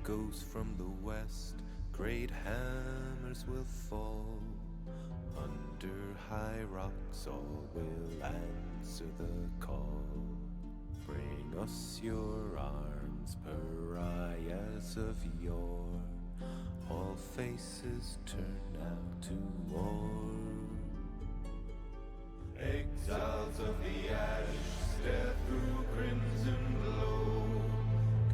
echoes from the west, great hammers will fall. Under high rocks all will answer the call. Bring us your arms, pariahs of yore. All faces turn now to war. Exiles of the ash stare through crimson glow.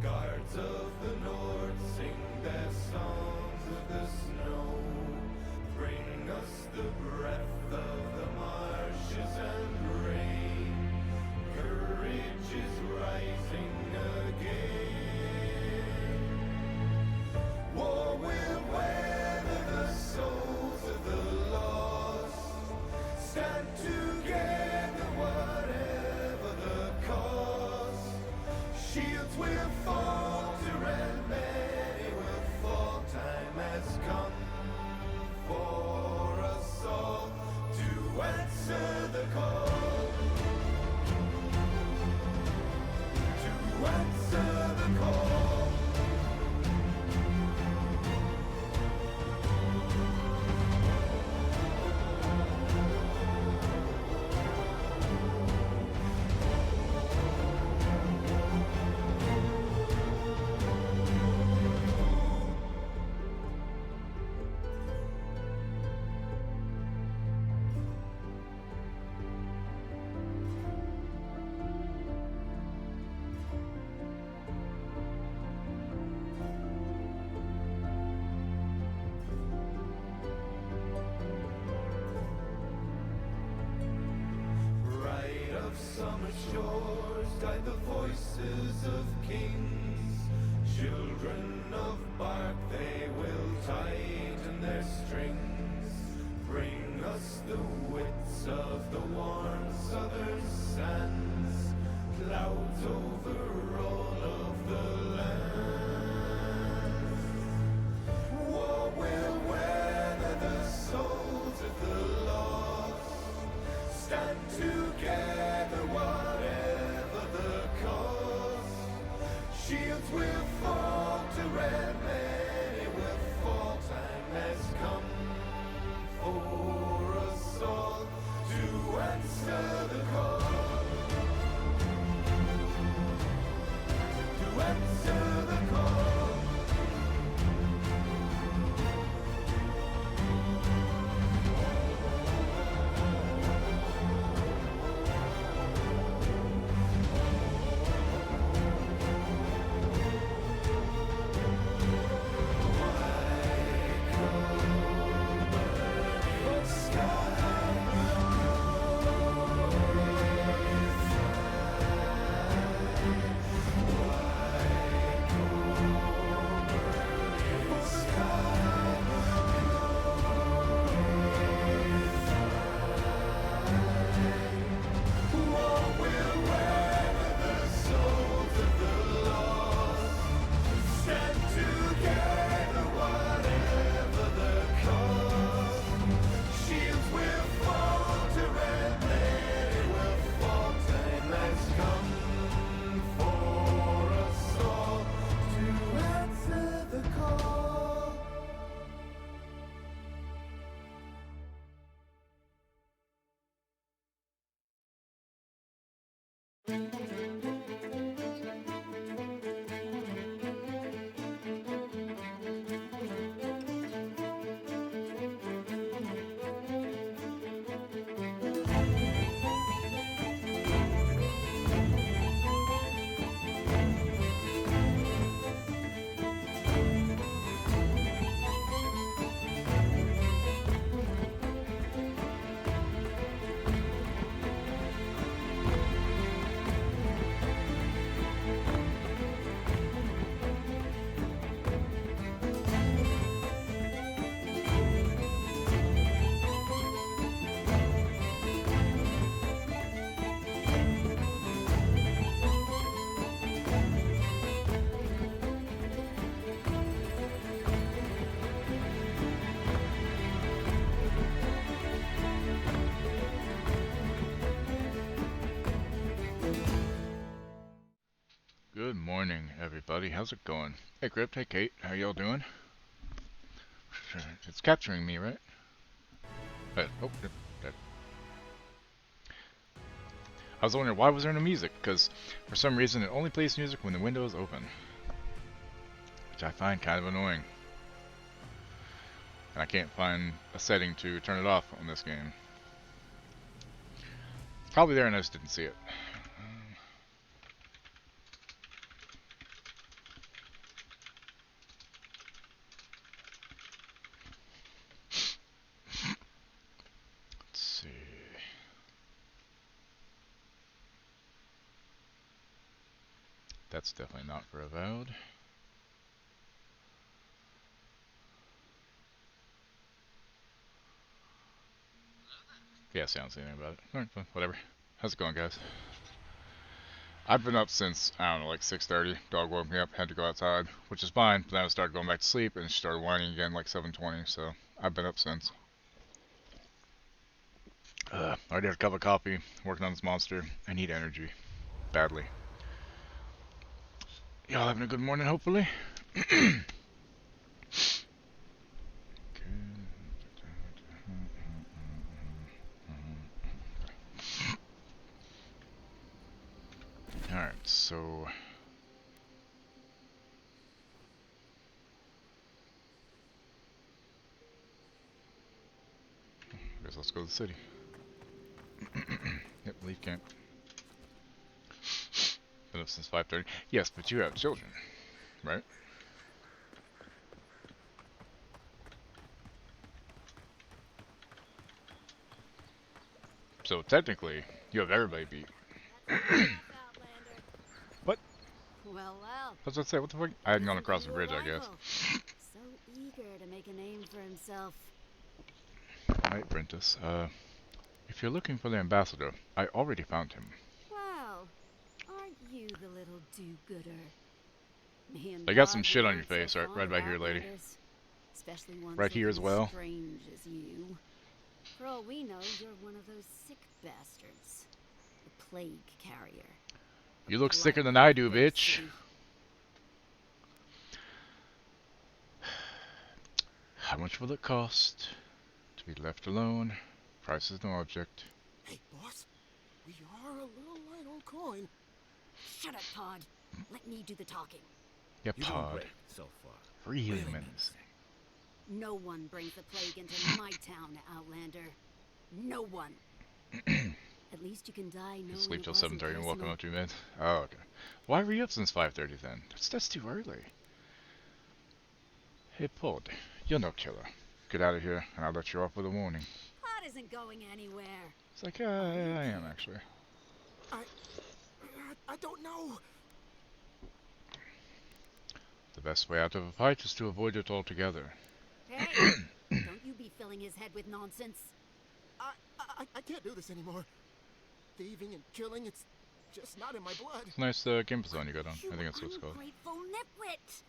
Guards of the north sing their songs of the snow. Bring us the breath of the marshes and rain. Courage is rising again. War will weather the souls of the lost. Stand together, whatever the cost. Shields will falter and many will fall. Time has come for us all to answer the call. To answer the call. Summer shores guide the voices of kings. Children of bark, they will tighten their strings. Bring us the wits of the warm southern sands. Clouds over all of the land. War will weather the souls of the lost. Stand together, whatever the cost. Shields will falter and many will fall. Time has come for us all to answer the call. To answer the call. morning, everybody. How's it going? Hey, Crypt. Hey, Kate. How y'all doing? It's capturing me, right? Oh, that. I was wondering why was there no music? Because for some reason it only plays music when the window is open, which I find kind of annoying. And I can't find a setting to turn it off on this game. It's probably there and I just didn't see it. Let's see. That's definitely not for Avowed. Yeah, see, I don't see anything about it. Alright, fine, whatever. How's it going, guys? I've been up since, I don't know, like 6:30. Dog woke me up, had to go outside, which is fine. But then I started going back to sleep, and she started whining again like 7:20, so I've been up since. I already had a cup of coffee, working on this monster. I need energy. Badly. Y'all having a good morning, hopefully? Alright, so... I guess let's go to the city. Yep, leave camp. Been up since 5:30. Yes, but you have children, right? So technically, you have everybody beat. What? Well, What's that say? What the fuck? I hadn't gone across the bridge, I guess. So eager to make a name for himself. Alright, Brentus. If you're looking for the ambassador, I already found him. Wow, aren't you the little do-gooder? Me and I got some God shit on your weren't so face, fond right of by here, lady. Outlanders, especially ones Right here as looking well. strange as you. For all we know, you're one of those sick bastards. The plague carrier. You look sicker than I do, bitch. How much will it cost to be left alone? Price is no object. Hey, boss. We are a little light on coin. Shut up, Pod. Let me do the talking. Yep, You're doing Pod. great so far. Really menacing. menacing. No one brings the plague into my town, Outlander. No one. At least you can die knowing You sleep it till wasn't 7:30 and welcome personal. up to bed. Oh, okay. Why were you up since 5:30 then? That's too early. Hey, Pod. You're no killer. Get out of here, and I'll let you off with a warning. Pod isn't going anywhere. It's like, yeah, I am actually. I don't know. The best way out of a fight is to avoid it altogether. Hey, don't you be filling his head with nonsense. I can't do this anymore. Thieving and killing, it's just not in my blood. It's a nice game zone you got on. I think that's what it's called. Ungrateful nitwit.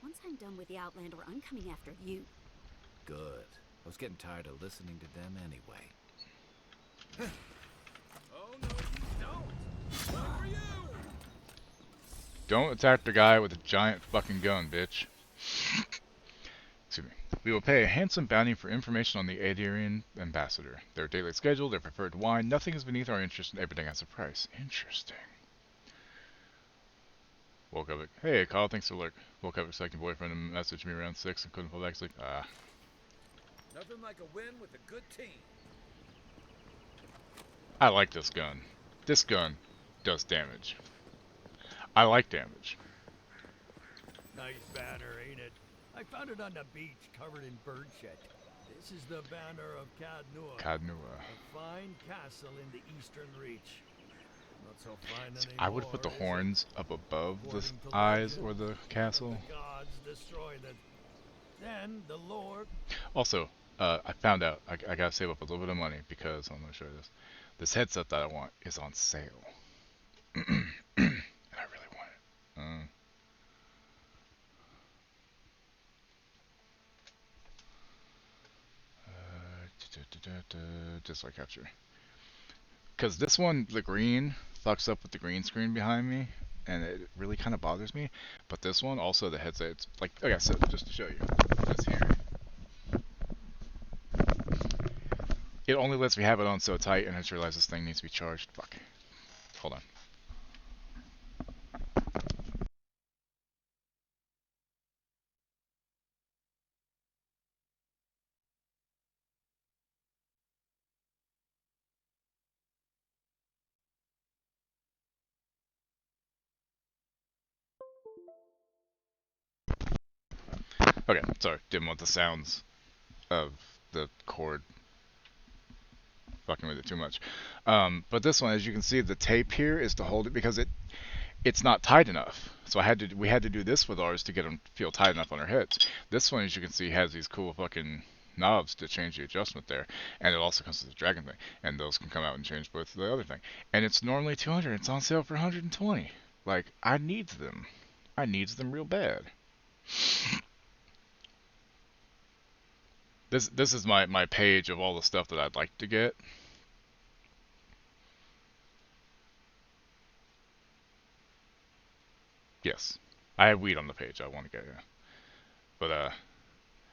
Once I'm done with the Outlander, I'm coming after you. Good. I was getting tired of listening to them anyway. Oh no, you don't! Not for you! Don't attack the guy with a giant fucking gun, bitch. Excuse me. We will pay a handsome bounty for information on the Adrian ambassador. Their daily schedule, their preferred wine, nothing is beneath our interest and everything has a price. Interesting. Woke up. Hey, Kyle, thanks for look. Woke up expecting boyfriend to message me around 6 and couldn't fall back to sleep. Nothing like a win with a good team. I like this gun. This gun does damage. I like damage. Nice banner, ain't it? I found it on the beach, covered in bird shit. This is the banner of Cadnua. Cadnua. A fine castle in the Eastern Reach. Not so fine anymore, I would put the is it? horns up above the According to eyes legend, or the castle. The gods destroyed it. Then the Lord. Also, I found out I gotta save up a little bit of money because I'm gonna show you this. This headset that I want is on sale, and I really want it. Display capture. Because this one, the green, fucks up with the green screen behind me. and it really kind of bothers me. But this one, also the headset, it's like I said, just to show you, this here, it only lets me have it on so tight, and I just realized this thing needs to be charged. Fuck. Hold on. Okay, sorry, didn't want the sounds of the cord fucking with it too much. But this one, as you can see, the tape here is to hold it because it's not tight enough. So we had to do this with ours to get them to feel tight enough on our heads. This one, as you can see, has these cool fucking knobs to change the adjustment there, and it also comes with the dragon thing, and those can come out and change both the other thing. And it's normally 200. It's on sale for 120. Like, I needs them. I needs them real bad. This is my page of all the stuff that I'd like to get. Yes, I have weed on the page I want to get, yeah. But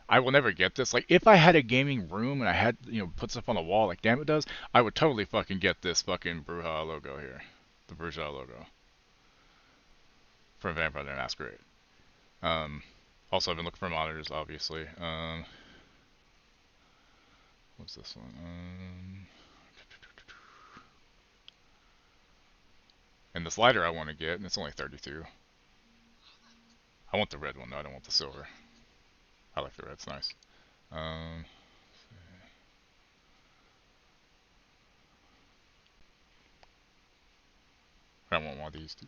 I will never get this. Like, if I had a gaming room and I had, put stuff on the wall like Damn It does, I would totally fucking get this fucking Bruja logo here. The Bruja logo. From Vampire the Masquerade. Also, I've been looking for monitors, obviously. What's this one? And this lighter I want to get, and it's only 32. I want the red one, though. I don't want the silver. I like the red. It's nice. I want one of these too.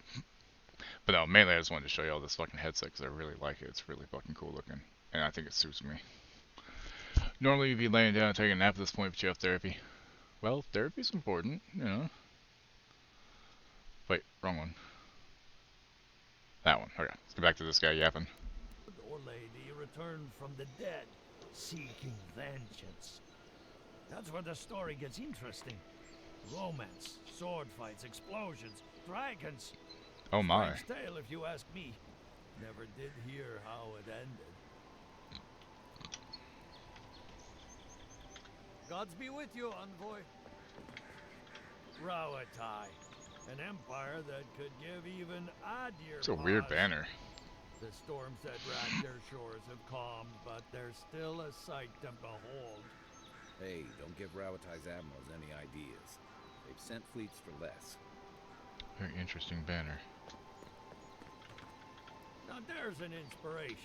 But no, mainly I just wanted to show you all this fucking headset because I really like it. It's really fucking cool looking, and I think it suits me. Normally you'd be laying down and taking a nap at this point, but you have therapy. Well, therapy's important, you know. Wait, wrong one. That one. Okay, let's get back to this guy yapping. Or lady returned from the dead, seeking vengeance. That's where the story gets interesting. Romance, sword fights, explosions, dragons. Oh my. Strange tale, if you ask me. Never did hear how it ended. Gods be with you, envoy. Rawatai, an empire that could give even Adir It's a weird pause. banner. The storms that racked their shores have calmed, but there's still a sight to behold. Hey, don't give Rawatai's admirals any ideas. They've sent fleets for less. Very interesting banner. Now there's an inspiration.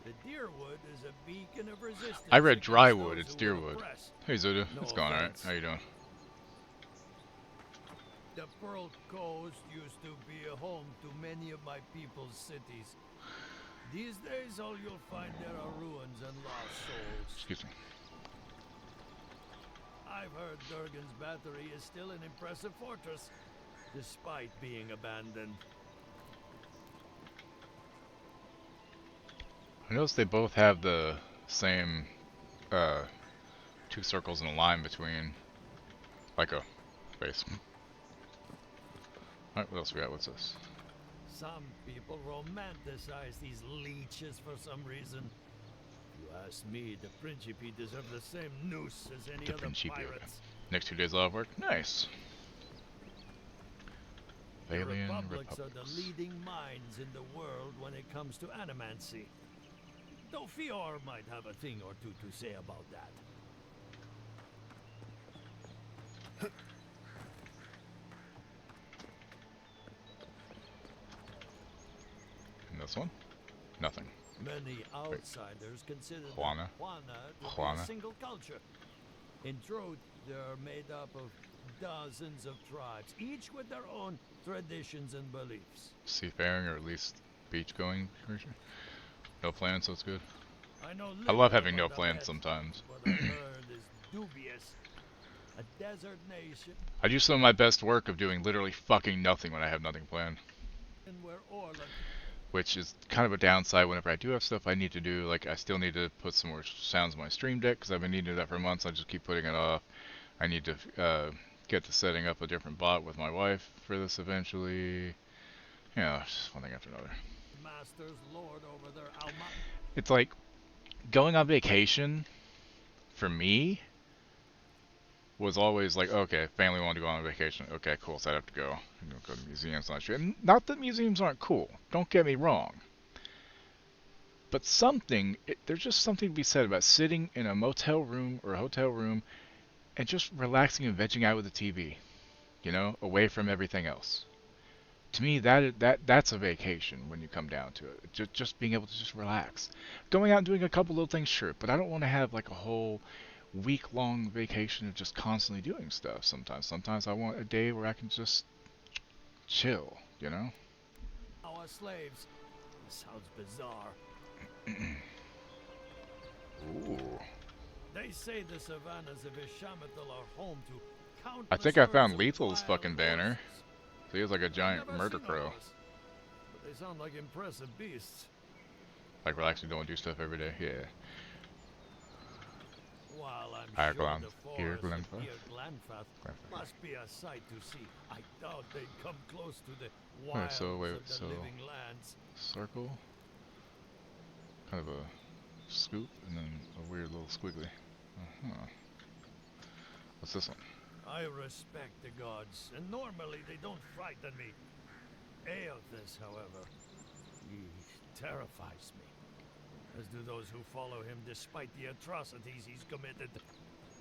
The Deerwood is a beacon of resistance. I read against Drywood, those it's who are Deerwood. oppressed. Hey Zuda, No it's going alright. offense. How you doing? The Pearl Coast used to be a home to many of my people's cities. These days, all you'll find there are ruins and lost souls. Excuse me. I've heard Durgan's battery is still an impressive fortress, despite being abandoned. I noticed they both have the same two circles and a line between, like a face. Alright, what else we got? What's this? Some people romanticize these leeches for some reason. If you ask me, the Principe deserve the same noose as any The other Principe, okay. pirates. Next 2 days off work? Nice. The Valian Republics are the Republics. leading minds in the world when it comes to animancy. Though Fior might have a thing or two to say about that. And this one? Nothing. Many outsiders consider the Juana. Juana to be Juana. a single culture. In truth, they're made up of dozens of tribes, each with their own traditions and beliefs. Seafaring, or at least beach-going version. No plans, so it's good. I know I love little having no about plans that, sometimes. What I heard is dubious. A desert nation I do some of my best work of doing literally fucking nothing when I have nothing planned. where Orla Which is kind of a downside whenever I do have stuff I need to do. Like, I still need to put some more sounds on my Stream Deck because I've been needing that for months. I just keep putting it off. I need to get to setting up a different bot with my wife for this eventually. Yeah, it's just one thing after another. Masters lord over their Alma. It's like going on vacation for me was always like, okay, family wanted to go on vacation. Okay, cool, so I'd have to go. Go to museums and that shit. And not that museums aren't cool. Don't get me wrong. But there's just something to be said about sitting in a motel room or a hotel room and just relaxing and vegging out with the TV, you know, away from everything else. To me, that's a vacation when you come down to it. Just being able to just relax. Going out and doing a couple little things, sure, but I don't want to have like a whole week-long vacation of just constantly doing stuff sometimes. Sometimes I want a day where I can just chill, you know? Our slaves. Sounds bizarre. Ooh. They say the savannas of Ishamathal are home to countless I think I found herds of Lethal's wild fucking banner. horses. So he has like a I've giant never murder seen a crow. horse, but they sound like impressive beasts. Like we're actually don't do stuff every day. Yeah. While I'm Higher sure Glen- the here, forest of Glenfath. here Glenfath must be a sight to see, I doubt they'd come close to the Wait, wilds so wait, of the so living lands. circle, kind of a scoop, and then a weird little squiggly. Uh-huh. What's this one? I respect the gods, and normally they don't frighten me. Aeothus, however, he terrifies me, as do those who follow him despite the atrocities he's committed.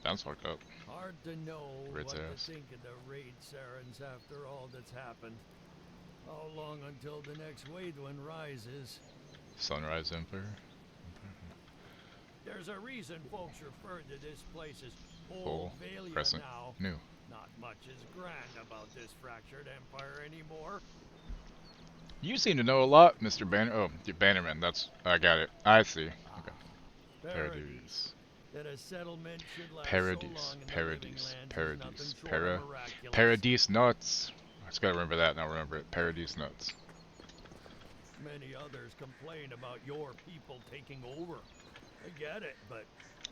That's fucked up. Hard to know Red what Sarahs. to think of the raid Sarens after all that's happened. How long until the next wade one rises? Sunrise Emperor. There's a reason folks refer to this place as Old Full Valia Crescent. now. New. Not much is grand about this fractured empire anymore. You seem to know a lot, Mr. Banner. Oh, Bannerman. I got it. I see. Okay. Paradise. That a settlement should last Paradise. so long in the living Paradise. lands is Paradise. nothing short of miraculous. Paradise nuts. I just gotta remember that, and I'll remember it. Paradise nuts. Many others complain about your people taking over. I get it, but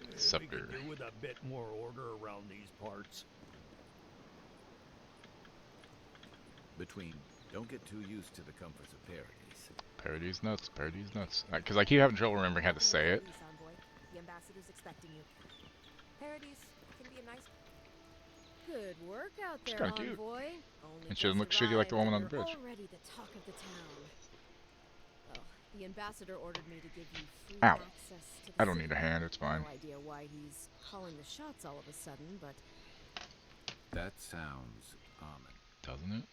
we Scepter. could do with a bit more order around these parts. Between, don't get too used to the comforts of Paradise. Paradise nuts. Paradise nuts. Because I keep having trouble remembering how to say it. Release, envoy. The ambassador's expecting you. Paradise can be a nice. Good work out She's there, kinda cute. envoy. Only And she doesn't just look shitty like the arrived woman on and the you're bridge. Already the talk of the town. Well, the ambassador ordered me to give you free Ow. access to the I don't city. need a hand. It's fine. No idea why he's calling the shots all of a sudden, but That sounds ominous. Doesn't it?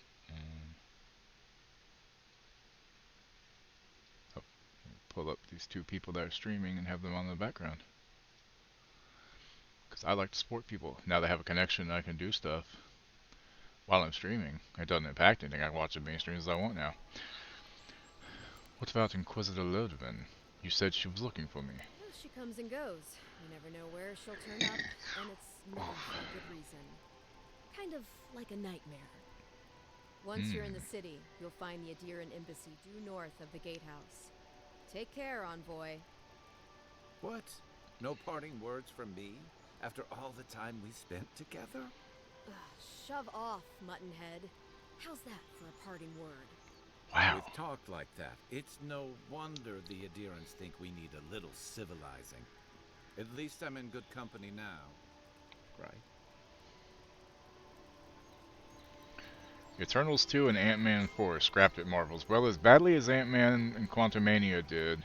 Oh, pull up these two people that are streaming and have them on the background. Because I like to support people. Now they have a connection, I can do stuff while I'm streaming. It doesn't impact anything. I can watch as many streams as I want now. What about Inquisitor Ludwin? You said she was looking for me. well, she comes and goes. You never know where she'll turn up, and it's never for a good reason. Kind of like a nightmare. Once you're in the city, you'll find the Adiran embassy due north of the gatehouse. Take care, envoy. What? No parting words from me? After all the time we spent together? Ugh, shove off, Muttonhead. How's that for a parting word? Wow. With talk like that, it's no wonder the Adirans think we need a little civilizing. At least I'm in good company now. Right? Eternals 2 and Ant-Man 4 scrapped at Marvel. As well as badly as Ant-Man and Quantumania did,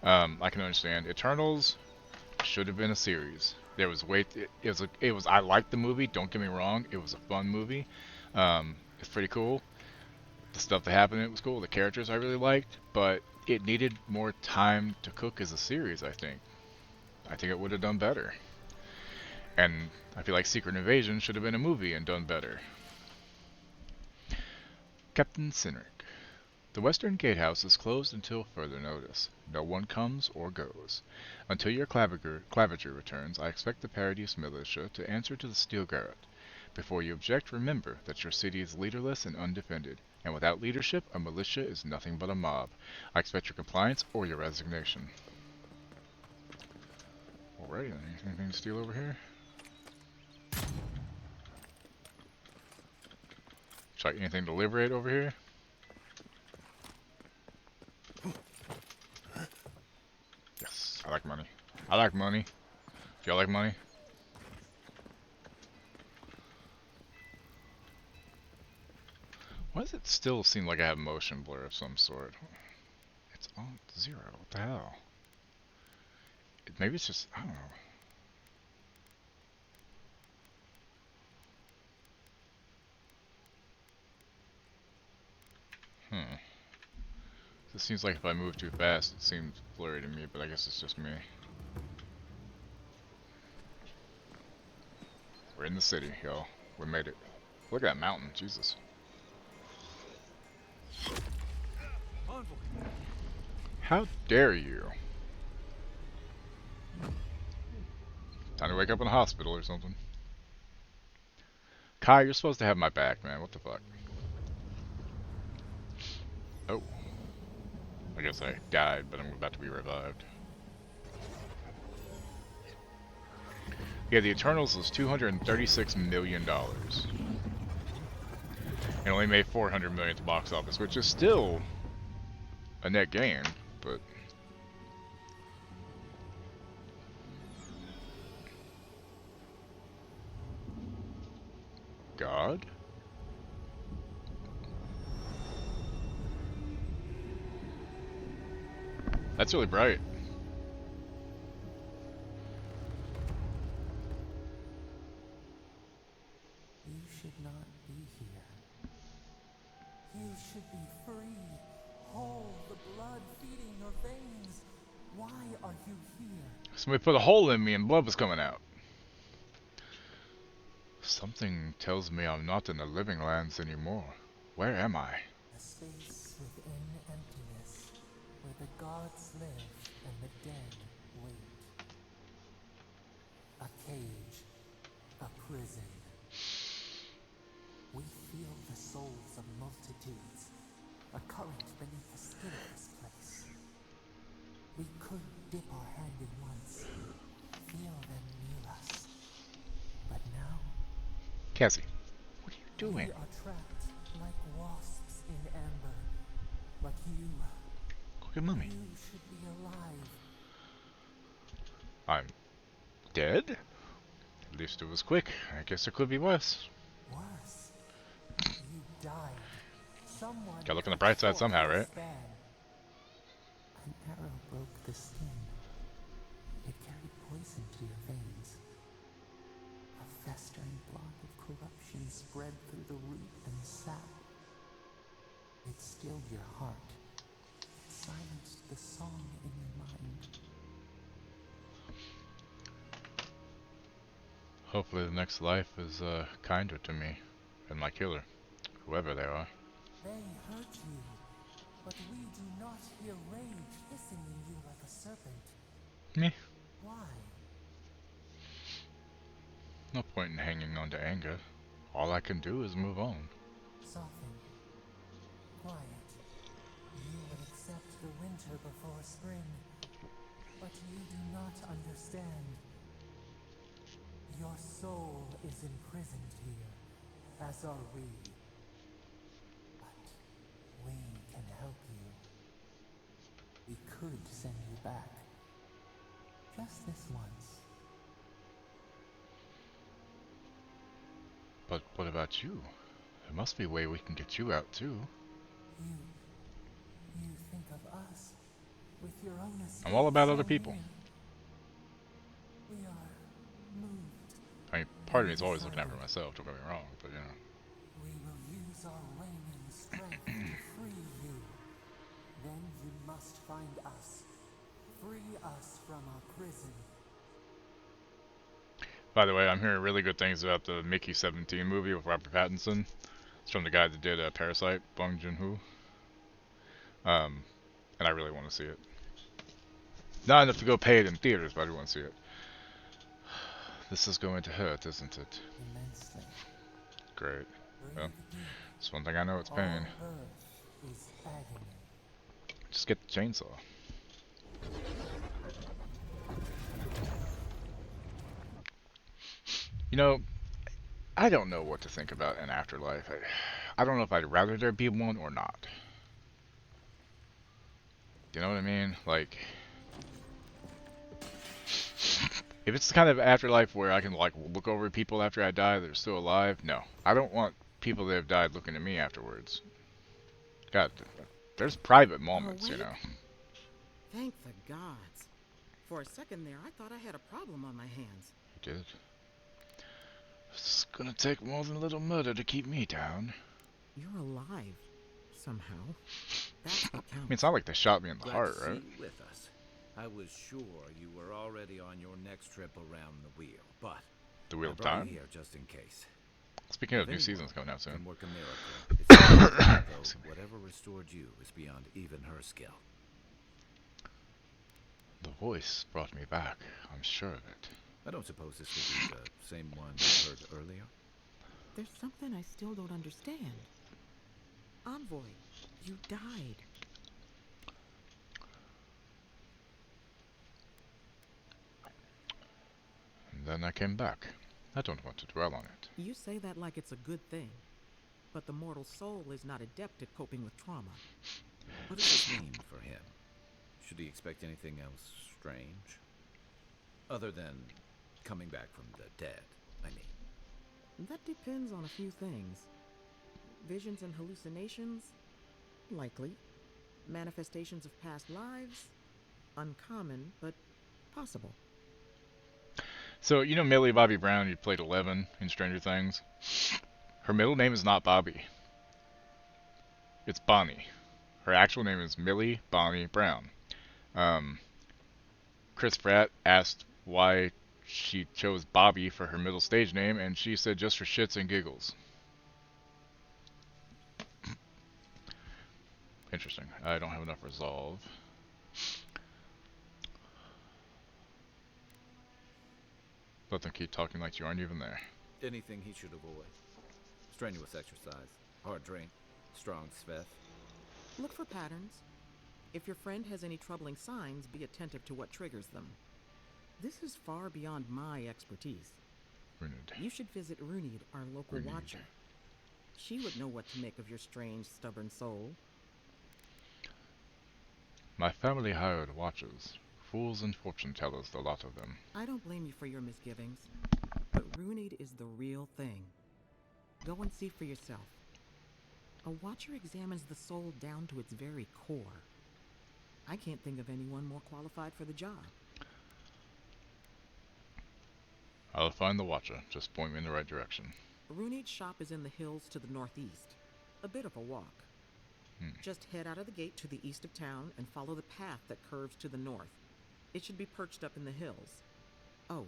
I can understand. Eternals should have been a series. There was I liked the movie, don't get me wrong, it was a fun movie. It's pretty cool. The stuff that happened in it was cool. The characters I really liked, but it needed more time to cook as a series, I think. I think it would have done better. And I feel like Secret Invasion should have been a movie and done better. Captain Cineric. The Western Gatehouse is closed until further notice. No one comes or goes. Until your claviger returns, I expect the Paradise Militia to answer to the Steel Garret. Before you object, remember that your city is leaderless and undefended, and without leadership, a militia is nothing but a mob. I expect your compliance or your resignation. Alright, anything to steal over here? Sorry, anything to liberate over here? I like money. I like money. Do y'all like money? Why does it still seem like I have motion blur of some sort? It's on 0. What the hell? Maybe it's just, I don't know. It seems like if I move too fast, it seems blurry to me, but I guess it's just me. We're in the city, y'all. We made it. Look at that mountain, Jesus. How dare you? Time to wake up in a hospital or something. Kai, you're supposed to have my back, man. What the fuck? Oh. I guess I died, but I'm about to be revived. Yeah, the Eternals was $236 million. And only made $400 million at the box office, which is still a net gain, but... God? That's really bright. You should not be here. You should be free, whole, the blood feeding your veins. Why are you here? Somebody put a hole in me and blood was coming out. Something tells me I'm not in the living lands anymore. Where am I? A space within emptiness, where the gods live and the dead wait. A cage, a prison. We feel the souls of multitudes, a current beneath the skin of this place. We could dip our hand in once, feel them near us. But now, Cassie, what are you doing? we are trapped like wasps in amber. But you Look at mommy. should be alive. I'm dead? At least it was quick. I guess it could be worse. Worse, you died. Someone Gotta look on the bright side somehow, right? An arrow broke the skin. It carried poison to your veins. A festering block of corruption spread through the root and sap. It stilled your heart. It silenced the song in your mind. Hopefully the next life is kinder to me than my killer, whoever they are. They hurt you, but we do not hear rage hissing in you like a serpent. Meh. Why? No point in hanging on to anger. All I can do is move on. Soften. Quiet. You would accept the winter before spring, but you do not understand. Your soul is imprisoned here, as are we. But we can help you. We could send you back. Just this once. But what about you? There must be a way we can get you out too. You think of us with your own escape I'm all about so other people. near. We are moved. I mean, part of me is always looking out for myself, don't get me wrong, but you know. We will use our waning strength to free you. Then you must find us. Free us from our prison. By the way, I'm hearing really good things about the Mickey 17 movie with Robert Pattinson. It's from the guy that did Parasite, Bong Joon-ho. And I really want to see it. Not enough to go pay it in theaters, but I do want to see it. This is going to hurt, isn't it? Immensely. Great. Well, Breathe deep. it's one thing I know, it's All pain. birth is agony. Just get the chainsaw. You know, I don't know what to think about an afterlife. I don't know if I'd rather there be one or not. You know what I mean? Like, If it's the kind of afterlife where I can like look over people after I die that are still alive, no. I don't want people that have died looking at me afterwards. God, there's private moments, you know. Thank the gods. For a second there, I thought I had a problem on my hands. You did. It's gonna take more than a little murder to keep me down. You're alive. Somehow. That's what I mean, counts. it's not like they shot me in the Glad heart, to see right? you with us. I was sure you were already on your next trip around the wheel, but The Wheel I of brought Time? you here just in case. Speaking of If new anyone seasons coming out soon. can work a miracle, it's Avowed, though whatever restored you is beyond even her skill. The voice brought me back, I'm sure of it. I don't suppose this will be the same one you heard earlier? There's something I still don't understand. Envoy, you died. And then I came back. I don't want to dwell on it. You say that like it's a good thing. But the mortal soul is not adept at coping with trauma. What does this mean for him? Should he expect anything else strange? Other than coming back from the dead, I mean. That depends on a few things. Visions and hallucinations? Likely. Manifestations of past lives? Uncommon, but possible. So, you know Millie Bobby Brown, who played 11 in Stranger Things? Her middle name is not Bobby. It's Bonnie. Her actual name is Millie Bonnie Brown. Chris Pratt asked why she chose Bobby for her middle stage name, and she said just for shits and giggles. Interesting. I don't have enough resolve. Let them keep talking like you aren't even there. Anything he should avoid. Strenuous exercise, hard drink, strong sveth. Look for patterns. If your friend has any troubling signs, be attentive to what triggers them. This is far beyond my expertise. Runed. You should visit Runid, our local Runid. watcher. She would know what to make of your strange, stubborn soul. My family hired watchers. Fools and fortune tellers, the lot of them. I don't blame you for your misgivings, but Runid is the real thing. Go and see for yourself. A watcher examines the soul down to its very core. I can't think of anyone more qualified for the job. I'll find the watcher. Just point me in the right direction. Runid's shop is in the hills to the northeast. A bit of a walk. Just head out of the gate to the east of town and follow the path that curves to the north. It should be perched up in the hills. Oh,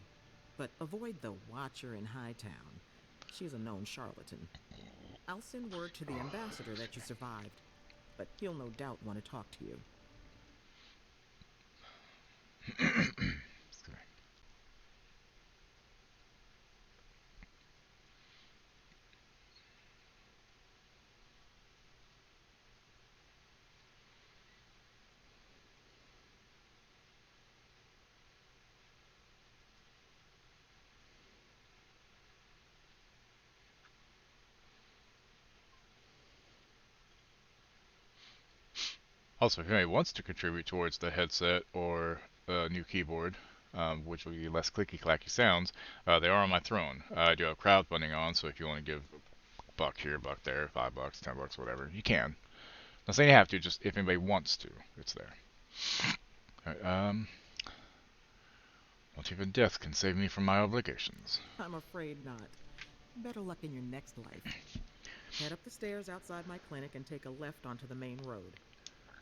but avoid the watcher in Hightown. She's a known charlatan. I'll send word to the ambassador that you survived, but he'll no doubt want to talk to you. Also, if anybody wants to contribute towards the headset or a new keyboard, which will be less clicky-clacky sounds, they are on my throne. I do have crowdfunding on, so if you want to give a buck here, a buck there, $5, $10, whatever, you can. Not saying you have to, just if anybody wants to, it's there. Alright, not even death can save me from my obligations. I'm afraid not. Better luck in your next life. Head up the stairs outside my clinic and take a left onto the main road.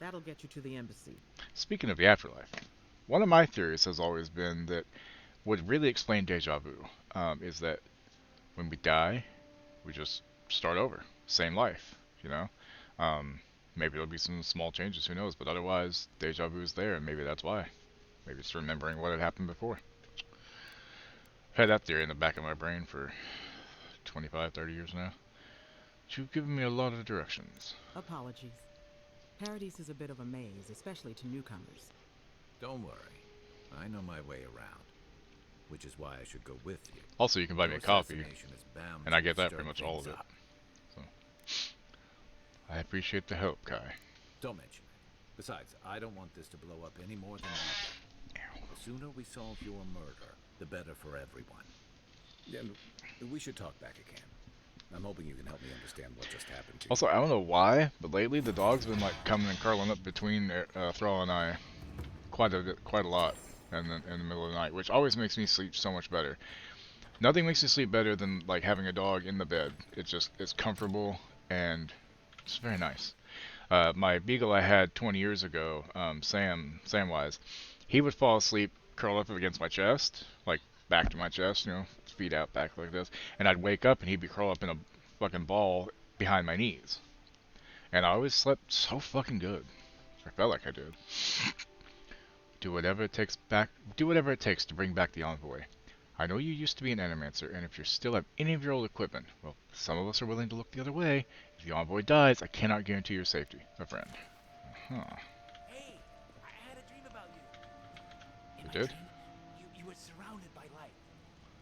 That'll get you to the embassy. Speaking of the afterlife, one of my theories has always been that what really explain deja vu is that when we die, we just start over. Same life, you know? Maybe there'll be some small changes, who knows? But otherwise, deja vu is there, and maybe that's why. Maybe it's remembering what had happened before. I've had that theory in the back of my brain for 25, 30 years now. But you've given me a lot of directions. Apologies. Paradise is a bit of a maze, especially to newcomers. Don't worry. I know my way around. Which is why I should go with you. Also, you can buy me a Your coffee, assassination is bound and I to get that stir pretty much all of things it. up. So, I appreciate the help, Kai. Don't mention it. Besides, I don't want this to blow up any more than you do. The sooner we solve your murder, the better for everyone. And we should talk back again. I'm hoping you can help me understand what just happened to you. Also, I don't know why, but lately the dog's been like coming and curling up between Thrall and I quite a lot in the middle of the night, which always makes me sleep so much better. Nothing makes me sleep better than like having a dog in the bed. It's comfortable and it's very nice. My beagle I had 20 years ago, Samwise, he would fall asleep curled up against my chest, like back to my chest, you know, feet out back like this, and I'd wake up and he'd be curled up in a fucking ball behind my knees. And I always slept so fucking good. I felt like I did. Do whatever it takes to bring back the envoy. I know you used to be an animancer, and if you still have any of your old equipment, well, some of us are willing to look the other way. If the envoy dies, I cannot guarantee your safety. A friend. Huh. Hey, I had a dream about you. In You my did? dream, you were surrounded by light,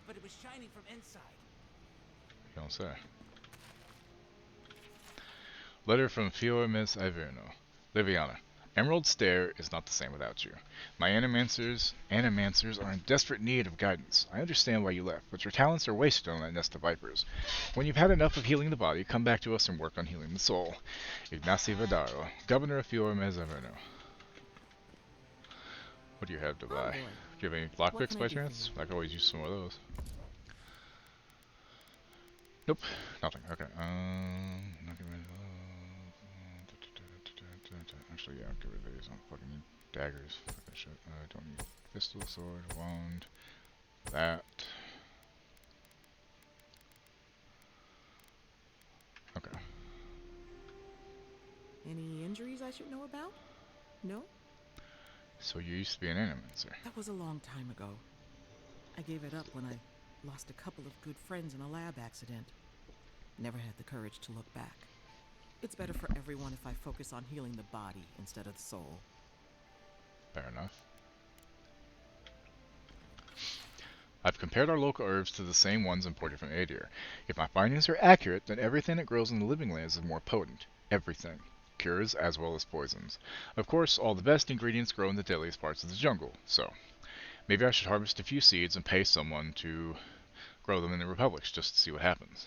but it was shining from inside. You don't say. Letter from Fior Miss Iverno. Liviana. Emerald Stair is not the same without you. My animancers are in desperate need of guidance. I understand why you left, but your talents are wasted on that nest of vipers. When you've had enough of healing the body, come back to us and work on healing the soul. Ignacy Vadaro, Governor of Fior Miss Iverno. What do you have to buy? Do you have any lockpicks by chance? I could always use some of those. Nope, nothing. Okay. Not getting rid of actually, yeah, I'll get rid of these. I don't fucking need daggers. Fuck that shit. I don't need pistol, sword, wand, that. Okay. Any injuries I should know about? No? So you used to be an animancer. That was a long time ago. I gave it up when I lost a couple of good friends in a lab accident. Never had the courage to look back. It's better for everyone if I focus on healing the body instead of the soul. Fair enough. I've compared our local herbs to the same ones imported from Adir. If my findings are accurate, then everything that grows in the living lands is more potent. Everything. Cures as well as poisons. Of course, all the best ingredients grow in the deadliest parts of the jungle, so maybe I should harvest a few seeds and pay someone to grow them in the republics just to see what happens.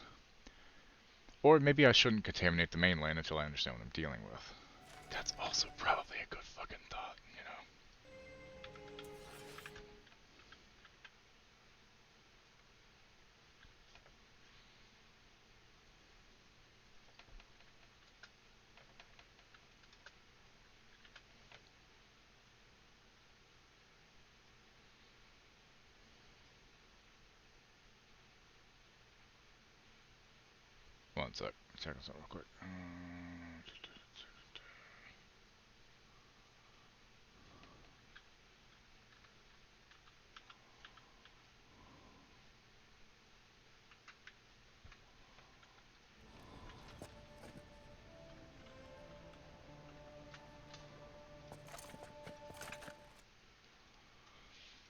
Or maybe I shouldn't contaminate the mainland until I understand what I'm dealing with. That's also probably a good fucking thought, you know. One sec. Check this out real quick.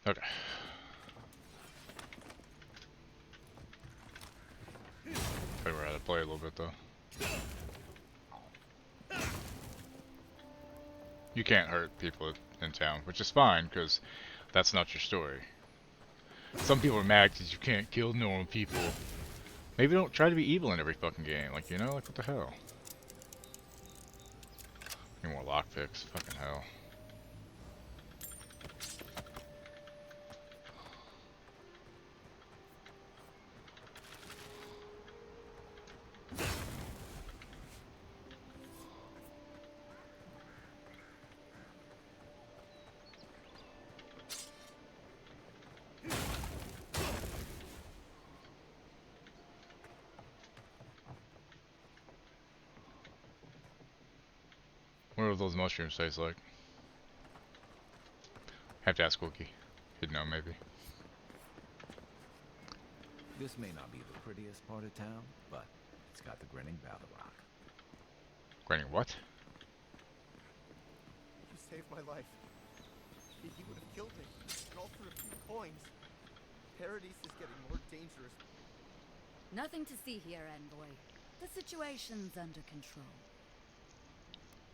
Okay. Figure out how to play a little bit though. You can't hurt people in town, which is fine because that's not your story. Some people are mad because you can't kill normal people. Maybe don't try to be evil in every fucking game. Like, you know, like what the hell? Any more lockpicks? Fucking hell. What do those mushrooms taste like? Have to ask Wookie. He'd know maybe. This may not be the prettiest part of town, but it's got the grinning Battle Rock. Granny what? You saved my life. He would have killed me, and all for a few coins. Paradise is getting more dangerous. Nothing to see here, Envoy. The situation's under control.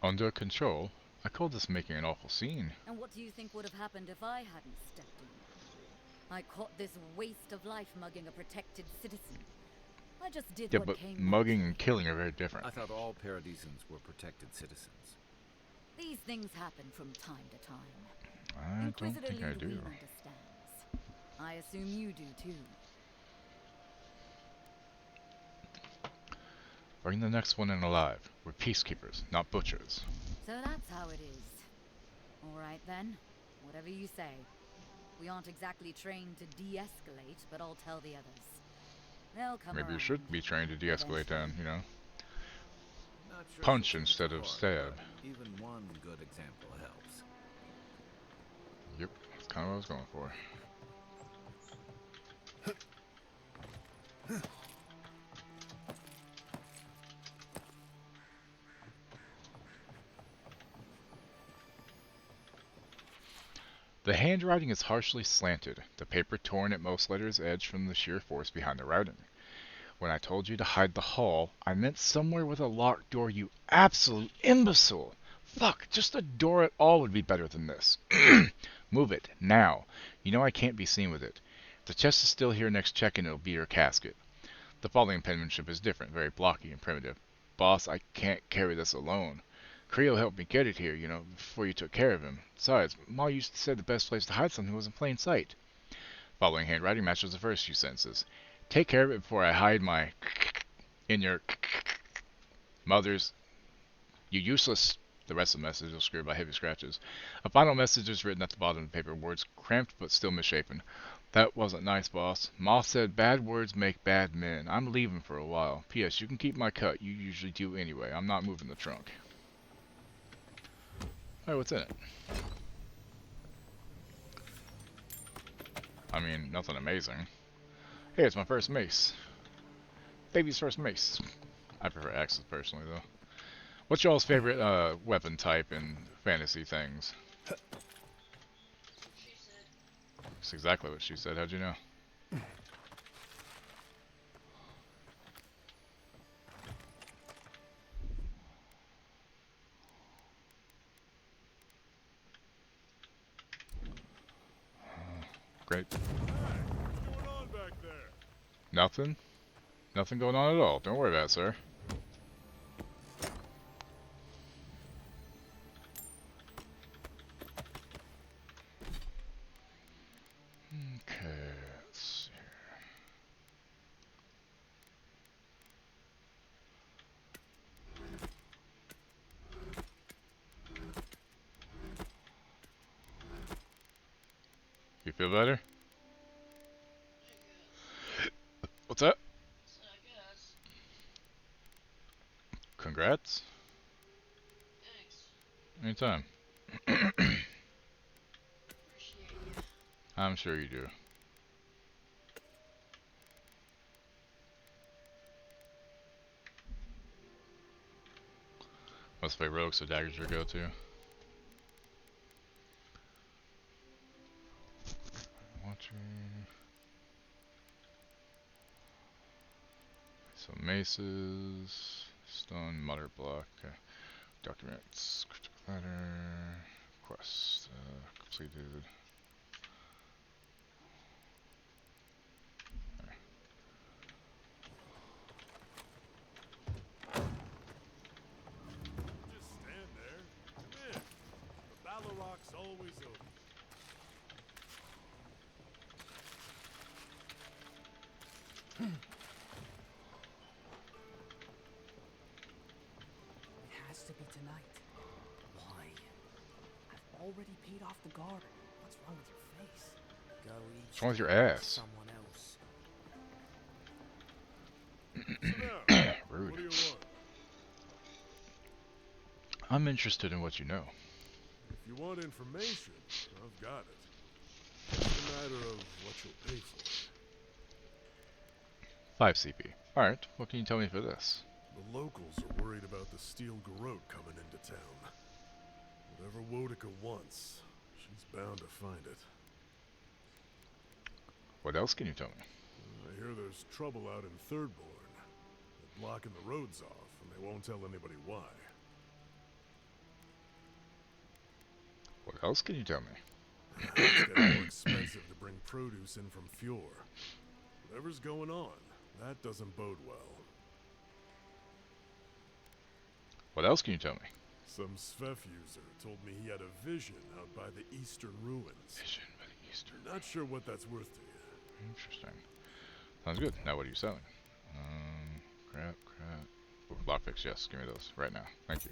Under control? I call this making an awful scene. And what do you think would have happened if I hadn't stepped in? I caught this waste of life mugging a protected citizen. I just did Yeah, what but came mugging naturally. and killing are very different. I thought all Paradisans were protected citizens. These things happen from time to time. I don't Inquisitor think I do. Ludwig understands. I assume you do too. Bring the next one in alive. We're peacekeepers, not butchers. So that's how it is. Alright then. Whatever you say. We aren't exactly trained to de-escalate, but I'll tell the others. They'll come Maybe you around. should be trained to de-escalate then, you know? Not sure Punch she'll take it instead to of heart, stab. but even one good example helps. Yep, that's kind of what I was going for. The handwriting is harshly slanted, the paper torn at most letters' edge from the sheer force behind the writing. When I told you to hide the hall, I meant somewhere with a locked door, you absolute imbecile! Fuck, just a door at all would be better than this. Move it, now. You know I can't be seen with it. If the chest is still here next check-in, it'll be your casket. The following penmanship is different, very blocky and primitive. Boss, I can't carry this alone. Creo helped me get it here, you know, before you took care of him. Besides, Ma used to say the best place to hide something was in plain sight. Following handwriting matches the first few sentences. Take care of it before I hide my in your mother's. You useless. The rest of the message is screwed by heavy scratches. A final message is written at the bottom of the paper, words cramped but still misshapen. That wasn't nice, boss. Ma said bad words make bad men. I'm leaving for a while. P.S. You can keep my cut. You usually do anyway. I'm not moving the trunk. Alright, what's in it? I mean, nothing amazing. Hey, it's my first mace. Baby's first mace. I prefer axes personally, though. What's y'all's favorite weapon type in fantasy things? That's exactly what she said. How'd you know? Great. What's going on back there? Nothing? Nothing going on at all. Don't worry about it, sir. Okay, let's see here. You feel better? What's that? Congrats. Anytime. I'm sure you do. Let's play rogue, so dagger's your go-to. Watching. Some maces. Stone, mutter block. Okay. Documents. Critical letter. Quest. Completed. Just stand there. Come in. The Baloroc's always open. It has to be tonight. Why? I've already paid off the guard. What's wrong with your face? Go eat. What's wrong with your ass? Someone else. Sit down. Rude. What do you want? I'm interested in what you know. If you want information, I've got it. It's a matter of what you'll pay for it. 5 CP. Alright, what can you tell me for this? The locals are worried about the steel garrote coming into town. Whatever Wodica wants, she's bound to find it. What else can you tell me? I hear there's trouble out in Thirdborn. They're blocking the roads off, and they won't tell anybody why. What else can you tell me? It's getting more expensive to bring produce in from Fjord. Whatever's going on, that doesn't bode well. What else can you tell me? Some Svef user told me he had a vision out by the eastern ruins. Vision by the eastern. Not sure what that's worth to you. Interesting. Sounds good. Now what are you selling? Crap. Ooh, lockpicks, yes. Give me those right now. Thank you.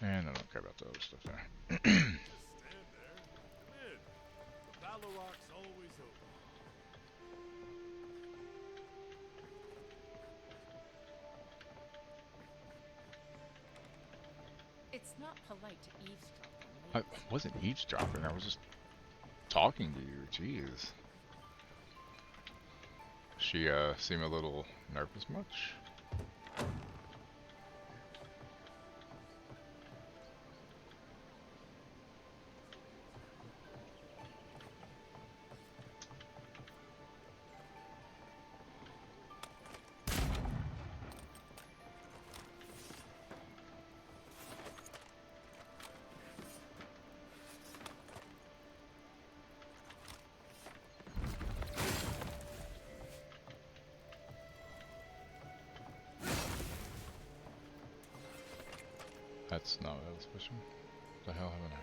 And I don't care about the other stuff there. Just stand there. Come in. The Balorok's always open. It's not polite to eavesdrop on I me. wasn't eavesdropping. I was just talking to you. Jeez. She seemed a little nervous much. That's not what I was pushing. What the hell happened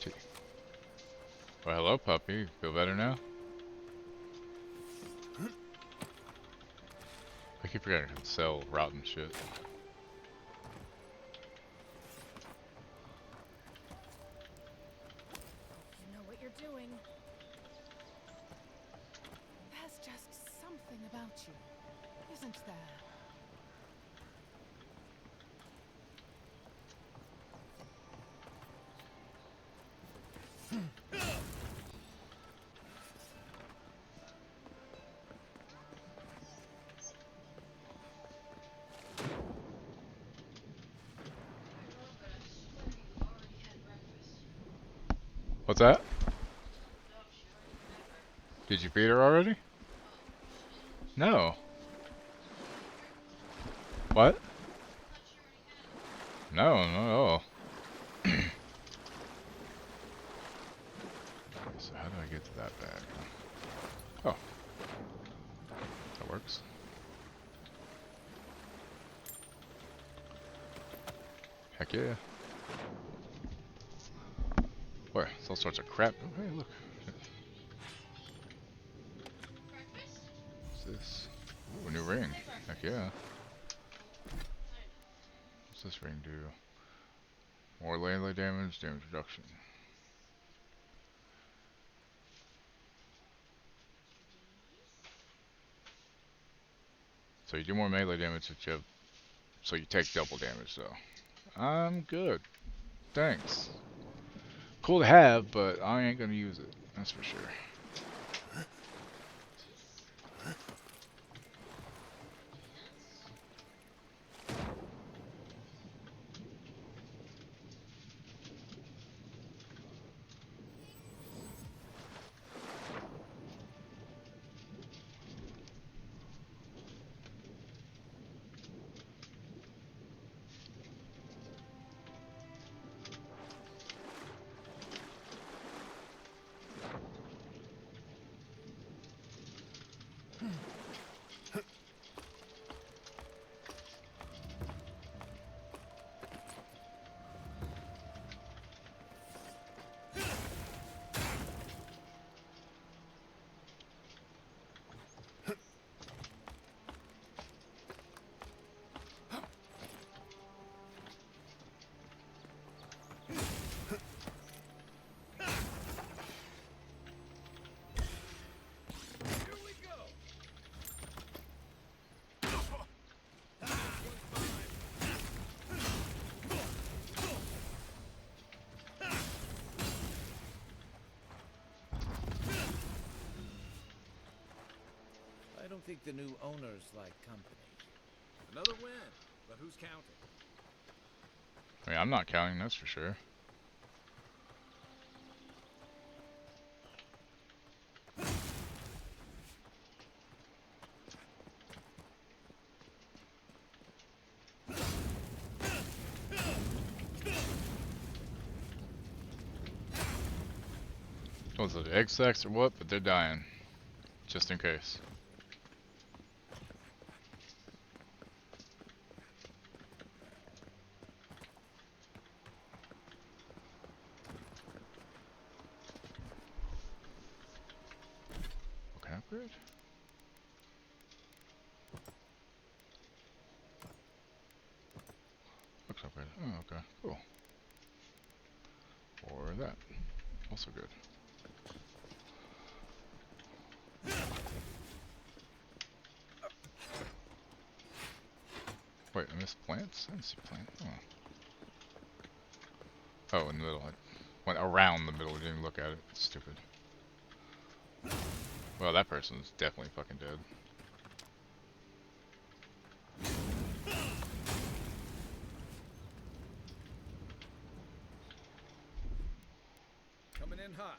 there? Tea. Well, hello, puppy. Feel better now? I keep forgetting to sell rotten shit. You know what you're doing. There's just something about you, isn't there? What's that? Did you feed her already? No. What? No, not at all. So how do I get to that bag? Oh. That works. Heck yeah. Where? It's all sorts of crap. Oh, hey, look. What's this? Ooh, a new ring. Heck yeah. What's this ring do? More melee damage, damage reduction. So you do more melee damage if you have, so you take double damage though. I'm good. Thanks. Cool to have, but I ain't gonna use it. That's for sure. I don't think the new owners like company. Another win, but who's counting? I mean, I'm not counting, that's for sure. Was it egg sacs or what? But they're dying. Just in case. Okay, upgrade? Looks upgrade. Oh, okay, cool. Or that. Also good. Wait, I missed plants? I didn't see plants. Oh. Oh, in the middle. I went around the middle, didn't even look at it. Stupid. Well, that person's definitely fucking dead. Coming in hot.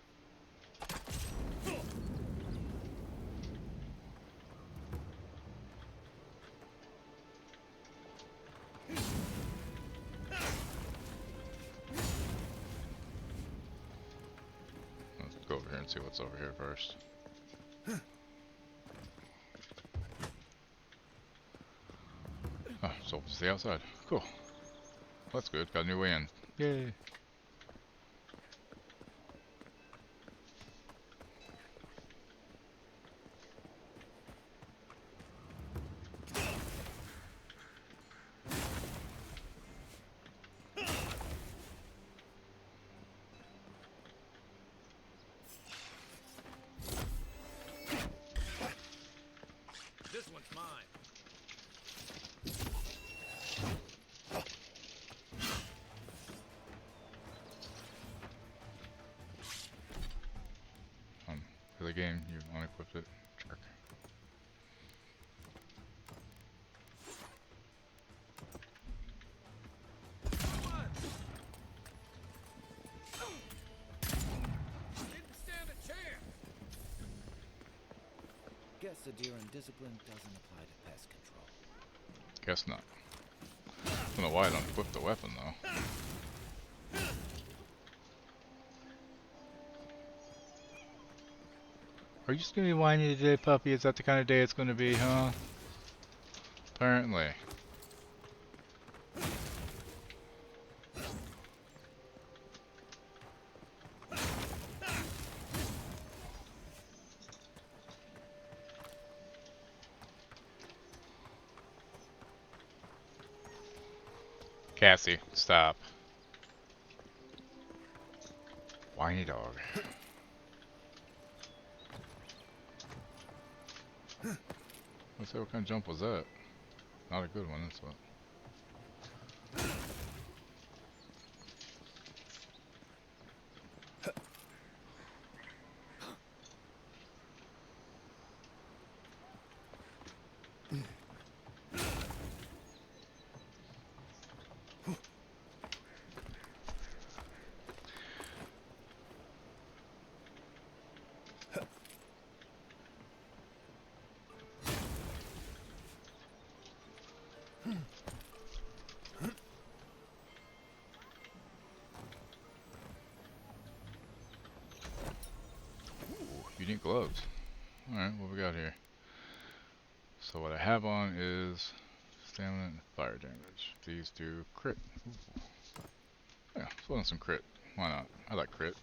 Let's go over here and see what's over here first. Oh, so it's the outside. Cool. That's good. Got a new way in. Yay. This one's mine. For the game, you unequipped it. Jerk. Didn't stand a chance. Guess the deer and discipline doesn't apply to pest control. Guess not. I don't know why I don't equip the weapon though. Are you just gonna be whiny today, puppy? Is that the kind of day it's gonna be, huh? Apparently. Cassie, stop. Whiny dog. Let's say, what kind of jump was that? Not a good one, that's what. Unique gloves. Alright, what we got here? So what I have on is stamina and fire damage. These do crit. Ooh. Yeah, let's put on some crit. Why not? I like crit.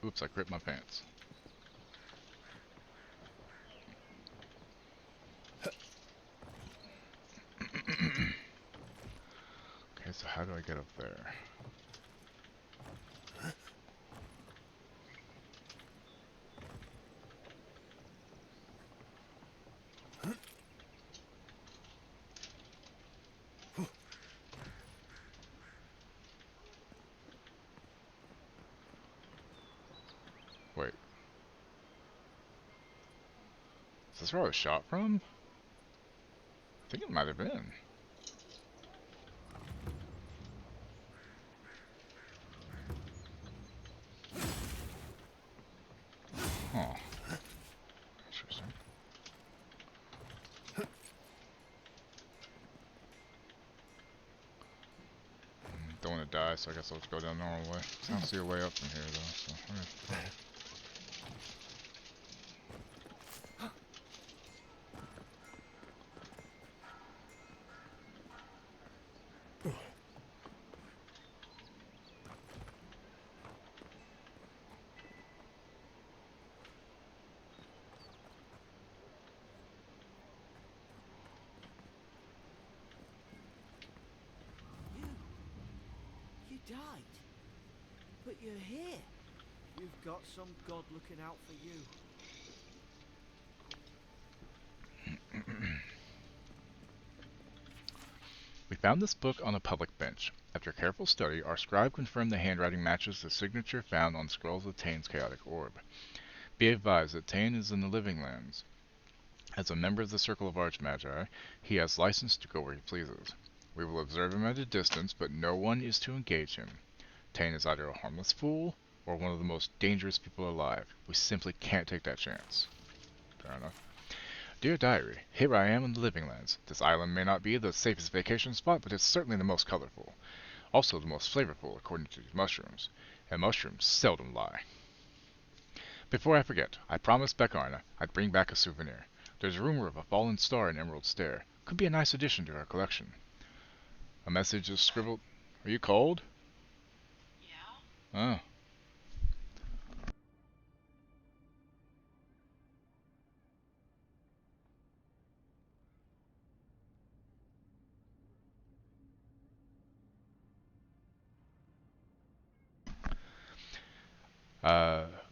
Oops, I crit my pants. Okay, so how do I get up there? Wait. Is this where I was shot from? I think it might have been. Huh. Interesting. Don't want to die, so I guess I'll just go down the normal way. I don't see a way up from here, though, so... Okay. You died. But you're here. You've got some god looking out for you. We found this book on a public bench. After careful study, our scribe confirmed the handwriting matches the signature found on scrolls of Tane's chaotic orb. Be advised that Tane is in the Living Lands. As a member of the Circle of Archmagi, he has license to go where he pleases. We will observe him at a distance, but no one is to engage him. Tane is either a harmless fool, or one of the most dangerous people alive. We simply can't take that chance. Fair enough. Dear Diary, here I am in the Living Lands. This island may not be the safest vacation spot, but it's certainly the most colorful. Also the most flavorful, according to these mushrooms. And mushrooms seldom lie. Before I forget, I promised Beckarna I'd bring back a souvenir. There's a rumor of a fallen star in Emerald Stair. Could be a nice addition to our collection. A message is scribbled... Are you cold? Yeah. Oh.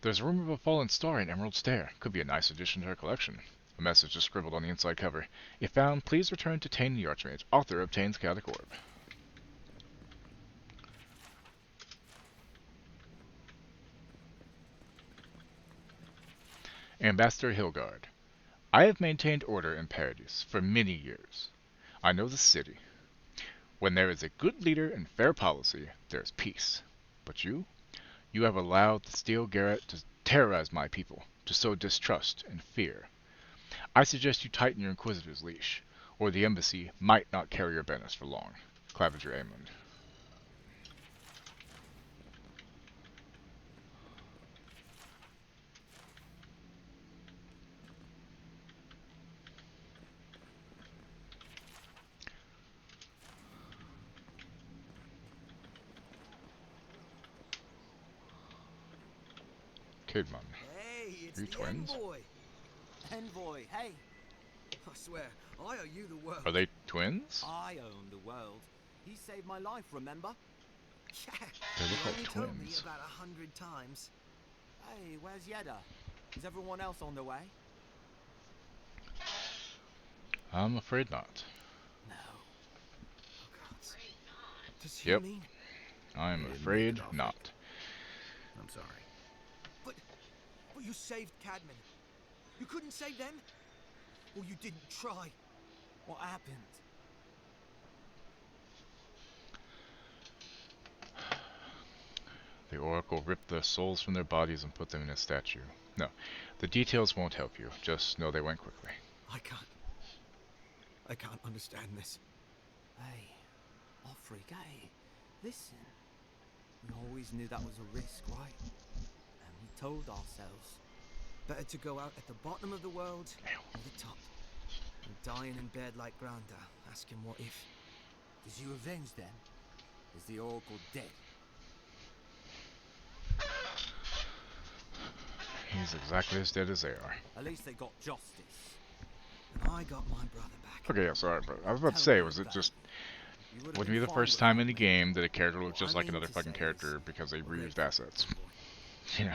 There's a rumor of a fallen star in Emerald Stair. Could be a nice addition to our collection. A message is scribbled on the inside cover. If found, please return to Tane the Archmage, author of Tane's Chaotic Orb. Ambassador Hilgard. I have maintained order in Paradis for many years. I know the city. When there is a good leader and fair policy, there is peace. But you have allowed the Steel Garret to terrorize my people, to sow distrust and fear. I suggest you tighten your Inquisitor's leash, or the embassy might not carry your banners for long. Claviger Aemond. Kidman. Hey, it's Are you the twins? envoy. Envoy, hey. I swear, I owe you the world. Are they twins? I own the world. He saved my life, remember? Yeah. They look you like only told me twins. about 100 times. Hey, where's Yeda? Is everyone else on the way? I'm afraid not. No. Oh, God. Does he Yep. mean? I'm They didn't make afraid it off not. it. I'm sorry. But you saved Cadman. You couldn't save them? Or you didn't try? What happened? The Oracle ripped their souls from their bodies and put them in a statue. No, the details won't help you. Just know they went quickly. I can't understand this. Hey, Offrig, hey, listen. We always knew that was a risk, right? And we told ourselves, better to go out at the bottom of the world than the top. And dying in bed like Granda, asking what if. Did you avenge them? Is the Oracle dead? He's exactly as dead as they are. At least they got justice. And I got my brother back. Okay, yeah, sorry, but I was about to say, was it just... Wouldn't be the first time in the game that a character looked just like another fucking character because they reused assets. You know.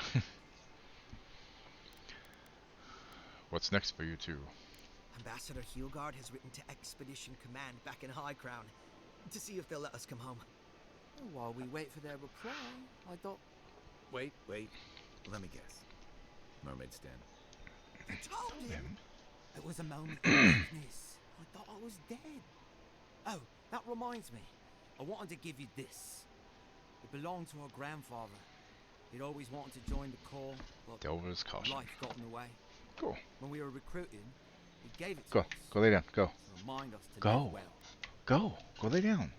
What's next for you two? Ambassador Hilgard has written to Expedition Command back in High Crown to see if they'll let us come home. While we wait for their reply, I thought... Wait. Let me guess. Mermaid Stan. You told him? It was a moment of weakness. I thought I was dead. Oh, that reminds me. I wanted to give you this. It belonged to our grandfather. He'd always wanted to join the corps, but Delver's Caution. life got in the way. Cool. When we were recruiting, he gave it to Go. us Go lay down. Go. to remind us to Go. live well. Go. Go lay down.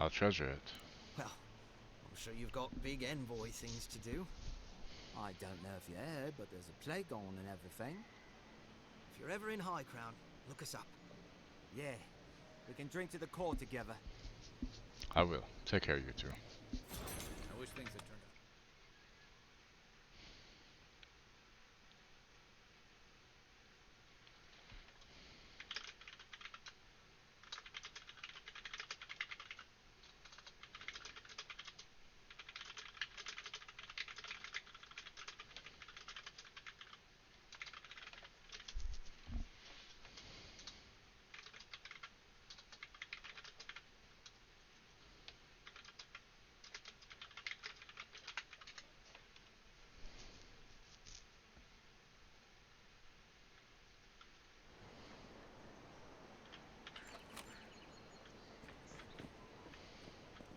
I'll treasure it. Well, I'm sure you've got big envoy things to do. I don't know if you heard, but there's a plague on and everything. If you're ever in High Crown, look us up. Yeah, we can drink to the court together. I will. Take care, you two. I wish things had turned out.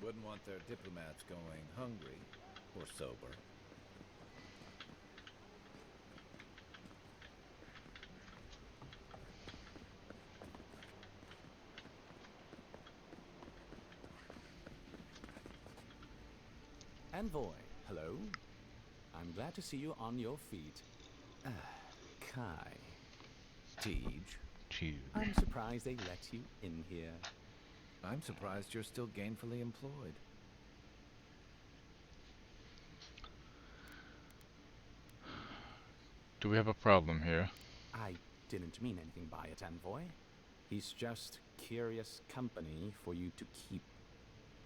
Wouldn't want their diplomats going hungry or sober. Envoy, hello. I'm glad to see you on your feet. Kai. Tej. I'm surprised they let you in here. I'm surprised you're still gainfully employed. Do we have a problem here? I didn't mean anything by it, Envoy. He's just curious company for you to keep.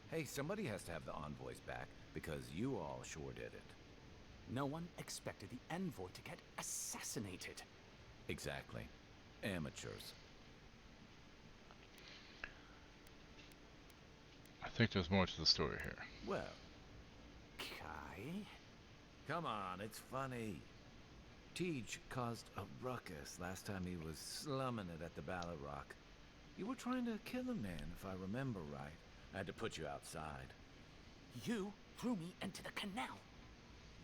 Hey, somebody has to have the envoys back, because you all sure did it. No one expected the Envoy to get assassinated. Exactly. Amateurs. I think there's more to the story here. Well, Kai? come on, it's funny. Tej caused a ruckus last time he was slumming it at the Bala Rock. You were trying to kill a man, if I remember right. I had to put you outside. You threw me into the canal.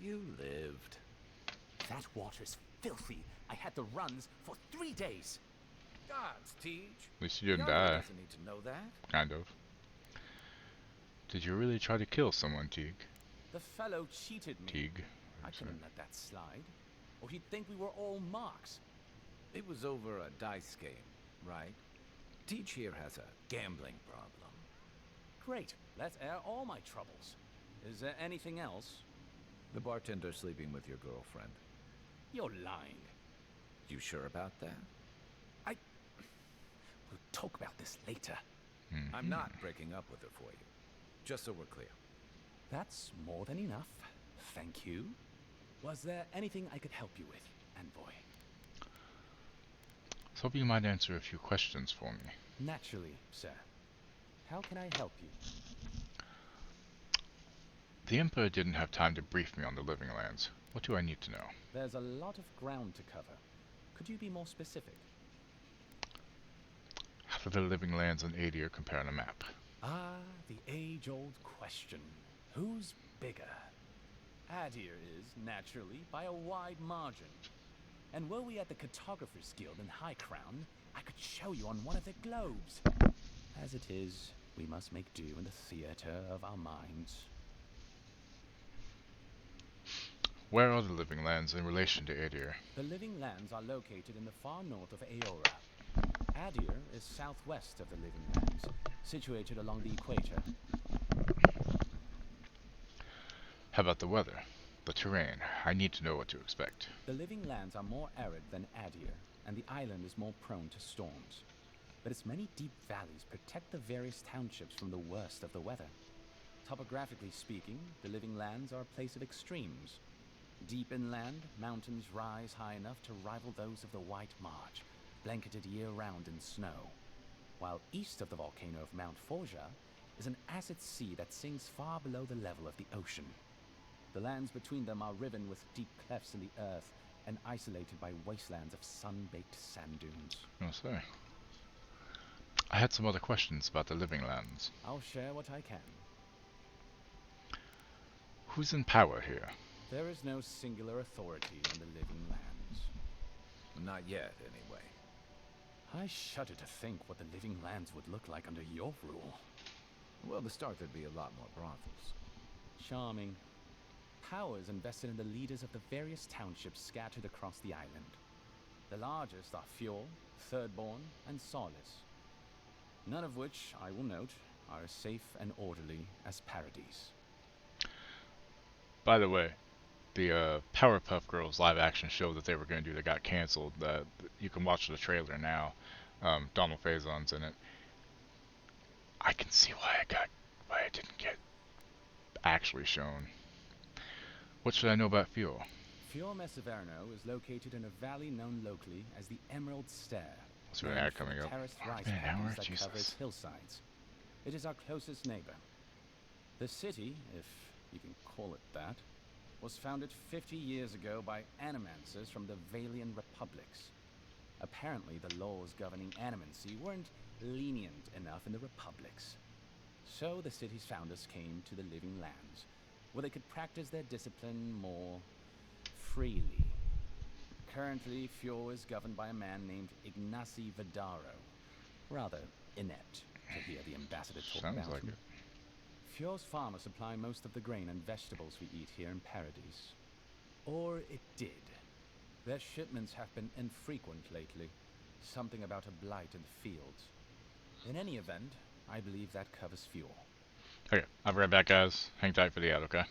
You lived. That water's filthy. I had the runs for 3 days. Gods, Tej. At least you didn't The army die. doesn't need to know that. Kind of. Did you really try to kill someone, Teague? The fellow cheated me. Teague. I couldn't let that slide. Or he'd think we were all marks. It was over a dice game, right? Tej here has a gambling problem. Great. Let's air all my troubles. Is there anything else? The bartender sleeping with your girlfriend. You're lying. You sure about that? We'll talk about this later. I'm not breaking up with her for you. Just so we're clear. That's more than enough. Thank you. Was there anything I could help you with, Envoy? I was hoping you might answer a few questions for me. Naturally, sir. How can I help you? The Emperor didn't have time to brief me on the Living Lands. What do I need to know? There's a lot of ground to cover. Could you be more specific? How do the Living Lands and Adir compare on a map? Ah, the age-old question. Who's bigger? Adir is, naturally, by a wide margin. And were we at the Cartographers Guild in High Crown, I could show you on one of the globes. As it is, we must make do in the theater of our minds. Where are the Living Lands in relation to Adir? The Living Lands are located in the far north of Aora. Adir is southwest of the Living Lands, situated along the equator. How about the weather? The terrain? I need to know what to expect. The Living Lands are more arid than Adir, and the island is more prone to storms. But its many deep valleys protect the various townships from the worst of the weather. Topographically speaking, the Living Lands are a place of extremes. Deep inland, mountains rise high enough to rival those of the White March, blanketed year-round in snow. While east of the volcano of Mount Forja is an acid sea that sinks far below the level of the ocean. The lands between them are riven with deep clefts in the earth and isolated by wastelands of sun-baked sand dunes. I'll say. I had some other questions about the Living Lands. I'll share what I can. Who's in power here? There is no singular authority in the Living Lands. Not yet, anyway. I shudder to think what the Living Lands would look like under your rule. Well, to start, there'd be a lot more brothels. Charming. Power is invested in the leaders of the various townships scattered across the island. The largest are Fjord, Thirdborn, and Solace. None of which, I will note, are as safe and orderly as Paradise. By the way, the Powerpuff Girls live action show that they were going to do that got canceled, you can watch the trailer now. Donald Faison's in it. I can see why it didn't get actually shown. What should I know about Fuel? Fiume Severno is located in a valley known locally as the Emerald Stair. What's an ad coming up? Terraced rice Been an hour? paddies that Jesus. cover its hillsides. It is our closest neighbor. The city, if you can call it that, was founded 50 years ago by animancers from the Valian Republics. Apparently, the laws governing animancy weren't lenient enough in the Republics. So the city's founders came to the Living Lands, where they could practice their discipline more freely. Currently, Fjord is governed by a man named Ignacy Vidaro. Rather inept, to hear the ambassador talk Sounds about like him. it. Fjord's farmers supply most of the grain and vegetables we eat here in Paradise. Or it did. Their shipments have been infrequent lately. Something about a blight in the fields. In any event, I believe that covers Fjord. Okay, I'll be right back, guys. Hang tight for the ad, okay?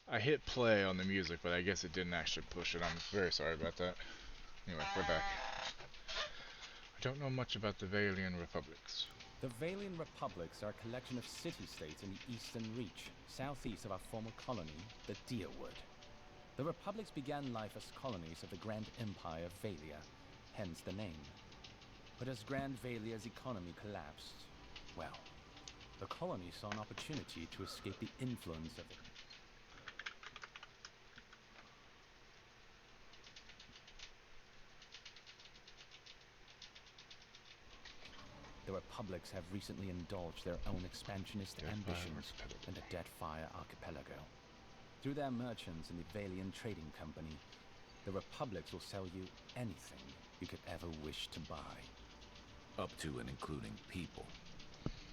I hit play on the music, but I guess it didn't actually push it. I'm very sorry about that. Anyway, we're back. I don't know much about the Valian Republics. The Valian Republics are a collection of city-states in the Eastern Reach, southeast of our former colony, the Deerwood. The republics began life as colonies of the Grand Empire of Valia, hence the name. But as Grand Valia's economy collapsed, well, the colony saw an opportunity to escape the influence of the republics have recently indulged their own expansionist ambitions in the Deadfire Archipelago. Through their merchants in the Valian Trading Company, the republics will sell you anything you could ever wish to buy. Up to and including people.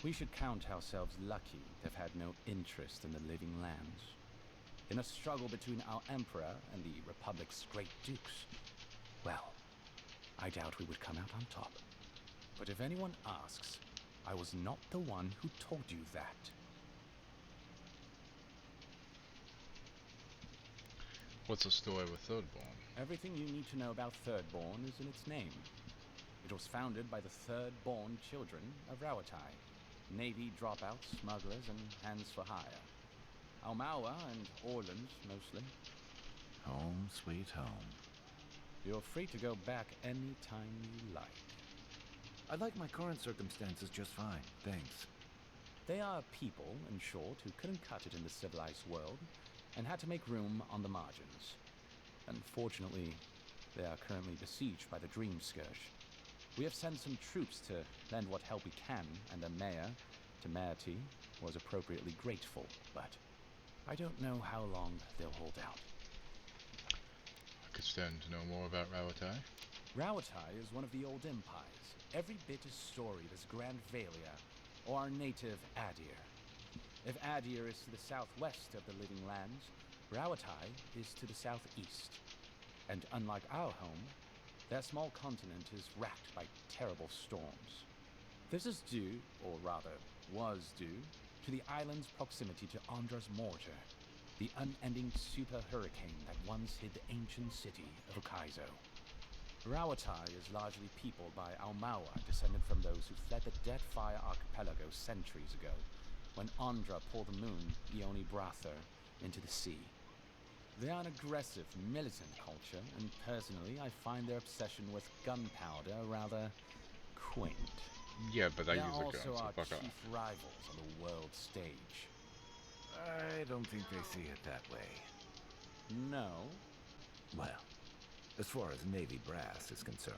We should count ourselves lucky to have had no interest in the living lands. In a struggle between our emperor and the republic's great dukes, well, I doubt we would come out on top. But if anyone asks, I was not the one who told you that. What's the story with Thirdborn? Everything you need to know about Thirdborn is in its name. It was founded by the Thirdborn children of Rawatai, Navy dropouts, smugglers, and hands for hire. Almawa and Orland, mostly. Home, sweet home. You're free to go back any time you like. I like my current circumstances just fine, thanks. They are people, in short, who couldn't cut it in the civilized world, and had to make room on the margins. Unfortunately, they are currently besieged by the Dream Scourge. We have sent some troops to lend what help we can, and the mayor, Temerity, was appropriately grateful, but I don't know how long they'll hold out. I could stand to know more about Rawatai. Rawatai is one of the old empires, every bit as storied as Grand Valia, or our native Adir. If Adir is to the southwest of the Living Lands, Rawatai is to the southeast. And unlike our home, their small continent is racked by terrible storms. This is due, or rather, was due, to the island's proximity to Andra's mortar, the unending super hurricane that once hid the ancient city of Okaizo. Rawatai is largely peopled by Almawa, descended from those who fled the Deadfire Archipelago centuries ago, when Andra poured the moon, Ioni Brather, into the sea. They are an aggressive, militant culture, and personally, I find their obsession with gunpowder rather quaint. Yeah, but I they use a gun, also so our fuck chief off. rivals on the world stage. I don't think they see it that way. No? Well, as far as Navy brass is concerned,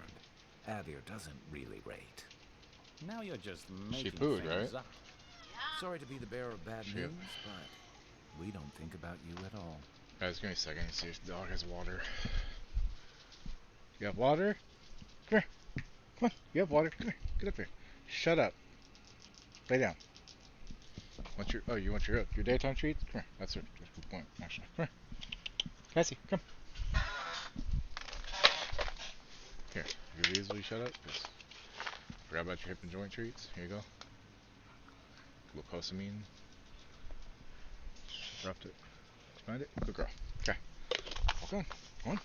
Adir doesn't really rate. Now you're just making pooed, things right? up. Sorry to be the bearer of bad She- news, but we don't think about you at all. Guys, give me a second to see if the dog has water. You have water? Come here. Come on. You have water. Come here. Get up here. Shut up. Lay down. You want your daytime treats? Come here. That's a good point, actually. Come here. Cassie, come. Here. You could easily shut up. Just forgot about your hip and joint treats. Here you go. Glucosamine. Dropped it. Find it. Good girl. Okay. Walk on. Go on.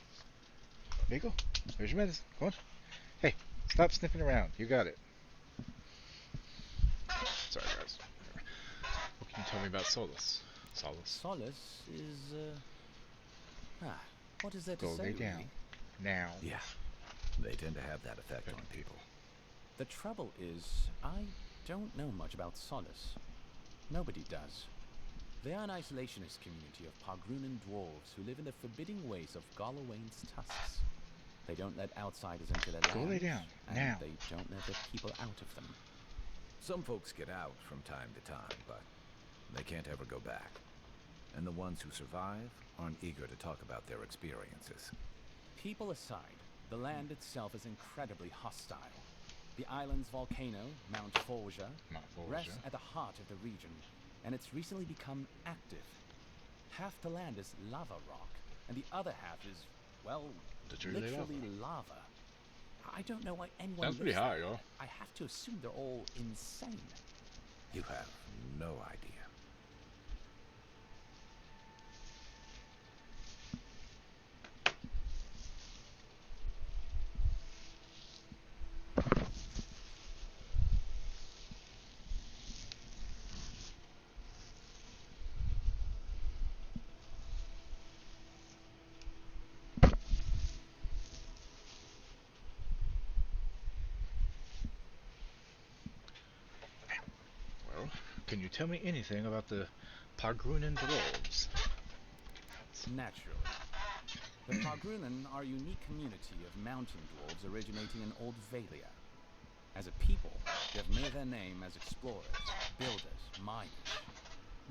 There you go. There's your medicine. Go on. Hey, stop sniffing around. You got it. Sorry, guys. What can you tell me about Solus? Solace is, what is there to Go say, lay down. really? Now. Yeah, they tend to have that effect on people. The trouble is, I don't know much about Solace. Nobody does. They are an isolationist community of Pargrunan dwarves who live in the forbidding ways of Galawain's tusks. They don't let outsiders into their Go lands, lay down. and Now. they don't let their people out of them. Some folks get out from time to time, but they can't ever go back. And the ones who survive aren't eager to talk about their experiences. People aside, the land itself is incredibly hostile. The island's volcano, Mount Forja, rests at the heart of the region, and it's recently become active. Half the land is lava rock, and the other half is, well, Literally literally lava. I don't know why anyone Sounds pretty lives high, there. yo. I have to assume they're all insane. You have no idea. Can you tell me anything about the Pargrunen dwarves? Naturally. The Pargrunen are a unique community of mountain dwarves originating in Old Valia. As a people, they've made their name as explorers, builders, miners.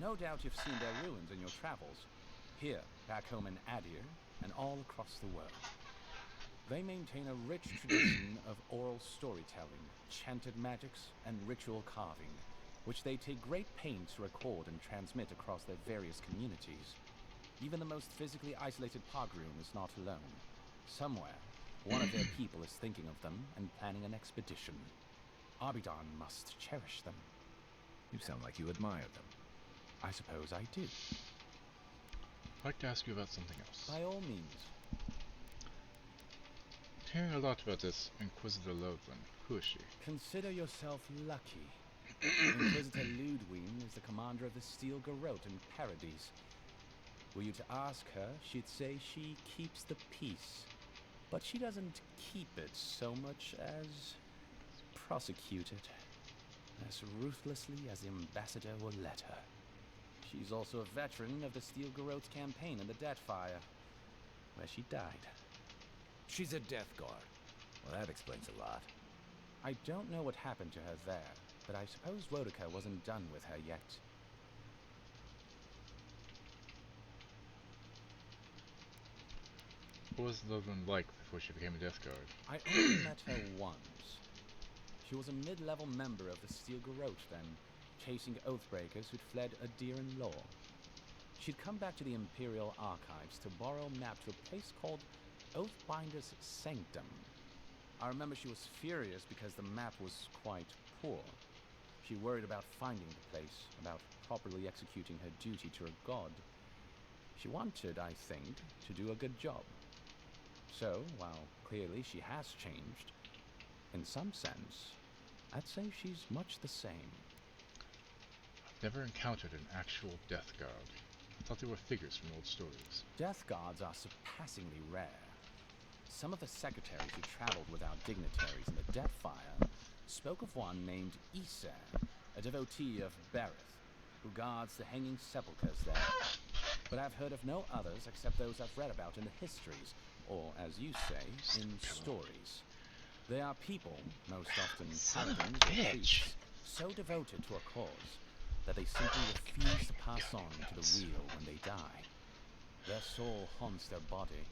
No doubt you've seen their ruins in your travels, here, back home in Adir, and all across the world. They maintain a rich tradition of oral storytelling, chanted magics, and ritual carving, which they take great pains to record and transmit across their various communities. Even the most physically isolated Pargroon is not alone. Somewhere, one of their people is thinking of them and planning an expedition. Abidan must cherish them. You sound like you admire them. I suppose I do. I'd like to ask you about something else. By all means. Hearing a lot about this Inquisitor Loveland. Who is she? Consider yourself lucky. Inquisitor Ludwine is the commander of the Steel Garrote in Paradise. Were you to ask her, she'd say she keeps the peace. But she doesn't keep it so much as prosecute it. As ruthlessly as the ambassador will let her. She's also a veteran of the Steel Garrote's campaign in the Deathfire, where she died. She's a Death Guard. Well, that explains a lot. I don't know what happened to her there, but I suppose Wodika wasn't done with her yet. What was Loveland like before she became a Death Guard? I only met her once. She was a mid-level member of the Steel Garrote then, chasing Oathbreakers who'd fled Adiran law. She'd come back to the Imperial Archives to borrow a map to a place called Oathbinder's Sanctum. I remember she was furious because the map was quite poor. She worried about finding the place, about properly executing her duty to her god. She wanted, I think, to do a good job. So, while clearly she has changed, in some sense, I'd say she's much the same. I've never encountered an actual Death Guard. I thought they were figures from old stories. Death Guards are surpassingly rare. Some of the secretaries who traveled without dignitaries in the Deathfire spoke of one named Iser, a devotee of Berith, who guards the hanging sepulchres there. But I've heard of no others except those I've read about in the histories, or, as you say, in stories. They are people, most often paladins or priests, so devoted to a cause that they simply refuse to pass on to the wheel when they die. Their soul haunts their body.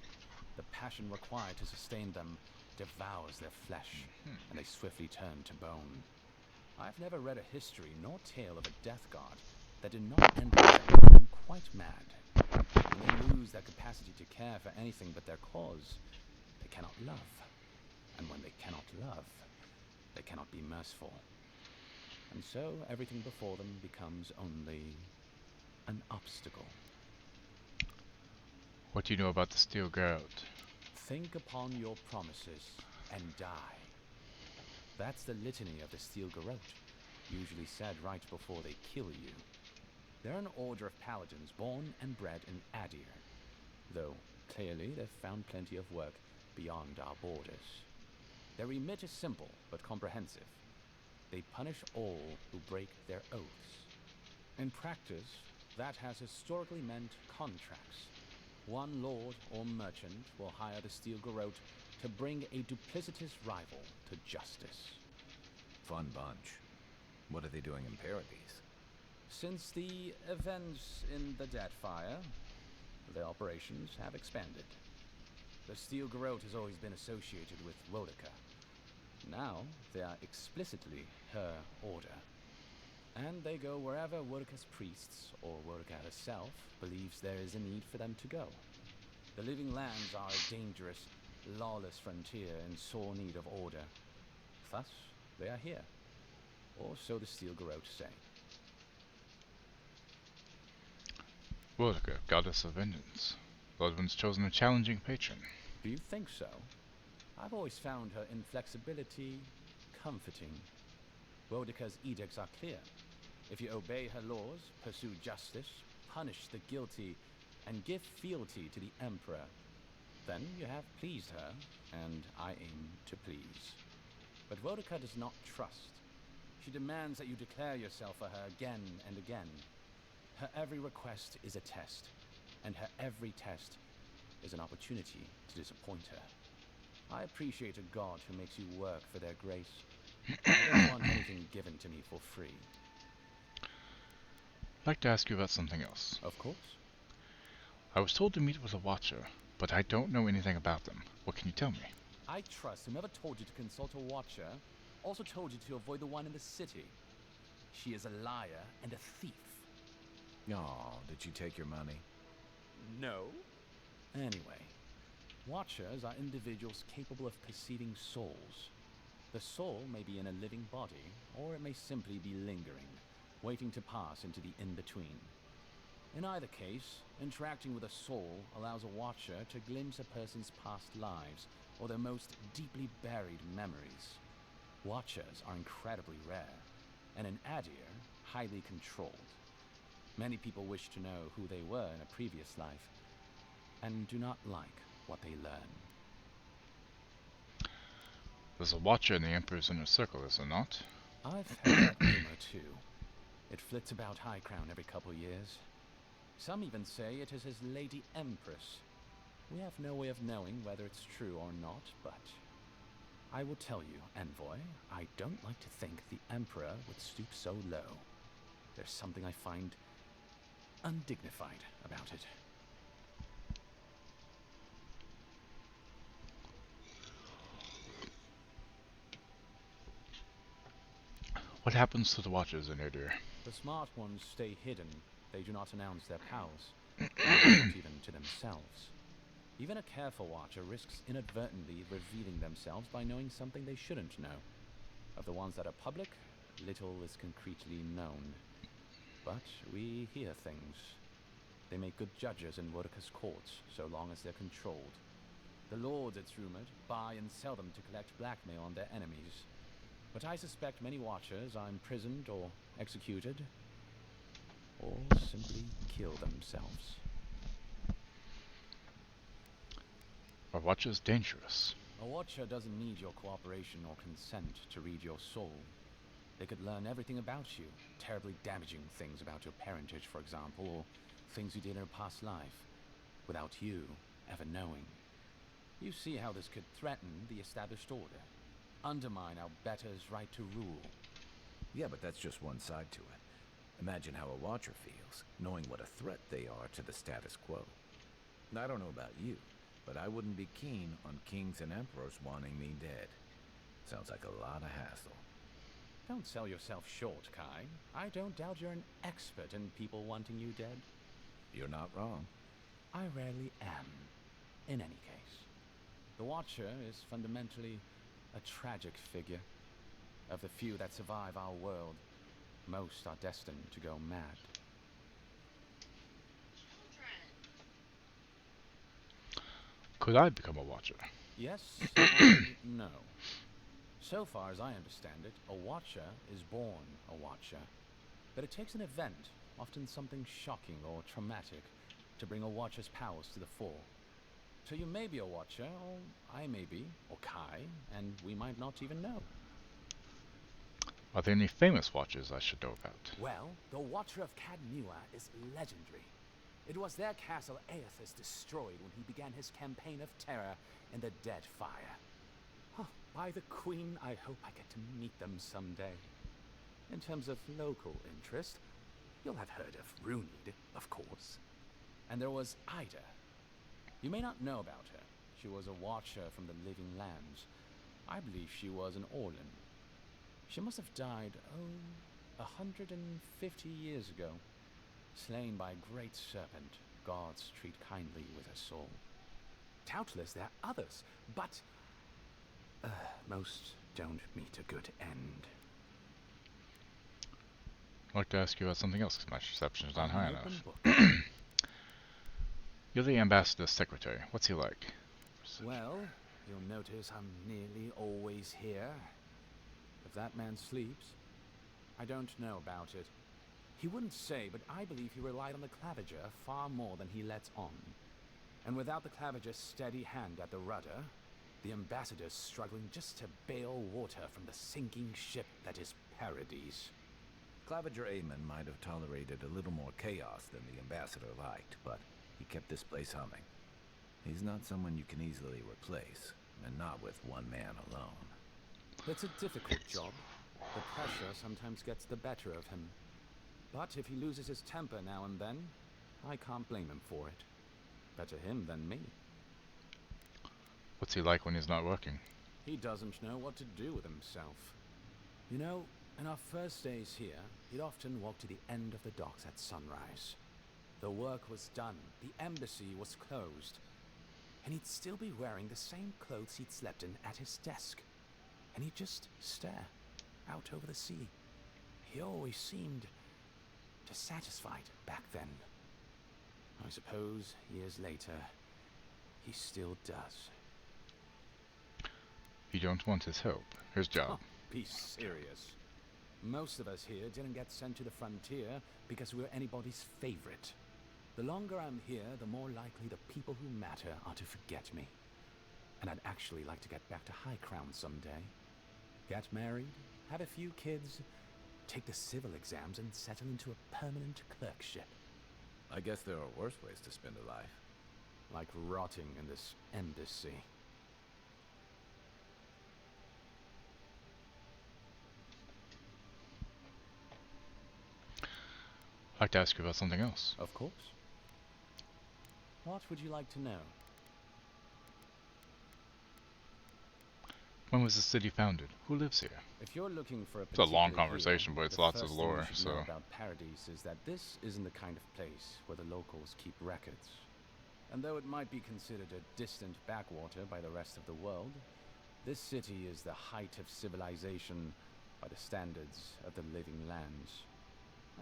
The passion required to sustain them devours their flesh, and they swiftly turn to bone. I've never read a history nor tale of a Death Guard that did not end with them going quite mad. When they lose their capacity to care for anything but their cause, they cannot love. And when they cannot love, they cannot be merciful. And so everything before them becomes only an obstacle. What do you know about the Steel Garrote? Think upon your promises and die. That's the litany of the Steel Garrote, usually said right before they kill you. They're an order of paladins born and bred in Adir, though clearly they've found plenty of work beyond our borders. Their remit is simple but comprehensive. They punish all who break their oaths. In practice, that has historically meant contracts. One lord or merchant will hire the Steel Garrote to bring a duplicitous rival to justice. Fun bunch. What are they doing in Paradise? Since the events in the Deathfire, their operations have expanded. The Steel Garrote has always been associated with Wodika. Now, they are explicitly her order. And they go wherever Wodika's priests, or Wodika herself, believes there is a need for them to go. The Living Lands are a dangerous, lawless frontier in sore need of order. Thus, they are here. Or so the Steel Garrote say. Wodika, goddess of vengeance. Ludwin's chosen a challenging patron. Do you think so? I've always found her inflexibility comforting. Wodika's edicts are clear. If you obey her laws, pursue justice, punish the guilty, and give fealty to the Emperor, then you have pleased her, and I aim to please. But Wodika does not trust. She demands that you declare yourself for her again and again. Her every request is a test, and her every test is an opportunity to disappoint her. I appreciate a god who makes you work for their grace. I don't want anything given to me for free. I'd like to ask you about something else. Of course. I was told to meet with a Watcher, but I don't know anything about them. What can you tell me? I trust whomever told you to consult a Watcher also told you to avoid the one in the city. She is a liar and a thief. Oh, did she take your money? No. Anyway, Watchers are individuals capable of perceiving souls. The soul may be in a living body, or it may simply be lingering, waiting to pass into the in-between. In either case, interacting with a soul allows a Watcher to glimpse a person's past lives, or their most deeply buried memories. Watchers are incredibly rare, and in Adir, highly controlled. Many people wish to know who they were in a previous life, and do not like what they learn. There's a Watcher in the Emperor's inner circle, is there not? I've heard that rumor too. It flits about High Crown every couple years. Some even say it is his Lady Empress. We have no way of knowing whether it's true or not, but I will tell you, Envoy, I don't like to think the Emperor would stoop so low. There's something I find undignified about it. What happens to the Watchers in Adir? The smart ones stay hidden. They do not announce their powers, not even to themselves. Even a careful Watcher risks inadvertently revealing themselves by knowing something they shouldn't know. Of the ones that are public, little is concretely known. But we hear things. They make good judges in Woedica's courts, so long as they're controlled. The lords, it's rumored, buy and sell them to collect blackmail on their enemies. But I suspect many Watchers are imprisoned or executed, or simply kill themselves. Are Watchers dangerous? A Watcher doesn't need your cooperation or consent to read your soul. They could learn everything about you, terribly damaging things about your parentage, for example, or things you did in a past life, without you ever knowing. You see how this could threaten the established order, undermine our betters' right to rule. Yeah, but that's just one side to it. Imagine how a Watcher feels, knowing what a threat they are to the status quo. I don't know about you, but I wouldn't be keen on kings and emperors wanting me dead. Sounds like a lot of hassle. Don't sell yourself short, Kai. I don't doubt you're an expert in people wanting you dead. You're not wrong. I rarely am. In any case, the Watcher is fundamentally a tragic figure. Of the few that survive our world, most are destined to go mad. Could I become a Watcher? Yes and no. So far as I understand it, a Watcher is born a Watcher. But it takes an event, often something shocking or traumatic, to bring a Watcher's powers to the fore. So you may be a Watcher, or I may be, or Kai, and we might not even know. Are there any famous Watchers I should know about? Well, the Watcher of Cadmua is legendary. It was their castle Aethys destroyed when he began his campaign of terror in the Dead Fire. Oh, by the Queen, I hope I get to meet them someday. In terms of local interest, you'll have heard of Runid, of course. And there was Ida. You may not know about her. She was a Watcher from the Living Lands. I believe she was an Orlan. She must have died, 150 years ago. Slain by a great serpent, gods treat kindly with her soul. Doubtless there are others, but most don't meet a good end. I'd like to ask you about something else, because my perception is not high enough. Book. You're the ambassador's secretary. What's he like? Well, you'll notice I'm nearly always here. If that man sleeps, I don't know about it. He wouldn't say, but I believe he relied on the Claviger far more than he lets on. And without the Claviger's steady hand at the rudder, the ambassador's struggling just to bail water from the sinking ship that is Paradise. Claviger Amon might have tolerated a little more chaos than the ambassador liked, but he kept this place humming. He's not someone you can easily replace, and not with one man alone. It's a difficult job. The pressure sometimes gets the better of him. But if he loses his temper now and then, I can't blame him for it. Better him than me. What's he like when he's not working? He doesn't know what to do with himself. You know, in our first days here, he'd often walk to the end of the docks at sunrise. The work was done, the embassy was closed, and he'd still be wearing the same clothes he'd slept in at his desk. And he'd just stare out over the sea. He always seemed dissatisfied back then. I suppose, years later, he still does. You don't want his help. His job. Oh, be serious. Most of us here didn't get sent to the frontier because we were anybody's favorite. The longer I'm here, the more likely the people who matter are to forget me. And I'd actually like to get back to High Crown someday. Get married, have a few kids, take the civil exams, and settle into a permanent clerkship. I guess there are worse ways to spend a life. Like rotting in this embassy. I'd like to ask you about something else. Of course. What would you like to know? When was the city founded? Who lives here? If you're looking for a It's a long particular conversation, year, but it's the lots of first thing lore, you should know so... about Paradise is that this isn't the kind of place where the locals keep records. And though it might be considered a distant backwater by the rest of the world, this city is the height of civilization by the standards of the living lands.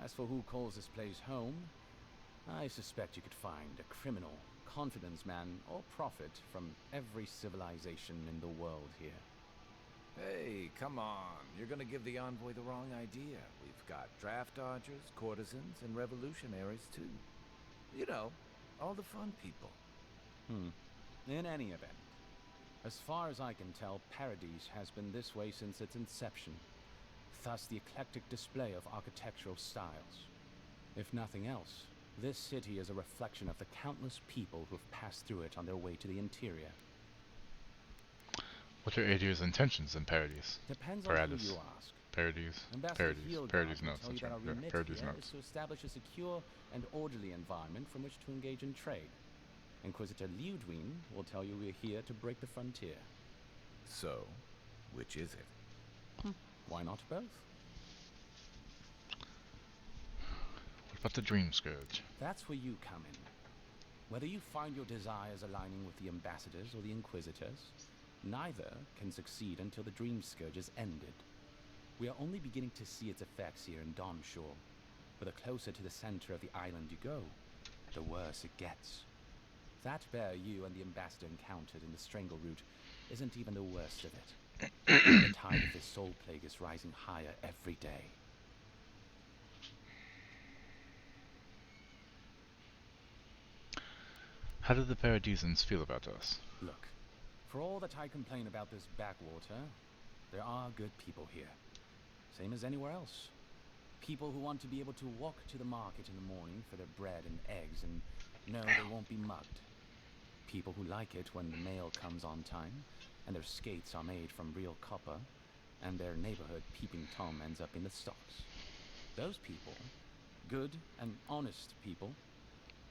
As for who calls this place home, I suspect you could find a criminal, confidence man, or prophet from every civilization in the world here. Hey, come on. You're gonna give the envoy the wrong idea. We've got draft dodgers, courtesans, and revolutionaries, too. You know, all the fun people. In any event, as far as I can tell, Paradise has been this way since its inception. Thus the eclectic display of architectural styles. If nothing else, this city is a reflection of the countless people who've passed through it on their way to the interior. What are Adir's intentions in Paradise? Depends on who you ask. Paradise. Ambassador Paradise. Hildegard Paradise will notes. tell you That's that right. our Yeah, remit Paradise here notes. is to establish a secure and orderly environment from which to engage in trade. Inquisitor Ludwig will tell you we're here to break the frontier. So, which is it? Why not both? What about the Dream Scourge? That's where you come in. Whether you find your desires aligning with the ambassadors or the inquisitors, neither can succeed until the Dream Scourge is ended. We are only beginning to see its effects here in Dawnshore, but the closer to the center of the island you go, the worse it gets. That bear you and the ambassador encountered in the Strangle Route isn't even the worst of it. The tide of this soul plague is rising higher every day. How do the Paradisans feel about us? Look, for all that I complain about this backwater, there are good people here. Same as anywhere else. People who want to be able to walk to the market in the morning for their bread and eggs and know they won't be mugged. People who like it when the mail comes on time, and their skates are made from real copper, and their neighborhood peeping Tom ends up in the stocks. Those people, good and honest people,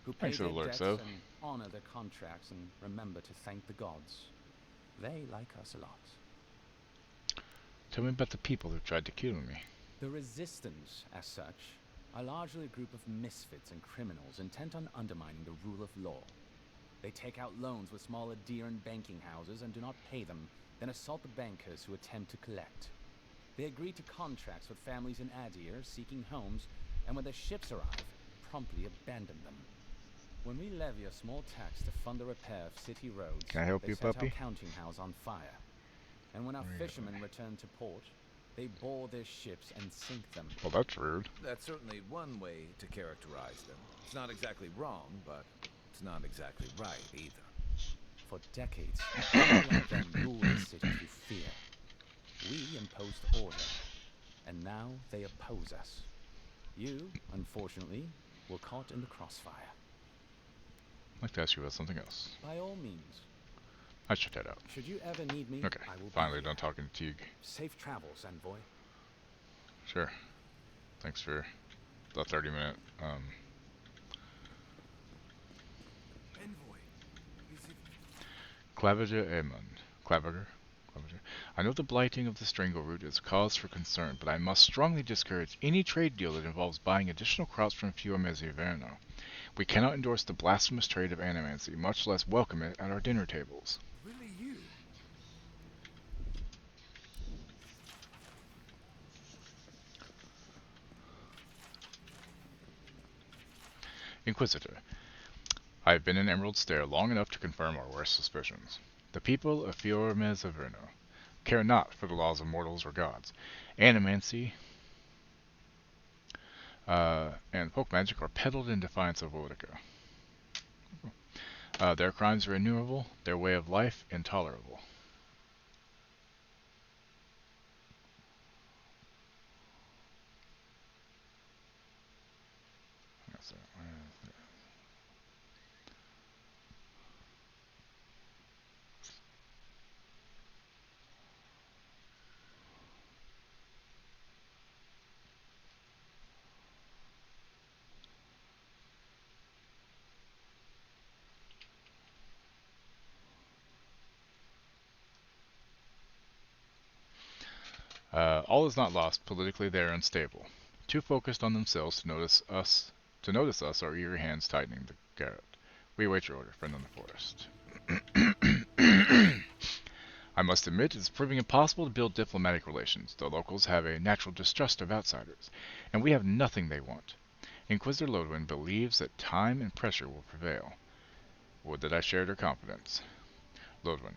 who pay Thanks for their the alert, debts Seth. and honor their contracts and remember to thank the gods. They like us a lot. Tell me about the people who tried to kill me. The Resistance, as such, are largely a group of misfits and criminals intent on undermining the rule of law. They take out loans with small Adiran banking houses and do not pay them, then assault the bankers who attempt to collect. They agree to contracts with families in Adir seeking homes, and when their ships arrive, promptly abandon them. When we levy a small tax to fund the repair of city roads, Can I help they you, set puppy? our counting house on fire. And when our fishermen return to port, they board their ships and sink them. Well, that's rude. That's certainly one way to characterize them. It's not exactly wrong, but it's not exactly right either. For decades, people like them ruled the city through fear. We imposed order. and now they oppose us. You, unfortunately, were caught in the crossfire. I'd like to ask you about something else. By all means. I should head out. Should you ever need me, Okay, I will finally be done here. talking to Teague. Safe travels, envoy. Sure. Thanks for the 30-minute, Envoy, is it... Claviger Aemond. Claviger? Claviger. I know the blighting of the Strangleroot is cause for concern, but I must strongly discourage any trade deal that involves buying additional crops from Fiumeziverno. We cannot endorse the blasphemous trade of animancy, much less welcome it at our dinner tables. Really you? Inquisitor, I have been in Emerald Stair long enough to confirm our worst suspicions. The people of Fiumeziverno care not for the laws of mortals or gods. Animancy and folk magic are peddled in defiance of Wodica. Their crimes are innumerable, their way of life intolerable. All is not lost. Politically, they are unstable. Too focused on themselves to notice us. Our eager hands tightening the garret. We await your order, friend on the forest. I must admit, it is proving impossible to build diplomatic relations. The locals have a natural distrust of outsiders, and we have nothing they want. Inquisitor Lodwin believes that time and pressure will prevail. Would that I shared her confidence. Lodwin.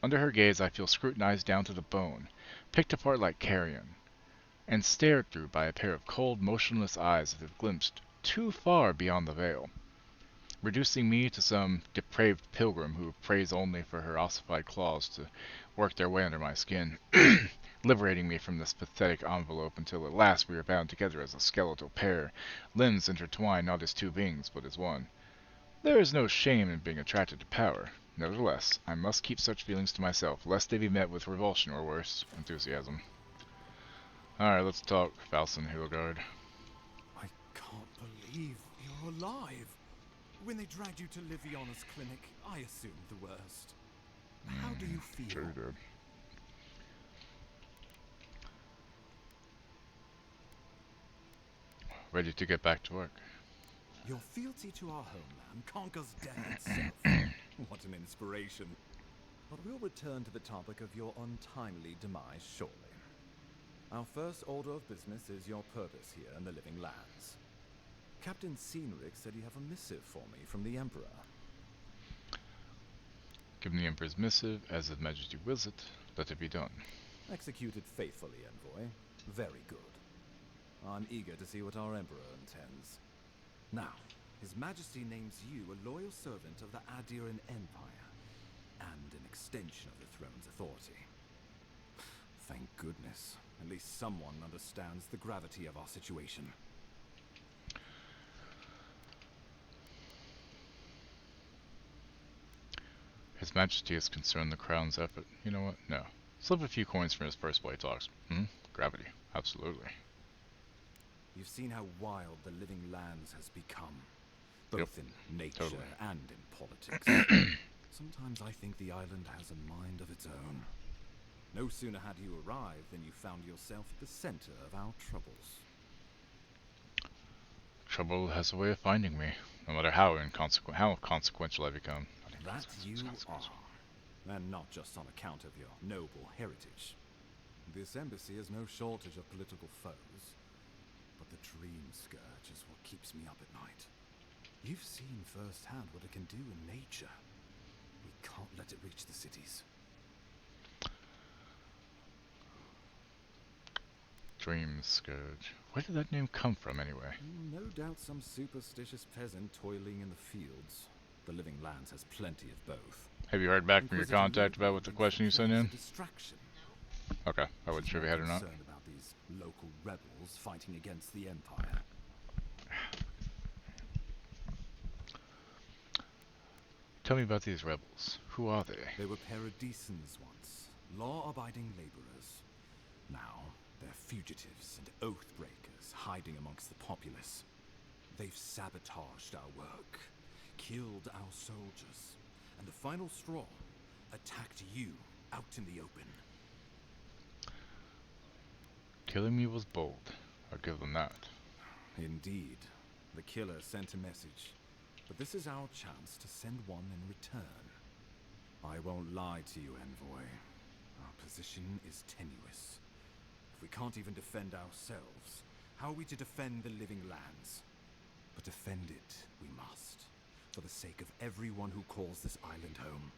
Under her gaze, I feel scrutinized down to the bone, picked apart like carrion, and stared through by a pair of cold, motionless eyes that have glimpsed too far beyond the veil, reducing me to some depraved pilgrim who prays only for her ossified claws to work their way under my skin, liberating me from this pathetic envelope until at last we are bound together as a skeletal pair, limbs intertwined not as two beings, but as one. There is no shame in being attracted to power. Nevertheless, I must keep such feelings to myself, lest they be met with revulsion or worse, enthusiasm. Alright, let's talk, Falson Hilgard. I can't believe you're alive. When they dragged you to Liviana's clinic, I assumed the worst. How do you feel? Sure you did. Ready to get back to work. Your fealty to our homeland conquers death itself. What an inspiration. But we'll return to the topic of your untimely demise shortly. Our first order of business is your purpose here in the Living Lands. Captain Cynric said you have a missive for me from the Emperor. Given the Emperor's missive, as His Majesty wills it, let it be done. Executed faithfully, Envoy. Very good. I'm eager to see what our Emperor intends. Now, His Majesty names you a loyal servant of the Adiran Empire, and an extension of the throne's authority. Thank goodness. At least someone understands the gravity of our situation. His Majesty is concerned the Crown's effort. You know what? No. Slip a few coins from his first blade talks. Gravity. Absolutely. You've seen how wild the Living Lands has become, both in nature and in politics. Sometimes I think the island has a mind of its own. No sooner had you arrived than you found yourself at the center of our troubles. Trouble has a way of finding me, no matter how consequential I become. That you are, and not just on account of your noble heritage. This embassy has no shortage of political foes, but the Dream Scourge is what keeps me up at night. You've seen firsthand what it can do in nature. We can't let it reach the cities. Dream Scourge. Where did that name come from, anyway? No doubt some superstitious peasant toiling in the fields. The Living Lands has plenty of both. Have you heard back from your contact about what the question you sent in? Distraction. Okay, I wasn't sure if you had or not. Concerned about these Local rebels fighting against the Empire. Tell me about these rebels. Who are they? They were paradisans once, law-abiding laborers. Now, they're fugitives and oath-breakers hiding amongst the populace. They've sabotaged our work, killed our soldiers, and the final straw, attacked you out in the open. Killing me was bold. I'll give them that. Indeed. The killer sent a message, but this is our chance to send one in return. I won't lie to you, Envoy. Our position is tenuous. If we can't even defend ourselves, how are we to defend the living lands? But defend it we must, for the sake of everyone who calls this island home.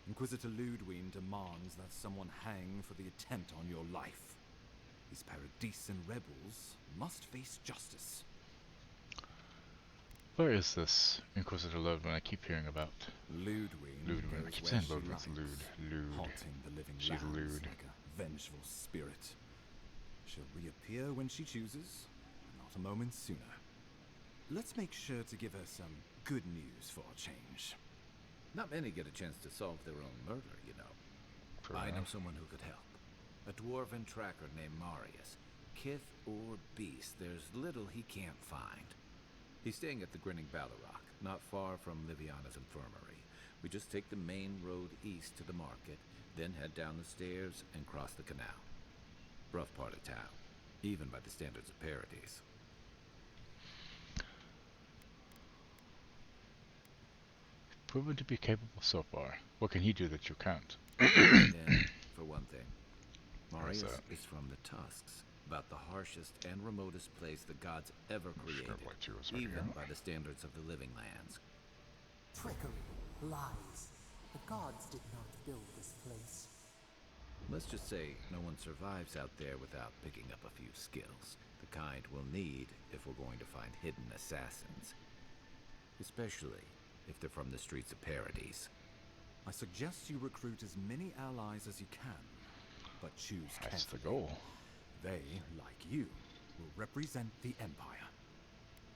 Inquisitor Ludwine demands that someone hang for the attempt on your life. These Paradisan rebels must face justice. Where is this Inquisitor Ludwine I keep hearing about? Ludwine. I keep saying Ludwine's Lude. Haunting the living She's lands lewd. like a vengeful spirit. She'll reappear when she chooses, not a moment sooner. Let's make sure to give her some good news for a change. Not many get a chance to solve their own murder, you know. True I know enough. someone who could help. A dwarven tracker named Marius. Kith or beast, there's little he can't find. He's staying at the Grinning Ballarrock, not far from Liviana's infirmary. We just take the main road east to the market, then head down the stairs and cross the canal. Rough part of town, even by the standards of Paradise. Proven to be capable so far. What can he do that you can't? And, for one thing, Marius that? is from the Tusks, about the harshest and remotest place the gods ever created, even by the standards of the living lands. Trickery, lies. The gods did not build this place. Let's just say no one survives out there without picking up a few skills, the kind we'll need if we're going to find hidden assassins. Especially if they're from the streets of Paradise. I suggest you recruit as many allies as you can, but choose carefully. That's the goal. They, like you, will represent the Empire.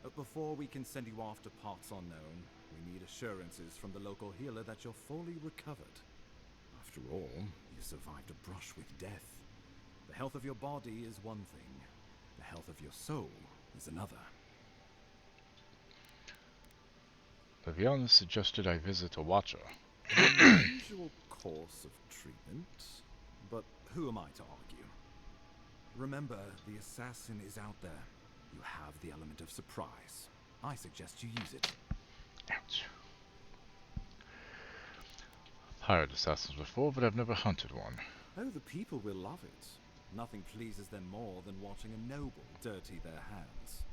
But before we can send you off to parts unknown, we need assurances from the local healer that you're fully recovered. After all, you survived a brush with death. The health of your body is one thing. The health of your soul is another. Liviana suggested I visit a watcher. An unusual course of treatment, but who am I to argue? Remember, the assassin is out there. You have the element of surprise. I suggest you use it. Ouch. I've hired assassins before, but I've never hunted one. Oh, the people will love it. Nothing pleases them more than watching a noble dirty their hands.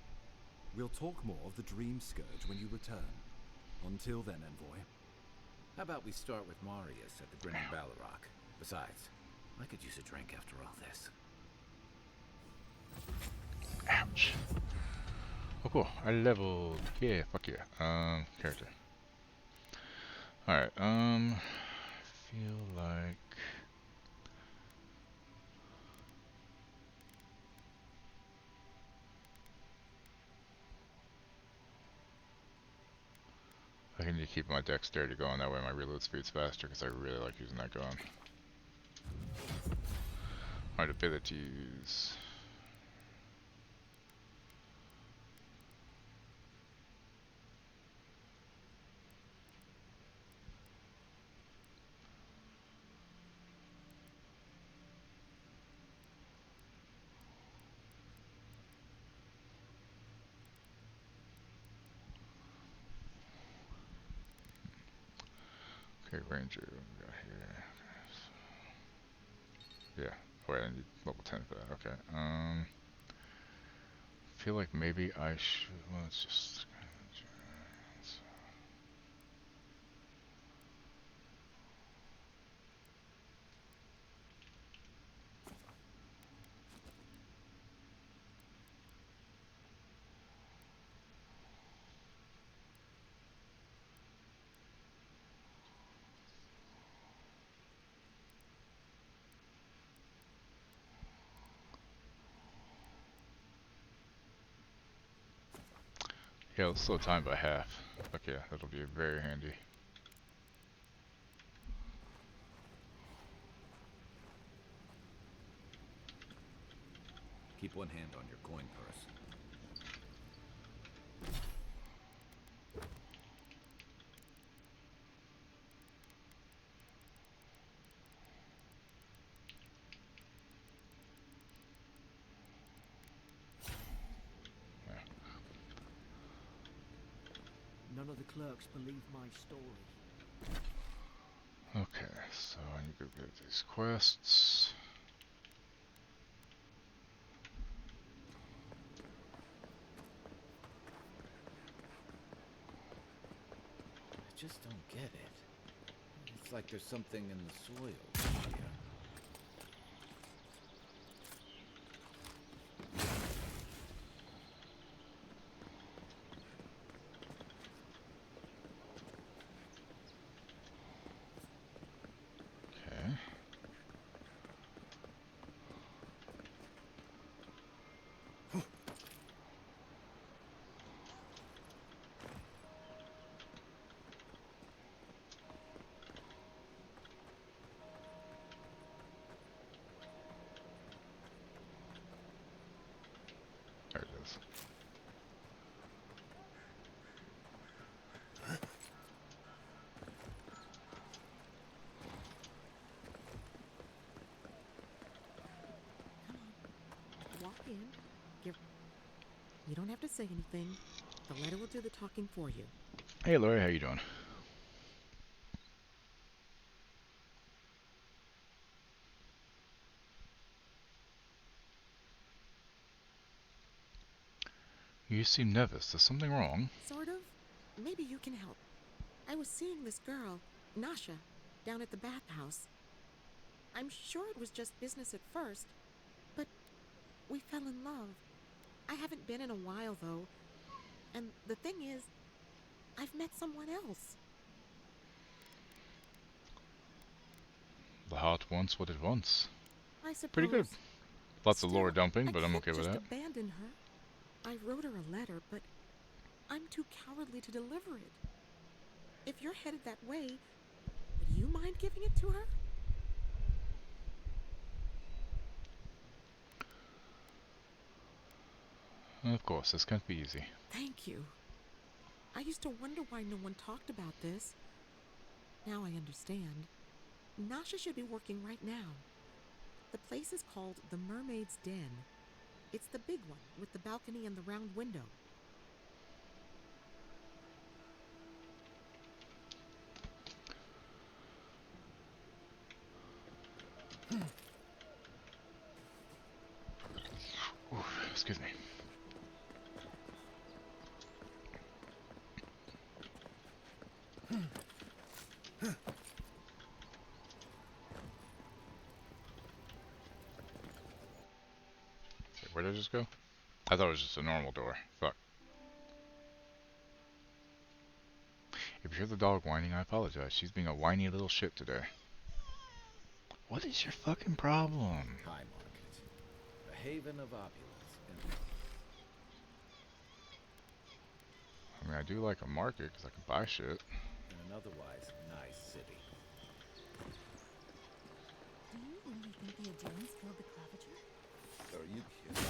We'll talk more of the Dream Scourge when you return. Until then, Envoy. How about we start with Marius at the Grinning Ballarrock? Besides, I could use a drink after all this. Ouch. Oh cool, I leveled. Yeah, fuck yeah. Character. Alright, feel like... I need to keep my dexterity going, that way my reload speed's faster, because I really like using that gun. Alright, abilities. Okay, Ranger, what we got here? Yeah, oh wait, I need level 10 for that, okay. Feel like maybe I should, well, let's just... Yeah, let's slow time by half. Okay, that'll be very handy. Keep one hand on your coin purse. None of the clerks believe my story. Okay, so I need to go get these quests. I just don't get it. It's like there's something in the soil here. Okay. There it is. Walk in. You don't have to say anything. The letter will do the talking for you. Hey Lori, how you doing? You seem nervous. There's something wrong. Sort of. Maybe you can help. I was seeing this girl, Nasha, down at the bathhouse. I'm sure it was just business at first, but we fell in love. I haven't been in a while, though. And the thing is, I've met someone else. The heart wants what it wants. I suppose. Pretty good. Lots of lore Still, dumping, but I'm okay with I that. can't just abandon her. I wrote her a letter, but I'm too cowardly to deliver it. If you're headed that way, would you mind giving it to her? Of course, this can't be easy. Thank you. I used to wonder why no one talked about this. Now I understand. Nasha should be working right now. The place is called the Mermaid's Den. It's the big one with the balcony and the round window. Ooh, excuse me. Wait, where did I just go? I thought it was just a normal door. Fuck. If you hear the dog whining, I apologize. She's being a whiny little shit today. What is your fucking problem? High Market. A haven of opulence. I mean, I do like a market because I can buy shit. In an otherwise nice city. Do you really think the Adrians killed the Claviger? Are you kidding?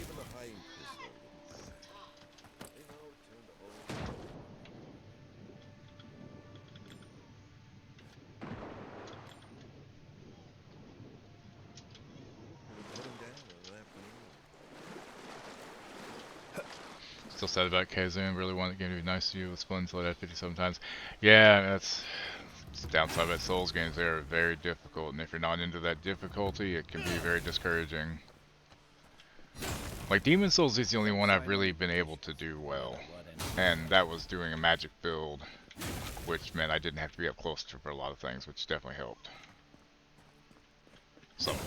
Even the High Inquisitor wouldn't do that. They now return to home. Put him down in an afternoon. Still sad about Kazan. Really wanted the game to be nice to you with Splendid until it had 50 sometimes. Yeah, that's the downside about Souls games. They're very difficult, and if you're not into that difficulty, it can be very discouraging. Like Demon Souls is the only one I've really been able to do well, and that was doing a magic build, which meant I didn't have to be up close to for a lot of things, which definitely helped. Somewhat.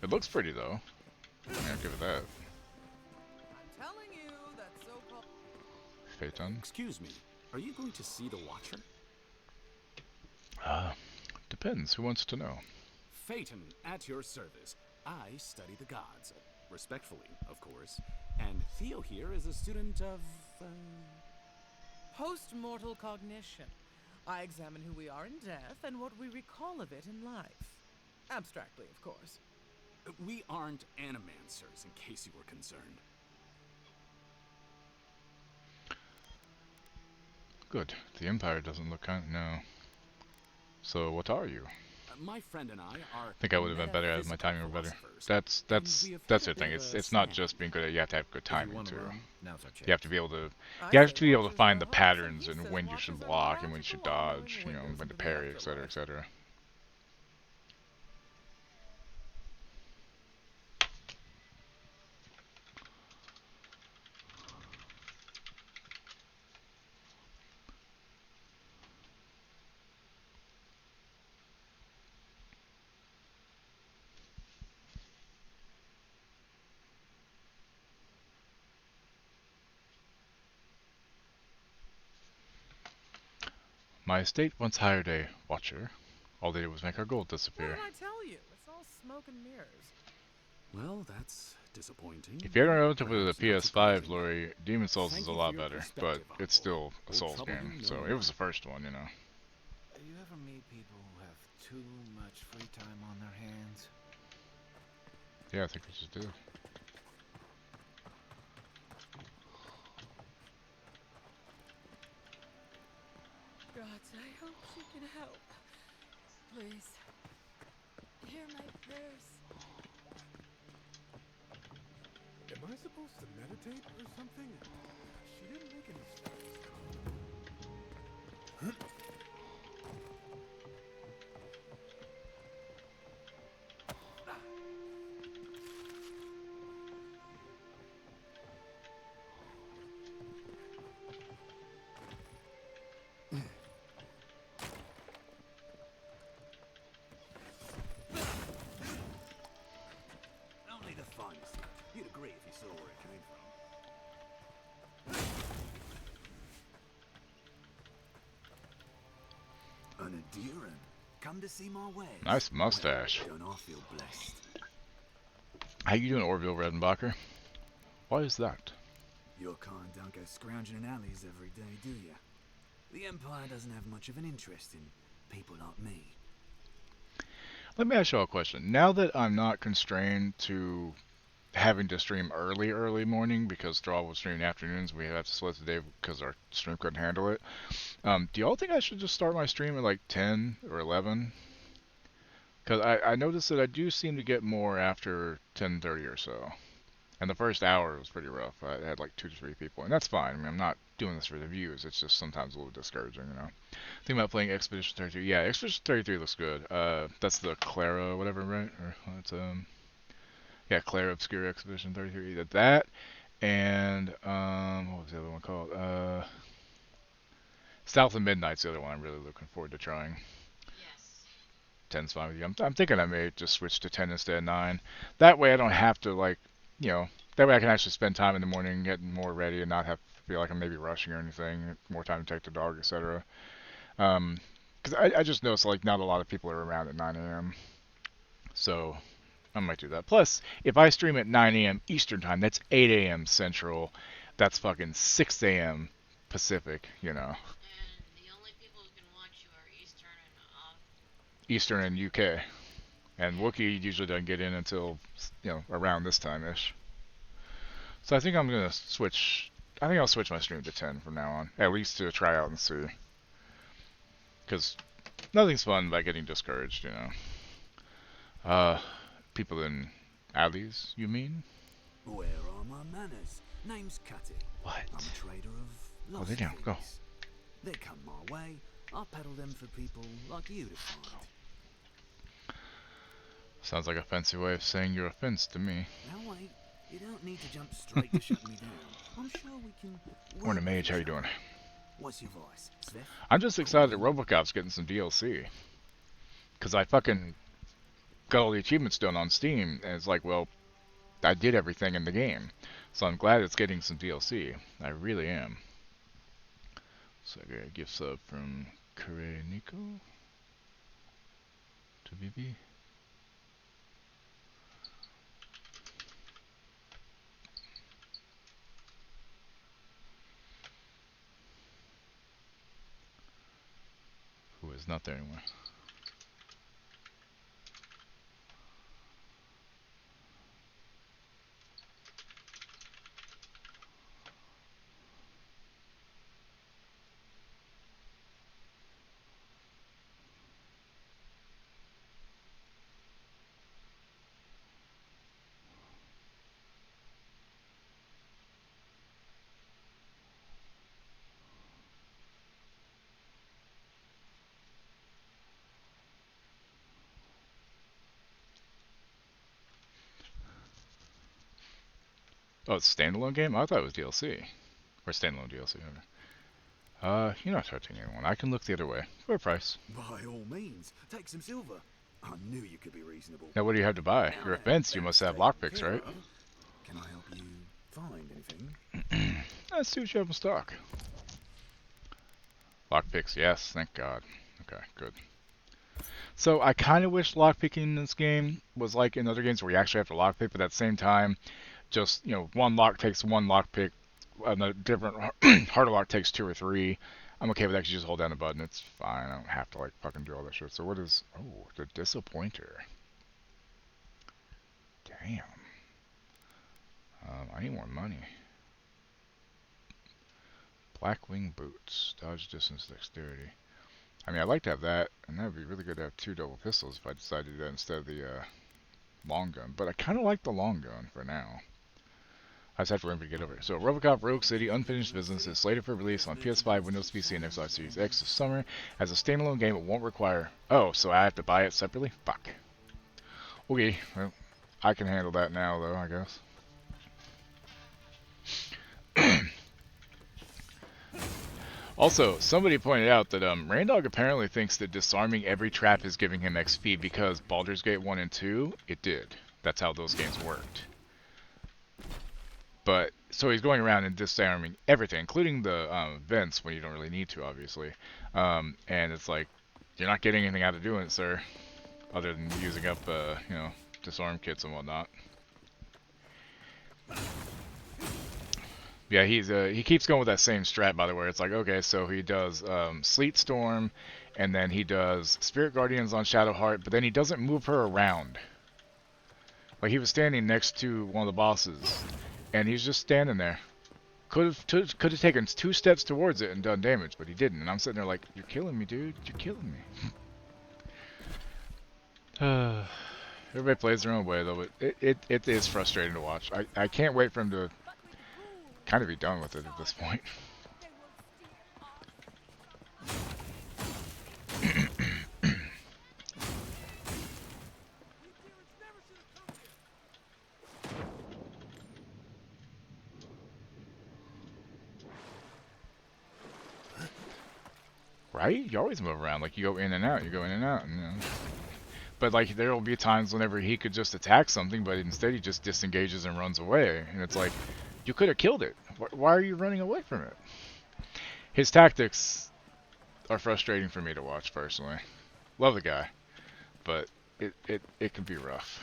It looks pretty though. I'll give it that. I'm telling you that so-called Phaeton. Excuse me, are you going to see the Watcher? Depends. Who wants to know? Phaeton, at your service. I study the gods. Respectfully, of course. And Theo here is a student of, Post-mortal cognition. I examine who we are in death and what we recall of it in life. Abstractly, of course. We aren't animancers, in case you were concerned. Good. The Empire doesn't look kind. No. So what are you? My friend and I are. I think I would have been better as my timing were better. That's the thing. It's not just being good at. You have to have good timing too. You have to be able to. You have to be able to find the patterns and when you should block and when you should dodge. You know, when to parry, etc., etc. My estate once hired a watcher. All they did was make our gold disappear. What did I tell you? It's all smoke and mirrors. Well, that's disappointing. If you hadn't relatively the PS5, Lori, Demon Souls is a lot better, but it's still a Souls game, so it was the first one, you know. Do you ever meet people who have too much free time on their hands? Yeah, I think we just did. Gods, I hope she can help. Please. Hear my prayers. Am I supposed to meditate or something? She didn't make any sense. Only the finest. You'd agree if you saw where it came from. An Adiran, come to see my wares. Nice mustache. Well, don't I feel blessed? How you doing, Orville Redenbacher? Why is that? Your kind don't go scrounging in alleys every day, do you? The Empire doesn't have much of an interest in people like me. Let me ask you a question. Now that I'm not constrained to having to stream early morning because Straw will stream in the afternoons, we have to split the day because our stream couldn't handle it. Do y'all think I should just start my stream at like 10 or 11? Because I noticed that I do seem to get more after 10:30 or so. And the first hour was pretty rough. I had like 2 to 3 people, and that's fine. I mean, I'm not doing this for the views. It's just sometimes a little discouraging, you know. Think about playing Expedition 33. Yeah, Expedition 33 looks good. That's the Clara, whatever, right? Or it's yeah, Clara Obscure Expedition 33. That and what was the other one called? South of Midnight's the other one I'm really looking forward to trying. 10's fine with you. I'm thinking I may just switch to 10 instead of 9. That way I don't have to, like, you know, that way I can actually spend time in the morning getting more ready and not have to feel like I'm maybe rushing or anything. More time to take the dog, etc. Because I just noticed, like, not a lot of people are around at 9 a.m. So I might do that. Plus, if I stream at 9 a.m. Eastern Time, that's 8 a.m. Central. That's fucking 6 a.m. Pacific, you know. Eastern and UK. And Wookiee usually doesn't get in until, you know, around this time-ish. So I think I'm going to switch. I think I'll switch my stream to 10 from now on. At least to try out and see. Because nothing's fun by getting discouraged, you know. People in alleys, you mean? Where are my manners? Name's Cutty. What? I'm a trader of lost Oh, they go. things. They come my way. I peddle them for people like you to find. Sounds like a fancy way of saying you're a fence to me. Now wait, you don't need to jump straight to shut me down. I'm sure we can. Morning, Mage. How you doing? What's your voice, Swift? I'm just excited that RoboCop's getting some DLC. Because I fucking got all the achievements done on Steam, and it's like, well, I did everything in the game. So I'm glad it's getting some DLC. I really am. So I got a gift sub from Kure Nico to BB. it's not there anymore. Oh, it's a standalone game? I thought it was DLC. Or standalone DLC, whatever. You're not touching anyone. I can look the other way. For a price. By all means, take some silver. I knew you could be reasonable. Now what do you have to buy? You're a fence, you must have lockpicks, right? Can I help you find anything? Let's see what you have in stock. Lockpicks, yes, thank God. Okay, good. So I kind of wish lockpicking in this game was like in other games where you actually have to lockpick, but at the same time, just, you know, one lock takes one lockpick, a different harder lock takes 2 or 3. I'm okay with that 'cause you just hold down the button. It's fine. I don't have to like fucking do all that shit. So what is... Oh, the Disappointer. Damn. I need more money. Blackwing boots. Dodge, distance, dexterity. I mean, I'd like to have that, and that would be really good to have 2 double pistols if I decided to do that instead of the long gun. But I kind of like the long gun for now. I just have to remember to get over it. So, RoboCop Rogue City Unfinished Business is slated for release on PS5, Windows PC, and Xbox Series X this summer. As a standalone game, it won't require... Oh, so I have to buy it separately? Fuck. Okay, well, I can handle that now, though, I guess. Also, somebody pointed out that Randog apparently thinks that disarming every trap is giving him XP because Baldur's Gate 1 and 2, it did. That's how those games worked. But, so he's going around and disarming everything, including the vents when you don't really need to, obviously. And it's like, you're not getting anything out of doing it, sir. Other than using up, you know, disarm kits and whatnot. Yeah, he keeps going with that same strat, by the way. It's like, okay, so he does Sleet Storm, and then he does Spirit Guardians on Shadowheart, but then he doesn't move her around. Like, he was standing next to one of the bosses, and he's just standing there. Could have taken 2 steps towards it and done damage, but he didn't. And I'm sitting there like, you're killing me, dude. You're killing me. Everybody plays their own way, though, but it is frustrating to watch. I can't wait for him to kind of be done with it at this point. Right? You always move around. Like, you go in and out, you go in and out. And, you know. But, like, there will be times whenever he could just attack something, but instead he just disengages and runs away. And it's like, you could have killed it. Why are you running away from it? His tactics are frustrating for me to watch, personally. Love the guy, but it can be rough.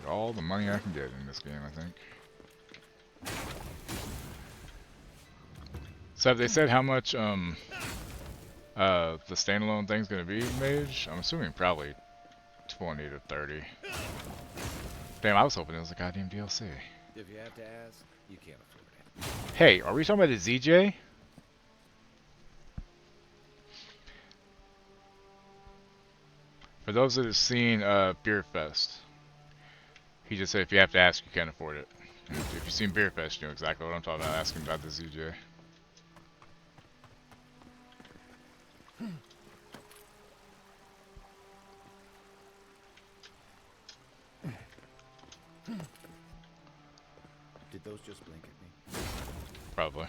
All the money I can get in this game, I think. So have they said how much the standalone thing's gonna be, Mage? I'm assuming probably 20 to 30. Damn, I was hoping it was a goddamn DLC. If you have to ask, you can't afford it. Hey, are we talking about a ZJ? For those that have seen Beer Fest, he just said if you have to ask, you can't afford it. And if you've seen Beer Fest, you know exactly what I'm talking about. Asking about the ZJ. Did those just blink at me? Probably.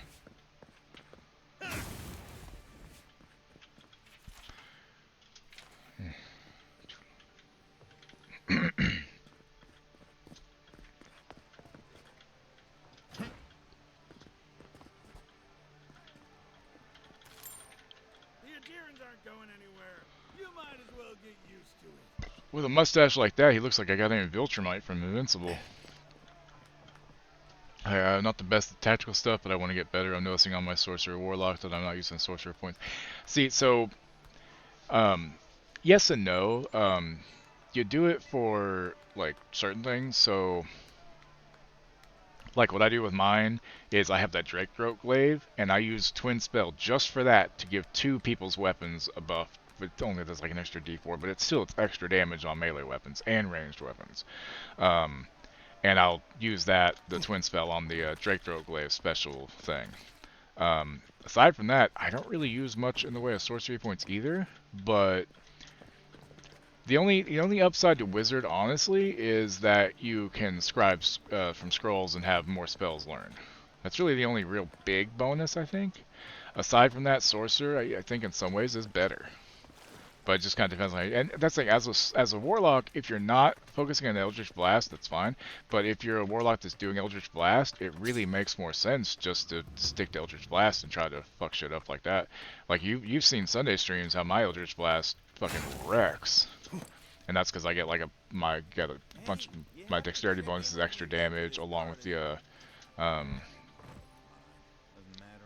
With a mustache like that, he looks like a goddamn Viltrumite from Invincible. not the best at tactical stuff, but I want to get better. I'm noticing on my sorcerer warlock that I'm not using sorcerer points. See, so yes and no. You do it for like certain things. So like what I do with mine is I have that Drake Throat Glaive, and I use Twin Spell just for that to give 2 people's weapons a buff. But only there's like an extra D4, but it's extra damage on melee weapons and ranged weapons. And I'll use the Twin Spell on the Drake Throat Glaive special thing. Aside from that, I don't really use much in the way of sorcery points either, but the only upside to Wizard, honestly, is that you can scribe from scrolls and have more spells learned. That's really the only real big bonus, I think. Aside from that, Sorcerer, I think in some ways is better. But it just kind of depends on how and that's the thing, as a Warlock, if you're not focusing on Eldritch Blast, that's fine. But if you're a Warlock that's doing Eldritch Blast, it really makes more sense just to stick to Eldritch Blast and try to fuck shit up like that. Like, you've seen Sunday streams how my Eldritch Blast fucking wrecks. And that's because I get like my dexterity bonus is extra damage along with the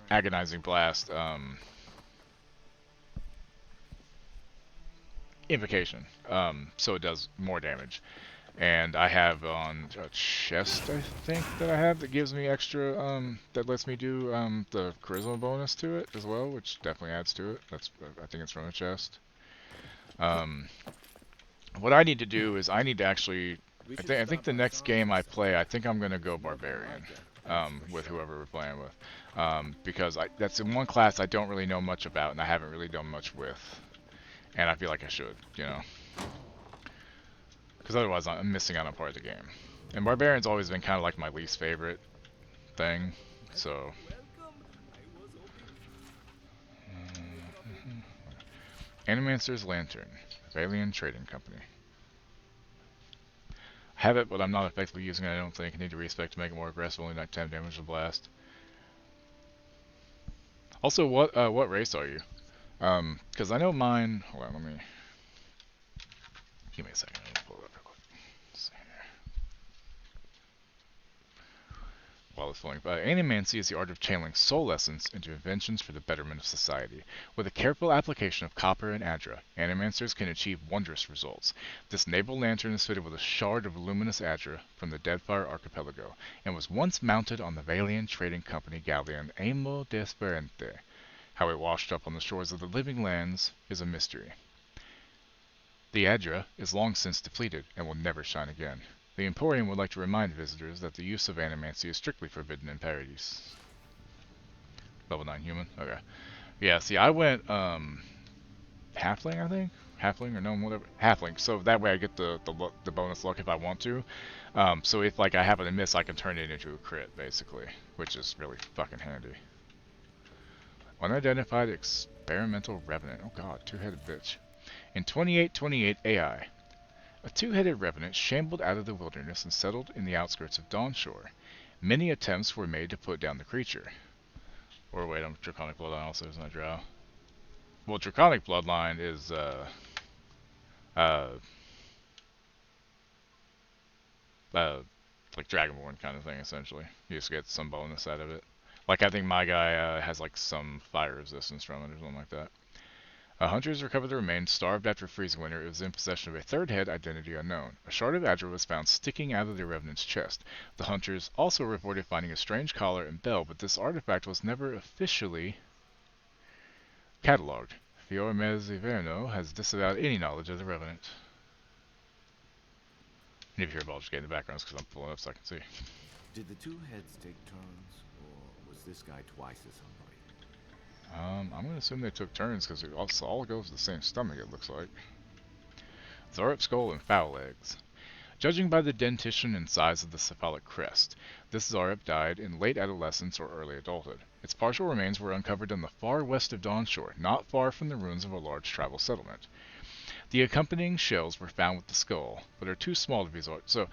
agonizing blast invocation. So it does more damage. And I have on a chest, I think, that I have that gives me extra, that lets me do the charisma bonus to it as well, which definitely adds to it. I think it's from a chest. What I need to do is I need to actually, I think the next game I play, I think I'm going to go Barbarian with whoever we're playing with. Because that's the one class I don't really know much about and I haven't really done much with. And I feel like I should, you know. Because otherwise I'm missing out on part of the game. And Barbarian's always been kind of like my least favorite thing, so... Animancer's Lantern, Valiant Trading Company. I have it, but I'm not effectively using it, I don't think. I need to respec to make it more aggressive, only not 10 damage to blast. Also, what race are you? Because I know mine... Hold on, let me... Give me a second, let me pull it up real quick. Let's see here. While it's flowing by, animancy is the art of channeling soul essence into inventions for the betterment of society. With a careful application of copper and adra, animancers can achieve wondrous results. This naval lantern is fitted with a shard of luminous adra from the Deadfire Archipelago, and was once mounted on the Valiant Trading Company galleon Amo Desperante. How it washed up on the shores of the living lands is a mystery. The adra is long since depleted and will never shine again. The Emporium would like to remind visitors that the use of animancy is strictly forbidden in Paradise. Level 9 human? Okay. Yeah, see, I went, halfling, I think? Halfling or gnome, whatever. Halfling, so that way I get the bonus luck if I want to. So if, like, I happen to miss, I can turn it into a crit, basically. Which is really fucking handy. Unidentified experimental revenant. Oh god, two-headed bitch. In 2828 AI, a two-headed revenant shambled out of the wilderness and settled in the outskirts of Dawnshore. Many attempts were made to put down the creature. Or wait, Draconic Bloodline also isn't a drow. Well, Draconic Bloodline is, like Dragonborn kind of thing, essentially. You just get some bonus out of it. Like, I think my guy, has, like, some fire resistance from it or something like that. Hunters recovered the remains. Starved after freezing winter, it was in possession of a third head, identity unknown. A shard of adra was found sticking out of the revenant's chest. The hunters also reported finding a strange collar and bell, but this artifact was never officially catalogued. Fior Mezziverno has disavowed any knowledge of the revenant. And if you hear about just getting the backgrounds because I'm pulling up so I can see. Did the two heads take turns, or was this guy twice as hungry? I'm going to assume they took turns because it all goes to the same stomach, it looks like. Thorup skull and foul eggs. Judging by the dentition and size of the cephalic crest, this Zarup died in late adolescence or early adulthood. Its partial remains were uncovered in the far west of Dawnshore, not far from the ruins of a large tribal settlement. The accompanying shells were found with the skull, but are too small to be so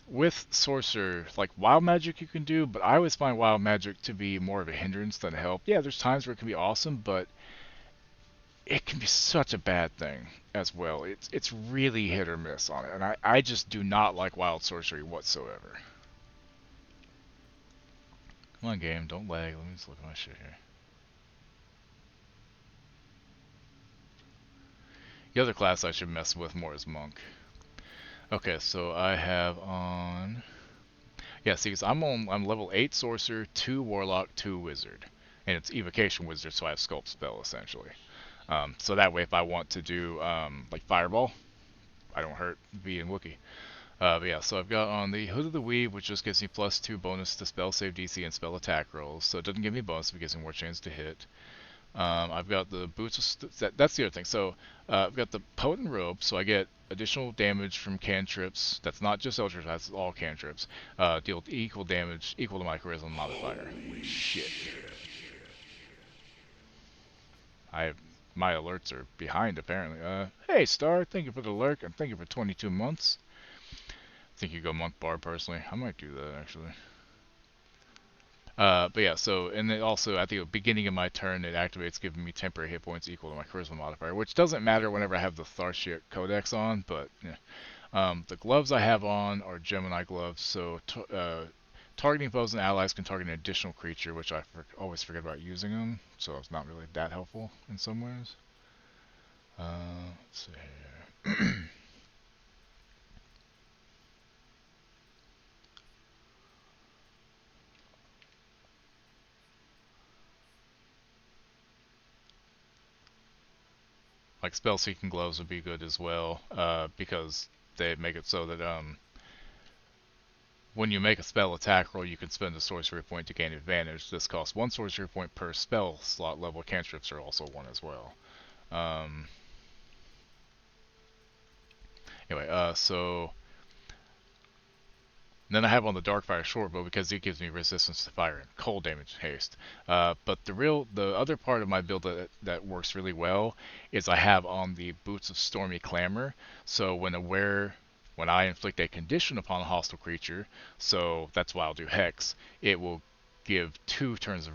with Sorcerer, like, wild magic you can do, but I always find wild magic to be more of a hindrance than a help. Yeah, there's times where it can be awesome, but it can be such a bad thing as well. It's really hit or miss on it, and I just do not like wild sorcery whatsoever. Come on, game, don't lag. Let me just look at my shit here. The other class I should mess with more is Monk. Okay, so I have on... Yeah, see, 'cause I'm level 8 Sorcerer, 2 Warlock, 2 Wizard. And it's Evocation Wizard, so I have Sculpt Spell, essentially. So that way, if I want to do, like, Fireball, I don't hurt being Wookiee. But yeah, so I've got on the Hood of the Weave, which just gives me +2 bonus to spell save DC and spell attack rolls. So it doesn't give me a bonus, but it gives me more chance to hit. I've got the Boots of that's the other thing. So I've got the Potent Robe, so I get additional damage from cantrips. That's not just Eldritch, that's all cantrips. Deal equal damage, equal to my Charisma modifier. Shit. My alerts are behind, apparently. Hey, Star, thank you for the lurk, and thank you for 22 months. I think you go Monk Bard, personally. I might do that, actually. But yeah, so, and then also at the beginning of my turn, it activates giving me temporary hit points equal to my Charisma modifier, which doesn't matter whenever I have the Tharshiat Codex on, but yeah. The gloves I have on are Gemini gloves, so targeting foes and allies can target an additional creature, which I always forget about using them, so it's not really that helpful in some ways. Let's see here. Like spell seeking gloves would be good as well, because they make it so that when you make a spell attack roll, you can spend a sorcery point to gain advantage. This costs 1 sorcery point per spell slot level. Cantrips are also 1 as well. Anyway, so then I have on the Darkfire shortbow because it gives me resistance to fire and cold damage haste. But the other part of my build that works really well is I have on the Boots of Stormy Clamor. So when I inflict a condition upon a hostile creature, so that's why I'll do Hex, it will give 2 turns of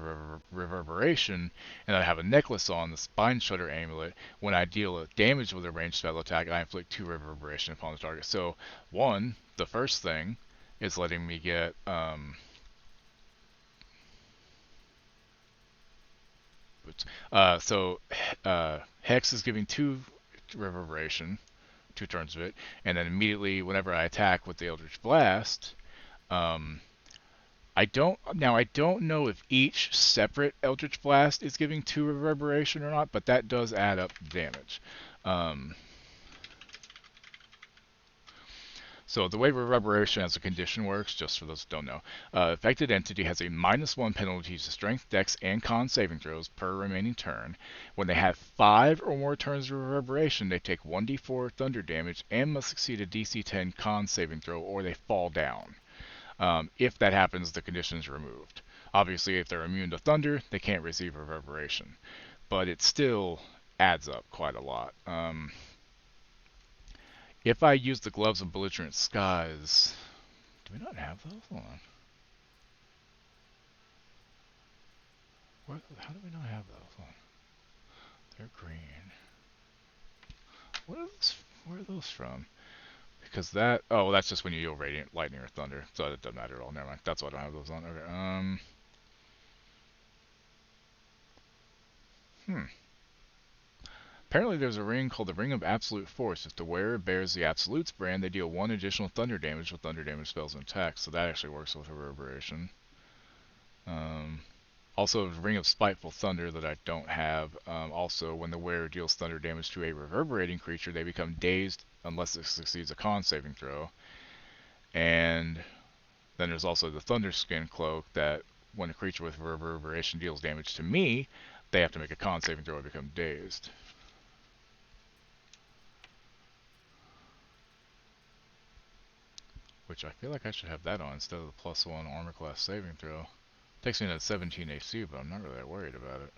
reverberation, and I have a necklace on, the Spine Shudder Amulet. When I deal damage with a ranged spell attack, I inflict 2 reverberation upon the target. So, the first thing is letting me get Hex is giving 2 reverberation, 2 turns of it, and then immediately whenever I attack with the Eldritch Blast, I don't know if each separate Eldritch Blast is giving 2 reverberation or not, but that does add up damage. So the way reverberation as a condition works, just for those who don't know, affected entity has a -1 penalty to strength, dex, and con saving throws per remaining turn. When they have 5 or more turns of reverberation, they take 1d4 thunder damage and must succeed a DC 10 con saving throw or they fall down. If that happens, the condition is removed. Obviously, if they're immune to thunder, they can't receive reverberation. But it still adds up quite a lot. If I use the Gloves of Belligerent Skies... Do we not have those? Hold on. How do we not have those? Hold on. They're green. Where are those from? Because that... Oh, well, that's just when you deal Radiant, Lightning, or Thunder. So it doesn't matter at all. Never mind. That's why I don't have those on. Okay, Apparently there's a ring called the Ring of Absolute Force. If the wearer bears the Absolute's brand, they deal 1 additional thunder damage with thunder damage spells and attacks. So that actually works with reverberation. Also, Ring of Spiteful Thunder that I don't have. Also, when the wearer deals thunder damage to a reverberating creature, they become dazed unless it succeeds a con saving throw. And then there's also the Thunderskin Cloak that when a creature with reverberation deals damage to me, they have to make a con saving throw and become dazed. Which I feel like I should have that on instead of the +1 armor class saving throw. Takes me to 17 AC, but I'm not really that worried about it.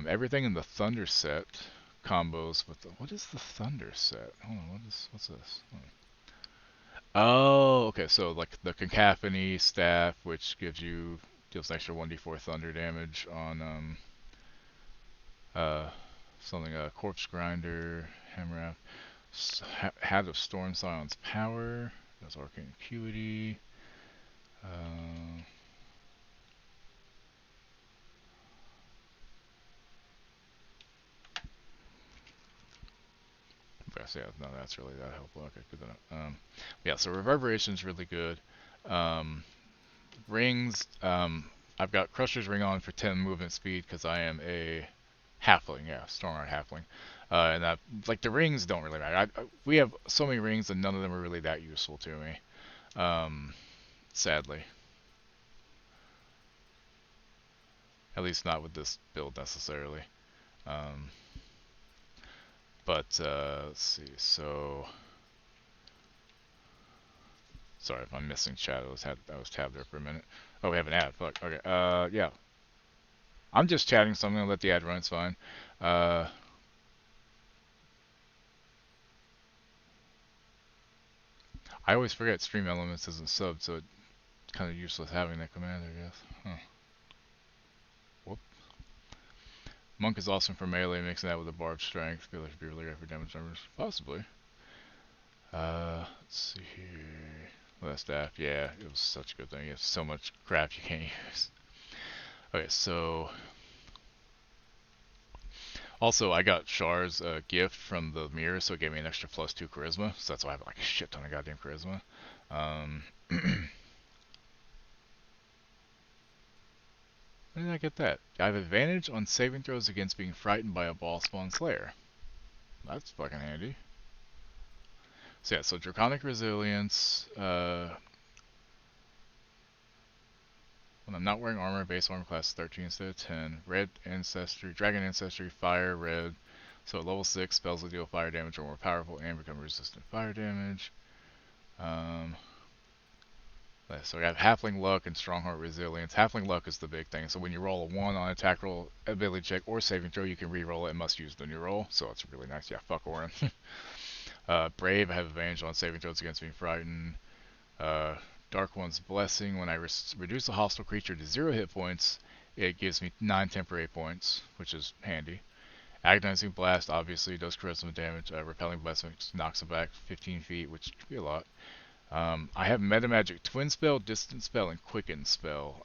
Everything in the Thunder set combos with the... What is the Thunder set? Hold on, what's this? Oh, okay, so like the Cacophony staff, which deals an extra 1d4 thunder damage on something, Corpse Grinder, Hammer Hat of Storm Silence Power, does Arcane Acuity, Uh, Yes, yeah, no, that's really that helpful. Okay, good enough. Yeah, so reverberation's really good. Um, rings, I've got Crusher's Ring on for 10 movement speed because I am a halfling, yeah, Stormheart halfling. And that, like, the rings don't really matter. We have so many rings and none of them are really that useful to me. Sadly. At least not with this build necessarily. Um, let's see, so... Sorry if I'm missing chat. I was tabbed there for a minute. Oh, we have an ad. Fuck. Okay. Yeah. I'm just chatting, so I'm gonna let the ad run. It's fine. I always forget Stream Elements isn't subbed, so it's kind of useless having that command, I guess. Huh. Whoop. Monk is awesome for melee, mixing that with a barbed strength. Feel like it'd be really good for damage numbers. Possibly. Let's see here. Well, that staff. Yeah, it was such a good thing. You have so much crap you can't use. Okay, so also, I got Char's gift from the mirror, so it gave me an extra +2 charisma. So that's why I have like a shit ton of goddamn charisma. When did I get that? I have advantage on saving throws against being frightened by a ball spawn slayer. That's fucking handy. So yeah, so Draconic Resilience. When I'm not wearing armor, base armor class 13 instead of 10. Red Ancestry, Dragon Ancestry, Fire, Red. So at level 6, spells that deal fire damage are more powerful and become resistant to fire damage. So we have Halfling Luck and Strongheart Resilience. Halfling Luck is the big thing. So when you roll a 1 on attack roll, ability check, or saving throw, you can re-roll it and must use the new roll. So it's really nice. Yeah, fuck Orin. Brave, I have advantage on saving throws against being frightened. Dark One's Blessing, when I reduce a hostile creature to 0 hit points, it gives me 9 temporary points, which is handy. Agonizing Blast obviously does charisma damage. Repelling Blessing knocks it back 15 feet, which could be a lot. I have Metamagic Twin Spell, Distance Spell, and Quicken Spell.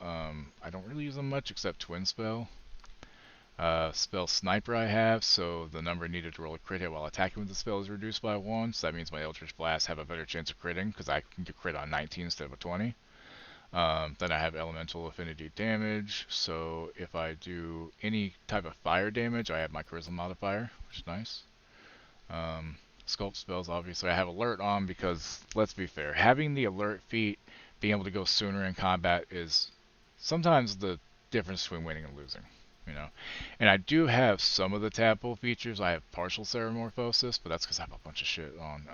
I don't really use them much except Twin Spell. Spell Sniper I have, so the number needed to roll a crit hit while attacking with the spell is reduced by 1, so that means my Eldritch Blast have a better chance of critting, because I can get crit on 19 instead of a 20. Then I have Elemental Affinity Damage, so if I do any type of fire damage, I have my Charisma modifier, which is nice. Sculpt spells, obviously, I have Alert on because, let's be fair, having the Alert feat, being able to go sooner in combat is sometimes the difference between winning and losing, you know. And I do have some of the tadpole features. I have partial Ceramorphosis, but that's because I have a bunch of shit on.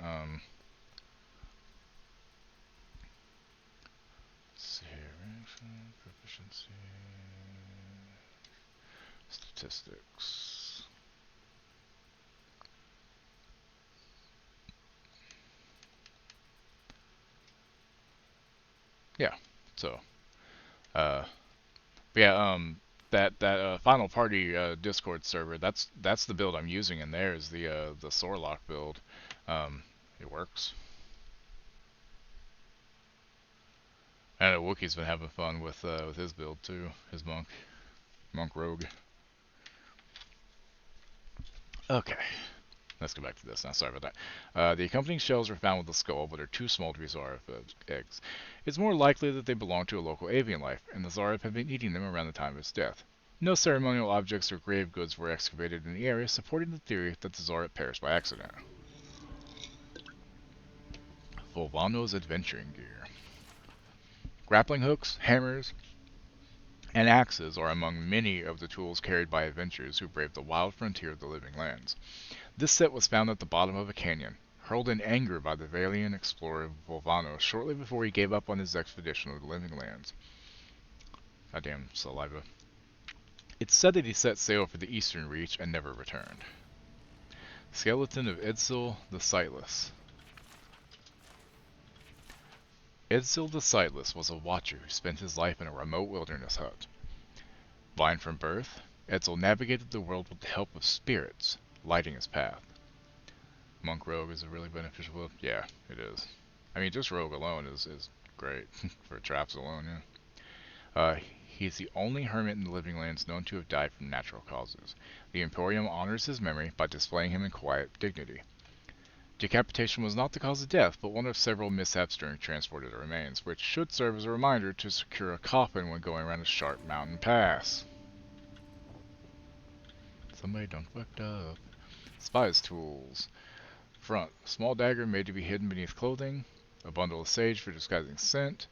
Let's see here, proficiency, statistics. Yeah, so, yeah, that final party Discord server. That's the build I'm using in there. Is the Sorlock build. It works. I know Wookie's been having fun with his build too. His monk rogue. Okay. Let's go back to this now. Sorry about that. The accompanying shells were found with the skull, but are too small to be Zarif eggs. It's more likely that they belong to a local avian life, and the Zarif have been eating them around the time of its death. No ceremonial objects or grave goods were excavated in the area, supporting the theory that the Zarif perished by accident. Volvano's adventuring gear. Grappling hooks, hammers, and axes are among many of the tools carried by adventurers who braved the wild frontier of the living lands. This set was found at the bottom of a canyon, hurled in anger by the valiant explorer Volvano shortly before he gave up on his expedition to the living lands. Goddamn saliva. It's said that he set sail for the eastern reach and never returned. Skeleton of Edsel the Sightless. Edsel the Sightless was a watcher who spent his life in a remote wilderness hut. Blind from birth, Edsel navigated the world with the help of spirits, lighting his path. Monk Rogue is a really beneficial build. Yeah, it is. I mean, just Rogue alone is Great. For traps alone, yeah. He is the only hermit in the Living Lands known to have died from natural causes. The Emporium honors his memory by displaying him in quiet dignity. Decapitation was not the cause of death, but one of several mishaps during transport of the remains, which should serve as a reminder to secure a coffin when going around a sharp mountain pass. Somebody done fucked up. Spy's tools. Front. Small dagger made to be hidden beneath clothing. A bundle of sage for disguising scent.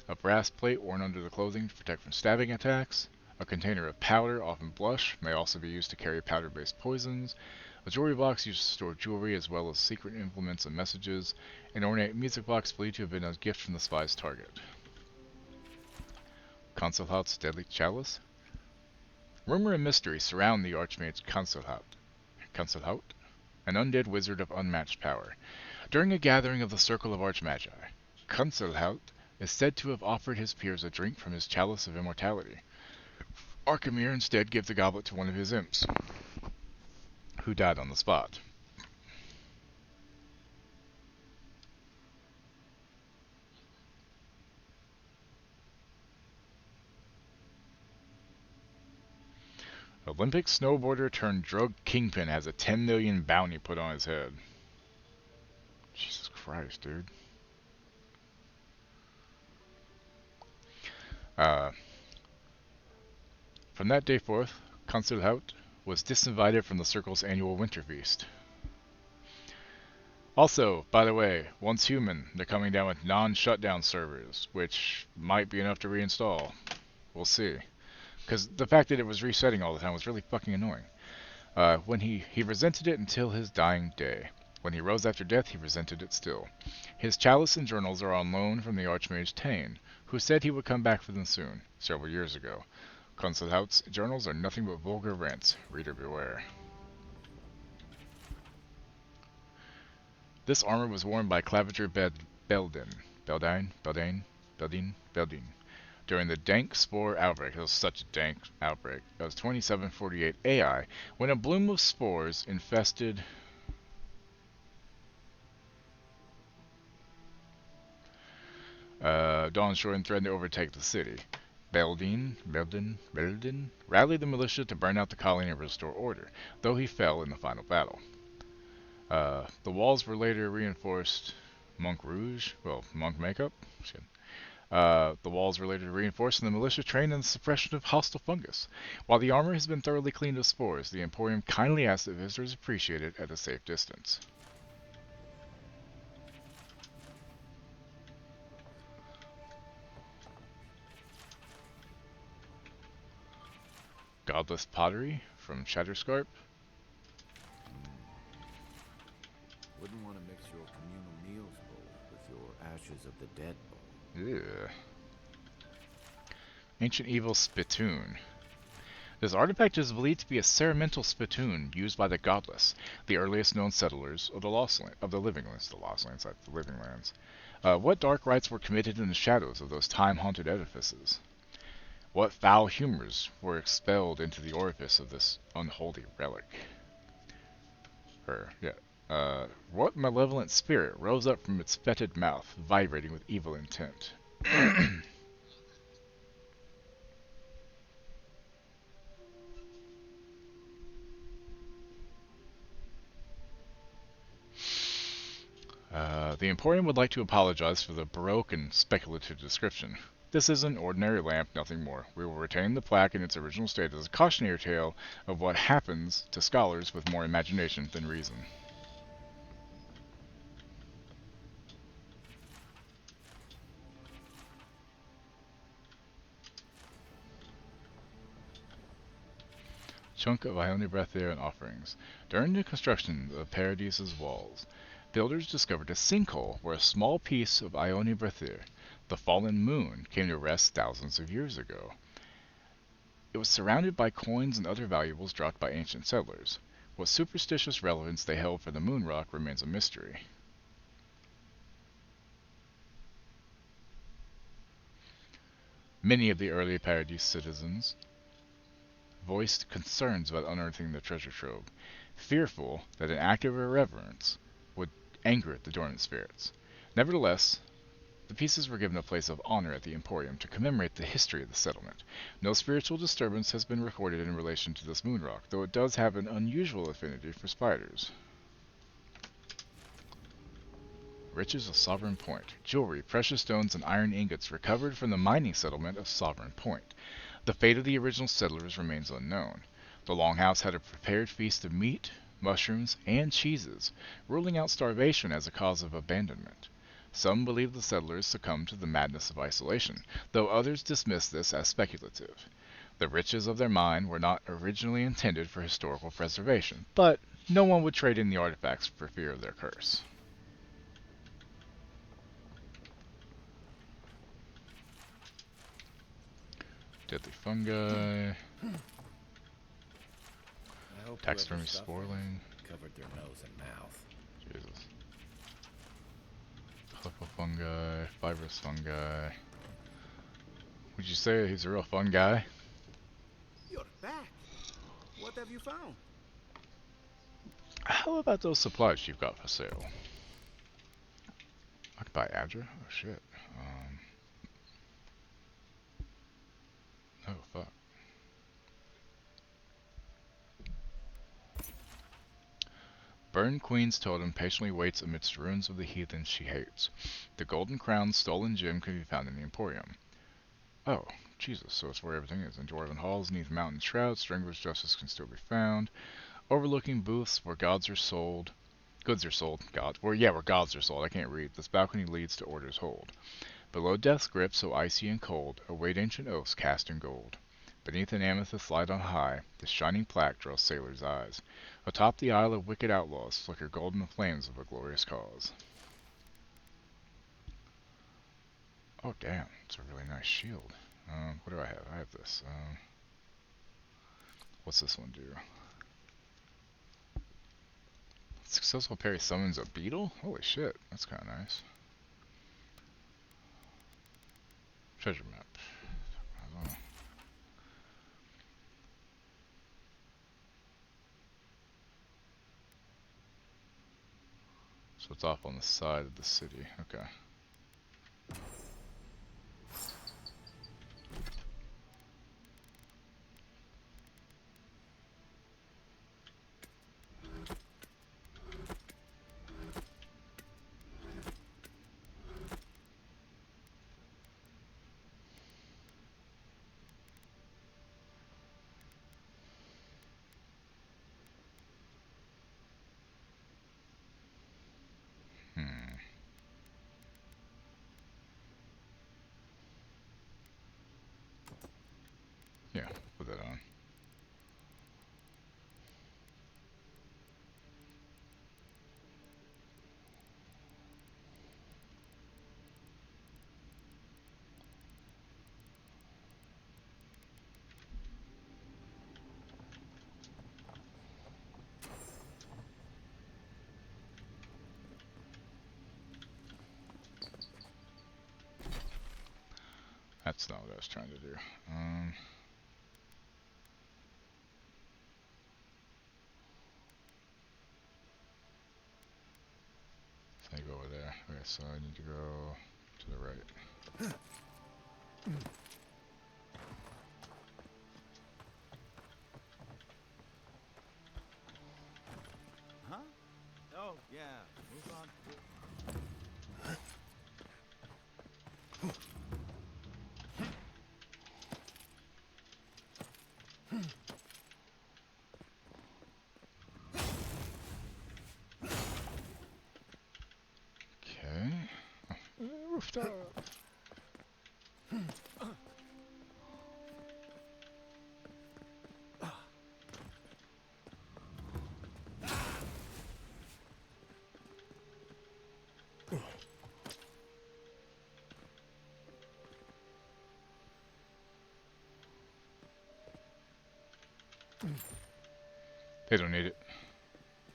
A brass plate worn under the clothing to protect from stabbing attacks. A container of powder, often blush, may also be used to carry powder-based poisons. A jewelry box used to store jewelry as well as secret implements and messages. An ornate music box believed to have been a gift from the spy's target. Consulhaut's deadly chalice. Rumor and mystery surround the Archmage Consulhaut. Consulhaut? An undead wizard of unmatched power. During a gathering of the Circle of Archmagi, Consulhaut is said to have offered his peers a drink from his chalice of immortality. Archimir instead gave the goblet to one of his imps, who died on the spot. Olympic snowboarder turned drug kingpin has a 10 million bounty put on his head. Jesus Christ, dude. From that day forth, Consulhaut was disinvited from the Circle's annual winter feast. Also, by the way, once human, they're coming down with non-shutdown servers, which might be enough to reinstall. We'll see. Because the fact that it was resetting all the time was really fucking annoying. When he resented it until his dying day. When he rose after death, he resented it still. His chalice and journals are on loan from the Archmage Tane, who said he would come back for them soon, several years ago. Consulhaut's journals are nothing but vulgar rants. Reader beware. This armor was worn by Claviger Beldin during the dank spore outbreak. It was such a dank outbreak. It was 2748 AI, when a bloom of spores infested Dawnshore and threatened to overtake the city. Beldin rallied the militia to burn out the colony and restore order, though he fell in the final battle. The walls were later reinforced. Monk Rouge? Well, monk makeup? The walls were later reinforced and the militia trained in the suppression of hostile fungus. While the armor has been thoroughly cleaned of spores, the Emporium kindly asks that visitors appreciate it at a safe distance. Godless pottery from Shatterscarp. Wouldn't want to mix your communal meals bowl with your ashes of the dead bowl. Yeah. Ancient Evil Spittoon. This artifact is believed to be a ceremonial spittoon used by the Godless, the earliest known settlers of the Living Lands. What dark rites were committed in the shadows of those time-haunted edifices? What foul humors were expelled into the orifice of this unholy relic? What malevolent spirit rose up from its fetid mouth, vibrating with evil intent? The Emporium would like to apologize for the baroque and speculative description. This is an ordinary lamp, nothing more. We will retain the plaque in its original state as a cautionary tale of what happens to scholars with more imagination than reason. Chunk of Ione Breathair and offerings. During the construction of Paradise's walls, builders discovered a sinkhole where a small piece of Ione Breathair, the fallen moon, came to rest thousands of years ago. It was surrounded by coins and other valuables dropped by ancient settlers. What superstitious relevance they held for the moon rock remains a mystery. Many of the early Paradise citizens voiced concerns about unearthing the treasure trove, fearful that an act of irreverence would anger the dormant spirits. Nevertheless, The pieces were given a place of honor at the Emporium to commemorate the history of the settlement. No spiritual disturbance has been recorded in relation to this moon rock, though it does have an unusual affinity for spiders. Riches of Sovereign Point. Jewelry, precious stones, and iron ingots recovered from the mining settlement of Sovereign Point. The fate of the original settlers remains unknown. The Longhouse had a prepared feast of meat, mushrooms, and cheeses, ruling out starvation as a cause of abandonment. Some believe the settlers succumbed to the madness of isolation, though others dismiss this as speculative. The riches of their mine were not originally intended for historical preservation, but no one would trade in the artifacts for fear of their curse. Deadly fungi. I hope Taxidermy whoever suffered spoiling. covered their nose and mouth. Jesus. Colorful fungi, fibrous fungi. Would you say he's a real fun guy? You're back. What have you found? How about those supplies you've got for sale? I could buy Adra? Oh shit. Oh fuck. Burned Queen's totem patiently waits amidst ruins of the heathen she hates. The golden crown stolen gem can be found in the Emporium. Oh, Jesus, so it's where everything is. In Dwarven halls, neath mountain shrouds, Strangler's justice can still be found. Overlooking booths where gods are sold. Goods are sold. Where gods are sold. I can't read. This balcony leads to Order's hold. Below death's grip, so icy and cold, await ancient oaths cast in gold. Beneath an amethyst light on high, this shining plaque draws sailors' eyes. Atop the isle of wicked outlaws flicker golden flames of a glorious cause. Oh damn, it's a really nice shield. What do I have? I have this. What's this one do? Successful parry summons a beetle? Holy shit, that's kind of nice. Treasure map. I don't know. So it's off on the side of the city. Okay. Yeah, put that on. That's not what I was trying to do. So I go over there. Okay, so I need to go to the right. Huh? Oh, yeah. Move on. Okay. Rooftop. They don't need it.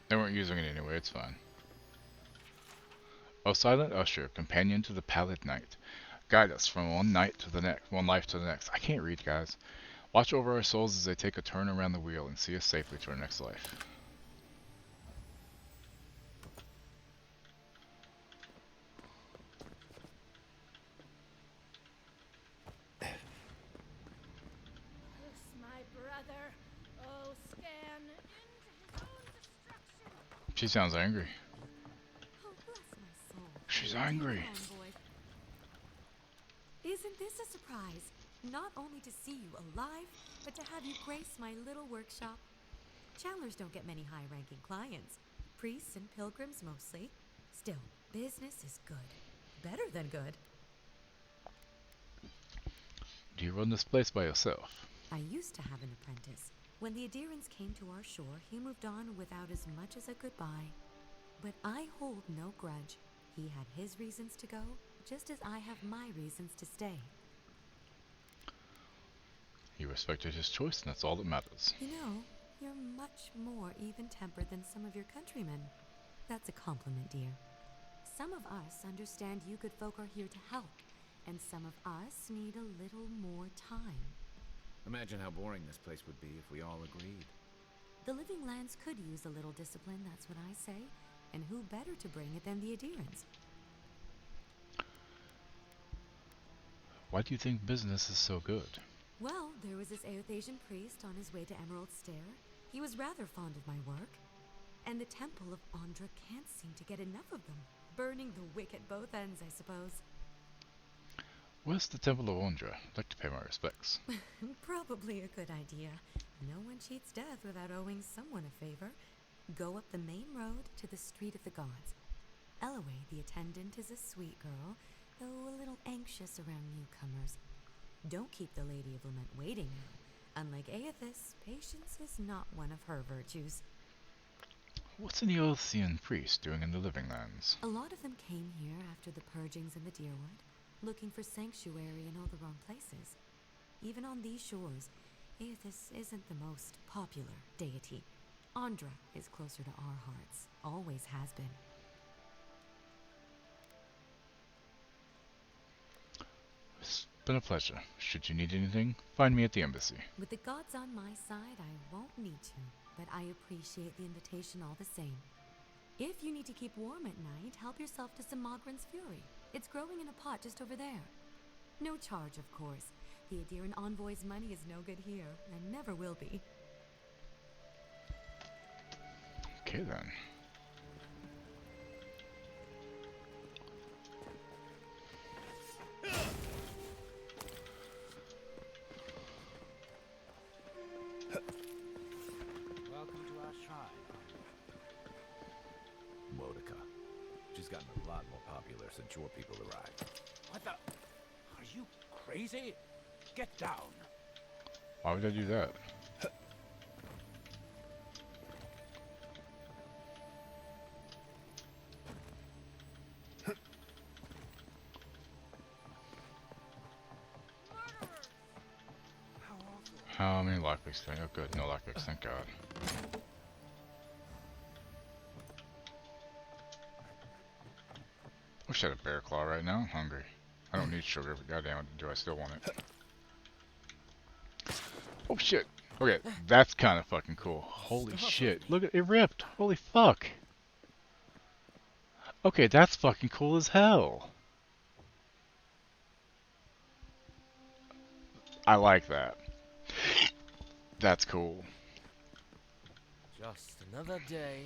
They weren't using it anyway, it's fine. O silent usher, companion to the pallid night, guide us from one life to the next. I can't read, guys. Watch over our souls as they take a turn around the wheel and see us safely to our next life. She sounds angry. Oh, bless my soul. She's Dear angry. envoy. Isn't this a surprise? Not only to see you alive, but to have you grace my little workshop. Chandlers don't get many high-ranking clients. Priests and pilgrims mostly. Still, business is good. Better than good. Do you run this place by yourself? I used to have an apprentice. When the Adherents came to our shore, he moved on without as much as a goodbye. But I hold no grudge. He had his reasons to go, just as I have my reasons to stay. You respected his choice, and that's all that matters. You know, you're much more even-tempered than some of your countrymen. That's a compliment, dear. Some of us understand you good folk are here to help, and some of us need a little more time. Imagine how boring this place would be if we all agreed. The living lands could use a little discipline, that's what I say. And who better to bring it than the Adherents? Why do you think business is so good? Well, there was this Aethasian priest on his way to Emerald Stair. He was rather fond of my work. And the Temple of Andra can't seem to get enough of them. Burning the wick at both ends, I suppose. Where's the Temple of Ondra? I'd like to pay my respects. Probably a good idea. No one cheats death without owing someone a favor. Go up the main road to the Street of the Gods. Eloise, the attendant, is a sweet girl, though a little anxious around newcomers. Don't keep the Lady of Lament waiting now. Unlike Aethys, patience is not one of her virtues. What's an Eothian priest doing in the Living Lands? A lot of them came here after the purgings in the Deerwood, looking for sanctuary in all the wrong places. Even on these shores, Aethys isn't the most popular deity. Andra is closer to our hearts, always has been. It's been a pleasure. Should you need anything, find me at the embassy. With the gods on my side, I won't need to, but I appreciate the invitation all the same. If you need to keep warm at night, help yourself to some Mogren's Fury. It's growing in a pot just over there. No charge, of course. The Adherent envoy's money is no good here, and never will be. Okay then. Welcome to our shrine. Modica. She's gotten a lot more popular since your people arrived. What the? Are you crazy? Get down. Why would I do that? How many lockpicks? Oh good, no lockpicks, thank God. Wish I had a bear claw right now. I'm hungry. I don't need sugar, but goddamn, do I still want it? Oh shit! Okay, that's kind of fucking cool. Holy shit! Look at it ripped. Holy fuck! Okay, that's fucking cool as hell. I like that. That's cool. Just another day.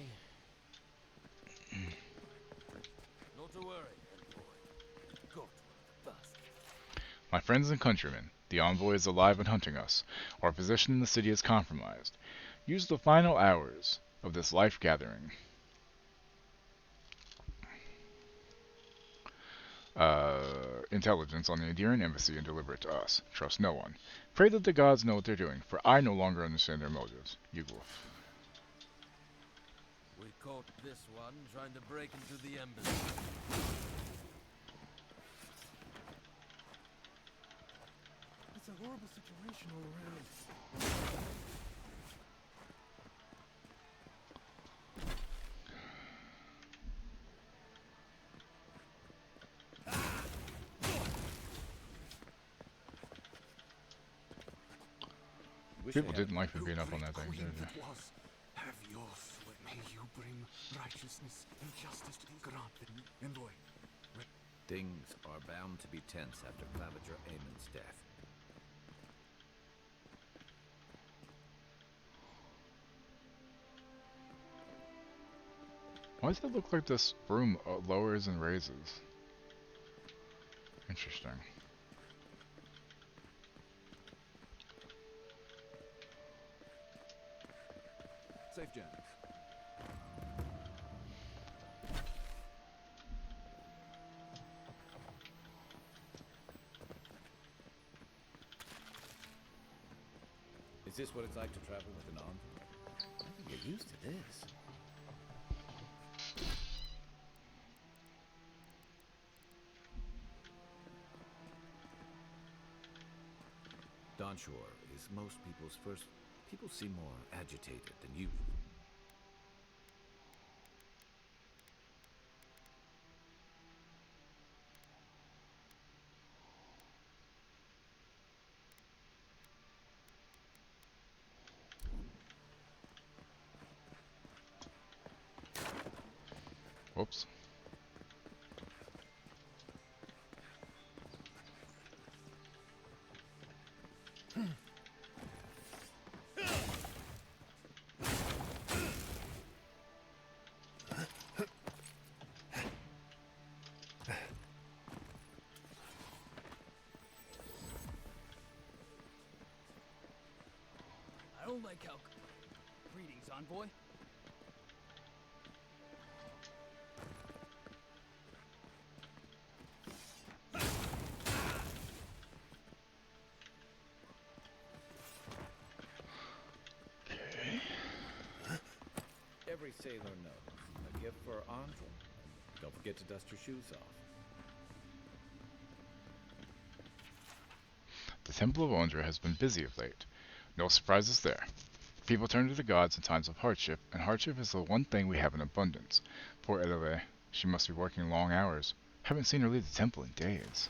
Not to worry, envoy. Go to the dust. My friends and countrymen, the envoy is alive and hunting us. Our position in the city is compromised. Use the final hours of this life gathering. Intelligence on the Adherent embassy and deliver it to us. Trust no one. Pray that the gods know what they're doing, for I no longer understand their motives. Yugolf. We caught this one trying to break into the embassy. It's a horrible situation all around. People didn't like me being up on that thing, did they? Have your sway. May you bring righteousness and justice to granted. Envoy. Things are bound to be tense after Claviger Aemon's death. Why does it look like this room lowers and raises? Interesting. Safe journeys. Is this what it's like to travel with an envoy? I can get used to this. Donshore is most people's first. People seem more agitated than usual. Whoops. I don't like how... Greetings, envoy. Every sailor knows. A gift for envoy. Don't forget to dust your shoes off. The Temple of Ondra has been busy of late. No surprises there. People turn to the gods in times of hardship, and hardship is the one thing we have in abundance. Poor Eleve. She must be working long hours. Haven't seen her leave the temple in days.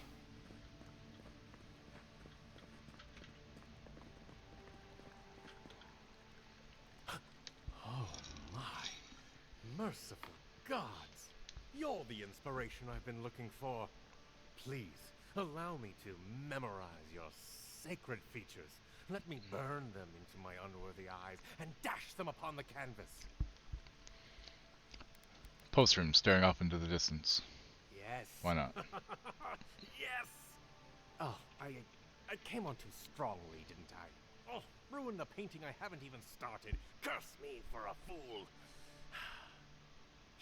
Oh my. Merciful gods. You're the inspiration I've been looking for. Please, allow me to memorize your sacred features. Let me burn them into my unworthy eyes and dash them upon the canvas. Postrum staring off into the distance. Yes. Why not? Yes! Oh, I came on too strongly, didn't I? Oh, ruined the painting I haven't even started. Curse me for a fool.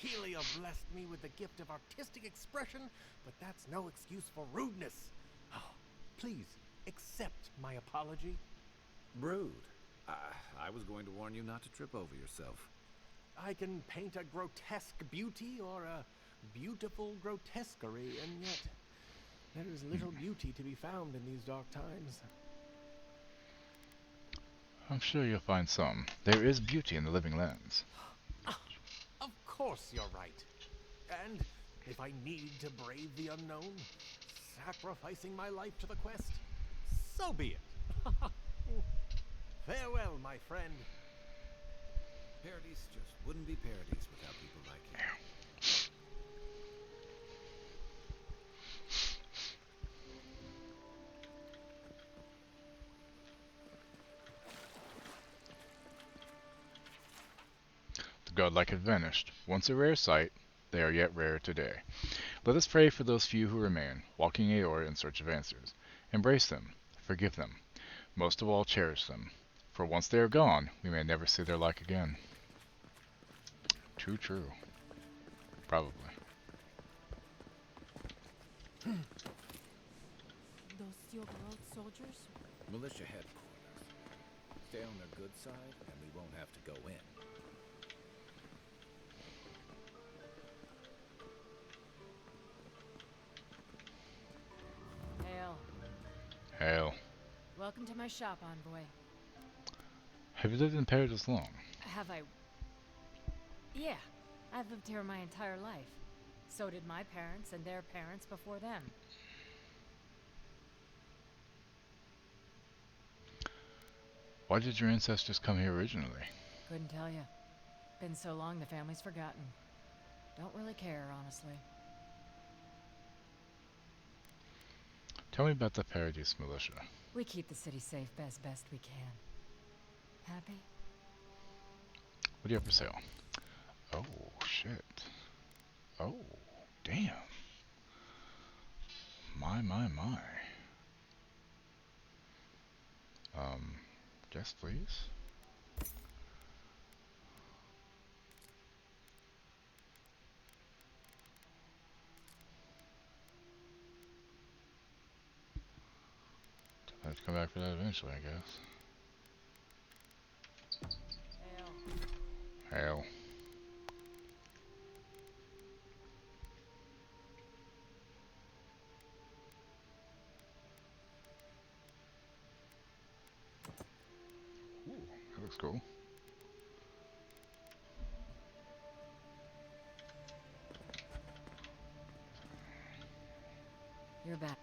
Helia blessed me with the gift of artistic expression, but that's no excuse for rudeness. Oh, please, accept my apology. Rude. I was going to warn you not to trip over yourself. I can paint a grotesque beauty or a beautiful grotesquerie, and yet there is little beauty to be found in these dark times. I'm sure you'll find some. There is beauty in the living lands. Of course you're right. And if I need to brave the unknown, sacrificing my life to the quest, so be it. Farewell, my friend. Paradise just wouldn't be Paradise without people like you. The godlike had vanished. Once a rare sight, they are yet rarer today. Let us pray for those few who remain, walking Aeor in search of answers. Embrace them, forgive them, most of all cherish them, for once they are gone, we may never see their like again. Too true. Probably. Those Silverroad soldiers? Militia headquarters. Stay on their good side, and we won't have to go in. Hail. Hail. Welcome to my shop, envoy. Have you lived in Paradise long? Have I? Yeah, I've lived here my entire life. So did my parents and their parents before them. Why did your ancestors come here originally? Couldn't tell you. Been so long the family's forgotten. Don't really care, honestly. Tell me about the Paradise militia. We keep the city safe as best we can. Happy? What do you have for sale? Oh, shit. My. Yes, please. I have to come back for that eventually, I guess. Hail. Ooh, that looks cool. You're back.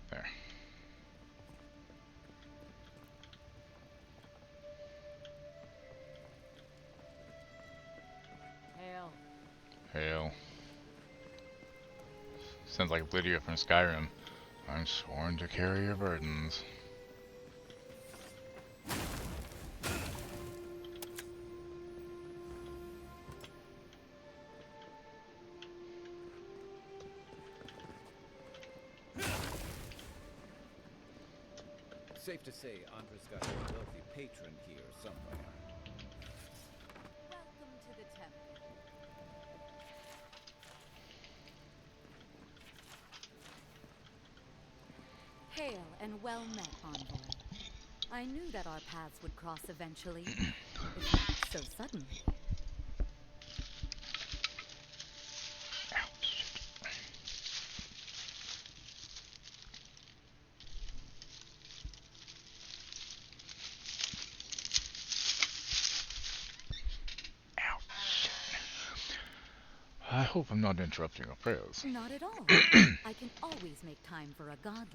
There. Hail. Hail. Sounds like Lydia from Skyrim. I'm sworn to carry your burdens. Safe to say, Andra's got a wealthy patron here somewhere. Welcome to the temple. Hail and well met, envoy. I knew that our paths would cross eventually, if not so suddenly. I hope I'm not interrupting your prayers. Not at all. I can always make time for a godlike.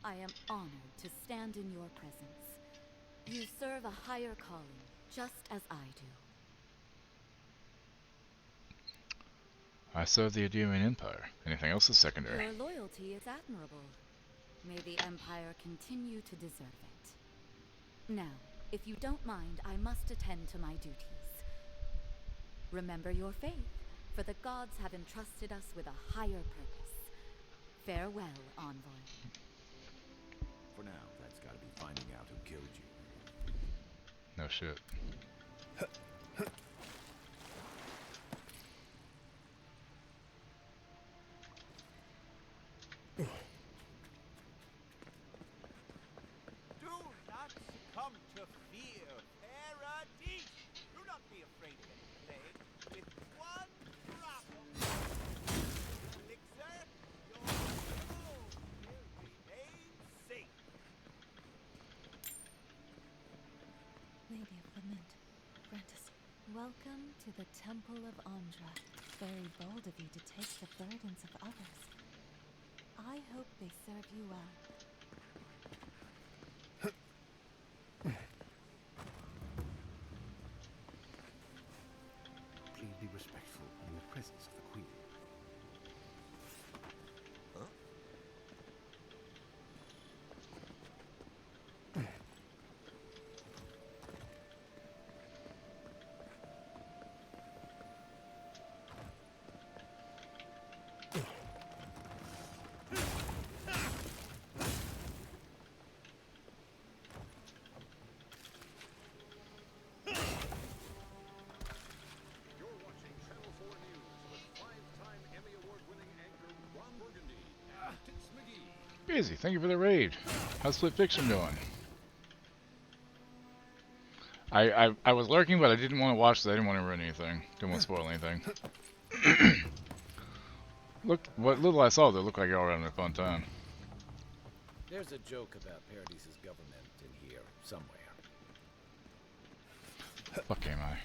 I am honored to stand in your presence. You serve a higher calling, just as I do. I serve the Adirian Empire. Anything else is secondary. Your loyalty is admirable. May the Empire continue to deserve it. Now, if you don't mind, I must attend to my duties. Remember your faith, for the gods have entrusted us with a higher purpose. Farewell, envoy. For now, that's gotta be finding out who killed you. No shit. Do not succumb to fear, Paradis. Do not be afraid of any plague. With one drop of elixir, your soul will remain safe. Lady of Lament, grant us. Welcome to the Temple of Andra. Very bold of you to take the burdens of others. I hope they serve you well. Please be respectful in the presence of the Queen. Busy, thank you for the raid. How's Split Fiction doing? I was lurking, but I didn't want to watch because I didn't want to ruin anything. Didn't want to spoil anything. Look, what little I saw, they looked like y'all were having a fun time. There's a joke about Paradis's government in here somewhere. Fuck am I?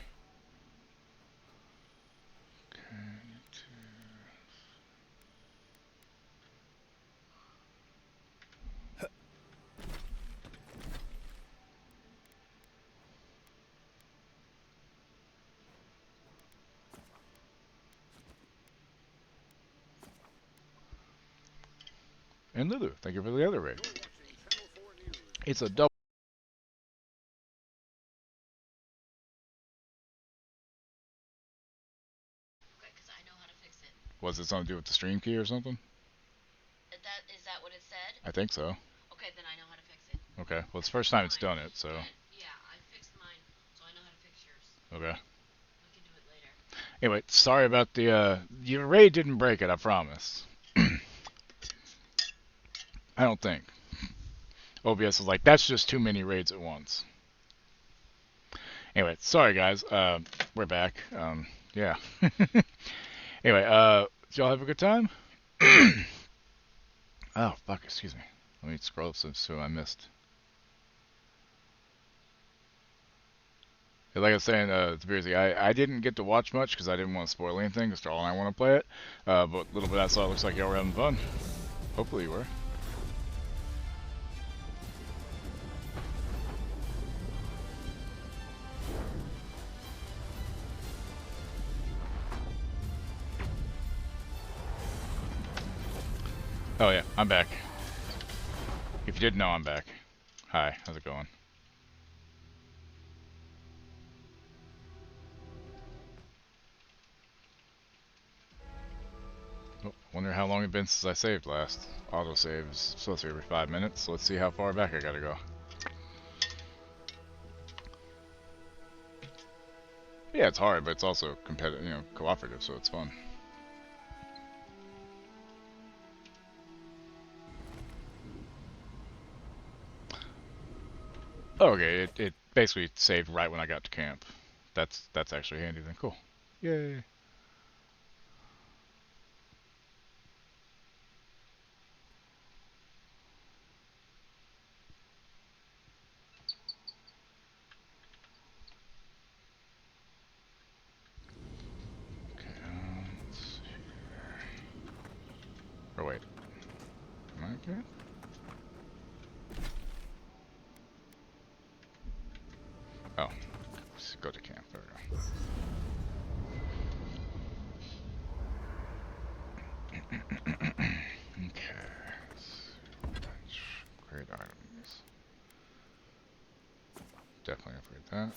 And Lulu, thank you for the other raid. It's a double. Was it something to do with the stream key or something? Is that what it said? I think so. Okay, then I know how to fix it. Okay, well, it's the first time it's done it, so. Yeah, I fixed mine, so I know how to fix yours. Okay. We can do it later. Anyway, sorry about the, your raid didn't break it, I promise. I don't think. OBS is like, that's just too many raids at once. Anyway, sorry guys, we're back. Yeah. Anyway, did y'all have a good time? Oh, fuck, excuse me. Let me scroll up so I missed. Like I was saying, to Beersy, I didn't get to watch much because I didn't want to spoil anything because all I want to play it. But a little bit I saw, it looks like y'all were having fun. Hopefully you were. Oh yeah, I'm back. If you didn't know, I'm back. Hi, how's it going? Oh, wonder how long it's been since I saved last. Autosave is supposed to be every 5 minutes, so let's see how far back I gotta go. Yeah, it's hard, but it's also competitive, you know, cooperative, so it's fun. Okay, it basically saved right when I got to camp. That's actually handy then. Cool. Yay. Okay, let's see here. Or wait. Am I okay? Oh. Let's go to camp. There we go. Okay. Great items. Definitely upgrade that.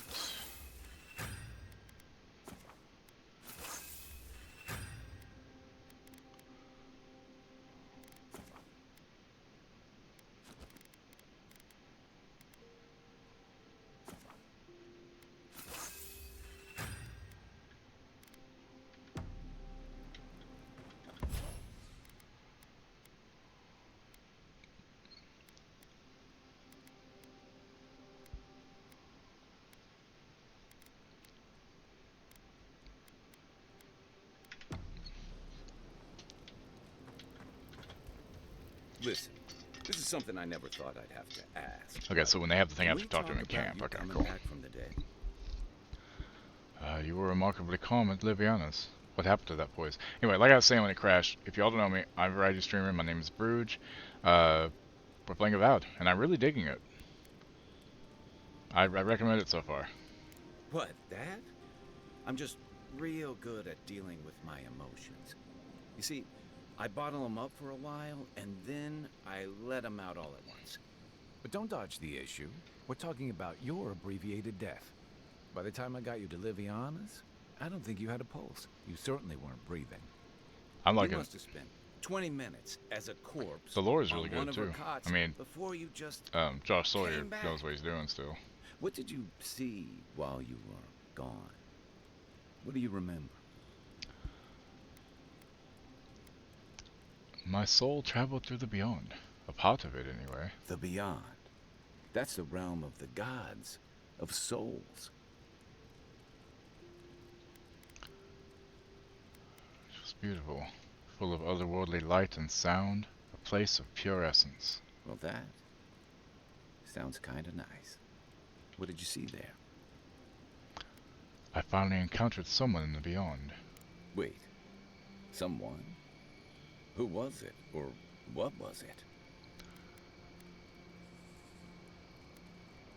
Listen, this is something I never thought I'd have to ask. Okay, so when they have the thing, I Can have to we talk to him in talk about camp. you Okay, coming cool. back from the dead? You were remarkably calm at Liviana's. What happened to that voice? Anyway, like I was saying when it crashed, if y'all don't know me, I'm a variety streamer. My name is Bruge. We're playing Avowed, and I'm really digging it. I recommend it so far. What, that? I'm just real good at dealing with my emotions. You see, I bottle them up for a while, and then I let them out all at once. But don't dodge the issue. We're talking about your abbreviated death. By the time I got you to Liviana's, I don't think you had a pulse. You certainly weren't breathing. I'm like you must have spent 20 minutes as a corpse. The lore is really on one good of her too. cots I mean, before you just Josh Sawyer came back. knows what he's doing still. What did you see while you were gone? What do you remember? My soul traveled through the beyond. A part of it, anyway. The beyond. That's the realm of the gods, of souls. It was beautiful, full of otherworldly light and sound, a place of pure essence. Well, that sounds kind of nice. What did you see there? I finally encountered someone in the beyond. Wait, someone? Who was it, or what was it?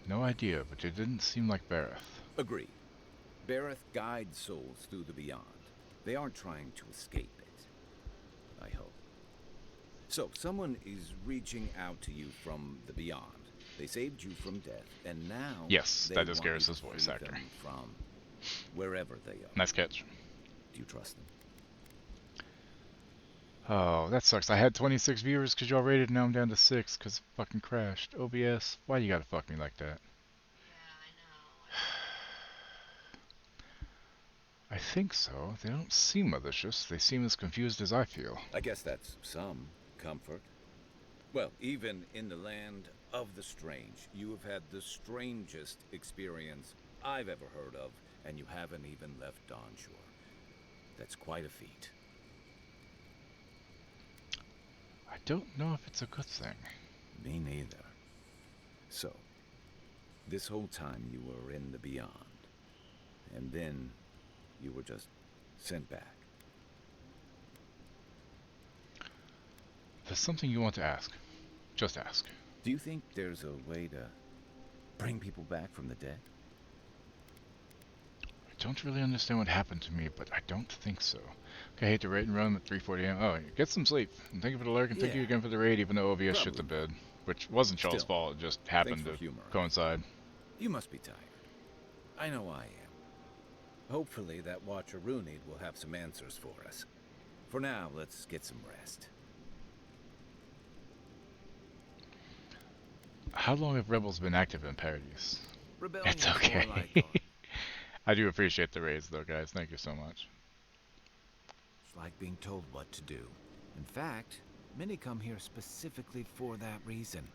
No idea, but it didn't seem like Bareth. Agreed. Bareth guides souls through the beyond. They aren't trying to escape it. I hope. So, someone is reaching out to you from the beyond. They saved you from death, and now Yes, they that is want you Garrus's to voice free actor. them from wherever they are. Nice catch. Do you trust them? Oh, that sucks. I had 26 viewers because y'all rated, now I'm down to 6 because it fucking crashed. OBS, why you gotta fuck me like that? I think so. They don't seem malicious. They seem as confused as I feel. I guess that's some comfort. Well, even in the land of the strange, you have had the strangest experience I've ever heard of, and you haven't even left Dawnshore. That's quite a feat. I don't know if it's a good thing. Me neither. So, this whole time you were in the beyond, and then you were just sent back. If there's something you want to ask, just ask. Do you think there's a way to bring people back from the dead? I don't really understand what happened to me, but I don't think so. Okay, I hate to rate and run at 3:40 a.m. Oh, get some sleep. And thank you for the lurk, and thank you again for the raid, even though OBS shit the bed. Which wasn't Charles' fault, it just happened to coincide. You must be tired. I know I am. Hopefully that Watcher Runid will have some answers for us. For now, let's get some rest. How long have rebels been active in Paradise? Rebellion's It's okay. more like I do appreciate the raids though, guys. Thank you so much. It's like being told what to do. In fact, many come here specifically for that reason.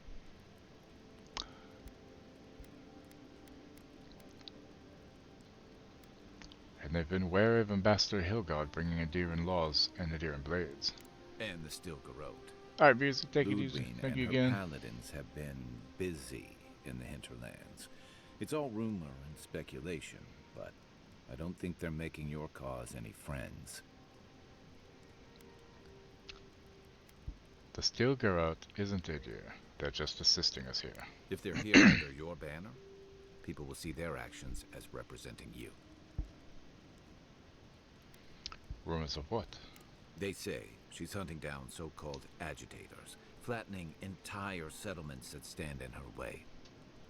And they've been wary of Ambassador Hilgard bringing Adiran laws and Adiran blades. And the Steel Garrote. Alright, viewers, take it easy. Ludwig Thank you and her again. paladins have been busy in the hinterlands. It's all rumor and speculation, but I don't think they're making your cause any friends. The Steel Garrote isn't Adir. They're just assisting us here. If they're here under your banner, people will see their actions as representing you. Rumors of what? They say she's hunting down so-called agitators, flattening entire settlements that stand in her way.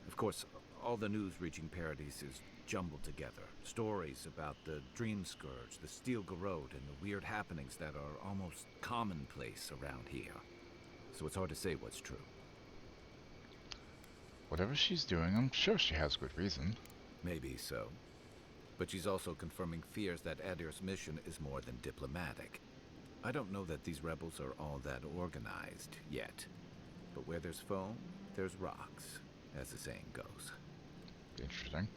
Of course, all the news reaching Paradise is jumbled together. Stories about the Dream Scourge, the Steel Garrote, and the weird happenings that are almost commonplace around here. So it's hard to say what's true. Whatever she's doing, I'm sure she has good reason. Maybe so. But she's also confirming fears that Adir's mission is more than diplomatic. I don't know that these rebels are all that organized yet. But where there's foam, there's rocks, as the saying goes. Interesting.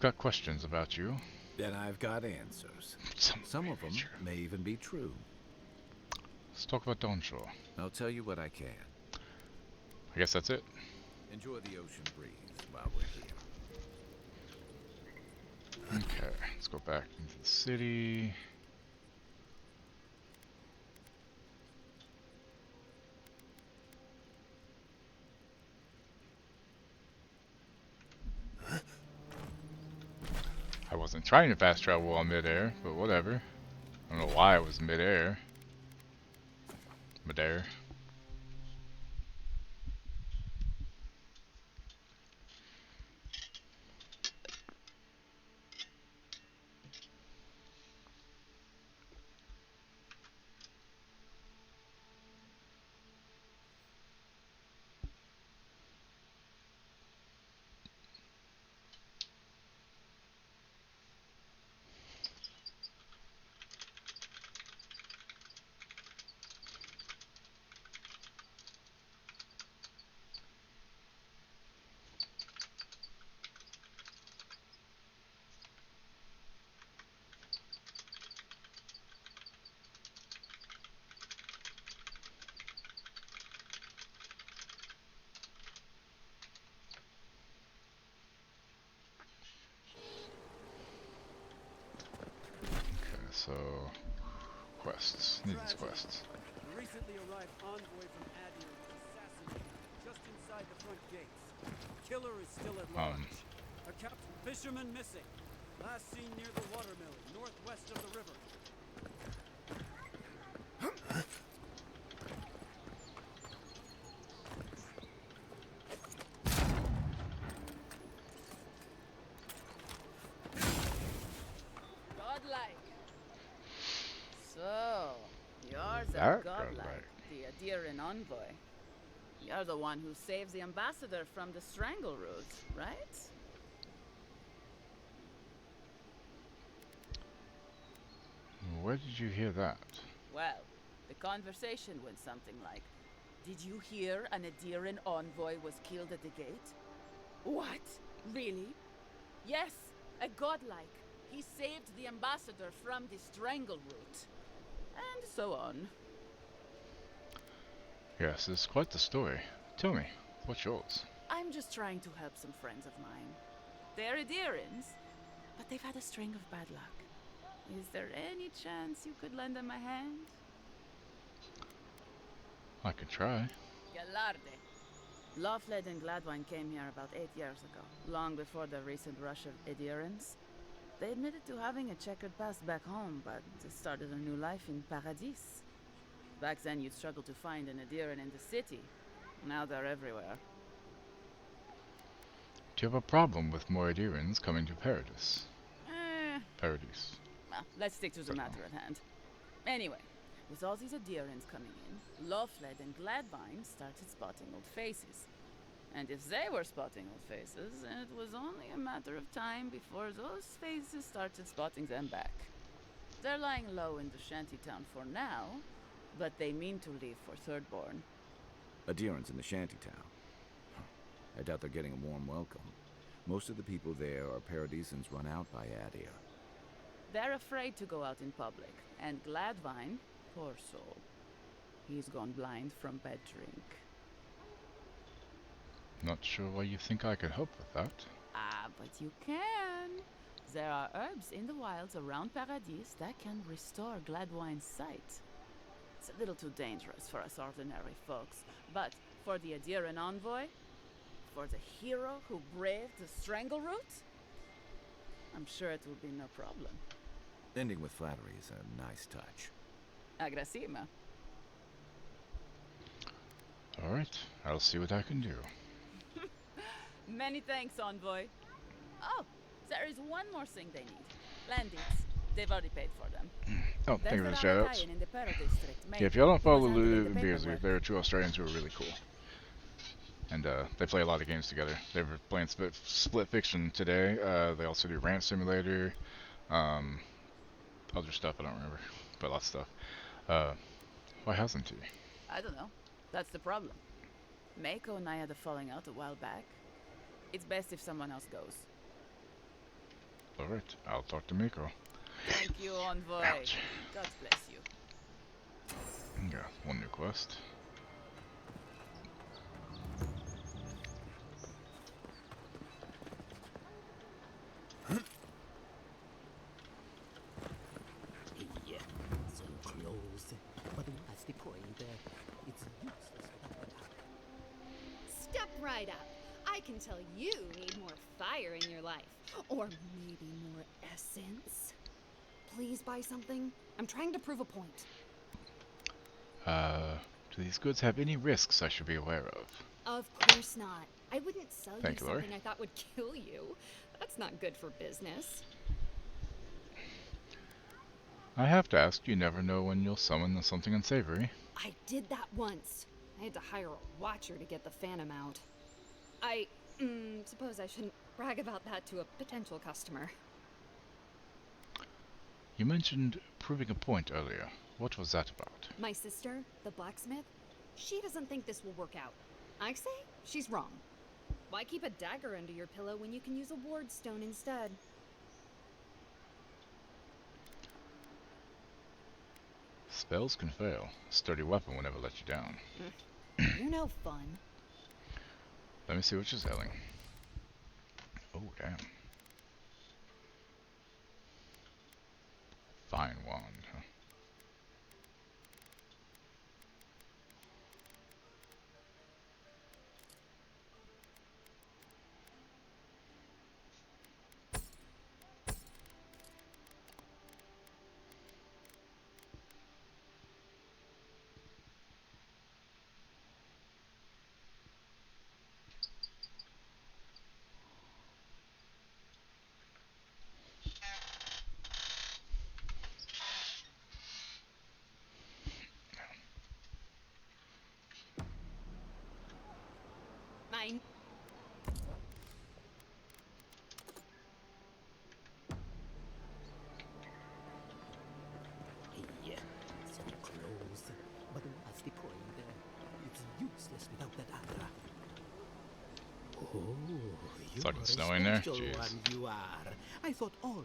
Got questions about you. And I've got answers. Some of them may even be true. Let's talk about Dawnshore. I'll tell you what I can. I guess that's it. Enjoy the ocean breeze while we're here. Okay, let's go back into the city. I wasn't trying to fast travel while midair, but whatever. I don't know why I was midair. Midair. So, quests. Need these quests. The recently arrived envoy from Adir was assassinated just inside the front gates. The killer is still at large. A captain fisherman missing. Last seen near the watermill, northwest of the river. So, you're the That godlike, the Adiran envoy. You're the one who saves the ambassador from the strangle root, right? Where did you hear that? Well, the conversation went something like, "Did you hear an Adiran envoy was killed at the gate?" "What? Really?" "Yes, a godlike. He saved the ambassador from the strangle root." And so on. Yes, it's quite the story. Tell me, what's yours? I'm just trying to help some friends of mine. They're Adirans, but they've had a string of bad luck. Is there any chance you could lend them a hand? I can try. Galarde. Lawfled and Gladwine came here about 8 years ago, long before the recent rush of Adirans. They admitted to having a checkered past back home, but they started a new life in Paradis. Back then, you'd struggle to find an Adiran in the city. Now they're everywhere. Do you have a problem with Moradirans coming to Paradis? Paradis. Well, let's stick to the matter at hand. Anyway, with all these Adirans coming in, Lawfled and Gladvine started spotting old faces. And if they were spotting old faces, it was only a matter of time before those faces started spotting them back. They're lying low in the shantytown for now, but they mean to leave for Thirdborn. Adherents in the shantytown. I doubt they're getting a warm welcome. Most of the people there are Paradisans run out by Adir. They're afraid to go out in public, and Gladvine, poor soul, he's gone blind from bad drink. Not sure why you think I can help with that. Ah, but you can. There are herbs in the wilds around Paradis that can restore Gladwine's sight. It's a little too dangerous for us ordinary folks, but for the Adiran envoy, for the hero who braved the strangle root, I'm sure it will be no problem. Ending with flattery is a nice touch. Agrasima. Alright, I'll see what I can do. Many thanks, envoy. Oh, there is one more thing they need. Land deeds. They've already paid for them. Oh, thank you for the shoutouts. In the Pearl District. Yeah, if y'all don't follow It was under Lulu the and Beers, paperwork. there are two Australians who are really cool. And they play a lot of games together. They were playing Split Fiction today. They also do Ranch Simulator. Other stuff I don't remember. But lots of stuff. Why hasn't he? I don't know. That's the problem. Mako and I had a falling out a while back. It's best if someone else goes. Alright, I'll talk to Miko. Thank you, envoy. Ouch. God bless you. Got one new quest. Yeah, so close. But what's the point? It's useless without the power. Step right up. I can tell you need more fire in your life. Or maybe more essence. Please buy something. I'm trying to prove a point. Do these goods have any risks I should be aware of? Of course not. I wouldn't sell Thank you you, Lori. something I thought would kill you. That's not good for business. I have to ask, you never know when you'll summon something unsavory. I did that once. I had to hire a watcher to get the phantom out. I suppose I shouldn't brag about that to a potential customer. You mentioned proving a point earlier. What was that about? My sister, the blacksmith, she doesn't think this will work out. I say she's wrong. Why keep a dagger under your pillow when you can use a ward stone instead? Spells can fail. A sturdy weapon will never let you down. You're no fun. Let me see what you're selling. Oh, damn. Fine wand, huh? It's fucking snowing there. Jeez. One you are. I thought all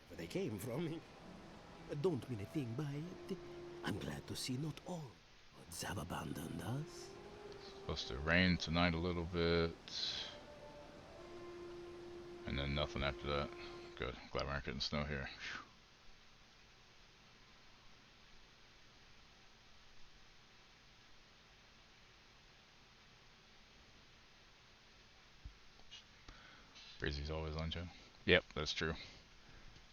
where they came from. Don't mean a thing by it. I'm glad to see not all gods have abandoned us. Supposed to rain tonight a little bit. And then nothing after that. Good. Glad we're not getting snow here. Whew. Breezy's always on, Joe. Yep, that's true.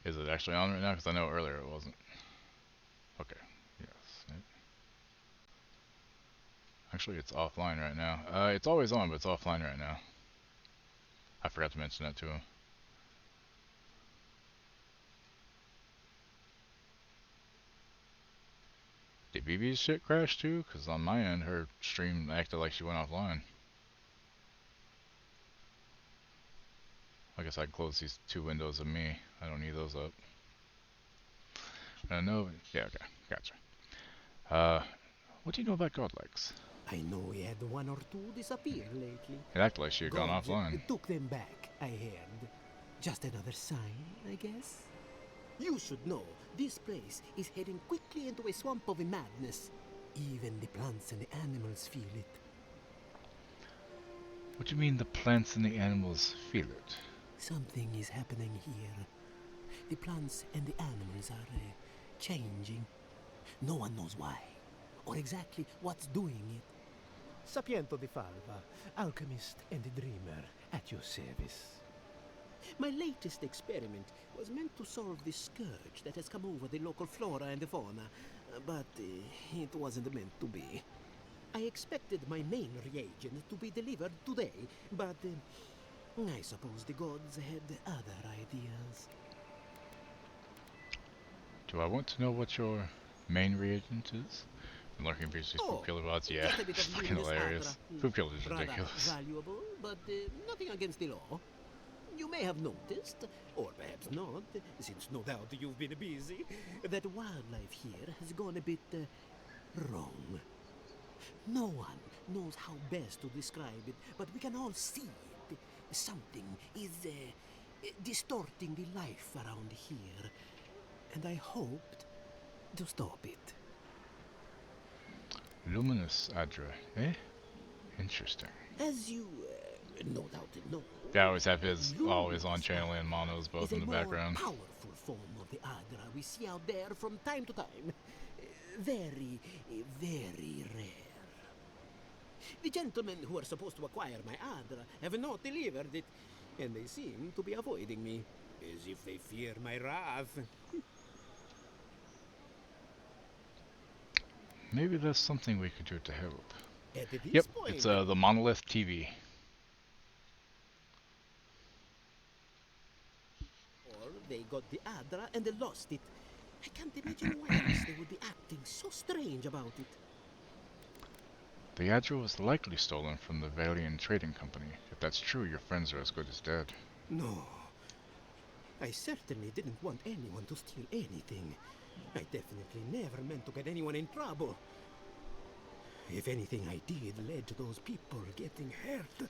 Is it actually on right now? Because I know earlier it wasn't. Okay. Yes. Actually, it's offline right now. It's always on, but it's offline right now. I forgot to mention that to him. Did BB's shit crash too? Because on my end, her stream acted like she went offline. I guess I can close these two windows of me. I don't need those up. I know. Yeah, okay. Gotcha. What do you know about godlikes? I know we had one or two disappear lately. It acted like she had gone offline. Took them back, I heard. Just another sign, I guess. You should know, this place is heading quickly into a swamp of madness. Even the plants and the animals feel it. What do you mean the plants and the animals feel it? Something is happening here. The plants and the animals are changing. No one knows why, or exactly what's doing it. Sapiento di Falva, alchemist and dreamer, at your service. My latest experiment was meant to solve the scourge that has come over the local flora and the fauna, but it wasn't meant to be. I expected my main reagent to be delivered today, but I suppose the gods had other ideas. Do I want to know what your main reagent is? Lurking Beastie's Poop Killer bots, yeah, it's fucking hilarious. Poop Killer is ridiculous. Valuable, but nothing against the law. You may have noticed, or perhaps not, since no doubt you've been busy, that wildlife here has gone a bit wrong. No one knows how best to describe it, but we can all see it. Something is distorting the life around here, and I hoped to stop it. Luminous Adra, eh? Interesting. As you no doubt know, Yeah, I always have his always on channel and monos both in the background. Powerful form of the Adra we see out there from time to time. Very, very rare. The gentlemen who are supposed to acquire my Adra have not delivered it, and they seem to be avoiding me, as if they fear my wrath. Maybe there's something we could do to help. Yep, it's the Monolith TV. Or they got the Adra and they lost it. I can't imagine why else they would be acting so strange about it. The Adra was likely stolen from the Valian Trading Company. If that's true, your friends are as good as dead. No. I certainly didn't want anyone to steal anything. I definitely never meant to get anyone in trouble. If anything I did led to those people getting hurt,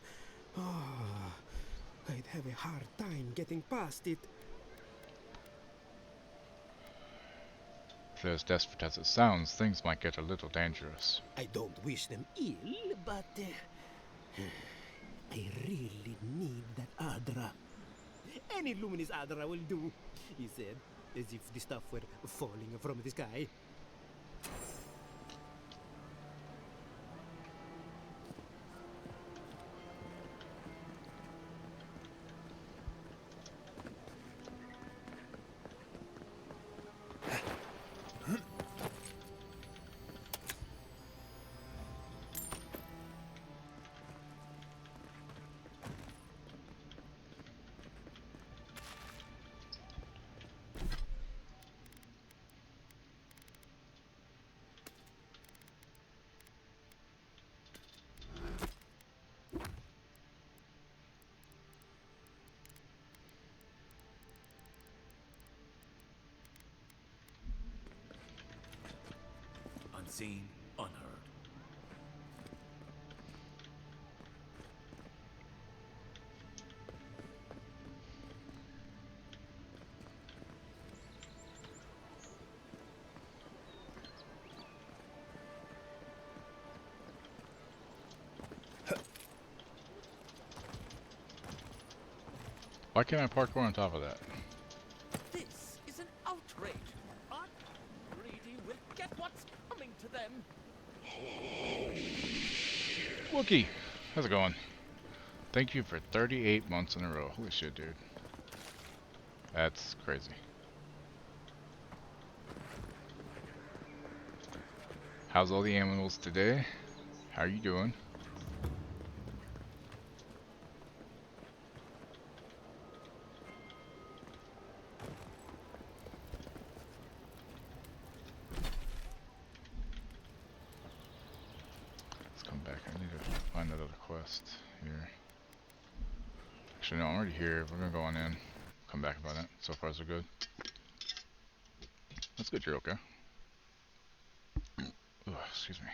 I'd have a hard time getting past it. If as desperate as it sounds, things might get a little dangerous. I don't wish them ill, but I really need that Adra. Any luminous Adra will do, he said, as if the stuff were falling from the sky. Unseen, unheard. Why can't I parkour on top of that? This is an outrage. Our greedy will get what's coming to them. Wookie, how's it going? Thank you for 38 months in a row. Holy shit, dude. That's crazy. How's all the animals today? How are you doing? Let's come back. I need to find that other quest here. Actually, no, I'm already here. We're gonna go on in. Come back about it. So far, so good. That's good. You're okay. Ugh, excuse me.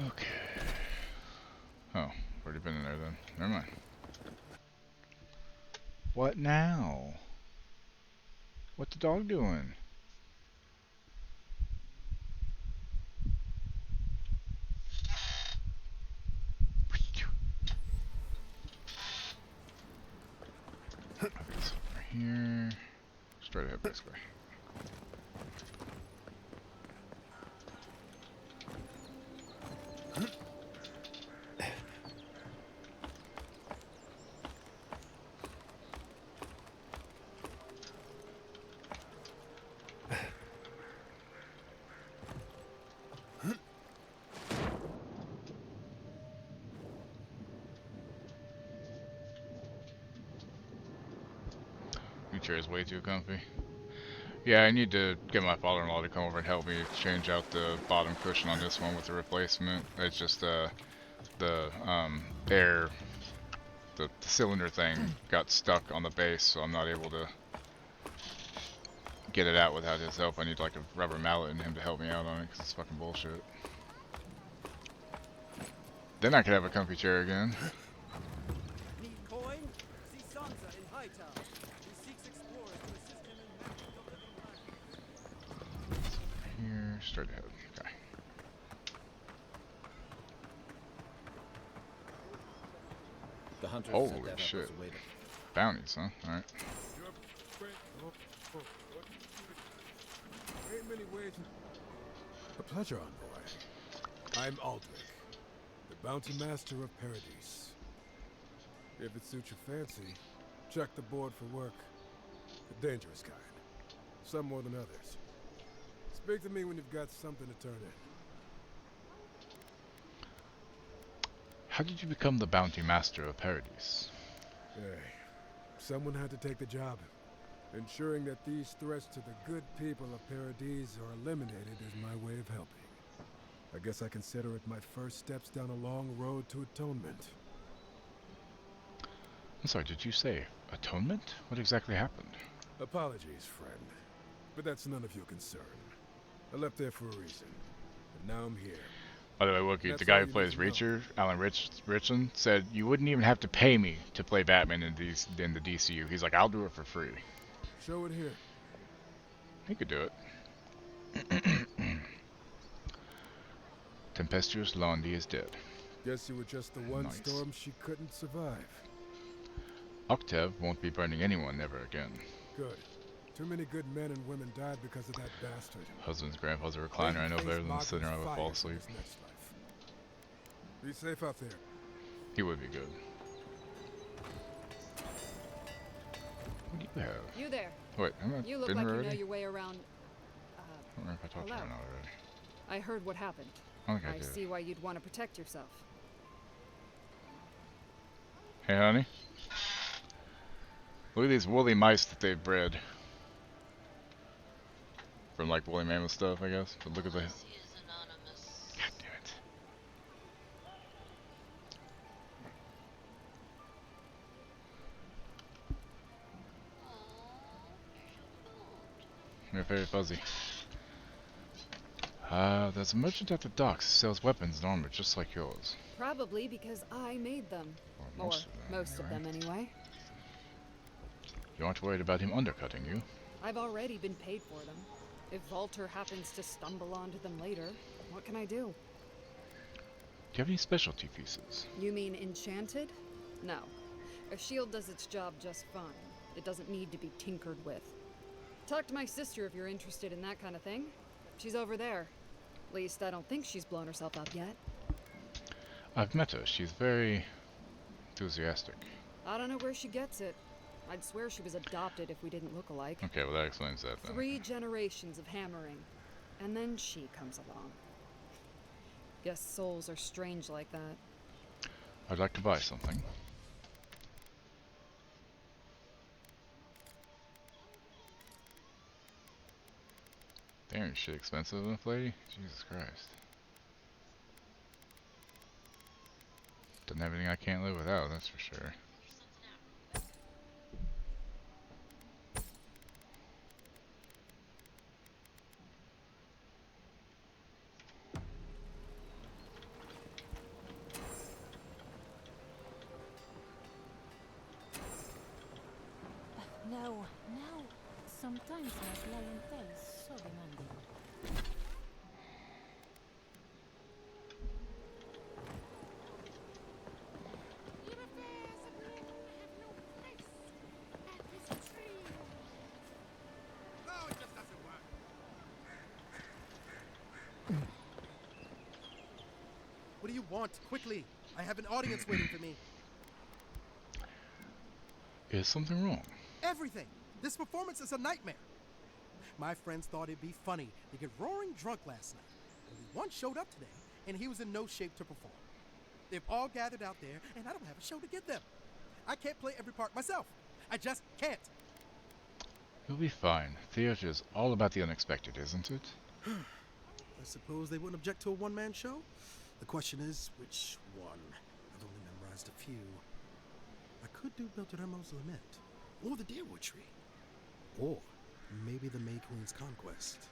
Okay. Oh, already been in there then. Never mind. What now? What the dog doing? Okay, so over here. Straight ahead, basically. Your chair is way too comfy. Yeah, I need to get my father-in-law to come over and help me change out the bottom cushion on this one with the replacement. It's just the air, the cylinder thing got stuck on the base, so I'm not able to get it out without his help. I need like a rubber mallet and him to help me out on it, because it's fucking bullshit. Then I could have a comfy chair again. Need coin? See Sansa in Hightown. He seeks explorers to assist him in mapping the living land. Here, straight ahead. Okay. The hunters Holy set that up shit. as a way to... Bounties, huh? Alright. Ain't many ways. A pleasure, envoy. I'm Aldrich, the bounty master of Paradise. If it suits your fancy, check the board for work. The dangerous kind. Some more than others. Speak to me when you've got something to turn in. How did you become the bounty master of Paradise? Hey, someone had to take the job. Ensuring that these threats to the good people of Paradise are eliminated is my way of helping. I guess I consider it my first steps down a long road to atonement. I'm sorry, did you say atonement? What exactly happened? Apologies, friend. But that's none of your concern. I left there for a reason. And now I'm here. By the way, Wookie, the guy who plays Reacher, Alan Richland, said you wouldn't even have to pay me to play Batman in the DCU. He's like, I'll do it for free. Show it here. He could do it. Tempestuous Londi is dead. Guess you were just the one storm she couldn't survive. Octave won't be burning anyone ever again. Good. Too many good men and women died because of that bastard. Husband's grandpa's a recliner. I know better than sitting around and fall asleep. Be safe out there. He would be good. What do you have? You there. Wait, I'm not You look been like here you already? know your way around. I don't know if I talked to her or not already. I heard what happened. I think I did. see why you'd want to protect yourself. Hey, honey. Look at these woolly mice that they've bred. From like woolly mammoth stuff, I guess. But look at the... God damn it. They're very fuzzy. There's a merchant at the docks who sells weapons and armor just like yours. Probably because I made them. Or most of them anyway. You aren't worried about him undercutting you? I've already been paid for them. If Walter happens to stumble onto them later, what can I do? Do you have any specialty pieces? You mean enchanted? No. A shield does its job just fine. It doesn't need to be tinkered with. Talk to my sister if you're interested in that kind of thing. She's over there. At least I don't think she's blown herself up yet. I've met her. She's very enthusiastic. I don't know where she gets it. I'd swear she was adopted if we didn't look alike. Okay, well that explains that then. 3 generations of hammering. And then she comes along. Guess souls are strange like that. I'd like to buy something. Damn, shit expensive enough, lady? Jesus Christ. Doesn't have anything I can't live without, that's for sure. No, no. Sometimes my clientele is so demanding. What do you want? Quickly! I have an audience waiting for me. Is something wrong? Everything! This performance is a nightmare. My friends thought it'd be funny to get roaring drunk last night. Only one showed up today, and he was in no shape to perform. They've all gathered out there, and I don't have a show to give them. I can't play every part myself. I just can't. You'll be fine. Theater is all about the unexpected, isn't it? I suppose they wouldn't object to a one-man show? The question is, which one? I've only memorized a few. I could do Beltramo's Lament, or the Deerwood Tree, or maybe the May Queen's Conquest.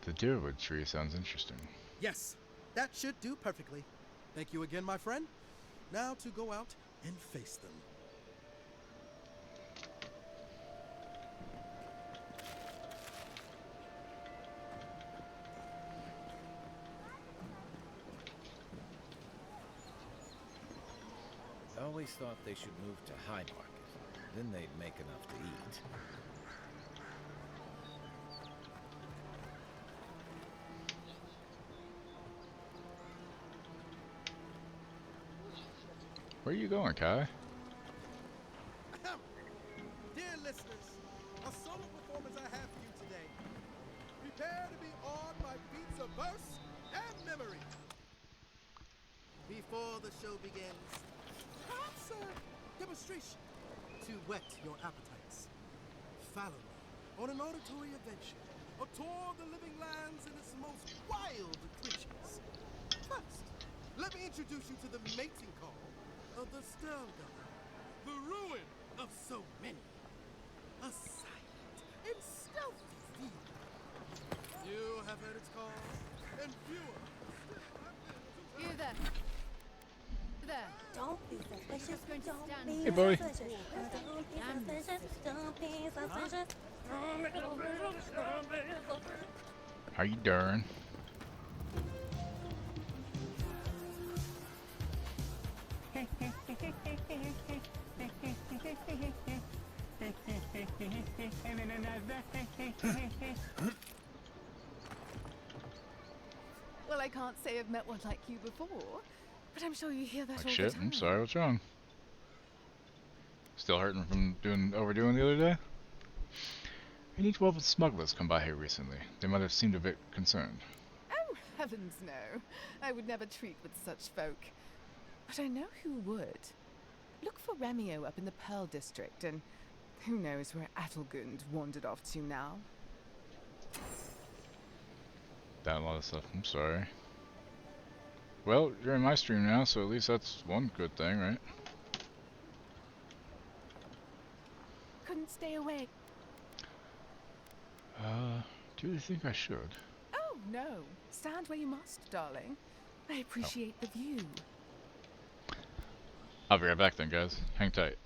The Deerwood Tree sounds interesting. Yes, that should do perfectly. Thank you again, my friend. Now to go out and face them. I always thought they should move to High Market. Then they'd make enough to eat. Where are you going, Kai? Dear listeners, a solo performance I have for you today. Prepare to be on my beats of verse and memory. Before the show begins, perhaps a demonstration to whet your appetites. Follow me on an auditory adventure, a tour of the living lands and its most wild creatures. First, let me introduce you to the mating call of the Stelgar, the ruin of so many. A silent and stealthy field. You have heard its call, and fewer still have been. You there. There. Don't be suspicious. Don't be Hey, boy. suspicious. Don't be suspicious. Don't be suspicious. How you doing? Well, I can't say I've met one like you before, but I'm sure you hear that Like all shit, the time. I'm sorry, what's wrong? Still hurting from overdoing the other day? Any 12 smugglers come by here recently. They might have seemed a bit concerned. Oh, heavens no. I would never treat with such folk. But I know who would. Look for Remio up in the Pearl District, and who knows where Adelgund wandered off to now. That a lot of stuff, I'm sorry. Well, you're in my stream now, so at least that's one good thing, right? Couldn't stay away. Do you think I should? Oh, no. Stand where you must, darling. I appreciate the view. I'll be right back then, guys. Hang tight.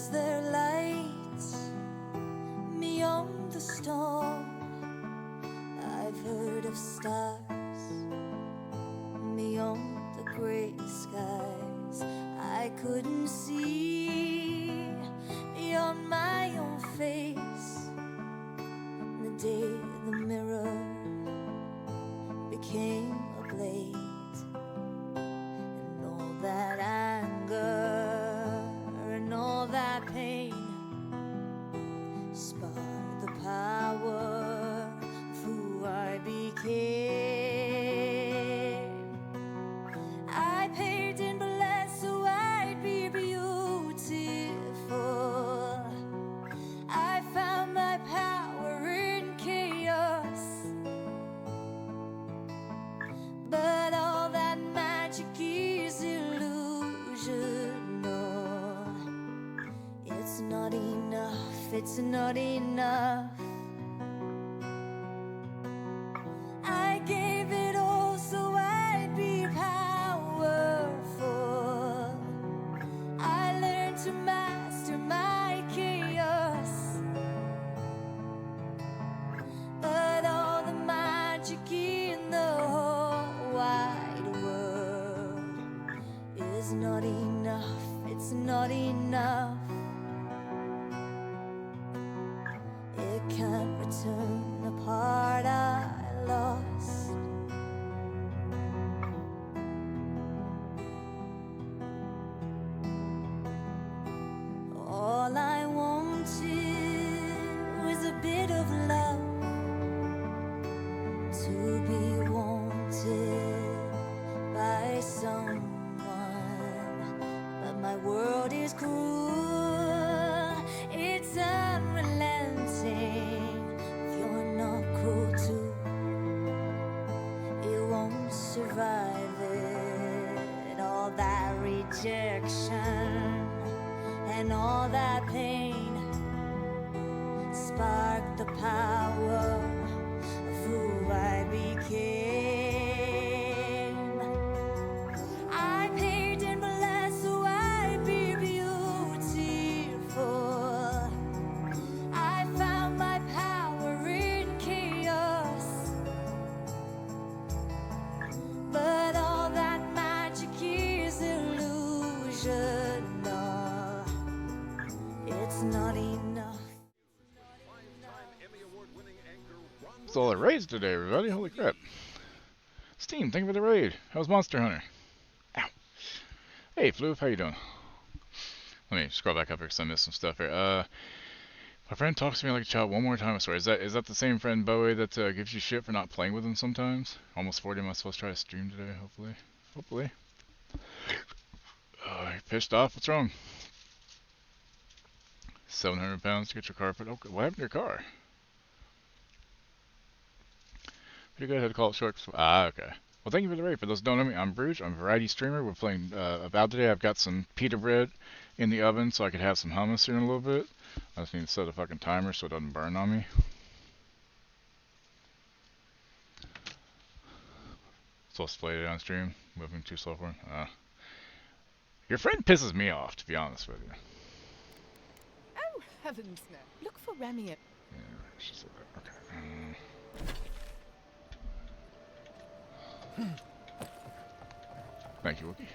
Is there light beyond the storm? I've heard of stars beyond the gray skies. I couldn't see beyond my own face the day the mirror became a blade, and all that anger and all that pain sparked the power of who I became. I paid in blood so I'd be beautiful. I found my power in chaos, but all that magic is illusion. No, it's not enough, it's not enough. I gave it all so I'd be powerful. I learned to master my chaos, but all the magic in the whole wide world is not enough, it's not enough. It can't return the part I lost. All I wanted was a bit of love, to be wanted by someone, but my world is cruel, it's unrelenting. If you're not cruel too, you won't survive it. All that rejection and all that pain sparked the power of who I became. I paid in blood so I'd be beautiful. I found my power in chaos, but all that magic is illusion. No, it's not enough. That's all the raids today, everybody. Holy crap. Steam, thank you for the raid. How's Monster Hunter? Ow. Hey, Floof, how you doing? Let me scroll back up here because I missed some stuff here. My friend talks to me like a child one more time. I swear. Is that the same friend, Bowie, that gives you shit for not playing with him sometimes? Almost 40. Am I supposed to try to stream today? Hopefully. Hopefully. Oh, you're pissed off? What's wrong? 700 pounds to get your car put. Okay, what happened to your car? Pretty good. I had to call it short. Ah, okay. Well, thank you for the raid. For those who don't know me, I'm Bruges. I'm a variety streamer. We're playing Avowed today. I've got some pita bread in the oven so I could have some hummus here in a little bit. I just need to set a fucking timer so it doesn't burn on me. Supposed to play it on stream. Moving too slow for him. Your friend pisses me off, to be honest with you. Oh, heavens no. Look for Remy. Yeah, she said that. Okay. Thank you, Wookie.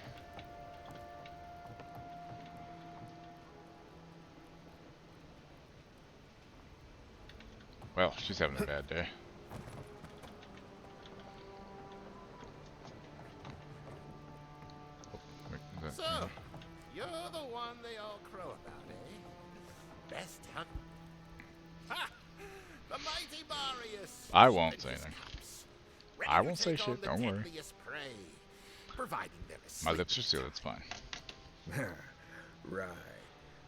Well, she's having a bad day. Oh, wait, So, you're the one they all crow about, eh? Best hunt. Ha! The mighty Marius. I won't say anything. I won't say shit, don't worry. Prey, providing there is My lips are sealed, it's fine. Right.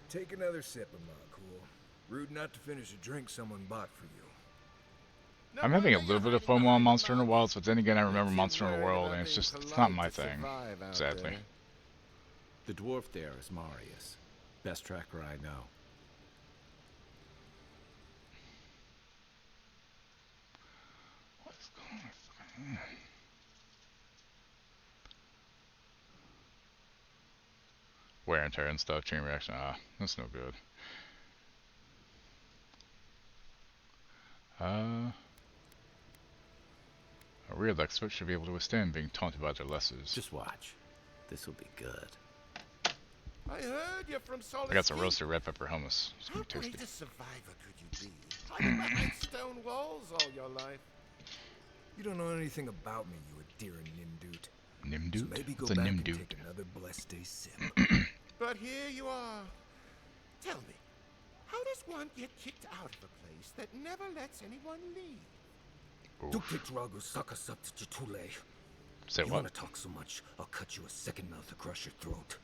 Take another sip of my cool. Rude not to finish a drink someone bought for you. I'm having a little bit of FOMO on Monster Hunter Wilds, but then again I remember Monster Hunter World, and it's not my thing, sadly. The dwarf there is Marius. Best tracker I know. What is going on? wear and tear and stuff, chain reaction. Ah, that's no good. A real expert should be able to withstand being taunted by their lessers. Just watch. This will be good. I heard you're from Solid I got some roasted red pepper hummus. It's How gonna be great tasty. a survivor could you be? Hiding behind stone walls all your life. You don't know anything about me, you Adira Nimdoot. Nimdoot? So maybe go What's a back and Nimdoot? take another blessed day sip. But here you are. Tell me, how does one get kicked out of a place that never lets anyone leave? Dukik Ragu Sakasat Chitule. Say You what? wanna talk so much, I'll cut you a second mouth across your throat.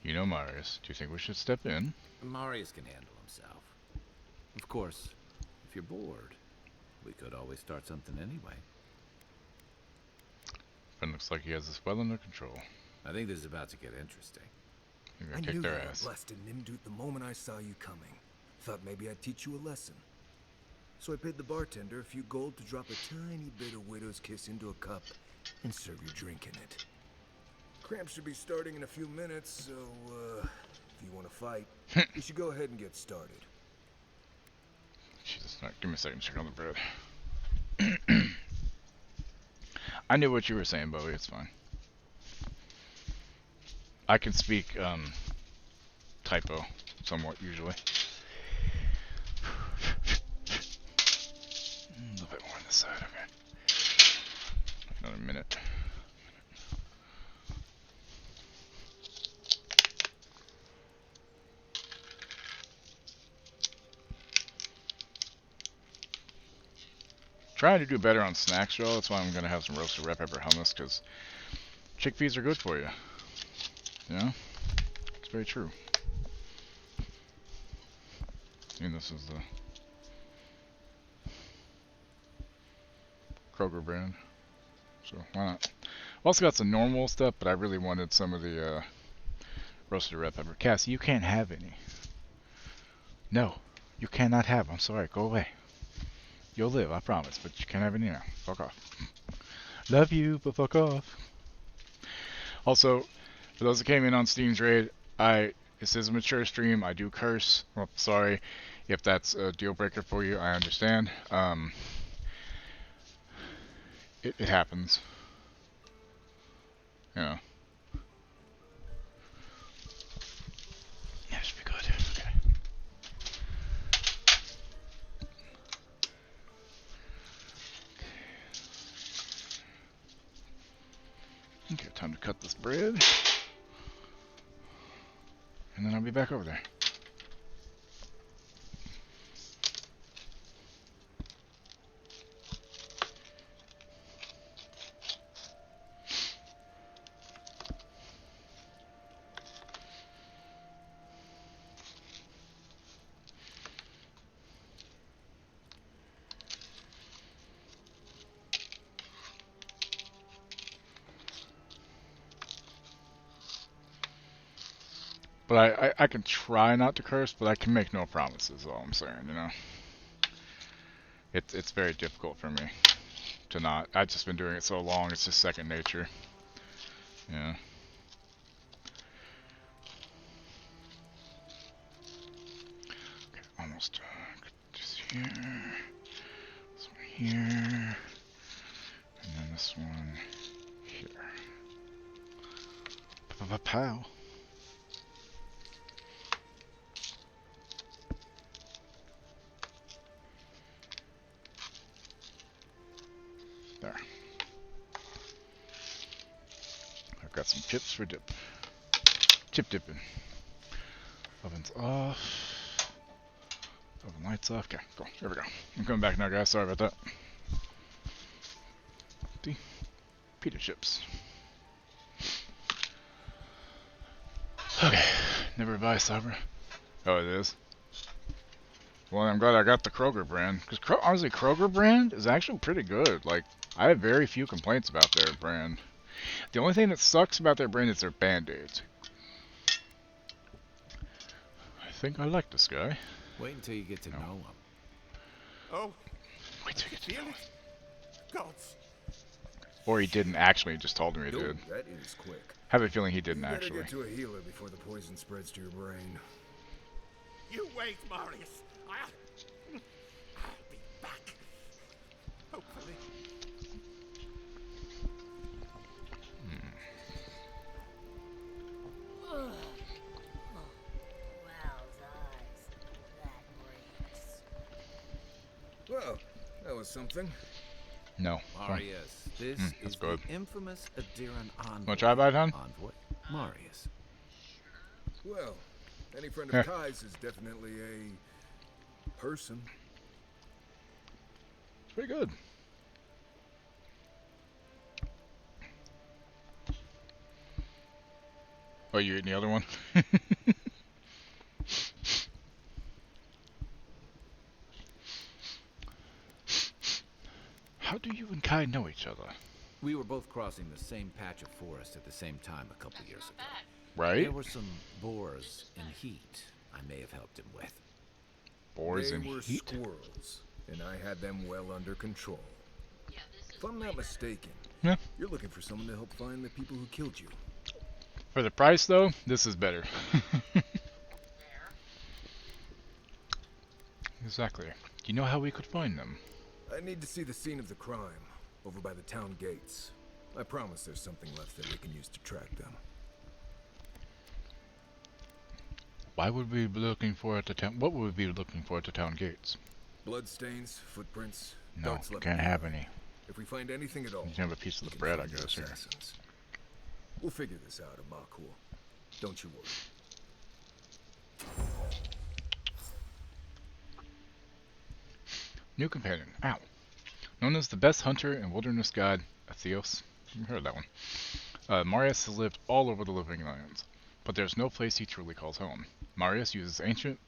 You know, Marius, do you think we should step in? Marius can handle himself. Of course, if you're bored, we could always start something anyway. But it looks like he has this well under control. I think this is about to get interesting. You're I gonna kick knew their you were ass. blessed in Nimdoot the moment I saw you coming. Thought maybe I'd teach you a lesson. So I paid the bartender a few gold to drop a tiny bit of widow's kiss into a cup and serve your drink in it. Cramps should be starting in a few minutes, so if you want to fight, you should go ahead and get started. Jesus, all right, give me a second to check on the bread. I knew what you were saying, Bowie, it's fine. I can speak, typo, somewhat, usually. A little bit more on this side, okay. Another minute. Trying to do better on snacks, Joe. That's why I'm gonna have some roasted red pepper hummus, because chickpeas are good for you. You know? It's very true. And this is the Kroger brand. So why not? I've also got some normal stuff, but I really wanted some of the roasted red pepper. Cassie, you can't have any. No, you cannot have. I'm sorry. Go away. You'll live, I promise, but you can't have any now. Fuck off. Love you, but fuck off. Also, for those that came in on Steam's raid, this is a mature stream. I do curse. Well, sorry if that's a deal breaker for you. I understand. It happens. You know. Yeah, it should be good. Okay. Okay, time to cut this bread. And then I'll be back over there. But I can try not to curse, but I can make no promises, is all I'm saying, you know? It's very difficult for me to not. I've just been doing it so long, it's just second nature. Yeah. Okay, almost done. Put this here. This one here. And then this one here. Pow. There. I've got some chips for dip. Chip dipping. Oven's off. Oven lights off. Okay, cool. There we go. I'm coming back now, guys. Sorry about that. The pita chips. Okay. Never buy Sabra. Oh, it is? Well, I'm glad I got the Kroger brand. Because honestly, Kroger brand is actually pretty good. Like, I have very few complaints about their brand. The only thing that sucks about their brand is their Band-Aids. I think I like this guy. Wait until you get to know him. Oh, wait till you get to know him. Gods, Or he didn't actually, just told me he Ooh, did. that is quick. Have a feeling he didn't You better actually. get to a healer before the poison spreads to your brain. You wait, Marius. I'll be back. Hopefully. Well, that was something. No. Marius, this that's is good. the infamous Adiran envoy. Wanna try that, hon? Envoy Marius. Well, any friend Yeah. of Kai's is definitely a person. Pretty good. Oh, you eating the other one? How do you and Kai know each other? We were both crossing the same patch of forest at the same time a couple years ago. Right? There were some boars in heat I may have helped him with. Boars they in were heat? squirrels, and I had them well under control. If I'm not mistaken, Yeah. you're looking for someone to help find the people who killed you. For the price, though, this is better. Exactly. Do you know how we could find them? I need to see the scene of the crime, over by the town gates. I promise there's something left that we can use to track them. Why would we be looking for at the town? What would we be looking for at the town gates? Bloodstains, footprints, No, darts left can't have any. If we find anything at all, You can have a piece of we the can bread, I find the guess. Here. assassins. We'll figure this out, Amakul. Don't you worry. New companion. Ow. Known as the best hunter and wilderness guide, Atheos. You heard that one. Marius has lived all over the living lands, but there's no place he truly calls home. Marius uses ancient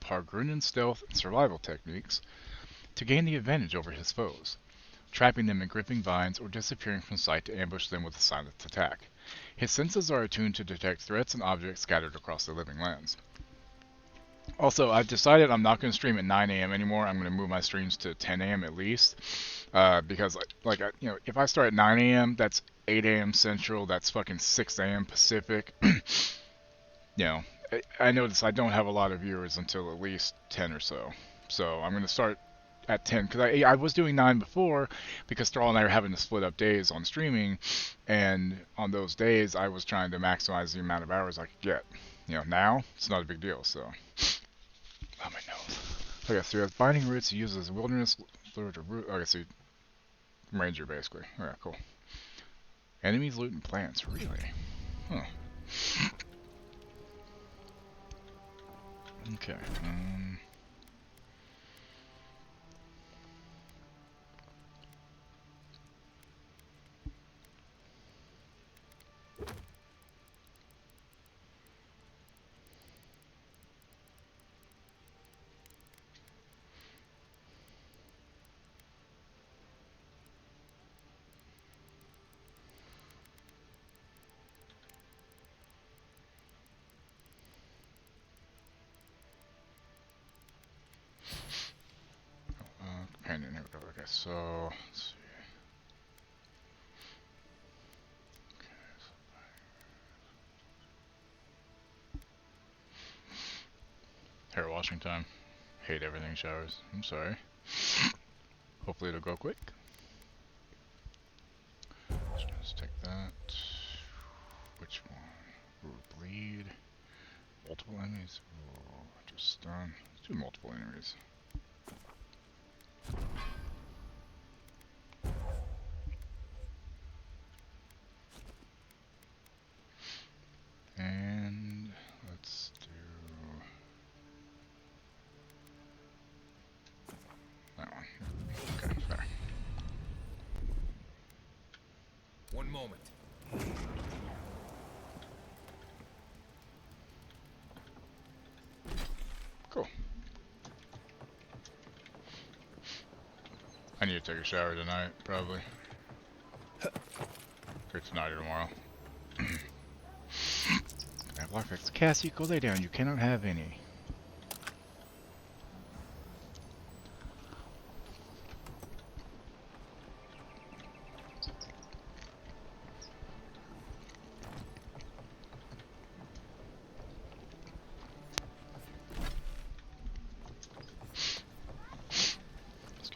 Pargrunan stealth and survival techniques to gain the advantage over his foes, trapping them in gripping vines or disappearing from sight to ambush them with a silent attack. His senses are attuned to detect threats and objects scattered across the living lands. Also, I've decided I'm not going to stream at 9 a.m. anymore. I'm going to move my streams to 10 a.m. at least, because if I start at 9 a.m., that's 8 a.m. Central. That's fucking 6 a.m. Pacific. I notice I don't have a lot of viewers until at least 10 or so. So I'm going to start at 10 because I was doing 9 before because Thrall and I are having to split up days on streaming, and on those days I was trying to maximize the amount of hours I could get. Now it's not a big deal. So. Oh, my nose. Okay, so you have binding roots you use as wilderness lure to root. Okay, so ranger basically. Alright, cool. Enemies looting plants, really? Huh. Okay. Companion, here we go. Okay, so let's see. Hair washing time. Hate everything showers. I'm sorry. Hopefully it'll go quick. Let's take that. Which one? Ooh, bleed. Multiple enemies. Ooh, just stun. Let's do multiple enemies. And let's do that one. Okay, there. One moment. Cool. I need to take a shower tonight, probably. Or tonight or tomorrow. I have lockpicks. Cassie, go lay down. You cannot have any.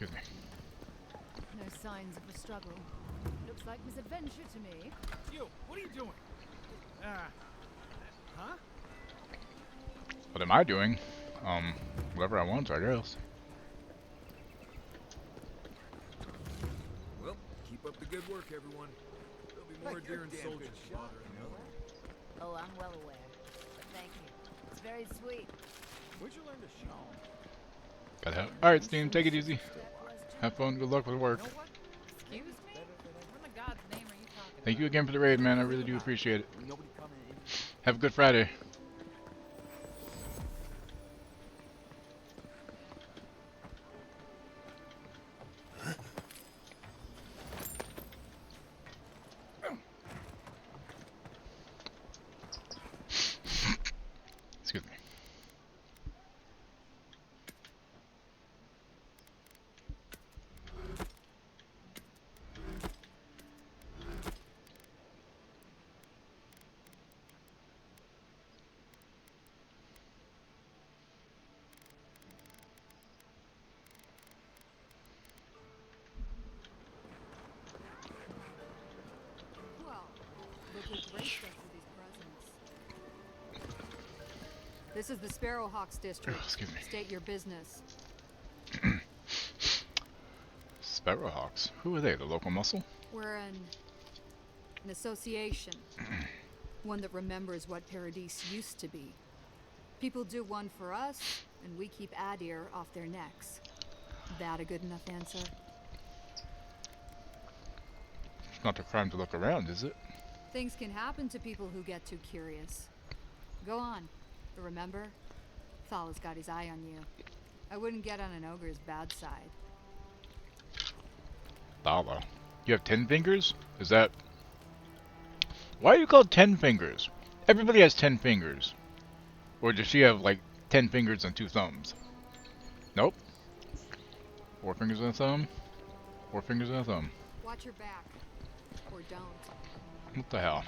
Excuse me. No signs of a struggle. Looks like misadventure to me. You, what are you doing? Huh? What am I doing? Whatever I want, I guess. Well, keep up the good work, everyone. There'll be more deer and soldiers bothering you. Oh, I'm well aware. But thank you. It's very sweet. Where'd you learn to shoot? Gotta have. Alright, Steam, take it easy. Have fun, good luck with work. Excuse me? What in the God's name are you talking Thank you again for the raid, man. I really do appreciate it. Have a good Friday. Excuse me. Well, look who graced us with these presents. This is the Sparrowhawks district. Excuse me. State your business. Sparrowhawks. Who are they? The local muscle? We're an association. One that remembers what Paradise used to be. People do one for us, and we keep Adir off their necks. That a good enough answer? It's not a crime to look around, is it? Things can happen to people who get too curious. Go on. But remember, Thal's got his eye on you. I wouldn't get on an ogre's bad side. Thala. You have 10 fingers? Is that... Why are you called 10 fingers? Everybody has 10 fingers. Or does she have, like, 10 fingers and 2 thumbs? Nope. 4 fingers and a thumb. 4 fingers and a thumb. Watch your back. Or don't. What the hell?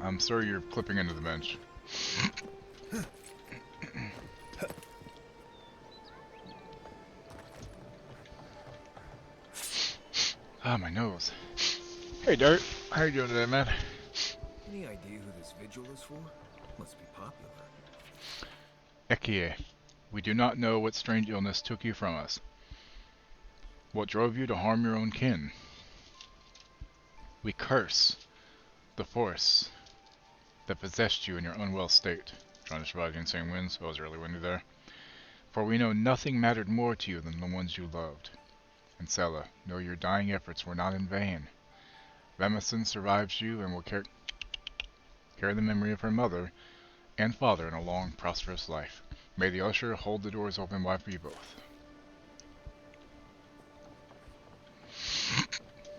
I'm sorry you're clipping into the bench. Ah, my nose. Hey, Dirt. How you doing today, man? Any idea who this vigil is for? Must be popular. Ekie, we do not know what strange illness took you from us. What drove you to harm your own kin? We curse the force that possessed you in your unwell state. Trying to survive the insane winds. Oh, it was really windy there. For we know nothing mattered more to you than the ones you loved. And Sela, know your dying efforts were not in vain. Remison survives you and will carry the memory of her mother and father in a long, prosperous life. May the usher hold the doors open wide for you both.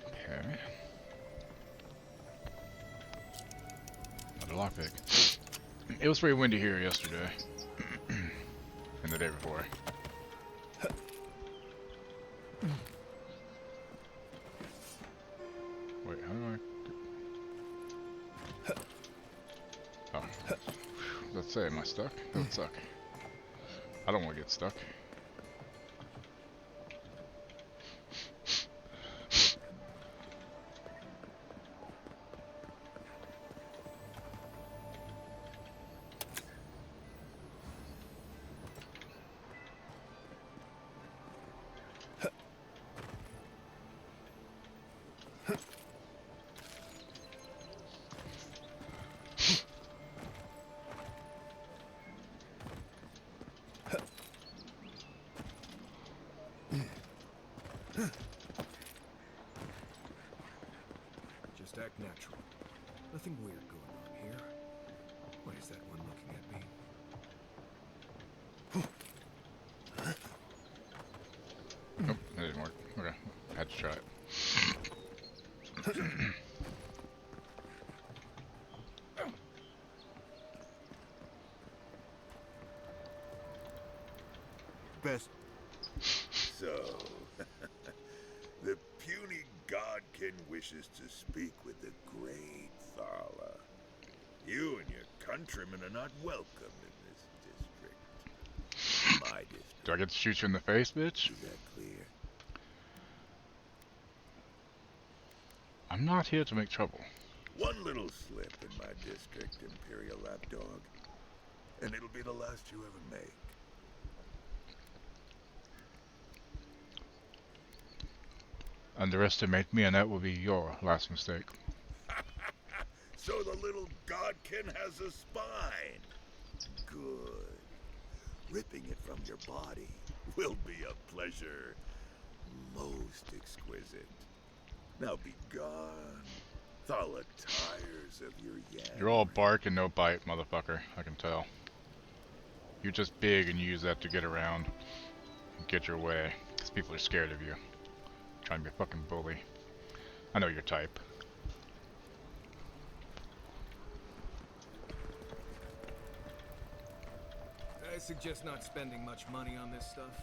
Okay. Another lockpick. It was pretty windy here yesterday. And the day before. Wait, how do I... Oh. Let's say, am I stuck? Don't suck. I don't want to get stuck. Just act natural. Nothing weird going on here. Why is that one looking at me? Nope, that didn't work. Okay, had to try it. Best. So, the puny god Godkin wishes to speak with the great Thala. You and your countrymen are not welcome in this district. My district. Do I get to shoot you in the face, bitch? Is that clear? I'm not here to make trouble. One little slip in my district, Imperial Lapdog, and it'll be the last you ever make. Underestimate me and that will be your last mistake. So the little Godkin has a spine. Good. Ripping it from your body will be a pleasure most exquisite. Now be gone. Thala tires of your yammering. You're all bark and no bite, motherfucker. I can tell. You're just big and you use that to get around and get your way. Because people are scared of you. Trying to be a fucking bully. I know your type. I suggest not spending much money on this stuff.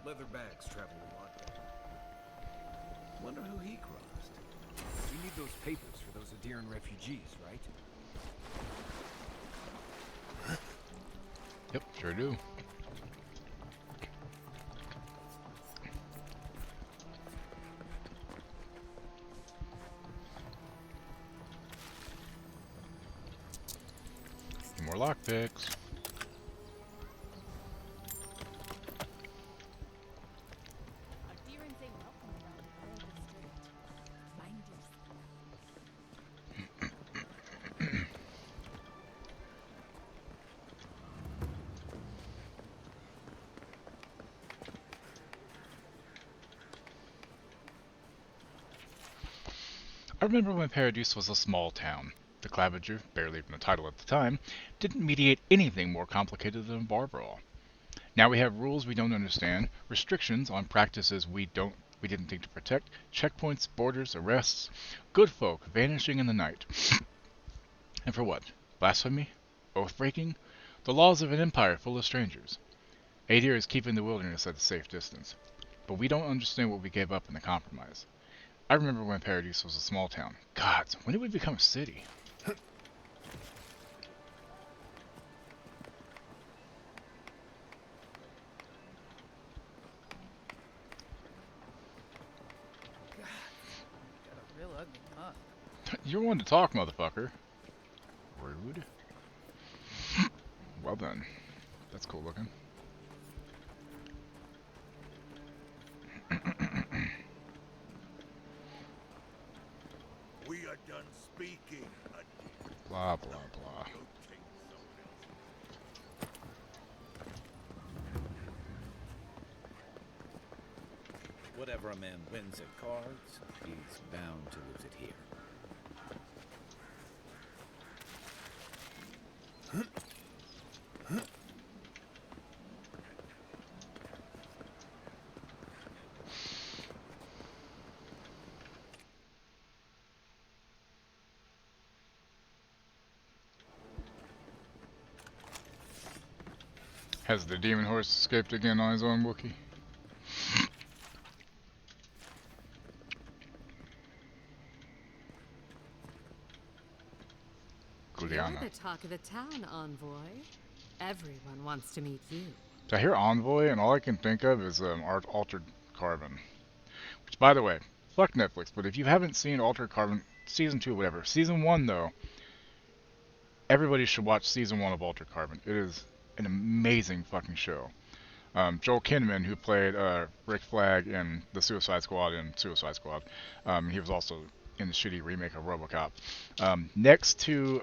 Leather bags travel a lot better. Wonder who he crossed. You need those papers for those Adiran refugees, right? Yep, sure do. More lockpicks. I remember when Paradise was a small town. The Clavager, barely even a title at the time, didn't mediate anything more complicated than a bar brawl. Now we have rules we don't understand, restrictions on practices we didn't think to protect, checkpoints, borders, arrests, good folk vanishing in the night. And for what? Blasphemy? Oath-breaking? The laws of an empire full of strangers. Adir is keeping the wilderness at a safe distance. But we don't understand what we gave up in the compromise. I remember when Paradise was a small town. Gods, when did we become a city? Real ugly mug. You're one to talk, motherfucker. Rude. Well then. That's cool looking. We are done speaking. Blah, blah, blah. Whatever a man wins at cards, he's bound to lose it here. Has the demon horse escaped again on his own Wookiee? You're the talk of the town, Envoy. Everyone wants to meet you. I hear Envoy, and all I can think of is Altered Carbon. Which, by the way, fuck Netflix, but if you haven't seen Altered Carbon, Season 2, whatever. Season 1, though, everybody should watch Season 1 of Altered Carbon. It is an amazing fucking show. Joel Kinnaman, who played Rick Flag in the Suicide Squad and Suicide Squad, he was also in the shitty remake of RoboCop. Next to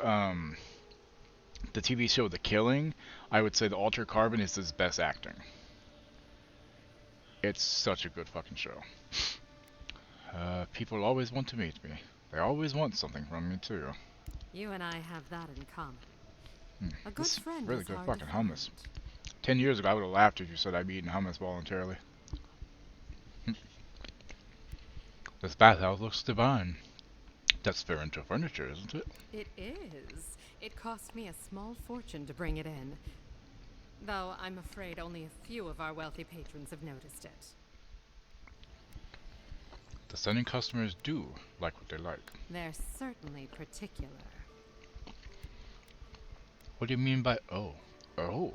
the TV show The Killing, I would say the Altered Carbon is his best acting. It's such a good fucking show. People always want to meet me. They always want something from me too. You and I have that in common. A good This friend really is good hard fucking to hummus. 10 years ago, I would have laughed if you said I'd be eating hummus voluntarily. This bathhouse looks divine. That's fair into furniture, isn't it? It is. It cost me a small fortune to bring it in. Though I'm afraid only a few of our wealthy patrons have noticed it. Descending customers do like what they like. They're certainly particular. What do you mean by oh? Oh,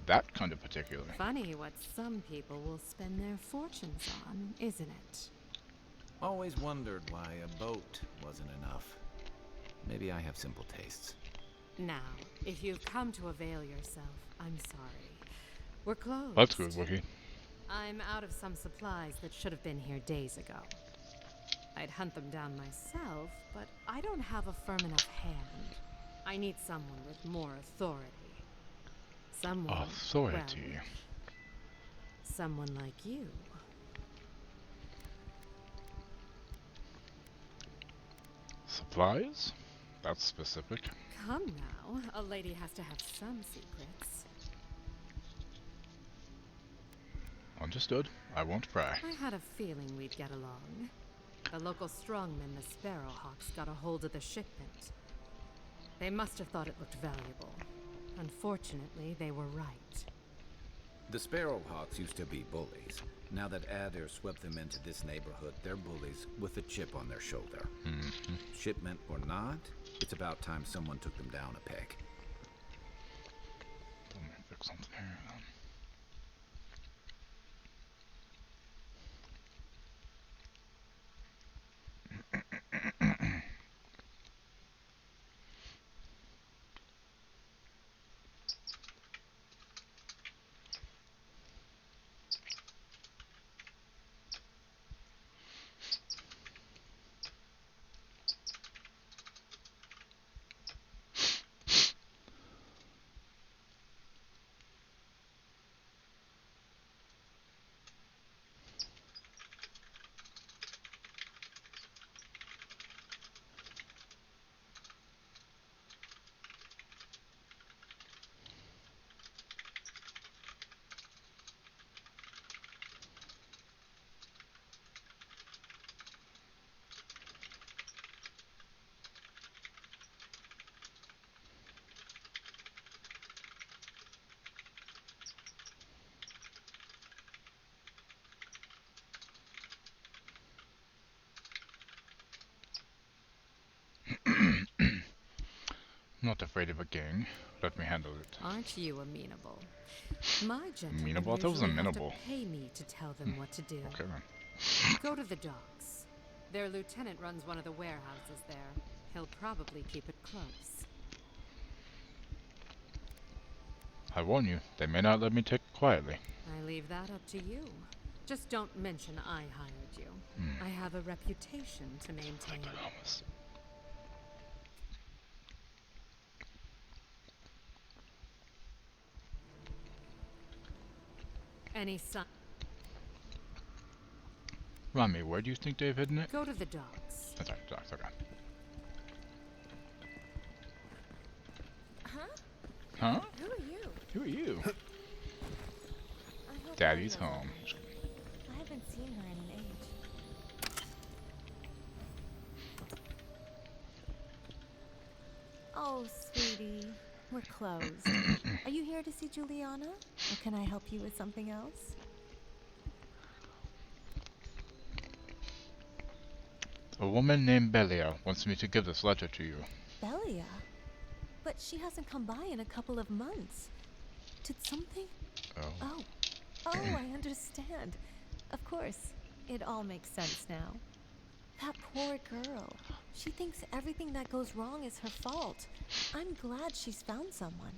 that kind of particular. Funny what some people will spend their fortunes on, isn't it? Always wondered why a boat wasn't enough. Maybe I have simple tastes. Now, if you've come to avail yourself, I'm sorry. We're closed. That's good, Wookie. I'm out of some supplies that should have been here days ago. I'd hunt them down myself, but I don't have a firm enough hand. I need someone with more authority. Someone... Authority. Well, someone like you. Supplies? That's specific. Come now, a lady has to have some secrets. Understood. I won't pry. I had a feeling we'd get along. The local strongmen, the Sparrowhawks, got a hold of the shipment. They must have thought it looked valuable. Unfortunately, they were right. The Sparrowhawks used to be bullies. Now that Adair swept them into this neighborhood, they're bullies with a chip on their shoulder. Shipment or not, it's about time someone took them down a peg. Let me fix something here. Not afraid of a gang. Let me handle it. Aren't you amenable? My gentlemen Amenable? I thought it was usually have amenable. to pay me to tell them what to do. Okay then. Go to the docks. Their lieutenant runs one of the warehouses there. He'll probably keep it close. I warn you, they may not let me take it quietly. I leave that up to you. Just don't mention I hired you. I have a reputation to maintain. Any sign? Remind me, where do you think they've hidden it? Go to the docks. That's right, docks, okay. Huh? Huh? Who are you? Who are you? I hope Daddy's Ellie knows home. about me. I haven't seen her in an age. Oh, sweetie, we're closed. Are you here to see Juliana? Or can I help you with something else? A woman named Belia wants me to give this letter to you. Belia? But she hasn't come by in a couple of months. Did something? Oh. Oh, I understand. Of course, it all makes sense now. That poor girl. She thinks everything that goes wrong is her fault. I'm glad she's found someone.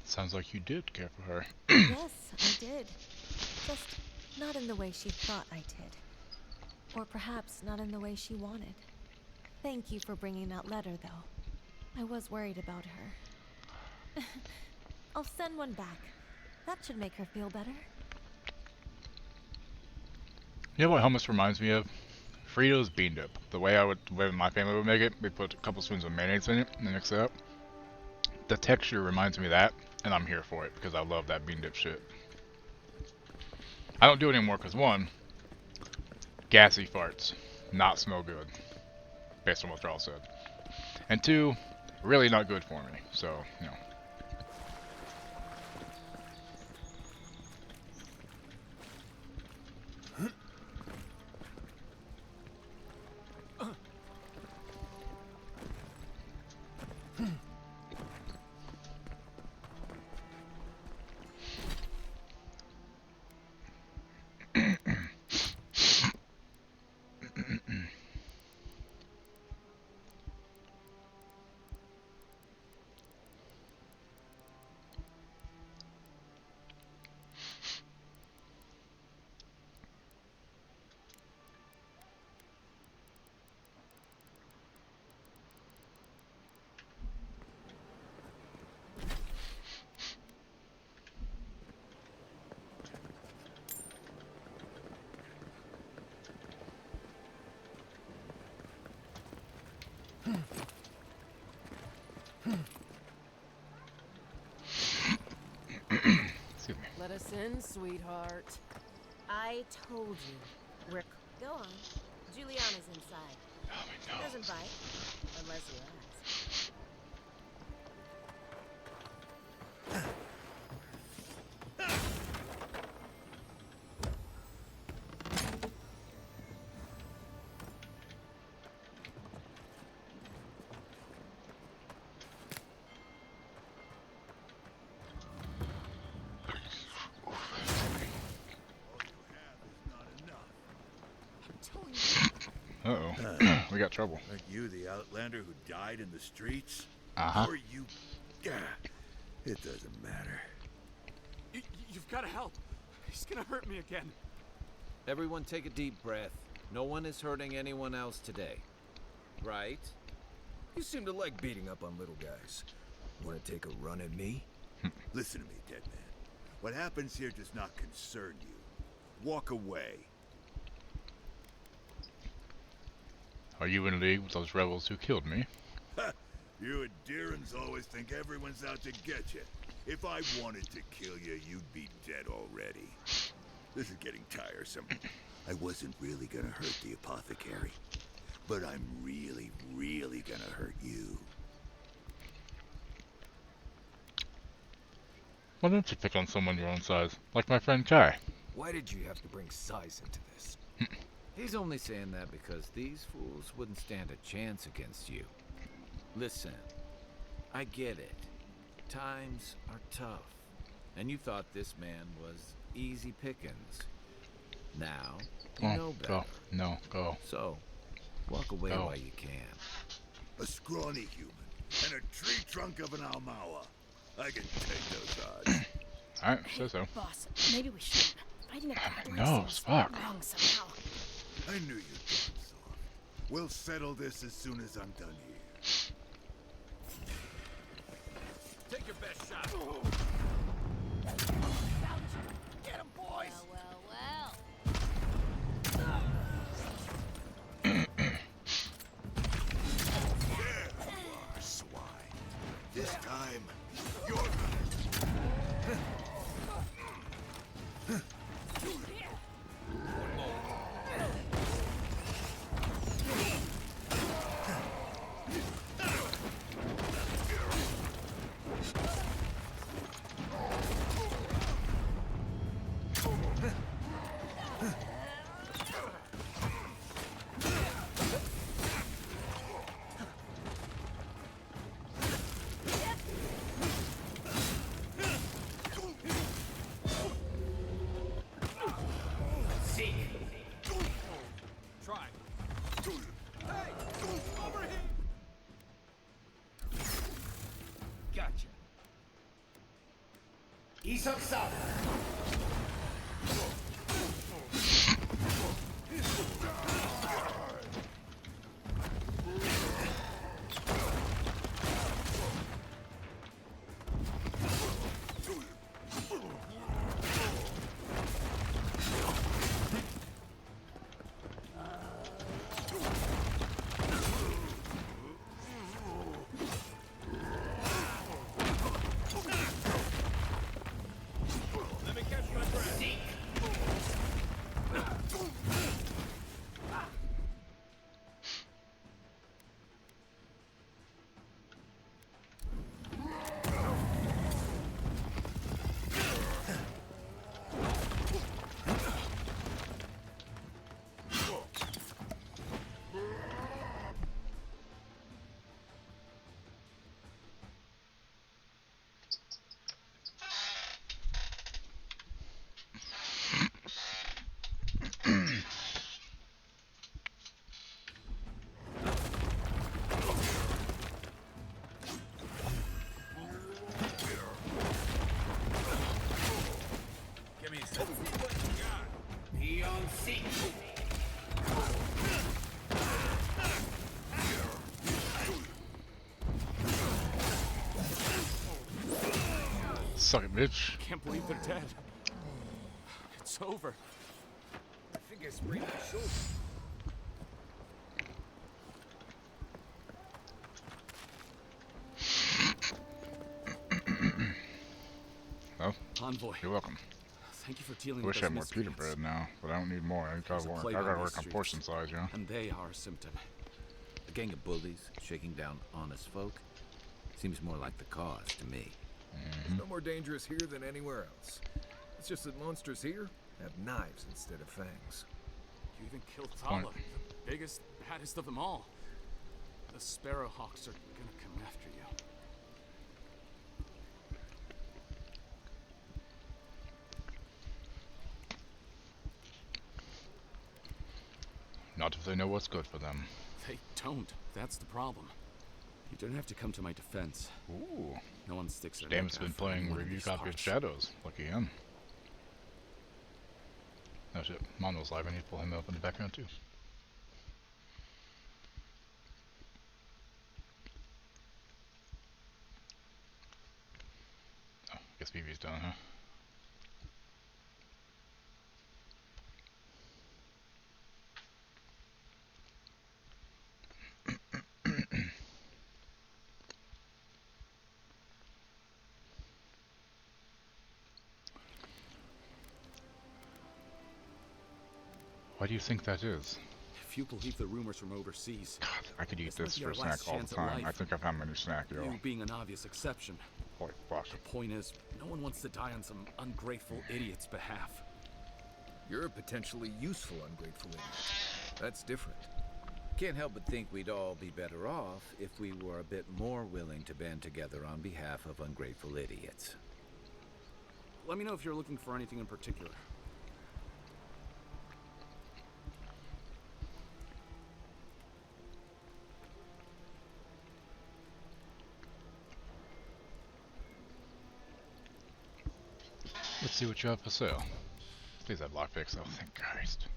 Sounds like you did care for her. Yes, I did. Just not in the way she thought I did. Or perhaps not in the way she wanted. Thank you for bringing that letter, though. I was worried about her. I'll send one back. That should make her feel better. You know what hummus reminds me of? Fritos bean dip. The way my family would make it, we put a couple spoons of mayonnaise in it and then mix it up. The texture reminds me of that, and I'm here for it because I love that bean dip shit. I don't do it anymore because one, gassy farts, not smell good, based on what Charles said. And two, really not good for me, so, you know. Listen, sweetheart. I told you. We're... Go on. Juliana's inside. She doesn't bite. Unless you ask. Uh-oh. We got trouble. Aren't you the outlander who died in the streets? Uh-huh. Or you... It doesn't matter. You've got to help. He's gonna hurt me again. Everyone take a deep breath. No one is hurting anyone else today. Right? You seem to like beating up on little guys. Want to take a run at me? Listen to me, dead man. What happens here does not concern you. Walk away. Are you in league with those rebels who killed me? You Adyrans always think everyone's out to get you. If I wanted to kill you, you'd be dead already. This is getting tiresome. I wasn't really gonna hurt the apothecary, but I'm really, really gonna hurt you. Why don't you pick on someone your own size, like my friend Kai? Why did you have to bring size into this? He's only saying that because these fools wouldn't stand a chance against you. Listen, I get it. Times are tough. And you thought this man was easy pickings. Now, you know better. Go. No, go. So, walk away Go. while you can. A scrawny human and a tree trunk of an Almawa. I can take those odds. Alright, so so. Boss, maybe we shouldn't. Fighting a crowd No, like seems fuck. wrong somehow. I knew you'd be soft. We'll settle this as soon as I'm done here. Take your best shot. Get him, boys! Well. There you are, swine. This time, you're gonna... Try. Hey! Over here! Gotcha. East up south. Let me catch my breath. Give me a second. Be on seat. Suck it, bitch. Can't believe they're dead. It's over. I think I sprained my shoulder. Oh, Envoy. you're welcome. Thank you for dealing I with wish I had those more pita miscreants. bread now, but I don't need more. I There's a plague on gotta these work on streets, portion size, you know? and they are a symptom. A gang of bullies shaking down honest folk? Seems more like the cause to me. It's no more dangerous here than anywhere else. It's just that monsters here have knives instead of fangs. You even killed Thala, the biggest, baddest of them all. The Sparrowhawks are gonna come after you. Not if they know what's good for them. They don't. That's the problem. You don't have to come to my defense. Ooh. No one sticks their Damn, neck it's been out for playing anyone in review these copy of parts. Shadows. Lucky him. Oh shit, Mono's live. I need to pull him up in the background too. Oh, guess BB's done, huh? Why do you think that is? If you believe the rumors from overseas, God, I could eat this might be for our a snack last all chance the at time. life. I think I found my new snack, yo. You being an obvious exception. Holy fuck. The point is, no one wants to die on some ungrateful idiot's behalf. You're a potentially useful ungrateful idiot. That's different. Can't help but think we'd all be better off if we were a bit more willing to band together on behalf of ungrateful idiots. Let me know if you're looking for anything in particular. Let's see what you have for sale. Please have lockpicks. Oh, thank Christ.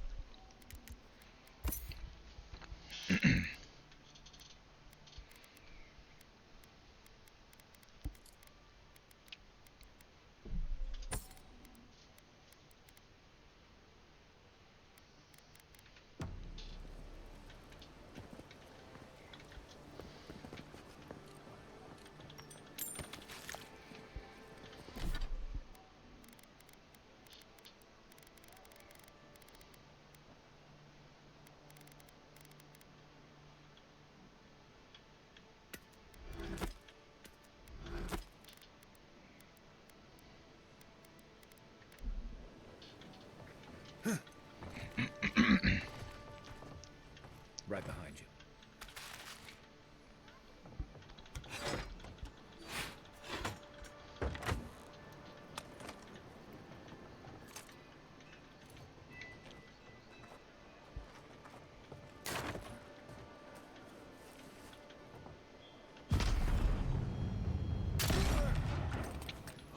Right behind you.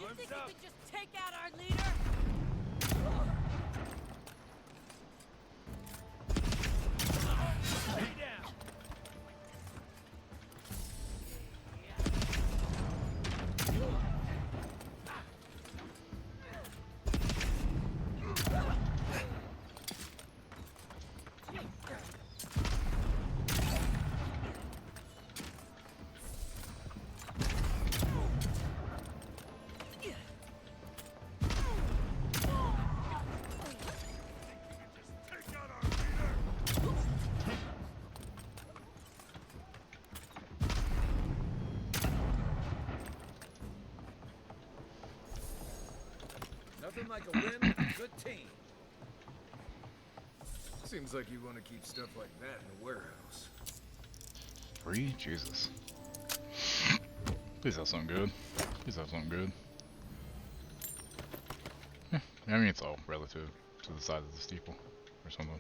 You think you could just take out our leader? Nothing like a win with a good team. Seems like you want to keep stuff like that in the warehouse. Free? Jesus. Please have something good. Please have something good. Yeah, I mean, it's all relative to the size of the steeple or something.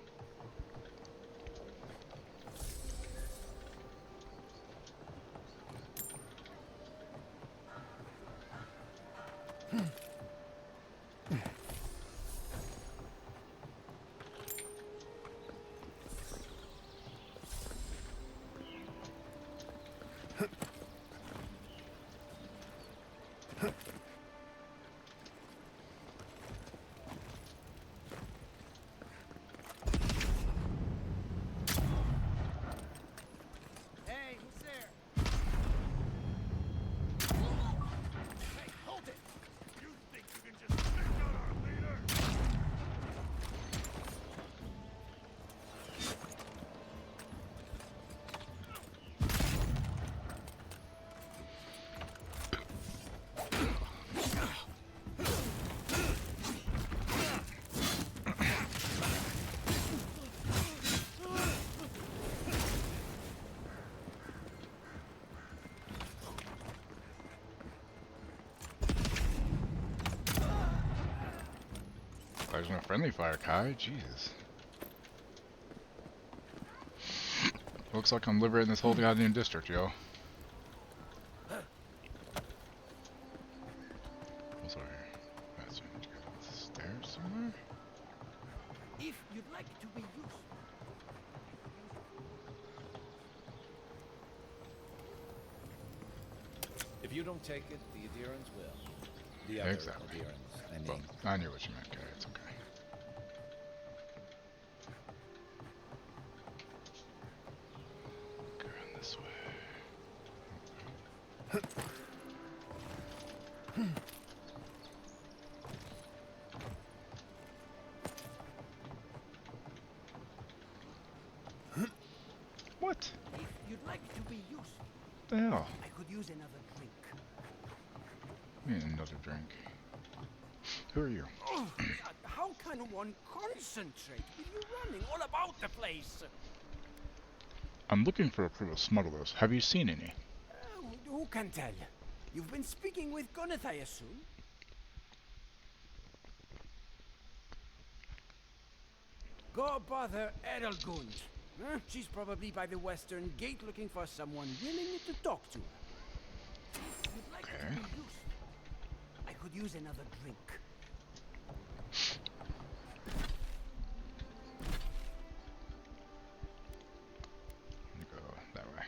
Hey, who's there? Hey, hold it! You There's no friendly fire, Kai. Jesus. Looks like I'm liberating this whole goddamn district, yo. What's over here? That's stairs somewhere? If you'd like to be used. If you don't take it, the Adherents will. The other Exactly. Adherents, I mean. Well, I knew what you meant, Kai. It's okay. Go around this way. What? If you'd like to be used. What the hell? I could use another drink. I need another drink. Who are you? Oh, how can one concentrate with you running all about the place? I'm looking for a crew of smugglers. Have you seen any? Who can tell? You've been speaking with Gunnath, I assume? Go bother Edelgund. Huh? She's probably by the western gate looking for someone willing to talk to her. If you'd like to be used, I could use another drink. Let me go that way.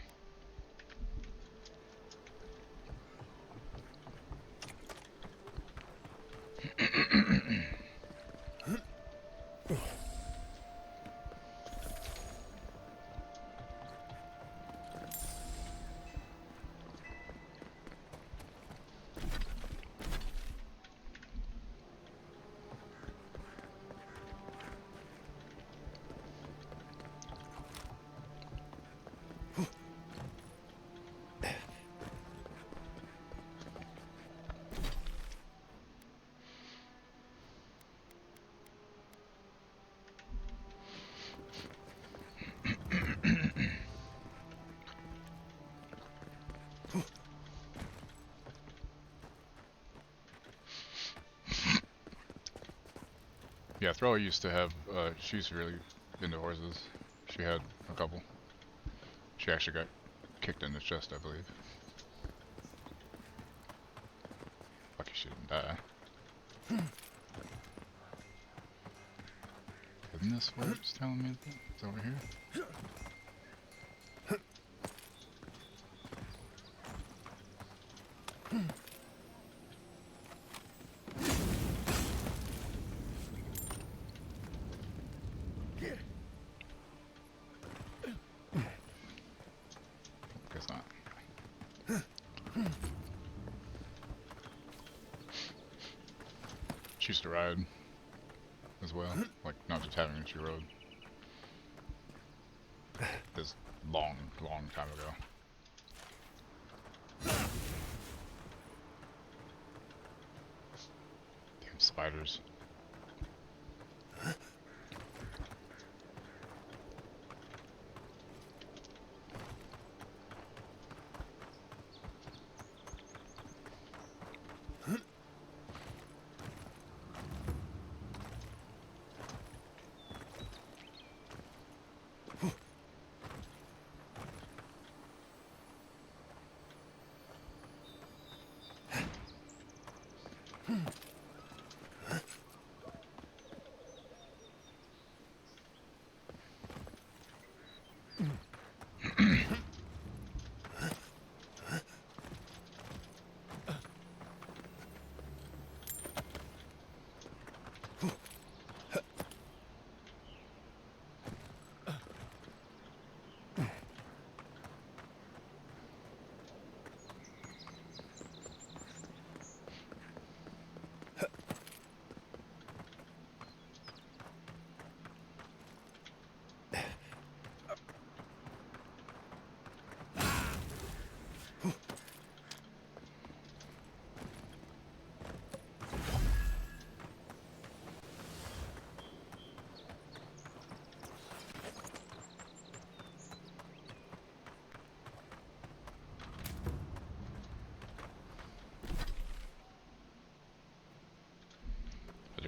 Yeah, Thrower used to have, she's really into horses. She had a couple. She actually got kicked in the chest, I believe. Lucky she didn't die. Isn't this what it's telling me? It's over here? Guess not. She used to ride as well, like not just having it, she rode. This long time ago. Damn spiders.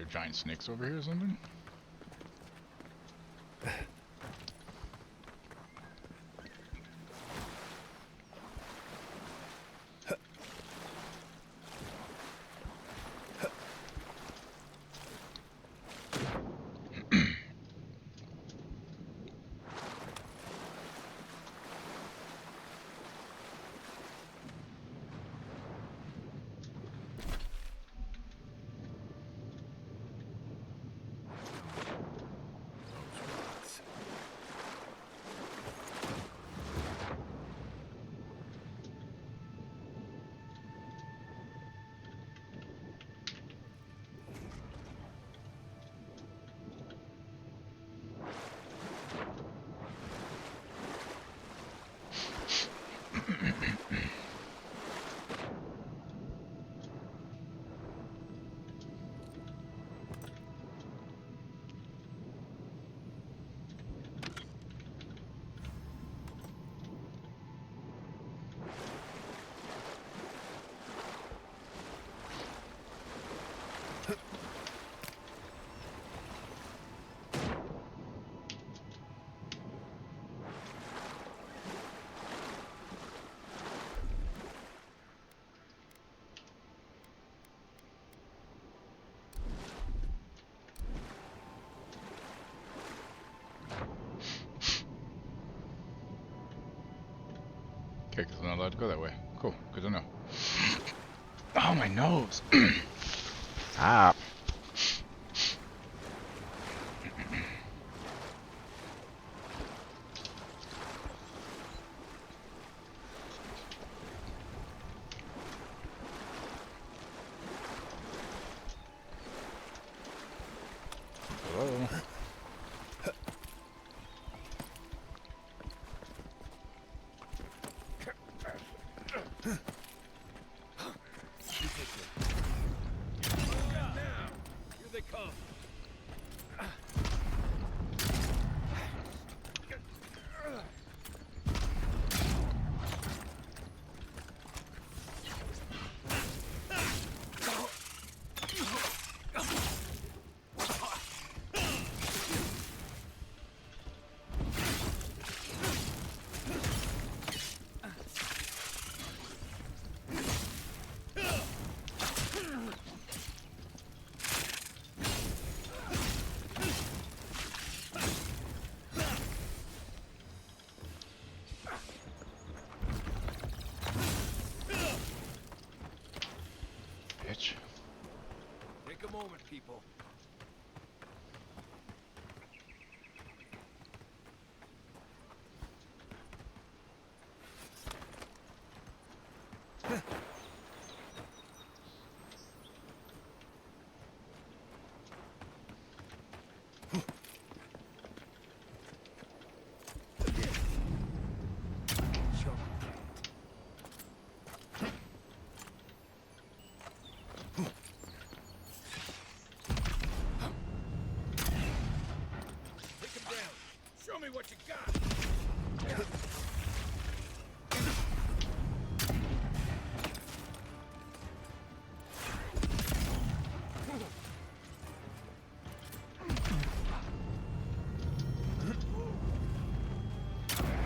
giant snakes over here or something? Okay, because I'm not allowed to go that way. Cool, good to know. Oh, my nose! Stop! Hello? Here they come. Bitch. Take a moment, people. Take him down. Show me what you got.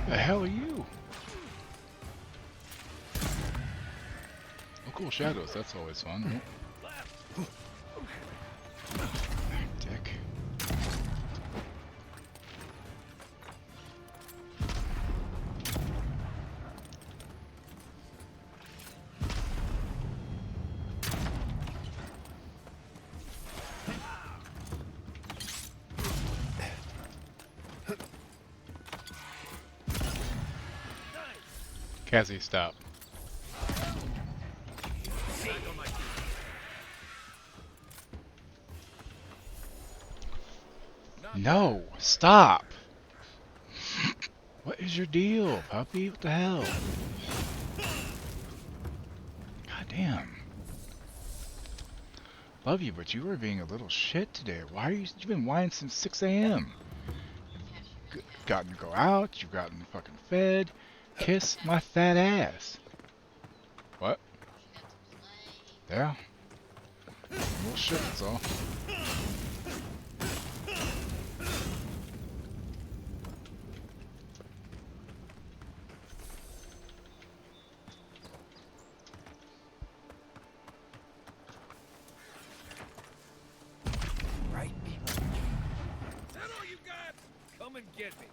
The hell are you? Oh, cool shadows. That's always fun. Dick. Cassie, stop. No, stop. What is your deal, puppy? What the hell? God damn. Love you, but you were being a little shit today. Why are you've been whining since 6 a.m. You've gotten to go out, you've gotten fucking fed. Kiss my fat ass. What? Yeah. Well, shit, that's all. Right behind you. Is that all you got? Come and get me.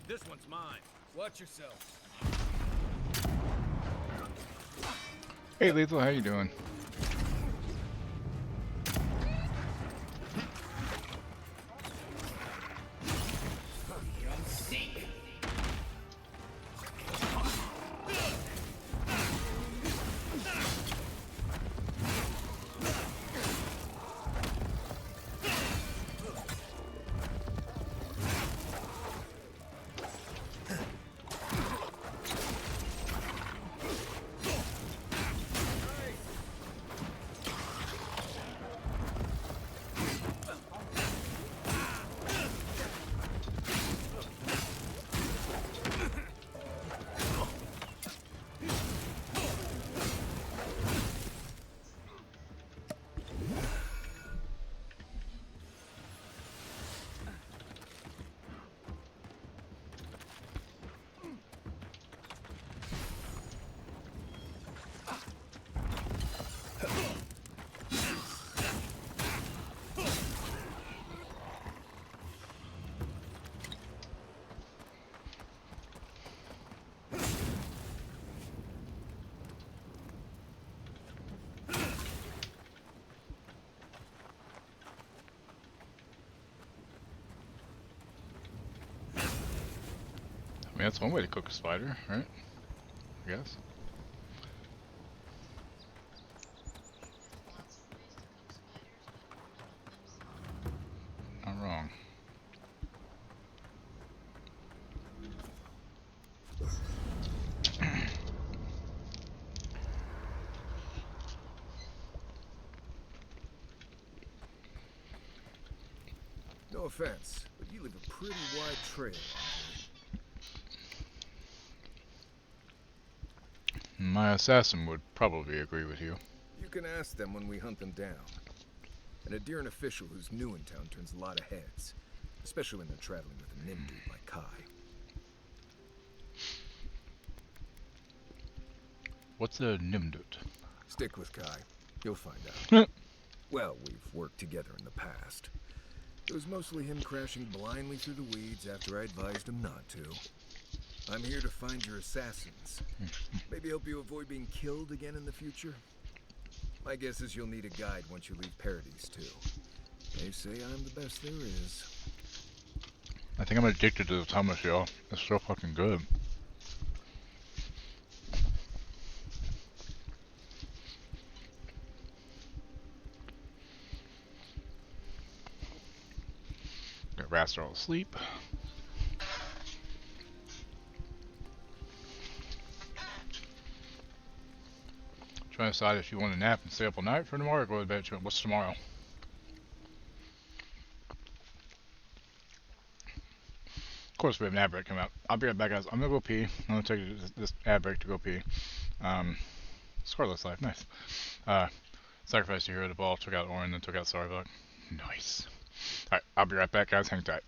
This one's mine. Watch yourself. Hey, Lethal, how you doing? I mean, that's one way to cook a spider, right? I guess. Not wrong. No offense, but you leave a pretty wide trail. My assassin would probably agree with you. You can ask them when we hunt them down. An Adiran official who's new in town turns a lot of heads, especially when they're traveling with a nim dude like Kai. What's a Nimdut? Stick with Kai. You'll find out. Well, we've worked together in the past. It was mostly him crashing blindly through the weeds after I advised him not to. I'm here to find your assassins. Maybe help you avoid being killed again in the future. My guess is you'll need a guide once you leave Paradise, too. They say I'm the best there is. I think I'm addicted to the hummus, y'all. It's so fucking good. Got rats are all asleep. Trying to decide if you want to nap and stay up all night for tomorrow or go to bed. What's tomorrow? Of course, we have an ad break coming up. I'll be right back, guys. I'm gonna go pee. I'm gonna take this ad break to go pee. Scarlet's life, nice. Sacrificed a hero to ball, took out Orin, then took out Starbuck. Nice. Alright, I'll be right back, guys. Hang tight.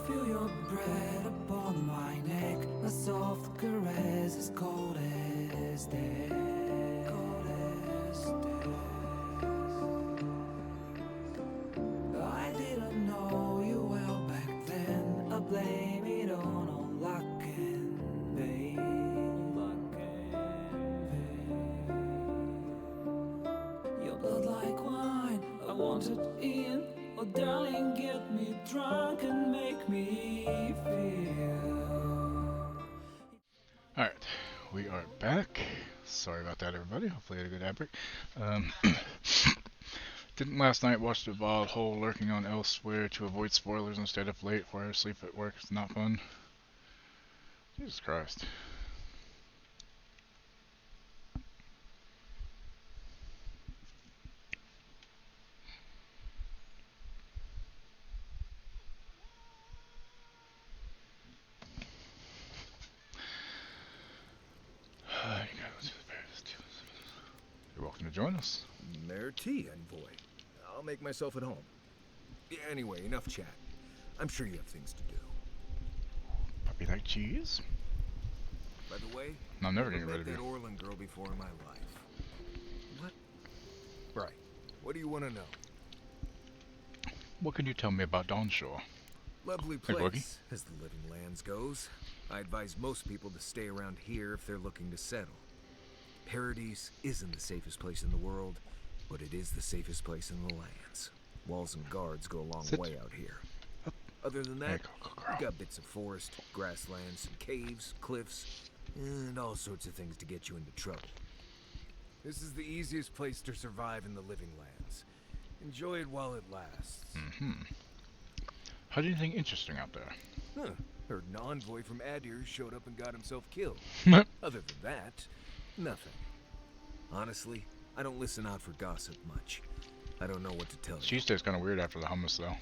feel your breath upon my neck, a soft caress as cold as death. Cold as death. I didn't know you well back then. I blame it on all luck and pain. Luck and pain. Your blood like wine, I want it in. Oh darling, get me drunk and make me feel. Alright, we are back. Sorry about that, everybody. Hopefully, I had a good ad break. Didn't last night watch the Avowed whole lurking on elsewhere to avoid spoilers instead of late before I sleep at work. It's not fun. Jesus Christ. You're welcome to join us. Mayor T, envoy. I'll make myself at home. Anyway, enough chat. I'm sure you have things to do. Puppy like cheese? By the way, No, I'm never I've getting rid of met that you. Orland girl before in my life. What? Right. What do you want to know? What can you tell me about Dawnshaw? Lovely Hey, Boogie. place, as the living lands goes. I advise most people to stay around here if they're looking to settle. Paradise isn't the safest place in the world, but it is the safest place in the lands. Walls and guards go a long way out here. Other than that, you got bits of forest, grasslands, some caves, cliffs, and all sorts of things to get you into trouble. This is the easiest place to survive in the living lands. Enjoy it while it lasts. How do you think interesting out there? Huh. Heard an envoy from Adir showed up and got himself killed. Other than that, nothing. Honestly, I don't listen out for gossip much. I don't know what to tell you. Cheese tastes kind of weird after the hummus, though.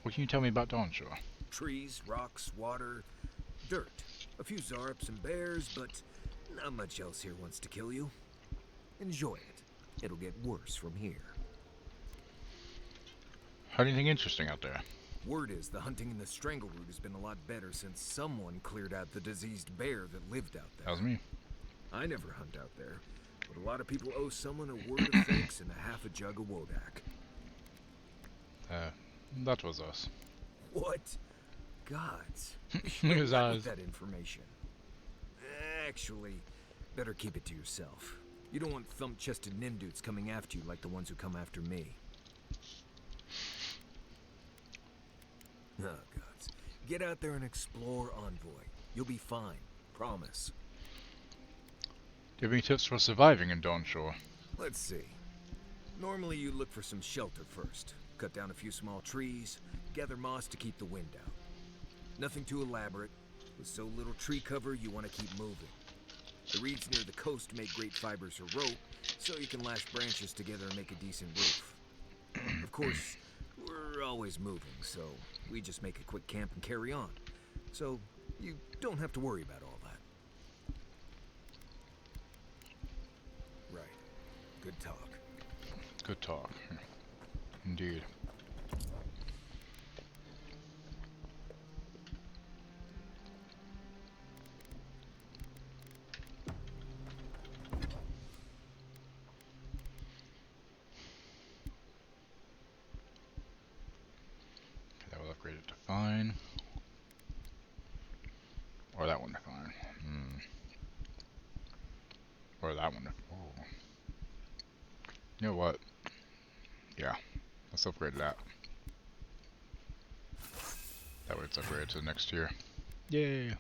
What can you tell me about Dawnshaw? Trees, rocks, water, dirt. A few Zarps and bears, but not much else here wants to kill you. Enjoy it. It'll get worse from here. How do you think interesting out there? Word is the hunting in the Strangleroot has been a lot better since someone cleared out the diseased bear that lived out there. That was me. I never hunt out there, but a lot of people owe someone a word of thanks and a half a jug of Wodak. That was us. What? Gods. Look at his With eyes. that information. Actually, better keep it to yourself. You don't want thump-chested nindudes coming after you like the ones who come after me. Oh, gods. Get out there and explore, Envoy. You'll be fine. Promise. Do you have any tips for surviving in Dawnshaw? Let's see. Normally you look for some shelter first. Cut down a few small trees, gather moss to keep the wind out. Nothing too elaborate. With so little tree cover, you want to keep moving. The reeds near the coast make great fibers for rope, so you can lash branches together and make a decent roof. Of course, we're always moving, so we just make a quick camp and carry on. So you don't have to worry about all that. Right. Good talk. Good talk. Indeed. Okay, that will upgrade it to fine. Or that one to fine. Or that one to... Oh. You know what? Yeah. Let's upgrade that. That way it's upgraded to the next tier. Yay!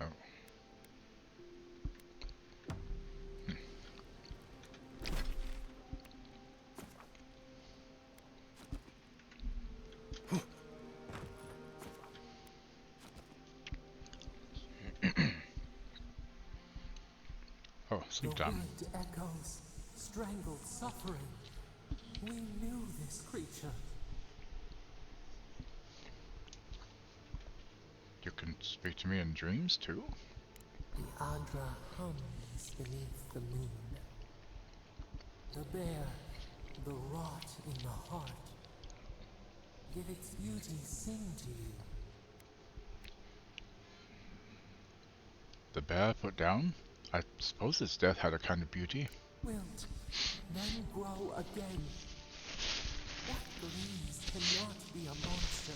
Oh. Oh, sleep time. The wood echoes, strangled suffering. We knew this creature. You can speak to me in dreams too? The Adra hums beneath the moon. The bear, the rot in the heart. Did its beauty sing to you? The bear I put down? I suppose its death had a kind of beauty. Wilt, then grow again. What breeze cannot be a monster?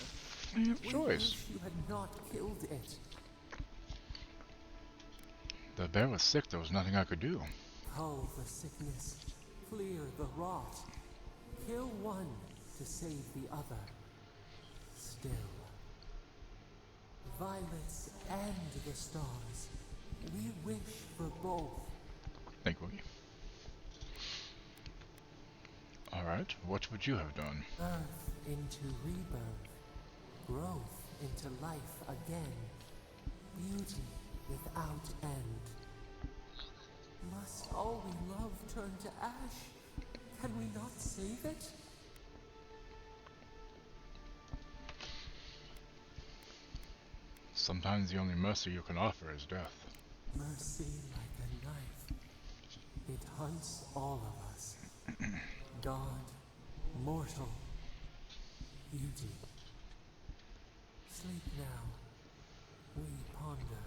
You have a We choice. wish you had not killed it. The bear was sick, there was nothing I could do. Cull the sickness, clear the rot. Kill one to save the other. Still. Violets and the stars. We wish for both. Thank you. Alright, what would you have done? Earth into rebirth. Growth into life again. Beauty without end. Must all we love turn to ash? Can we not save it? Sometimes the only mercy you can offer is death. Mercy like a knife. It hunts all of us. God, mortal, beauty. Sleep now. We ponder.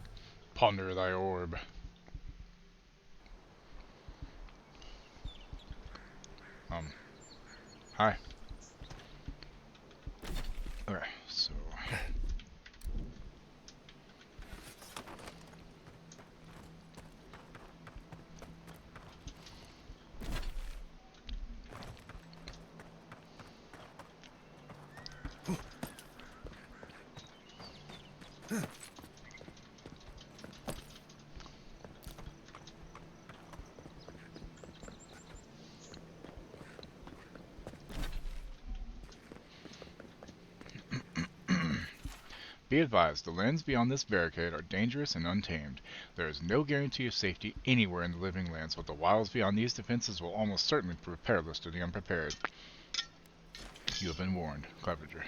Ponder thy orb. Hi. Okay, so... Be advised, the lands beyond this barricade are dangerous and untamed. There is no guarantee of safety anywhere in the living lands, but the wilds beyond these defenses will almost certainly prove perilous to the unprepared. You have been warned, Clevenger.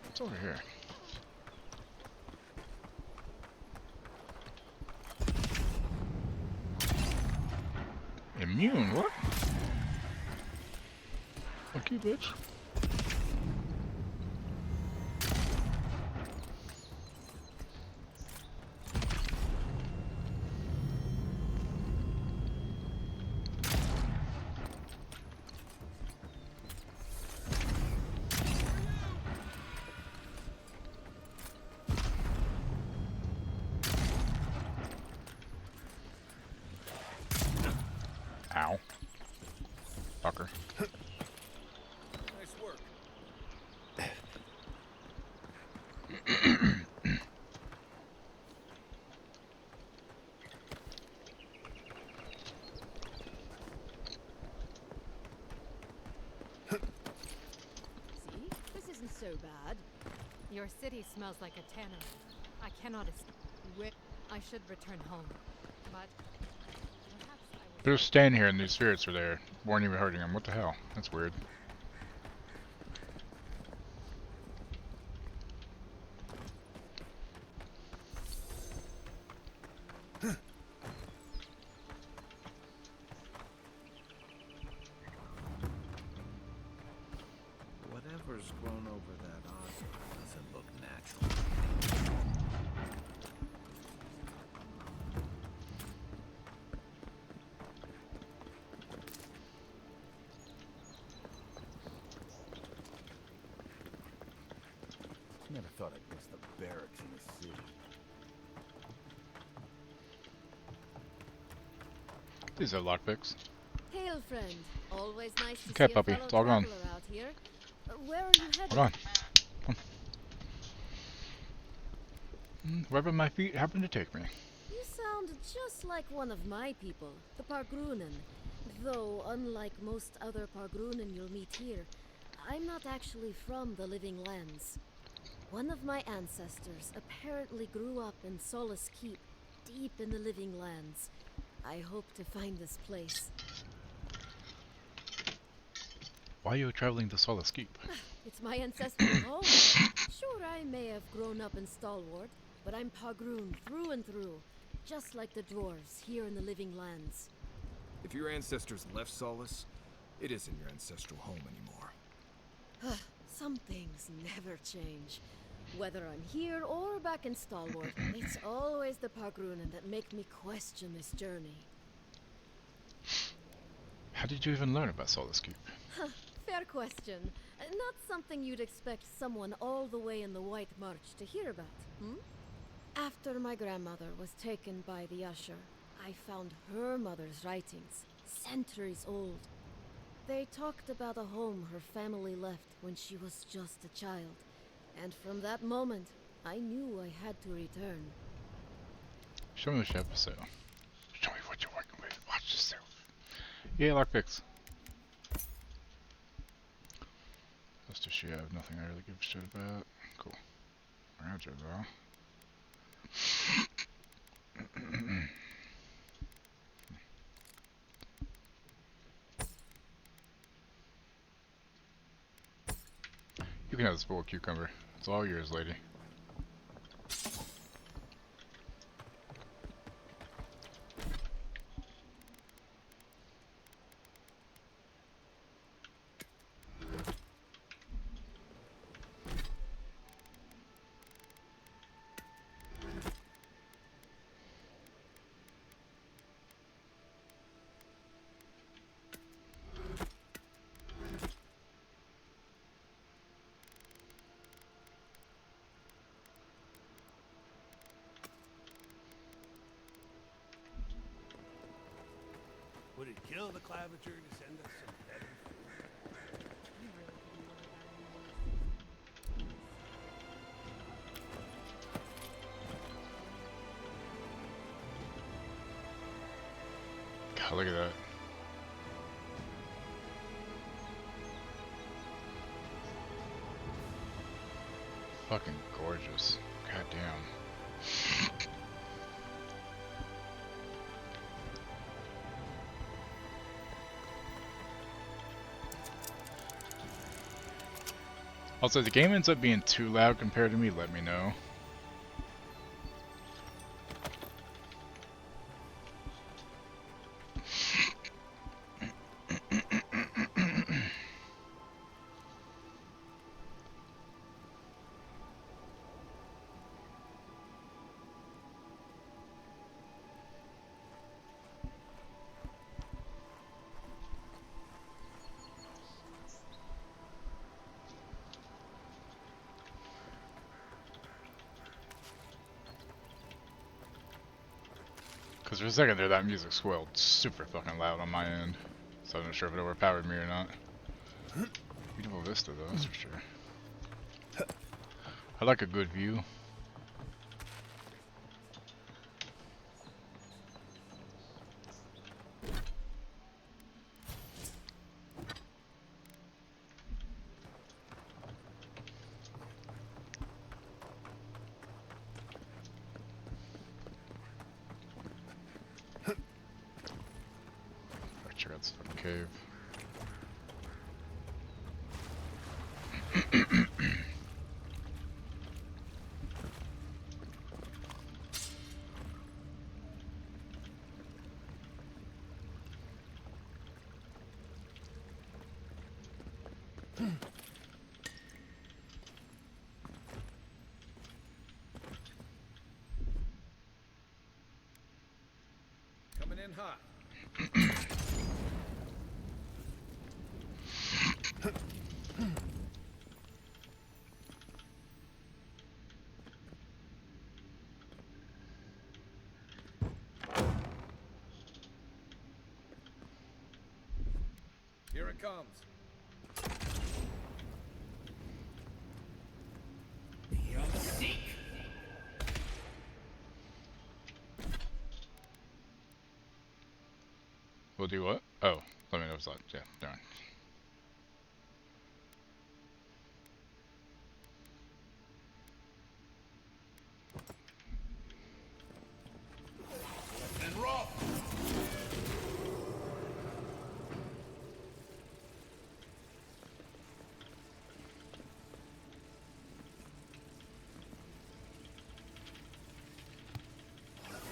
What's over here? Immune, what? Fuck you, bitch. Ow. Fucker. Nice work. See? This isn't so bad. Your city smells like a tannery. I cannot escape. I should return home. But perhaps I will... They're just standing here and these spirits are there. Weren't even hurting them. What the hell? That's weird. Whatever's grown over that eye doesn't look natural. Never thought I'd miss the barracks in the city. These are lockpicks. Hail, friend. Always nice to Okay, see puppy. a fellow It's all gone. traveler out here. Where are you headed? Hold on. Wherever my feet happen to take me. You sound just like one of my people, the Pargrunen. Though, unlike most other Pargrunen you'll meet here, I'm not actually from the Living Lands. One of my ancestors apparently grew up in Solace Keep, deep in the Living Lands. I hope to find this place. Why are you traveling to Solace Keep? It's my ancestral home. Sure, I may have grown up in Stalwart, but I'm Pargrun through and through, just like the dwarves here in the Living Lands. If your ancestors left Solace, it isn't your ancestral home anymore. Some things never change. Whether I'm here or back in Stalwart, it's always the Pargrunen that make me question this journey. How did you even learn about Solace Keep? Fair question. Not something you'd expect someone all the way in the White March to hear about, hmm? After my grandmother was taken by the Usher, I found her mother's writings, centuries old. They talked about a home her family left when she was just a child. And from that moment, I knew I had to return. Show me which episode. Show me what you're working with. Watch yourself. Yeah, lockpicks. That's just you have nothing I really give a shit about. Cool. Roger, though. You can have this bowl of cucumber. It's all yours, lady. Would it kill the claviger to send us some better food? God, look at that. Fucking gorgeous. God damn. Also, if the game ends up being too loud compared to me, let me know. Because for a second there, that music swelled super fucking loud on my end. So I'm not sure if it overpowered me or not. Beautiful vista though, that's for sure. I like a good view. Alright, check out this fucking cave. Coming in hot. Here it comes. to do what? Oh, let me know what's that. Yeah, darn. And rock!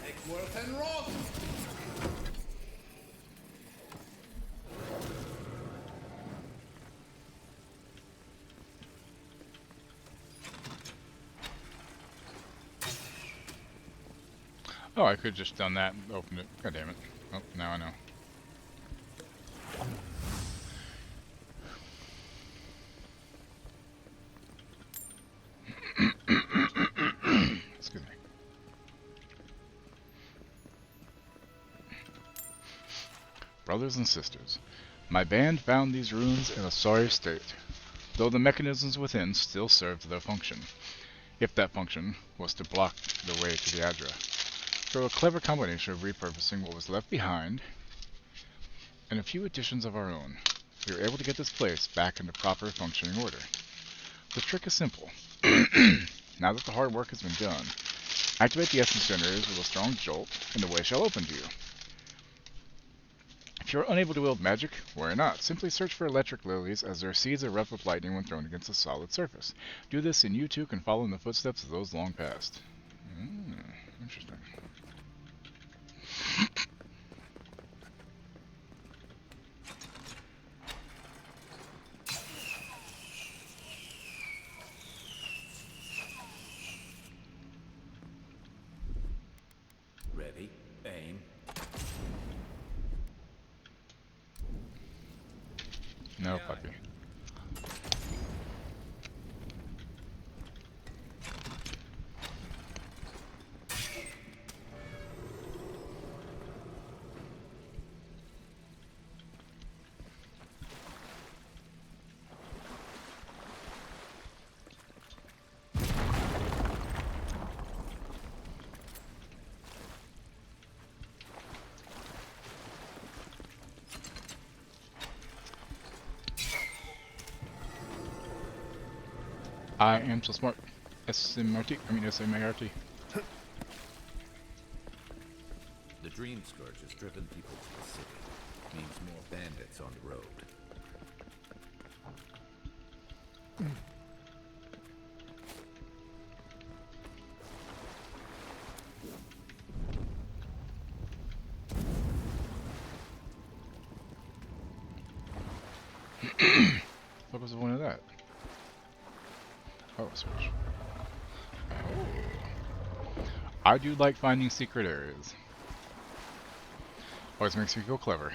Eggsworth and rock! Oh, I could have just done that and opened it. God damn it. Oh, now I know. Excuse me. Brothers and sisters, my band found these ruins in a sorry state, though the mechanisms within still served their function, if that function was to block the way to the Adra. Through a clever combination of repurposing what was left behind and a few additions of our own, we were able to get this place back into proper functioning order. The trick is simple. Now that the hard work has been done, activate the essence generators with a strong jolt, and the way shall open to you. If you are unable to wield magic, worry not. Simply search for electric lilies, as their seeds erupt with lightning when thrown against a solid surface. Do this, and you too can follow in the footsteps of those long past. Interesting. Ready, aim. No, puppy. I am so smart. S-M-R-T. I mean S-M-A-R-T. The Dream Scourge has driven people to the city. Means more bandits on the road. What was the point of that? Oh, switch. Oh. I do like finding secret areas. Always makes me feel clever.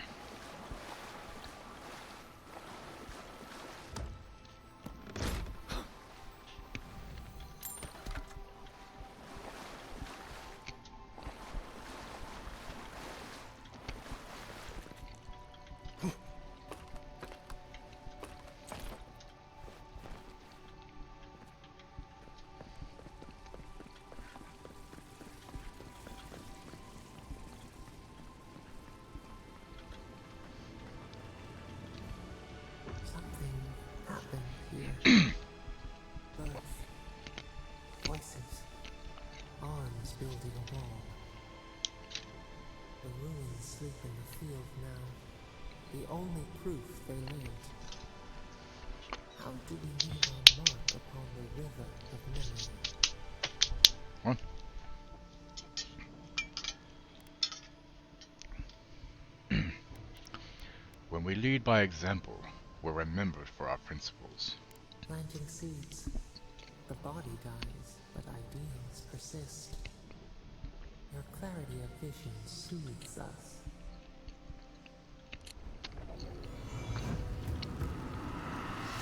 Something happened here. Birth. Voices. Arms building a wall. The ruins sleep in the field now. The only proof they lived. How do we leave our mark upon the river of memory? What? When we lead by example, we're remembered for our principles. Planting seeds. The body dies, but ideals persist. Your clarity of vision soothes us.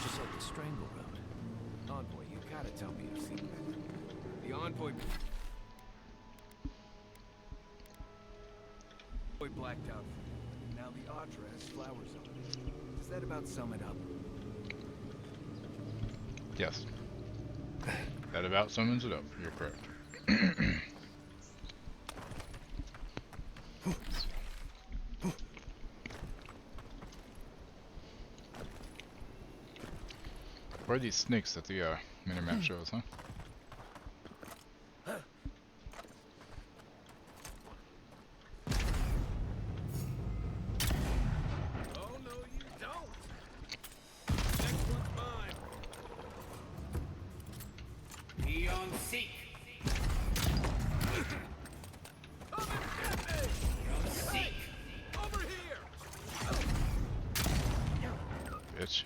Just like the Strangle Road. Envoy, you gotta tell me you've seen that. The Envoy... blacked out. Now the Audra has flowers on it. Does that about sum it up? Yes. That about sums it up. You're correct. Where are these snakes that the minimap shows, huh? Oh, no, you don't. Next one's mine. Beyond seek. Come and get me! Seek. Over here! Bitch.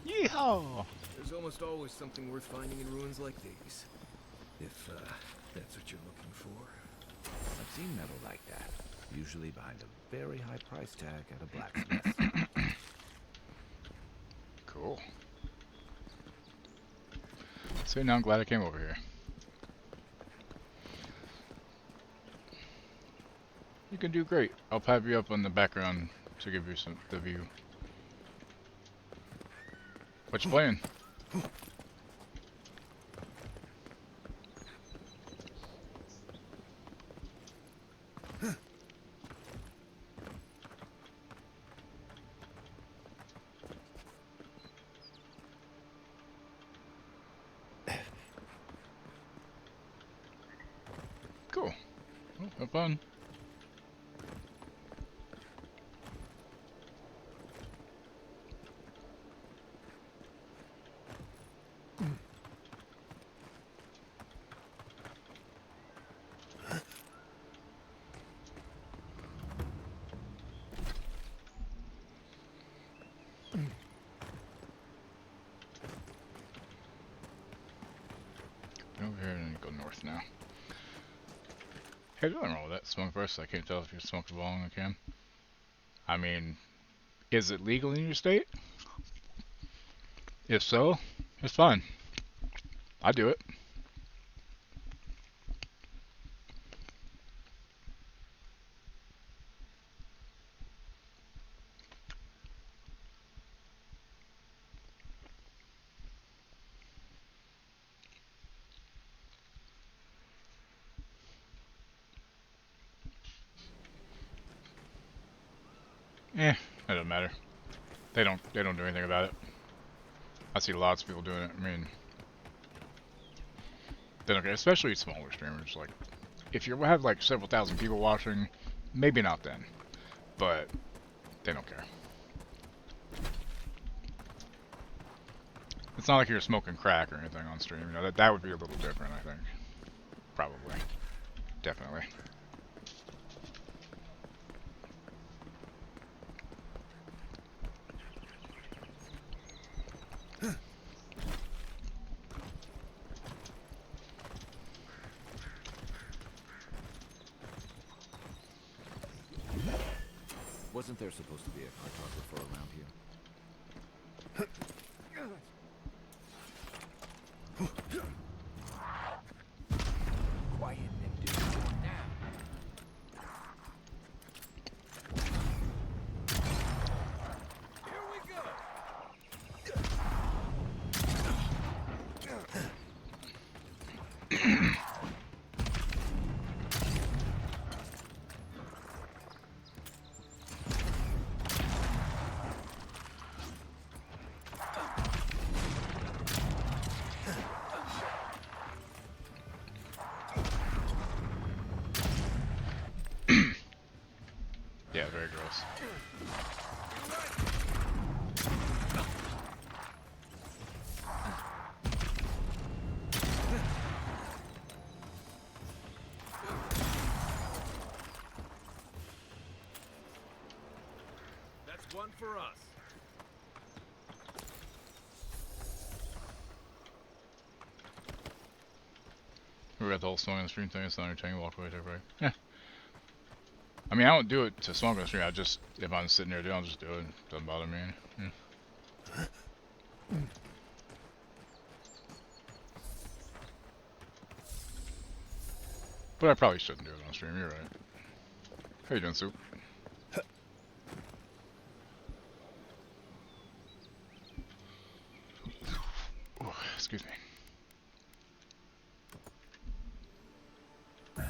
Yeehaw! There's almost always something worth finding in ruins like these. If, that's what you're looking for. I've seen metal like that, usually behind a very high price tag at a blacksmith. Cool. So now I'm glad I came over here. You can do great. I'll pipe you up on the background to give you the view. What you playing? Cool. Well, have fun. Over here and then go north now. Hey, there's nothing wrong with that. Smoke first. I can't tell if you smoked a bong. I can. I mean, is it legal in your state? If so, it's fine. I do it. It doesn't matter. They don't do anything about it. I see lots of people doing it. I mean, they don't care, especially smaller streamers. Like, if you have like several thousand people watching, maybe not then, but they don't care. It's not like you're smoking crack or anything on stream. You know, that would be a little different, I think. Probably. Definitely. Wasn't there supposed to be a cartographer around here? Quiet them dudes now. Here we go! Yeah, very gross. That's one for us. We got the whole smoking on the stream thing. It's not entertaining. Walk away, take a break. Yeah. I mean, I don't do it to smoke on the stream. I just, if I'm sitting there, I'll just do it. It doesn't bother me. Yeah. But I probably shouldn't do it on stream. You're right. How you doing, Soup? Excuse me.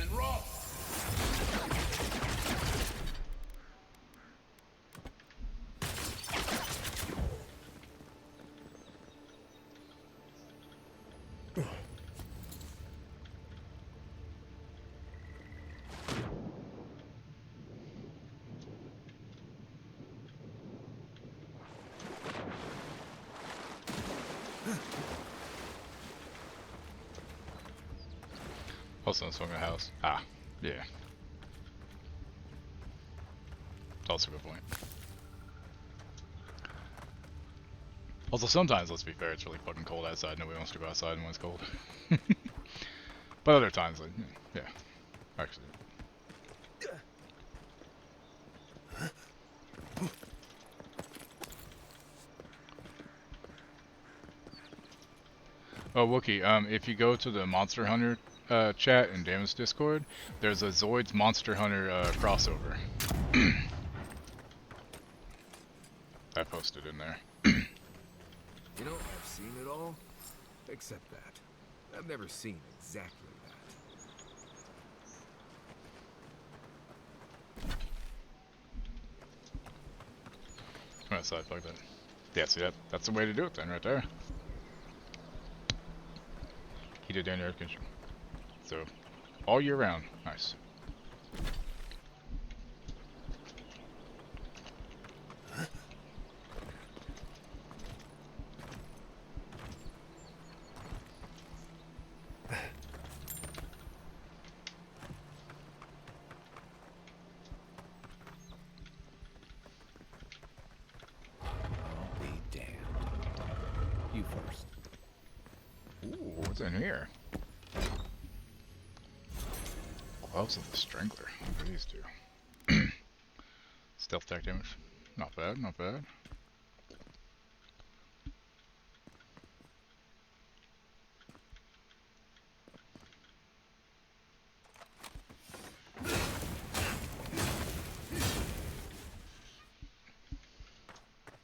And roll. Also, swung a house. Ah, yeah. That's also a good point. Also, sometimes, let's be fair, it's really fucking cold outside. Nobody wants to go outside when it's cold. But other times, like, yeah, actually. Oh, Wookie, if you go to the Monster Hunter chat in Damon's Discord, there's a Zoids Monster Hunter crossover. I posted in there. You know, I've seen it all, except that. I've never seen exactly that. Come outside, fuck that. Yeah, see that's the way to do it then, right there. Heated and air conditioning. So, all year round. Nice. I'll be damned. You first. Ooh, what's in here? Gloves of the Strangler. What are these two? Stealth tech damage. Not bad, not bad.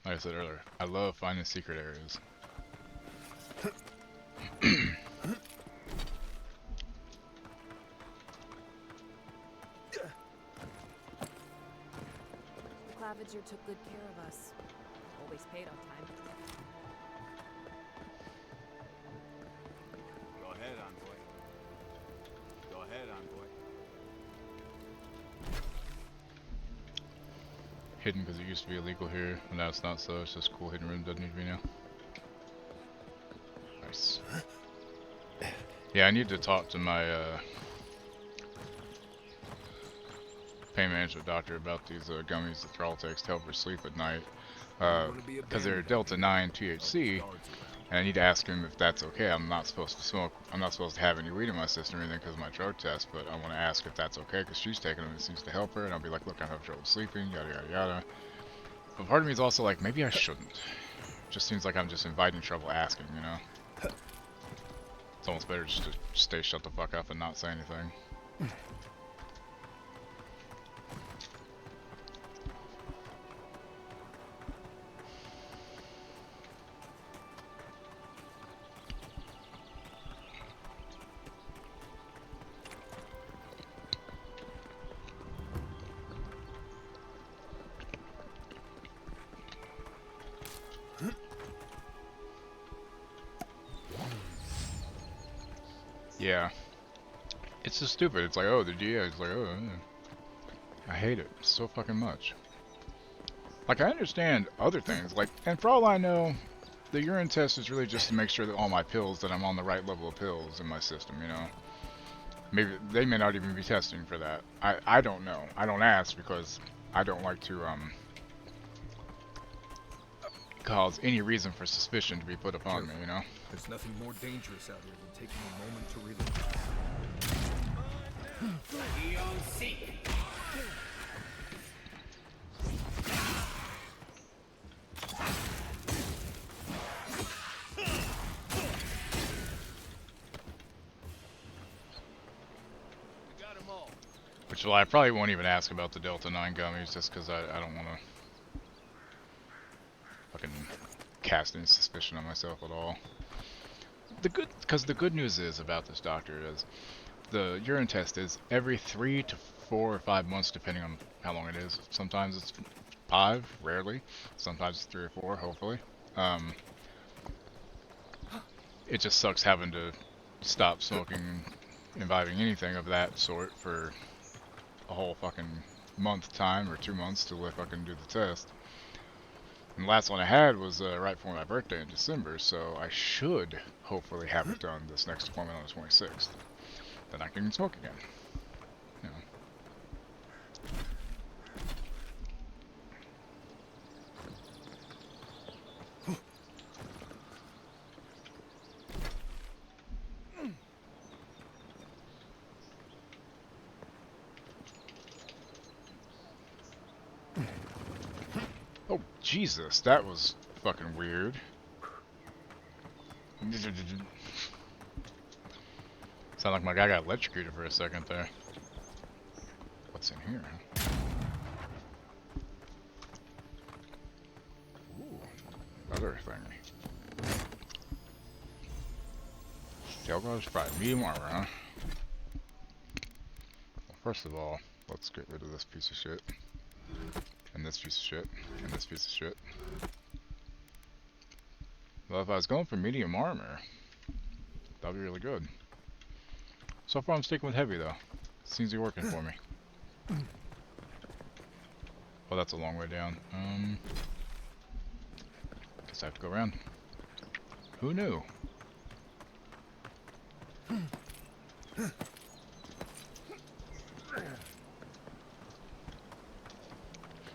Like I said earlier, I love finding secret areas. The Claviger took good care of us. Always paid on time. Go ahead, Envoy. Go ahead, Envoy. Hidden because it used to be illegal here, but now it's not, so it's just cool hidden room, doesn't need to be now. Nice. Yeah, I need to talk to my pain management doctor about these gummies that Thrall takes to help her sleep at night. Because they're Delta 9 THC, and I need to ask him if that's okay. I'm not supposed to smoke, I'm not supposed to have any weed in my system or anything because of my drug test, but I want to ask if that's okay because she's taking them and it seems to help her, and I'll be like, look, I have trouble sleeping, yada yada yada. But part of me is also like, maybe I shouldn't. Just seems like I'm just inviting trouble asking, you know? It's almost better just to stay shut the fuck up and not say anything. Yeah. It's just stupid. It's like, oh, the DA is like, oh, I hate it so fucking much. Like, I understand other things, like, and for all I know, the urine test is really just to make sure that all my pills, that I'm on the right level of pills in my system, you know? Maybe, they may not even be testing for that. I don't know. I don't ask because I don't like to, cause any reason for suspicion to be put upon me, you know? There's nothing more dangerous out here than taking a moment to relax. Which, well, I probably won't even ask about the Delta 9 gummies just because I don't want to fucking cast any suspicion on myself at all. the good news is about this doctor is the urine test is every 3 to 4 or 5 months, depending on how long it is. Sometimes it's 5, rarely. Sometimes it's 3 or 4, hopefully. It just sucks having to stop smoking, imbibing anything of that sort for a whole fucking month time or 2 months till I fucking do the test. And the last one I had was right before my birthday in December, so I should hopefully have it done this next appointment on the 26th. Then I can smoke again. You know. Oh, Jesus, that was fucking weird. Sound like my guy got electrocuted for a second there. What's in here? Ooh, another thing. Tailgot's fried medium armor, huh? Well, first of all, let's get rid of this piece of shit. And this piece of shit. And this piece of shit. Well, if I was going for medium armor, that'd be really good. So far I'm sticking with heavy though. Seems to be working for me. Oh, that's a long way down. Guess I have to go around. Who knew?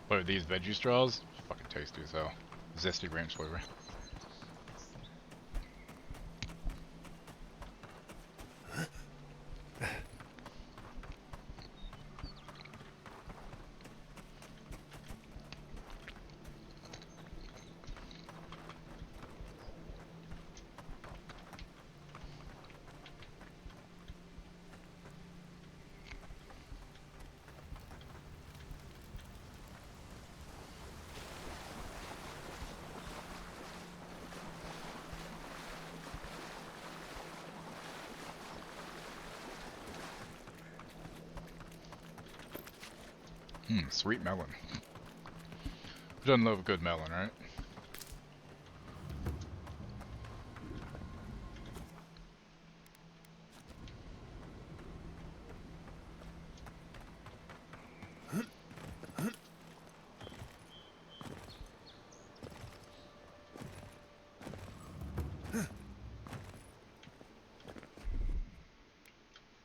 What are these veggie straws? Fucking tasty as hell. Zesty ranch flavor. Sweet melon. Who doesn't love a good melon, right?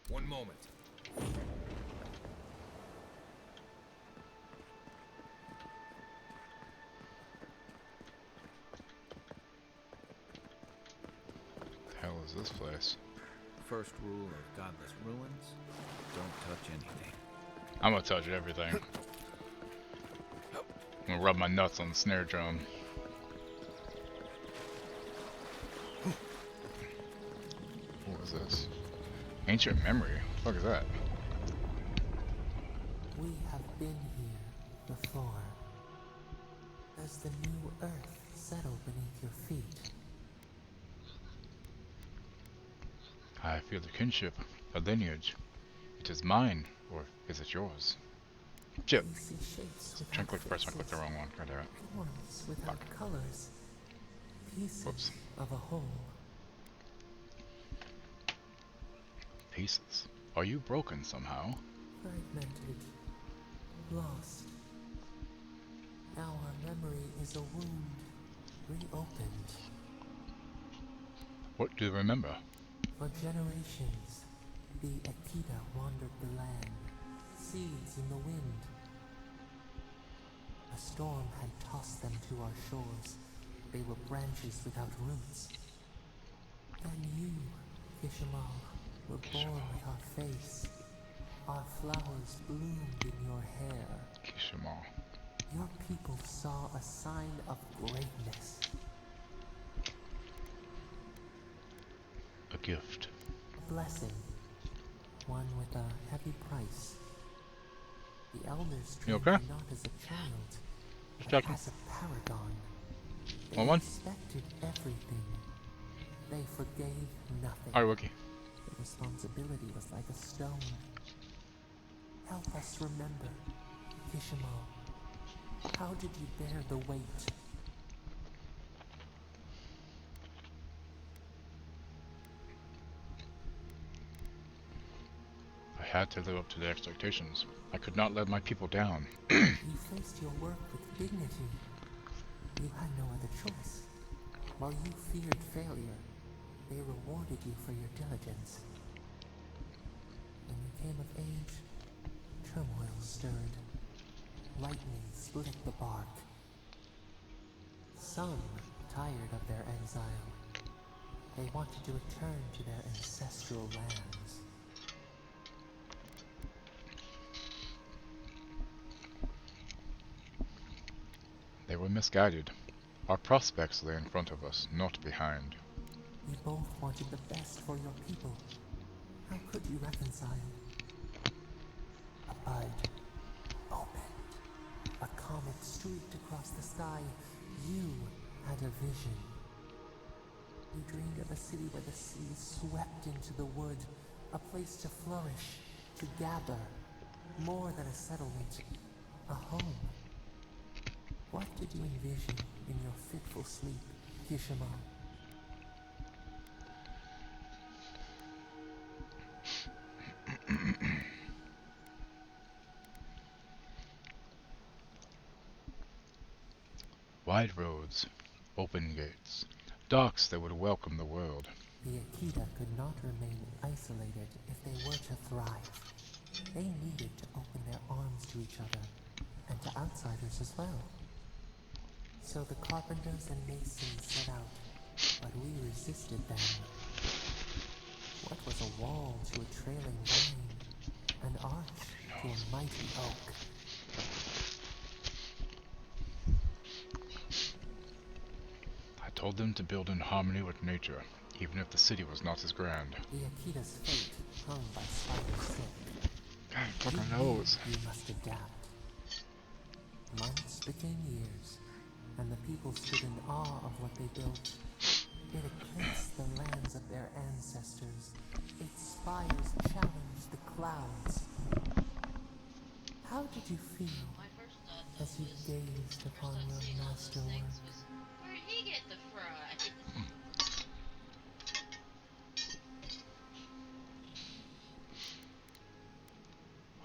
One moment. The hell is this place? First rule of Godless Ruins, don't touch anything. I'm gonna touch everything. I'm gonna rub my nuts on the snare drum. What was this? Ancient memory? What the fuck is that? We have been here before. Does the new earth settle beneath your feet? I feel the kinship, a lineage. It is mine, or is it yours? Chip. We see shapes Trying to without click first, I faces, clicked the wrong one. God damn it. forms without colors, pieces Whoops. of a whole. Pieces. Are you broken somehow? Fragmented, lost. Now our memory is a wound, reopened. What do you remember? For generations, the Akita wandered the land, seeds in the wind. A storm had tossed them to our shores. They were branches without roots. And you, Kishimal, were born with our face. Our flowers bloomed in your hair. Kishimal. Your people saw a sign of greatness. A gift. A blessing. One with a heavy price. The elders You treated okay? you not as a child, Just but checking. as a paragon. They One. expected everything. They forgave nothing. Alright, Wookie. The responsibility was like a stone. Help us remember, Kishimo. How did you bear the weight? I had to live up to their expectations. I could not let my people down. You faced your work with dignity. You had no other choice. While you feared failure, they rewarded you for your diligence. When you came of age, turmoil stirred. Lightning split the bark. Some, tired of their exile, they wanted to return to their ancestral lands. They were misguided. Our prospects lay in front of us, not behind. You both wanted the best for your people. How could you reconcile? A bud opened. A comet streaked across the sky. You had a vision. You dreamed of a city where the sea swept into the wood, a place to flourish, to gather, more than a settlement, a home. What did you envision in your fitful sleep, Kishimo? Wide roads, open gates, docks that would welcome the world. The Akita could not remain isolated if they were to thrive. They needed to open their arms to each other, and to outsiders as well. So the carpenters and masons set out, but we resisted them. What was a wall to a trailing vine? An arch to a mighty oak? I told them to build in harmony with nature, even if the city was not as grand. The Akita's fate hung by spider's silk. God fucking knows. You must adapt. Months became years, and the people stood in awe of what they built. It eclipsed the lands of their ancestors. Its spires challenged the clouds. How did you feel as you gazed upon your masterwork? Where'd he get the fries?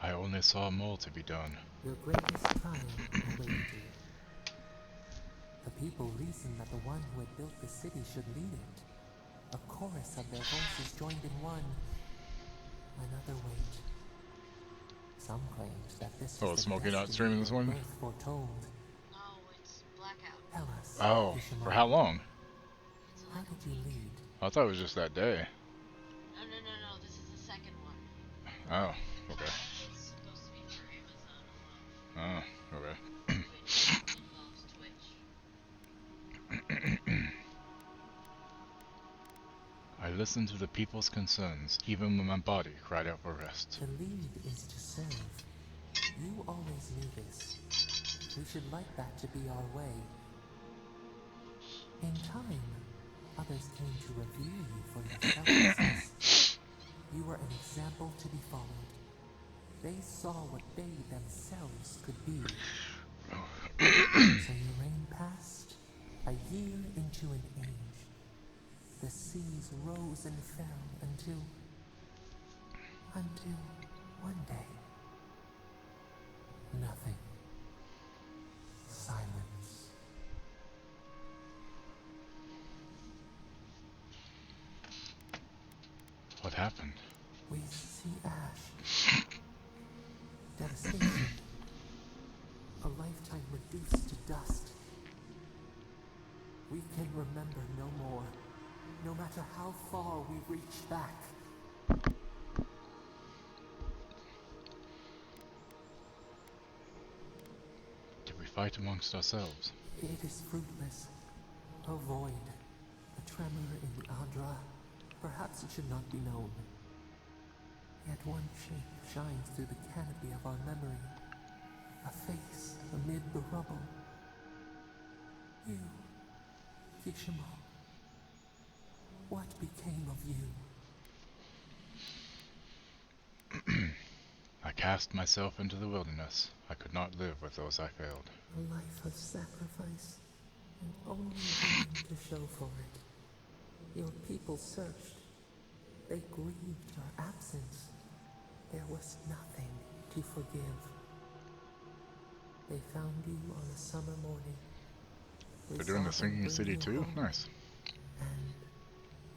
I only saw more to be done. Your greatest triumph awaited you. The people reasoned that the one who had built the city should lead it. A chorus of their voices joined in one. Another weight. Some claimed that this was the Smoky not destiny streaming this your one? birth foretold. No, it's blackout. Tell us, Oh, Kishimo, for how long? how did you lead? I thought it was just that day. No, this is the second one. Oh, okay. It's supposed to be for Amazon alone. Oh, okay. Twitch involves Twitch. I listened to the people's concerns, even when my body cried out for rest. To lead is to serve. You always knew this. We should like that to be our way. In time, others came to revere you for your selflessness. You were an example to be followed. They saw what they themselves could be. So your reign passed, a year into an age. The seas rose and fell until one day, nothing. Silence. What happened? We see ash. Devastation. A lifetime reduced to dust. We can remember no more, no matter how far we reach back. Did we fight amongst ourselves? It is fruitless. A void. A tremor in the Adra. Perhaps it should not be known. Yet one shape shines through the canopy of our memory. A face amid the rubble. You, Kishimo. What became of you? I cast myself into the wilderness. I could not live with those I failed. A life of sacrifice, and only women to show for it. Your people searched. They grieved your absence. There was nothing to forgive. They found you on a summer morning. They're doing the Sinking City too? Nice. And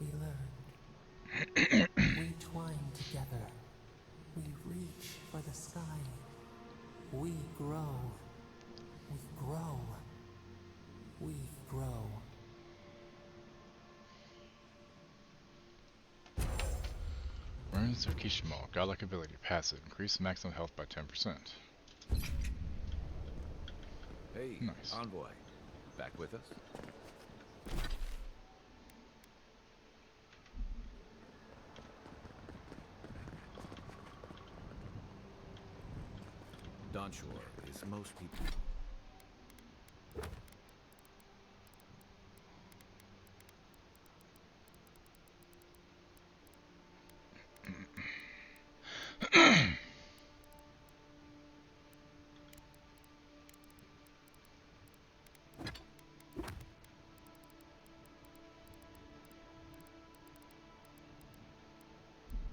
we learned. We twine together. We reach for the sky. We grow. We grow. We grow. Runes of Kishimo. Godlike ability. Passive. Increase maximum health by 10%. Hey, nice. Envoy. Back with us? Donshore is most people.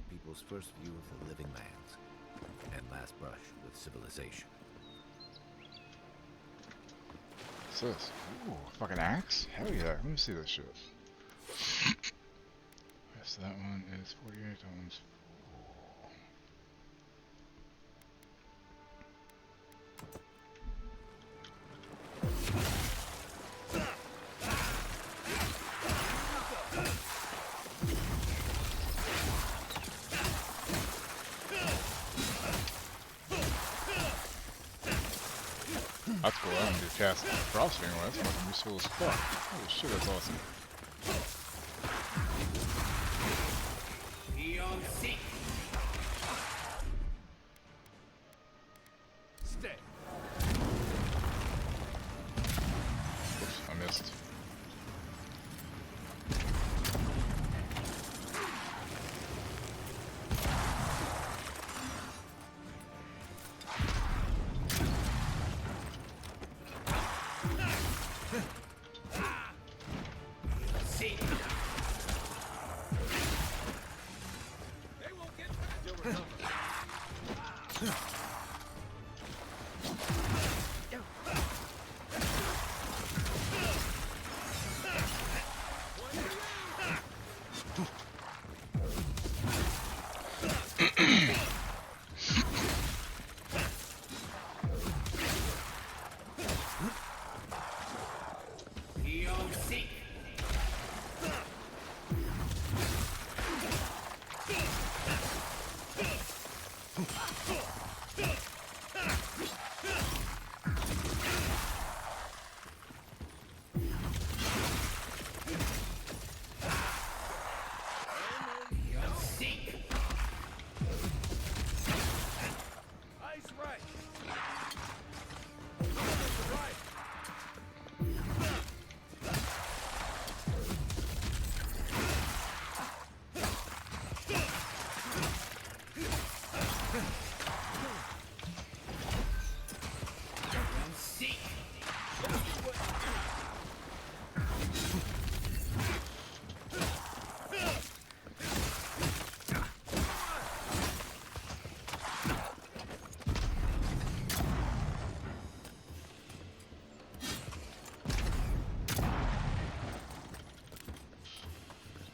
People's first view of the living lands and last brush with civilization. What's this? Ooh, fucking axe? Hell yeah, let me see this shit. Yes, that one is 48, that one's 4. That's cool, I don't do cast frost anymore, that's fucking useful as fuck. Holy shit, that's awesome. Stay. Oops, I missed.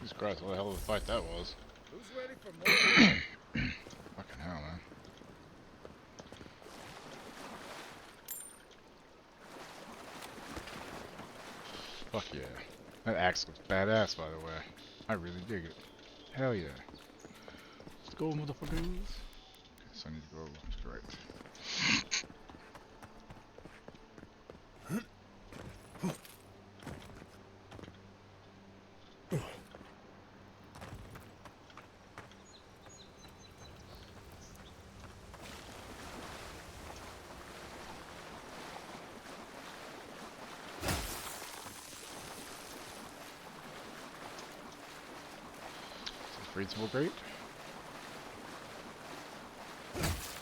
Jesus Christ, what the hell of a fight that was. Who's ready for more? Fucking hell, man. Fuck yeah. That axe looks badass, by the way. I really dig it. Hell yeah. Let's go, motherfuckers. Okay, so I need to go to the right. Reasonable grade?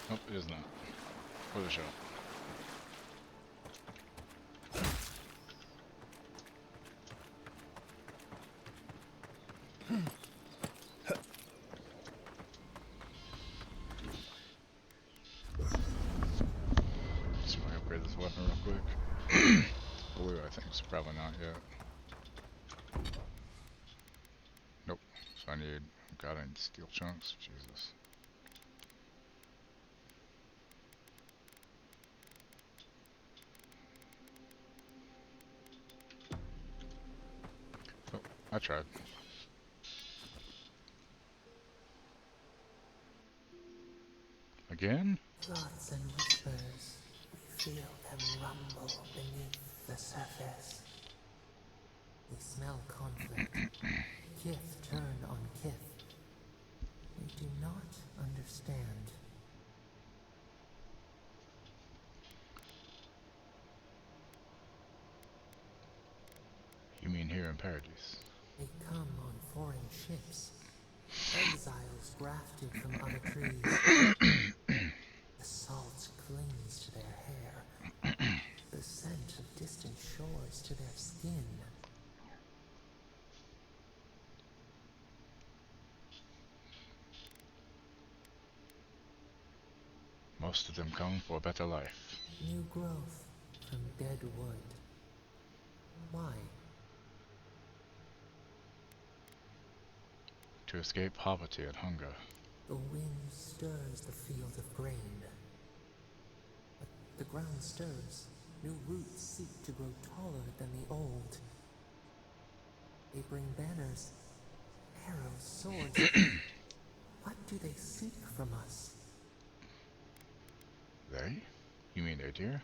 Nope, it is not. What a shot. Just want to upgrade this weapon real quick. Blue, I think, is probably not yet. Nope. So I need, God, I need steel chunks. Jesus. Oh, I tried. Again? Thoughts and whispers, we feel them rumble beneath the surface. We smell conflict. Kith turn on kith. We do not understand. You mean here in Paradise? They come on foreign ships. Exiles grafted from other trees. The salt clings to their hair. The scent of distant shores to their skin. Most of them come for a better life. New growth from dead wood. Why? To escape poverty and hunger. The wind stirs the field of grain. But the ground stirs. New roots seek to grow taller than the old. They bring banners, arrows, swords. What do they seek from us? They? You mean they, dear?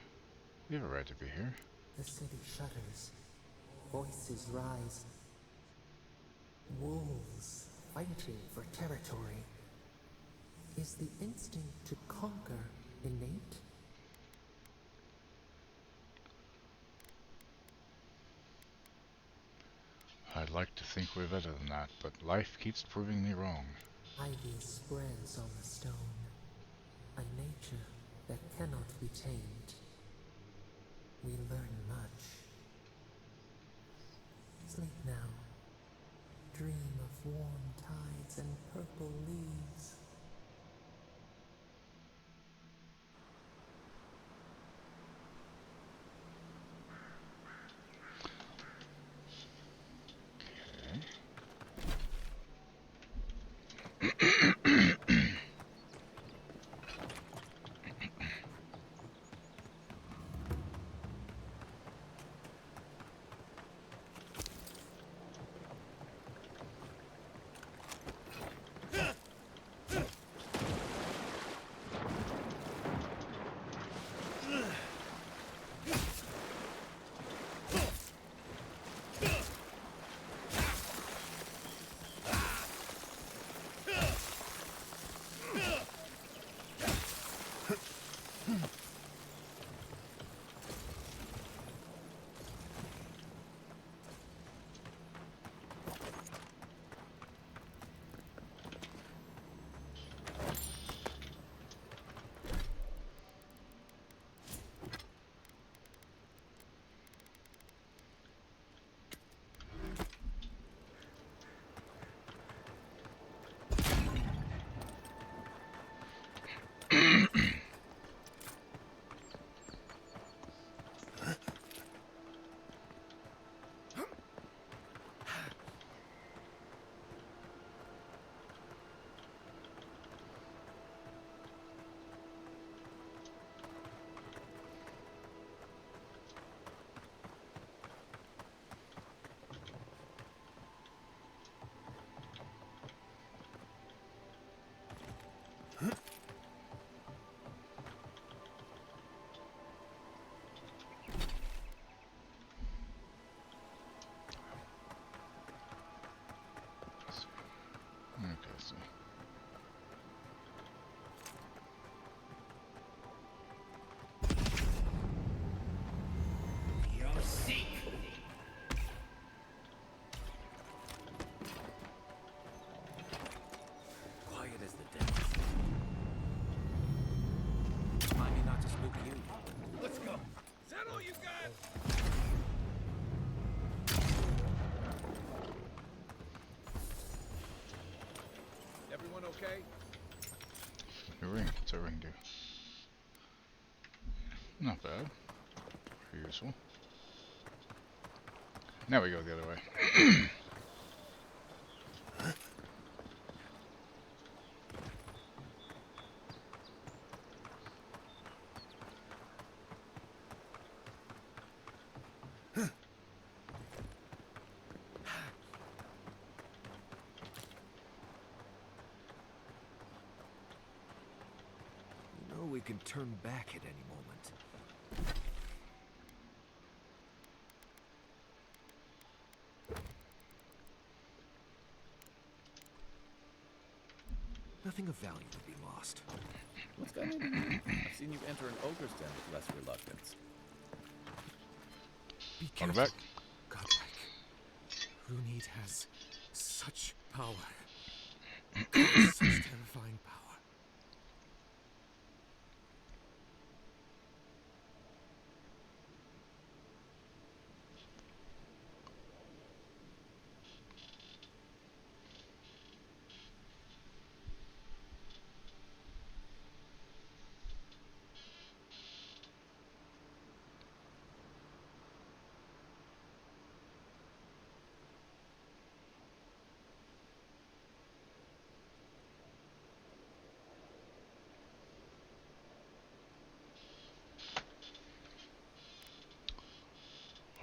We have a right to be here. The city shudders. Voices rise. Wolves fighting for territory. Is the instinct to conquer innate? I'd like to think we're better than that, but life keeps proving me wrong. Ivy spreads on the stone. A nature that cannot be tamed. We learn much. Sleep now. Dream of warm tides and purple leaves. Not bad. Pretty useful. Now we go the other way. You know we can turn back at any moment. Nothing of value to be lost. What's that mean to you? I've seen you enter an ogre's den with less reluctance. Be On the careful. back. Godlike. Runid has such power. Such terrifying power.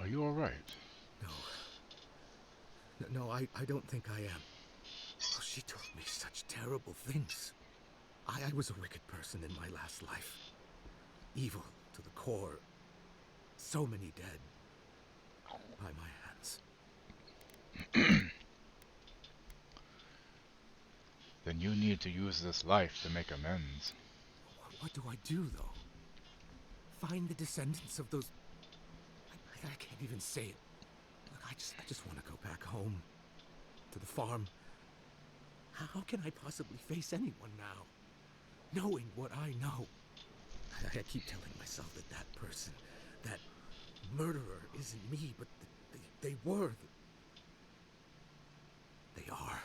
Are you alright? No, I don't think I am. Oh, she told me such terrible things. I was a wicked person in my last life. Evil to the core. So many dead. By my hands. Then you need to use this life to make amends. What do I do, though? Find the descendants of those... I can't even say it. Look, I just want to go back home. To the farm. How can I possibly face anyone now? Knowing what I know. I keep telling myself that person, that murderer isn't me, but they were. They are.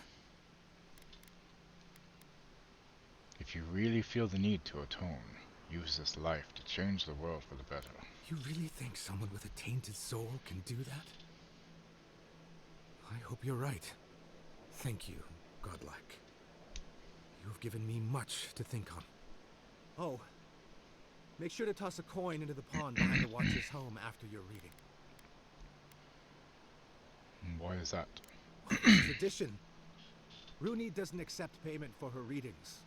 If you really feel the need to atone, use this life to change the world for the better. You really think someone with a tainted soul can do that? I hope you're right. Thank you, Godlike. You have given me much to think on. Oh, make sure to toss a coin into the pond behind the Watcher's home after your reading. Why is that? Tradition. Rooney doesn't accept payment for her readings.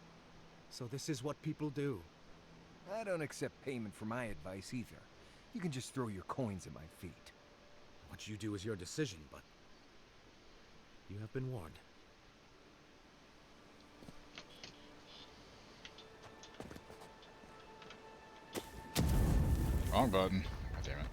So this is what people do. I don't accept payment for my advice either. You can just throw your coins at my feet. What you do is your decision, but you have been warned. Wrong button. God damn it.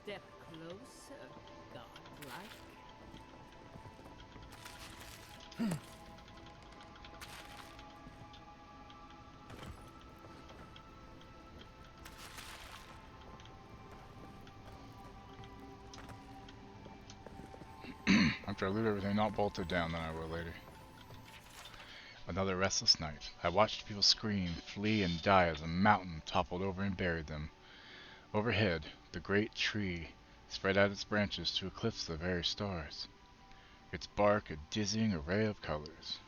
Step closer, godlike. After I loot everything not bolted down, then I will later. Another restless night. I watched people scream, flee, and die as a mountain toppled over and buried them. Overhead, the great tree spread out its branches to eclipse the very stars, its bark a dizzying array of colors.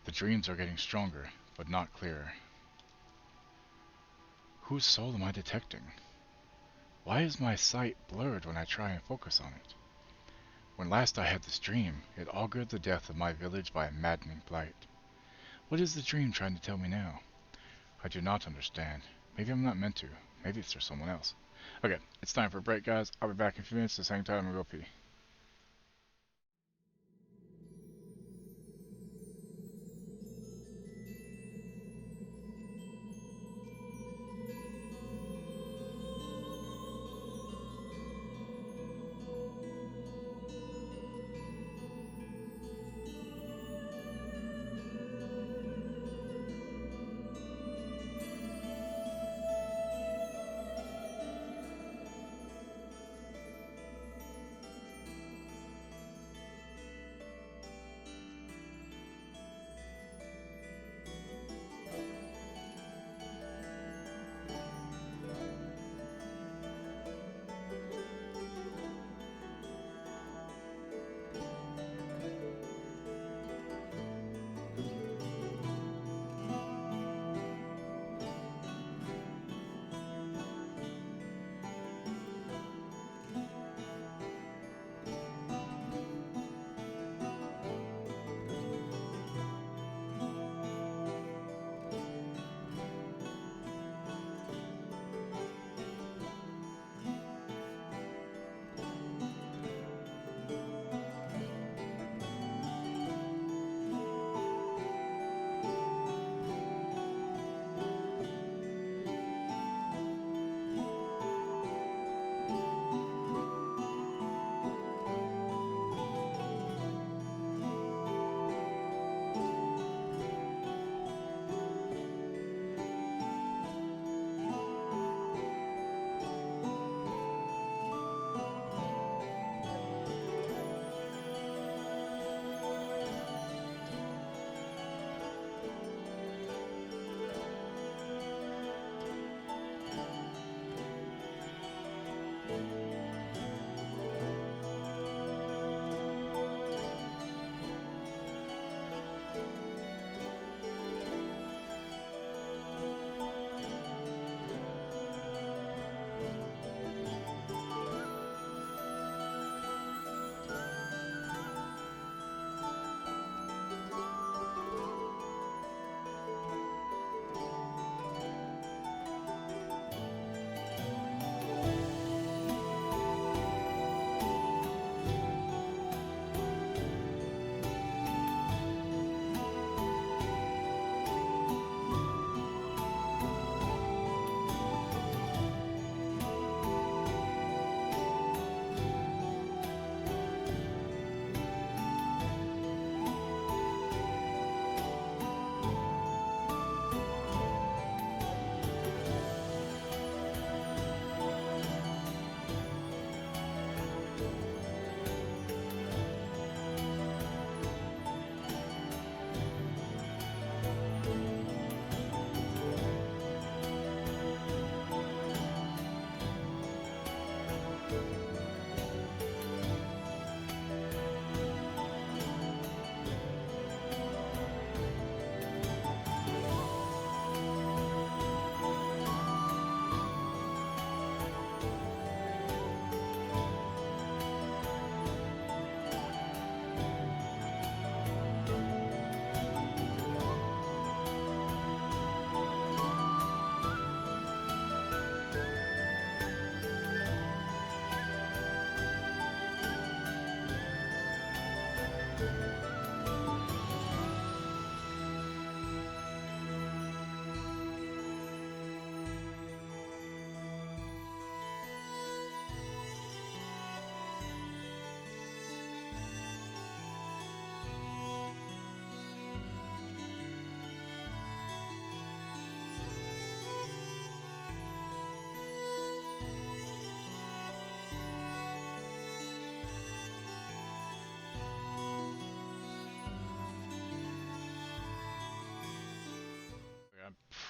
The dreams are getting stronger, but not clearer. Whose soul am I detecting? Why is my sight blurred when I try and focus on it? When last I had this dream, it augured the death of my village by a maddening blight. What is the dream trying to tell me now? I do not understand. Maybe I'm not meant to. Maybe it's for someone else. Okay, it's time for a break, guys. I'll be back in a few minutes. The same time, and go pee.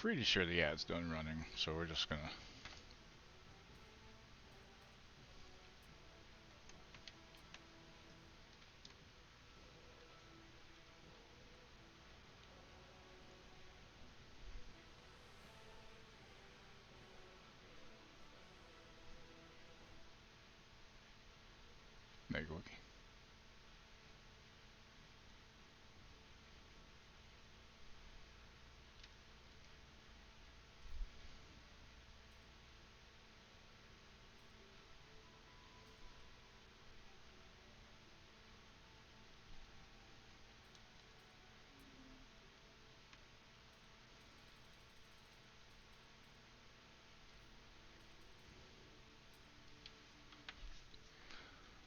pretty sure the ad's done running, so we're just gonna... Make a wiki.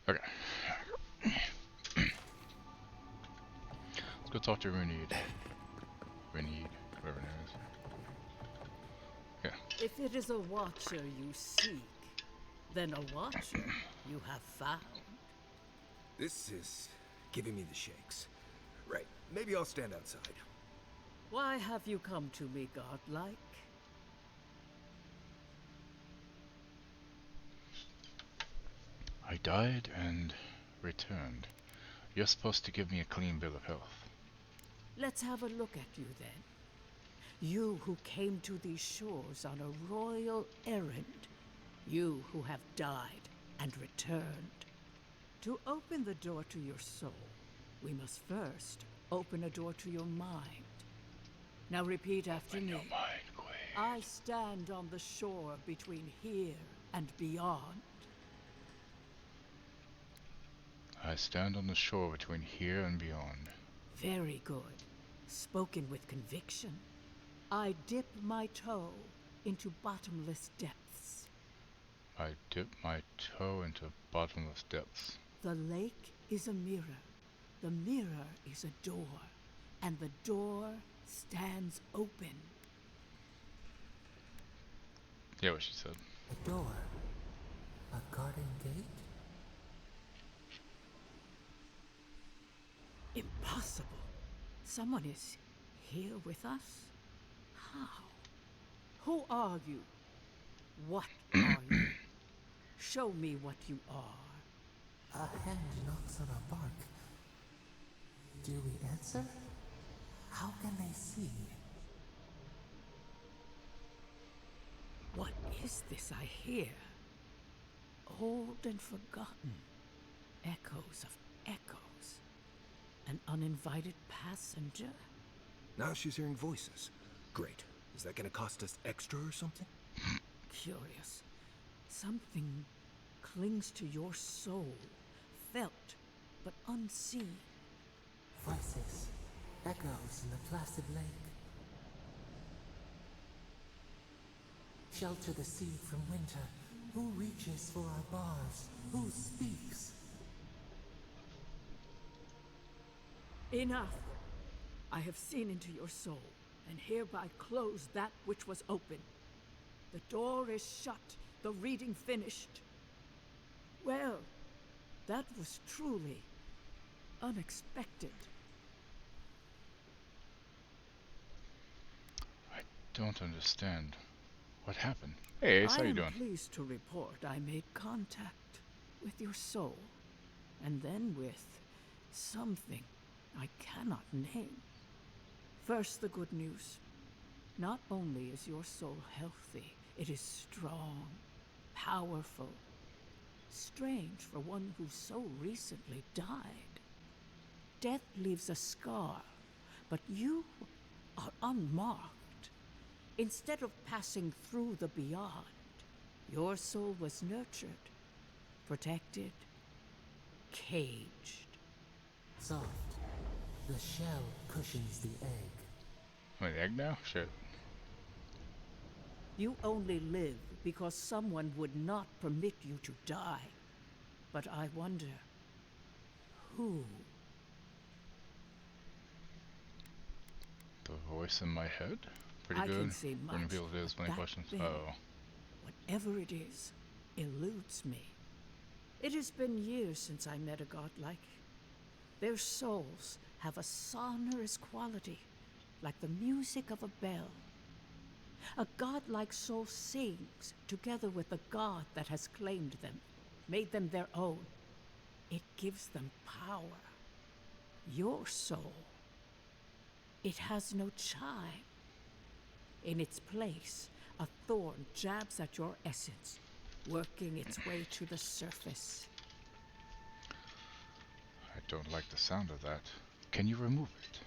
Okay. Let's go talk to Renid. Renid, whoever it is. Yeah. If it is a watcher you seek, then a watcher you have found. This is giving me the shakes. Right, maybe I'll stand outside. Why have you come to me, godlike? I died and returned. You're supposed to give me a clean bill of health. Let's have a look at you then. You who came to these shores on a royal errand. You who have died and returned. To open the door to your soul, we must first open a door to your mind. Now repeat after me. I stand on the shore between here and beyond. I stand on the shore between here and beyond. Very good. Spoken with conviction. I dip my toe into bottomless depths. I dip my toe into bottomless depths. The lake is a mirror. The mirror is a door. And the door stands open. Yeah, what she said. A door. A garden gate? Impossible. Someone is here with us? How? Who are you? What are you? Show me what you are. A hand knocks on a bark. Do we answer? How can they see? What is this I hear? Old and forgotten. Echoes of echoes. An uninvited passenger? Now she's hearing voices. Great. Is that gonna cost us extra or something? Curious. Something clings to your soul. Felt, but unseen. Voices. Echoes in the placid lake. Shelter the sea from winter. Who reaches for our bars? Who speaks? Enough! I have seen into your soul, and hereby close that which was open. The door is shut, the reading finished. Well, that was truly unexpected. I don't understand. What happened? Hey Ace, how you doing? I am pleased to report I made contact with your soul, and then with something I cannot name. First, the good news. Not only is your soul healthy, it is strong, powerful. Strange for one who so recently died. Death leaves a scar, but you are unmarked. Instead of passing through the beyond, your soul was nurtured, protected, caged. Soft. The shell cushions the egg. Wait, egg now? Shit. You only live because someone would not permit you to die. But I wonder, who? The voice in my head? Pretty I good. can say much, Bringing people to this many that questions. thing, Oh. whatever it is, eludes me. It has been years since I met a godlike. Their souls have a sonorous quality, like the music of a bell. A godlike soul sings together with the god that has claimed them, made them their own. It gives them power. Your soul, it has no chime. In its place, a thorn jabs at your essence, working its way to the surface. I don't like the sound of that. Can you remove it?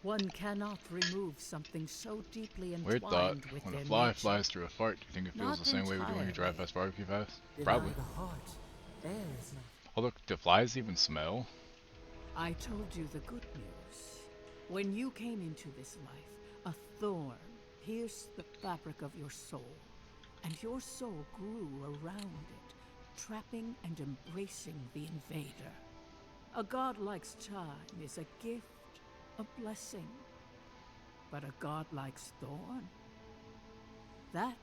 One cannot remove something so deeply Weird thought. entwined with When their a fly nature. flies through a fart, do you think it feels Not the same way we do when you drive entirely. past barbecue fast? Deny Probably. the heart. There is no. Oh look, do flies even smell? I told you the good news. When you came into this life, a thorn pierced the fabric of your soul, and your soul grew around it, trapping and embracing the invader. A godlike's chime is a gift, a blessing. But a godlike's thorn? That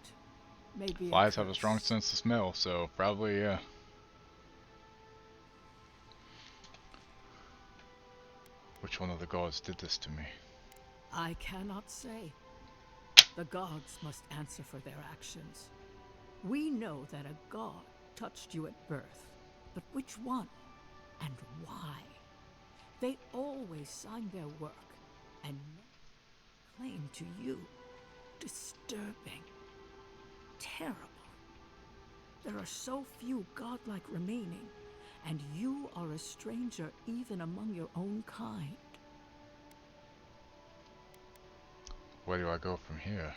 may be Flies a have a strong curse. sense of smell, so probably, yeah. Which one of the gods did this to me? I cannot say. The gods must answer for their actions. We know that a god touched you at birth, but which one and why? They always sign their work and claim to you. Disturbing. Terrible. There are so few godlike remaining, and you are a stranger even among your own kind. Where do I go from here?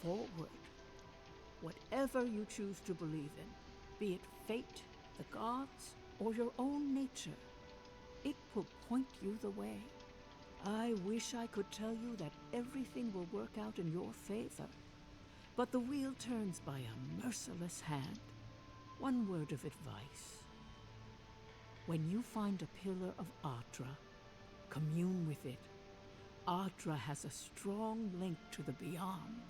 Forward. Whatever you choose to believe in, be it fate, the gods, or your own nature, it will point you the way. I wish I could tell you that everything will work out in your favor, but the wheel turns by a merciless hand. One word of advice. When you find a pillar of Ardra, commune with it. Ardra has a strong link to the beyond.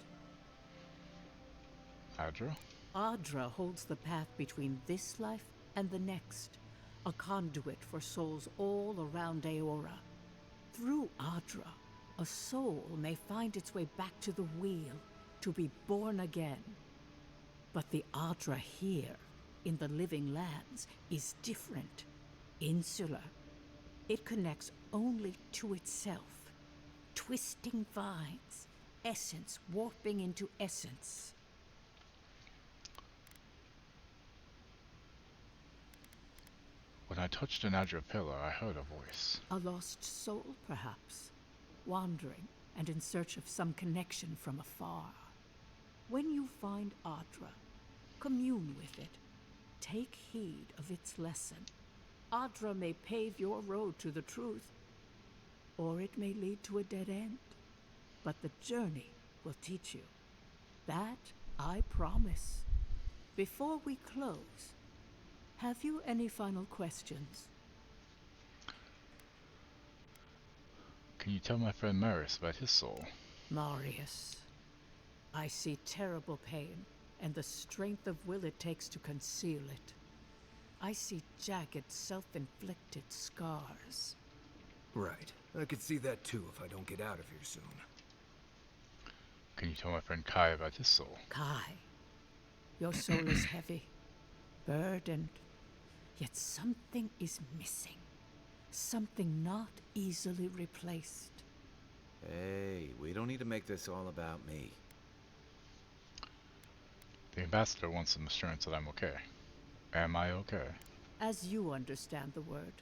Adra? Ardra holds the path between this life and the next, a conduit for souls all around Aora. Through Ardra, a soul may find its way back to the wheel, to be born again. But the Ardra here, in the living lands, is different, insular. It connects only to itself. Twisting vines, essence warping into essence. When I touched an Adra pillar, I heard a voice. A lost soul, perhaps, wandering and in search of some connection from afar. When you find Ardra, commune with it. Take heed of its lesson. Ardra may pave your road to the truth, or it may lead to a dead end. But the journey will teach you. That I promise. Before we close, have you any final questions? Can you tell my friend Maris about his soul? Marius, I see terrible pain and the strength of will it takes to conceal it. I see jagged, self-inflicted scars. Right. I could see that too if I don't get out of here soon. Can you tell my friend Kai about his soul? Kai, your soul is heavy, burdened, yet something is missing. Something not easily replaced. Hey, we don't need to make this all about me. The ambassador wants some assurance that I'm okay. Am I okay? As you understand the word,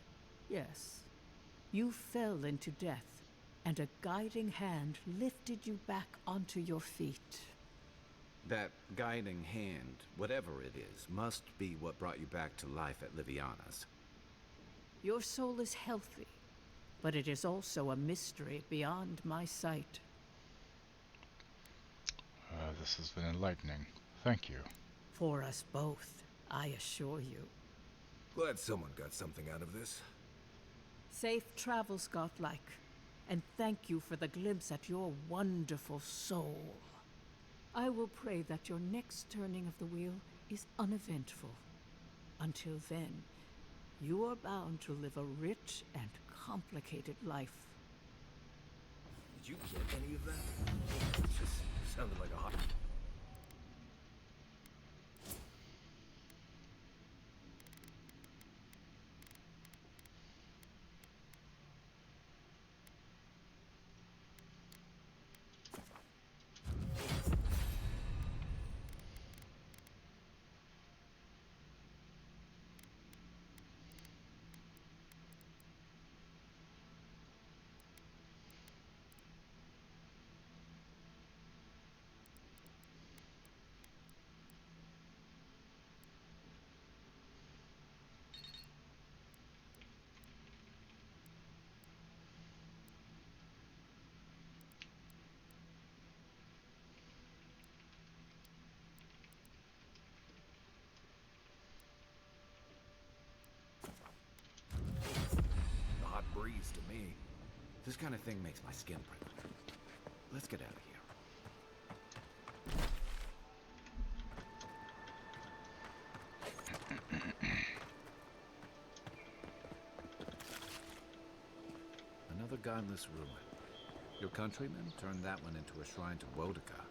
yes. You fell into death, and a guiding hand lifted you back onto your feet. That guiding hand, whatever it is, must be what brought you back to life at Liviana's. Your soul is healthy, but it is also a mystery beyond my sight. This has been enlightening. Thank you. For us both, I assure you. Glad someone got something out of this. Safe travels, godlike, and thank you for the glimpse at your wonderful soul. I will pray that your next turning of the wheel is uneventful. Until then, you are bound to live a rich and complicated life. Did you get any of that? It just sounded like a hot... breeze to me. This kind of thing makes my skin prickle. Let's get out of here. Another godless ruin. Your countrymen turned that one into a shrine to Wodika.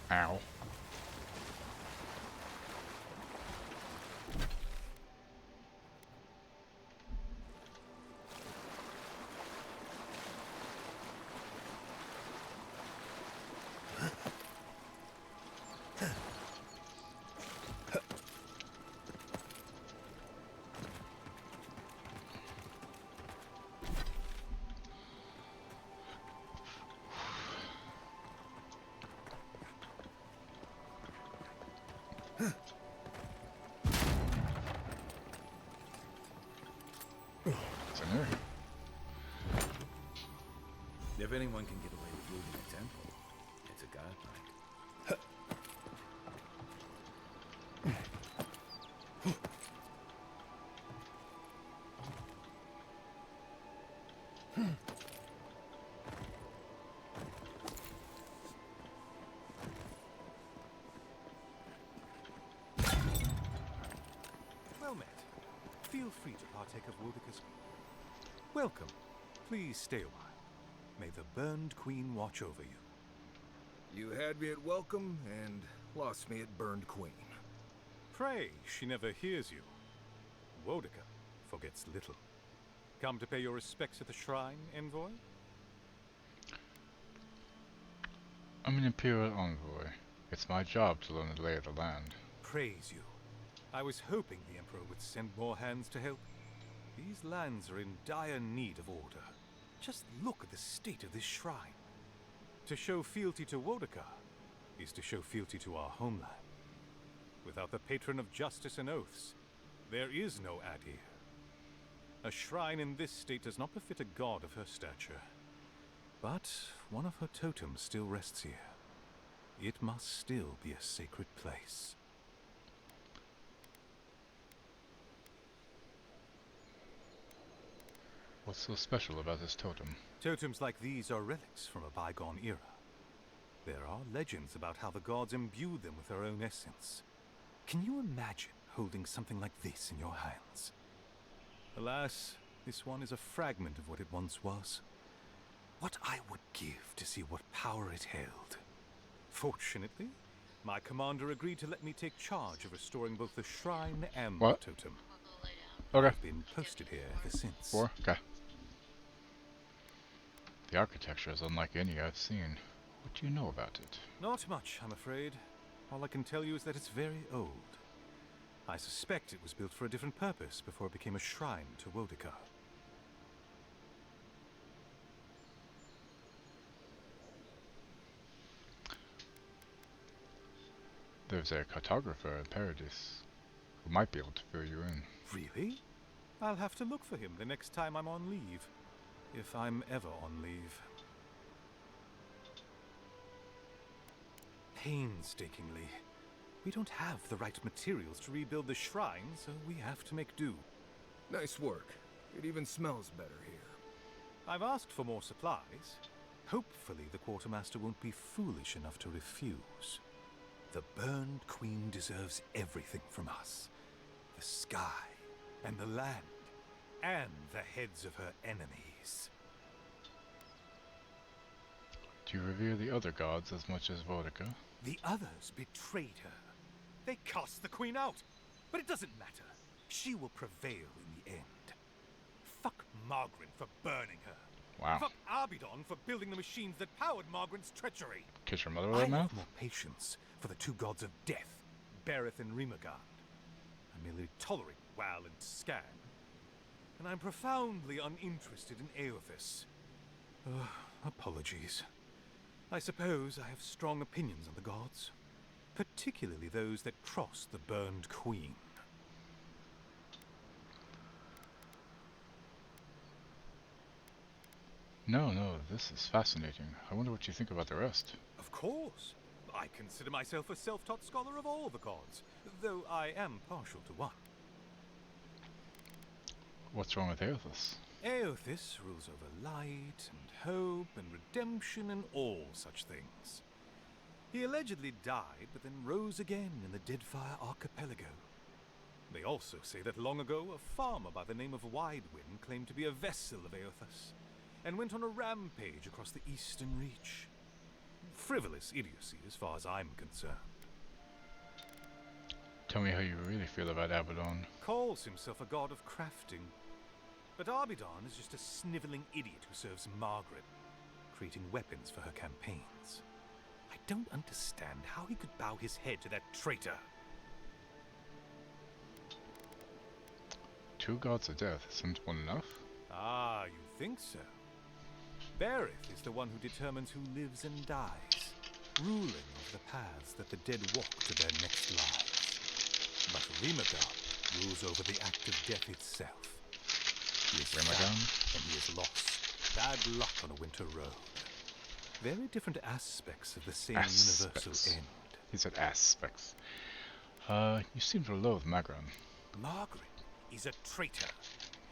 Ow. What's in here? If anyone can get away with looting a temple, it's a godlike. Well met. Feel free to partake of Wodika's... Welcome. Please stay a while. May the Burned Queen watch over you. You had me at welcome and lost me at Burned Queen. Pray, she never hears you. Wodika forgets little. Come to pay your respects at the shrine, envoy? I'm an Imperial envoy. It's my job to learn the lay of the land. Praise you. I was hoping the Emperor would send more hands to help. These lands are in dire need of order. Just look at the state of this shrine. To show fealty to Wodika is to show fealty to our homeland. Without the patron of justice and oaths, there is no Adir. A shrine in this state does not befit a god of her stature. But one of her totems still rests here. It must still be a sacred place. What's so special about this totem? Totems like these are relics from a bygone era. There are legends about how the gods imbued them with their own essence. Can you imagine holding something like this in your hands? Alas, this one is a fragment of what it once was. What I would give to see what power it held. Fortunately, my commander agreed to let me take charge of restoring both the shrine and the totem. Okay. I've been posted here ever since. Okay. The architecture is unlike any I've seen. What do you know about it? Not much, I'm afraid. All I can tell you is that it's very old. I suspect it was built for a different purpose before it became a shrine to Wodika. There's a cartographer in Paradis who might be able to fill you in. Really? I'll have to look for him the next time I'm on leave. If I'm ever on leave. Painstakingly. We don't have the right materials to rebuild the shrine, so we have to make do. Nice work. It even smells better here. I've asked for more supplies. Hopefully the quartermaster won't be foolish enough to refuse. The Burned Queen deserves everything from us. The sky, and the land, and the heads of her enemies. Do you revere the other gods as much as Vodka? The others betrayed her. They cast the Queen out. But it doesn't matter. She will prevail in the end. Fuck Margaret for burning her. Wow. Fuck Abidon for building the machines that powered Margaret's treachery. Kiss your mother I right now? have more patience for the two gods of death, Bereth and Rimagard. I merely tolerate Wal and Scan. And I'm profoundly uninterested in Aothis. Apologies. I suppose I have strong opinions on the gods, particularly those that cross the Burned Queen. No, this is fascinating. I wonder what you think about the rest. Of course. I consider myself a self-taught scholar of all the gods, though I am partial to one. What's wrong with Aothis? Aothis rules over light and hope and redemption and all such things. He allegedly died, but then rose again in the Deadfire Archipelago. They also say that long ago, a farmer by the name of Widewind claimed to be a vessel of Aothis, and went on a rampage across the Eastern Reach. Frivolous idiocy as far as I'm concerned. Tell me how you really feel about Abaddon. Calls himself a god of crafting. But Abidon is just a sniveling idiot who serves Margaret, creating weapons for her campaigns. I don't understand how he could bow his head to that traitor. Two gods of death, isn't one enough? Ah, you think so? Bereth is the one who determines who lives and dies, ruling over the paths that the dead walk to their next lives. But Rimagard rules over the act of death itself. He is sad, and he is lost. Bad luck on a winter road. Very different aspects of the same universal end. He said aspects. You seem to loathe Magron. Margaret is a traitor.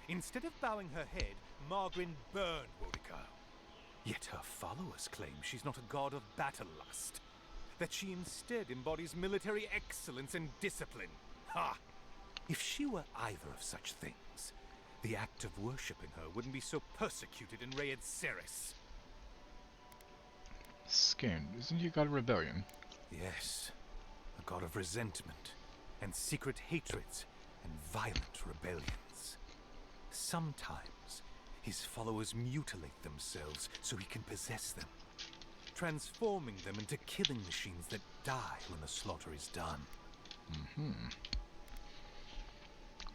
Instead of bowing her head, Margaret burned Wodica. Yet her followers claim she's not a god of battle lust, that she instead embodies military excellence and discipline. Ha! If she were either of such things, the act of worshipping her wouldn't be so persecuted in Rayed Ceres. Skin, isn't he a god of rebellion? Yes, a god of resentment, and secret hatreds, and violent rebellions. Sometimes, his followers mutilate themselves so he can possess them, transforming them into killing machines that die when the slaughter is done.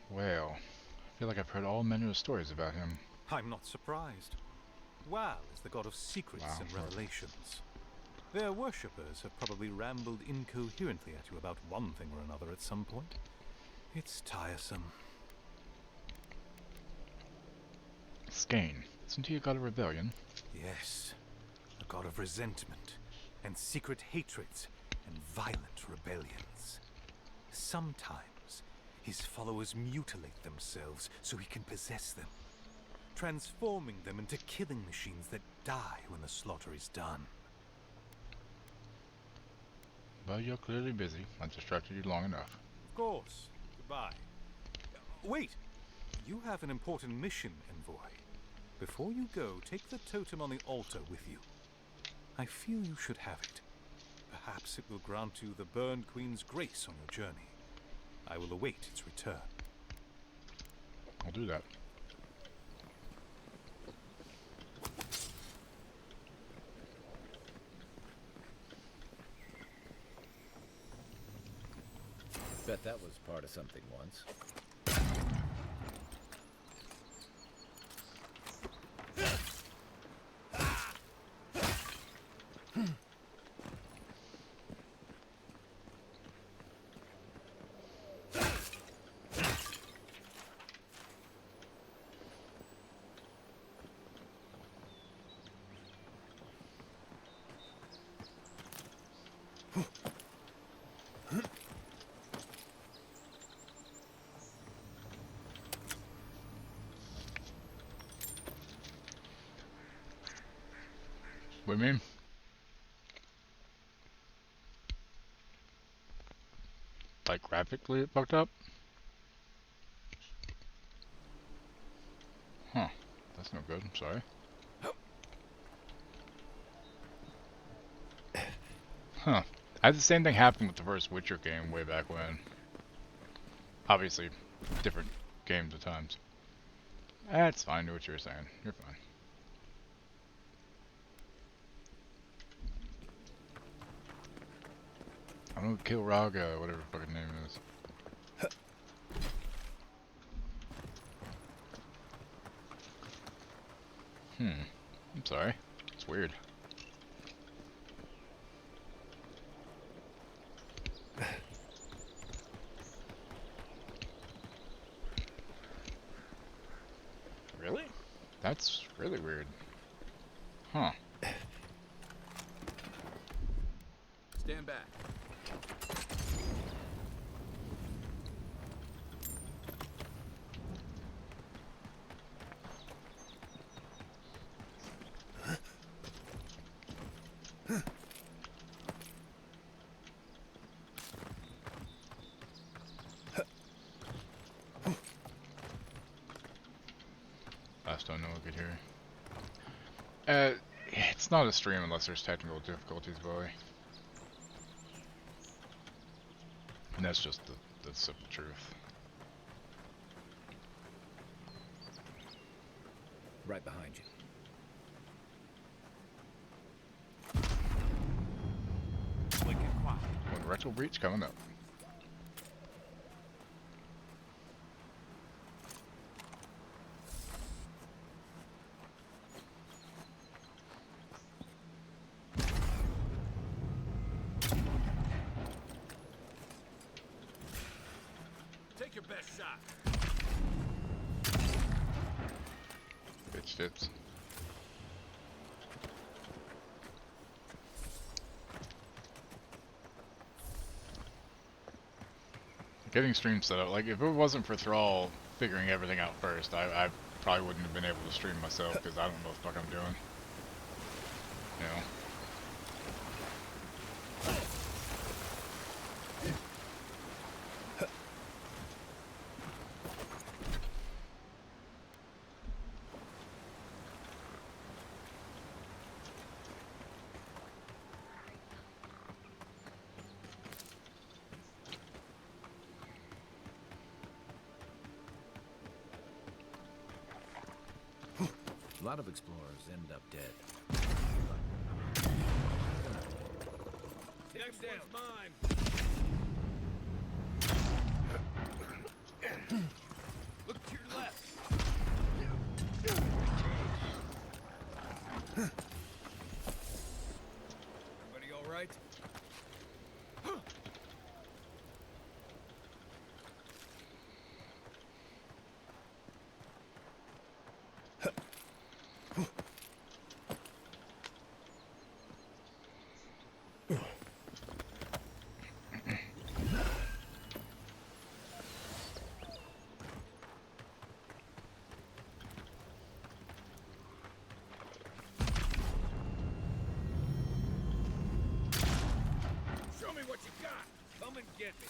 Well, I feel like I've heard all manner of stories about him. I'm not surprised. Wal is the god of secrets and revelations. Their worshippers have probably rambled incoherently at you about one thing or another at some point. It's tiresome. Skane, isn't he a god of rebellion? Yes, a god of resentment, and secret hatreds, and violent rebellions. Sometimes, his followers mutilate themselves so he can possess them, transforming them into killing machines that die when the slaughter is done. Well, you're clearly busy. I distracted you long enough. Of course. Goodbye. Wait! You have an important mission, Envoy. Before you go, take the totem on the altar with you. I feel you should have it. Perhaps it will grant you the Burned Queen's grace on your journey. I will await its return. I'll do that. Bet that was part of something once. What do you mean? specifically it fucked up? Huh. That's no good. I'm sorry. Huh. I had the same thing happen with the first Witcher game way back when. Obviously, different games at times. That's fine. I knew what you were saying. You're fine. I'm gonna kill Raga, whatever the fucking name is. I'm sorry. It's weird. Really? That's really weird. Huh. Stand back. Last don't know what could hear. It's not a stream unless there's technical difficulties, boy. And that's just the simple truth. Right behind you. One retro breach coming up. Take your best shot. Bitch tips. Getting stream set up, like if it wasn't for Thrall figuring everything out first, I probably wouldn't have been able to stream myself because I don't know what the fuck I'm doing. You know? A lot of explorers end up dead. Next one's mine. Look to your left. Everybody all right? Show me what you got. Come and get me.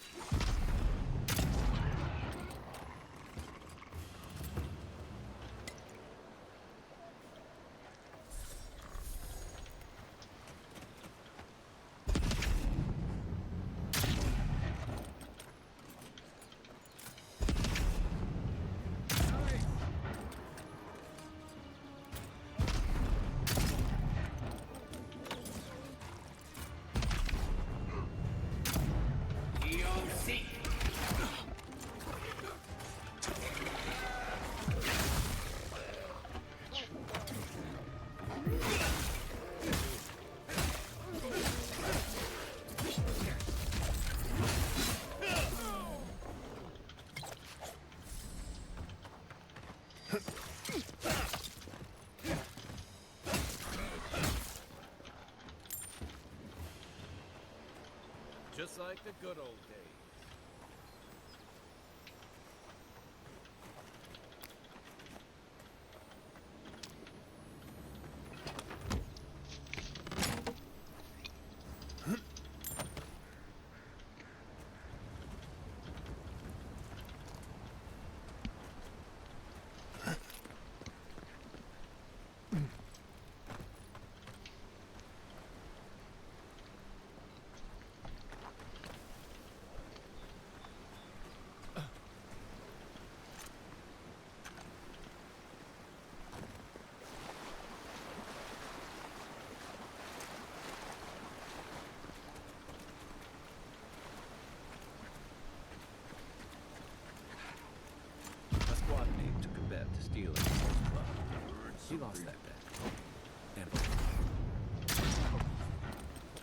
Just like the good old days. lost that bet. And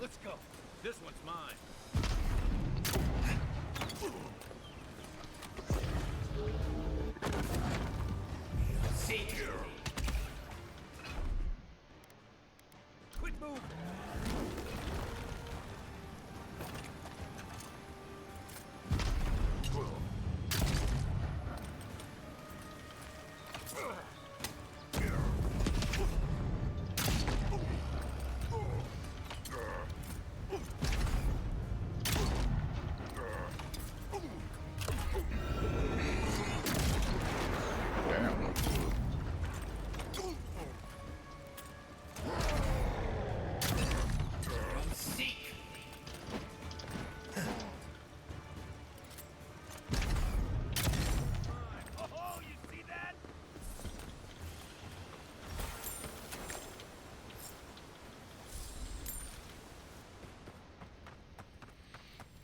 Let's go. This one's mine. Seek you. Quick move.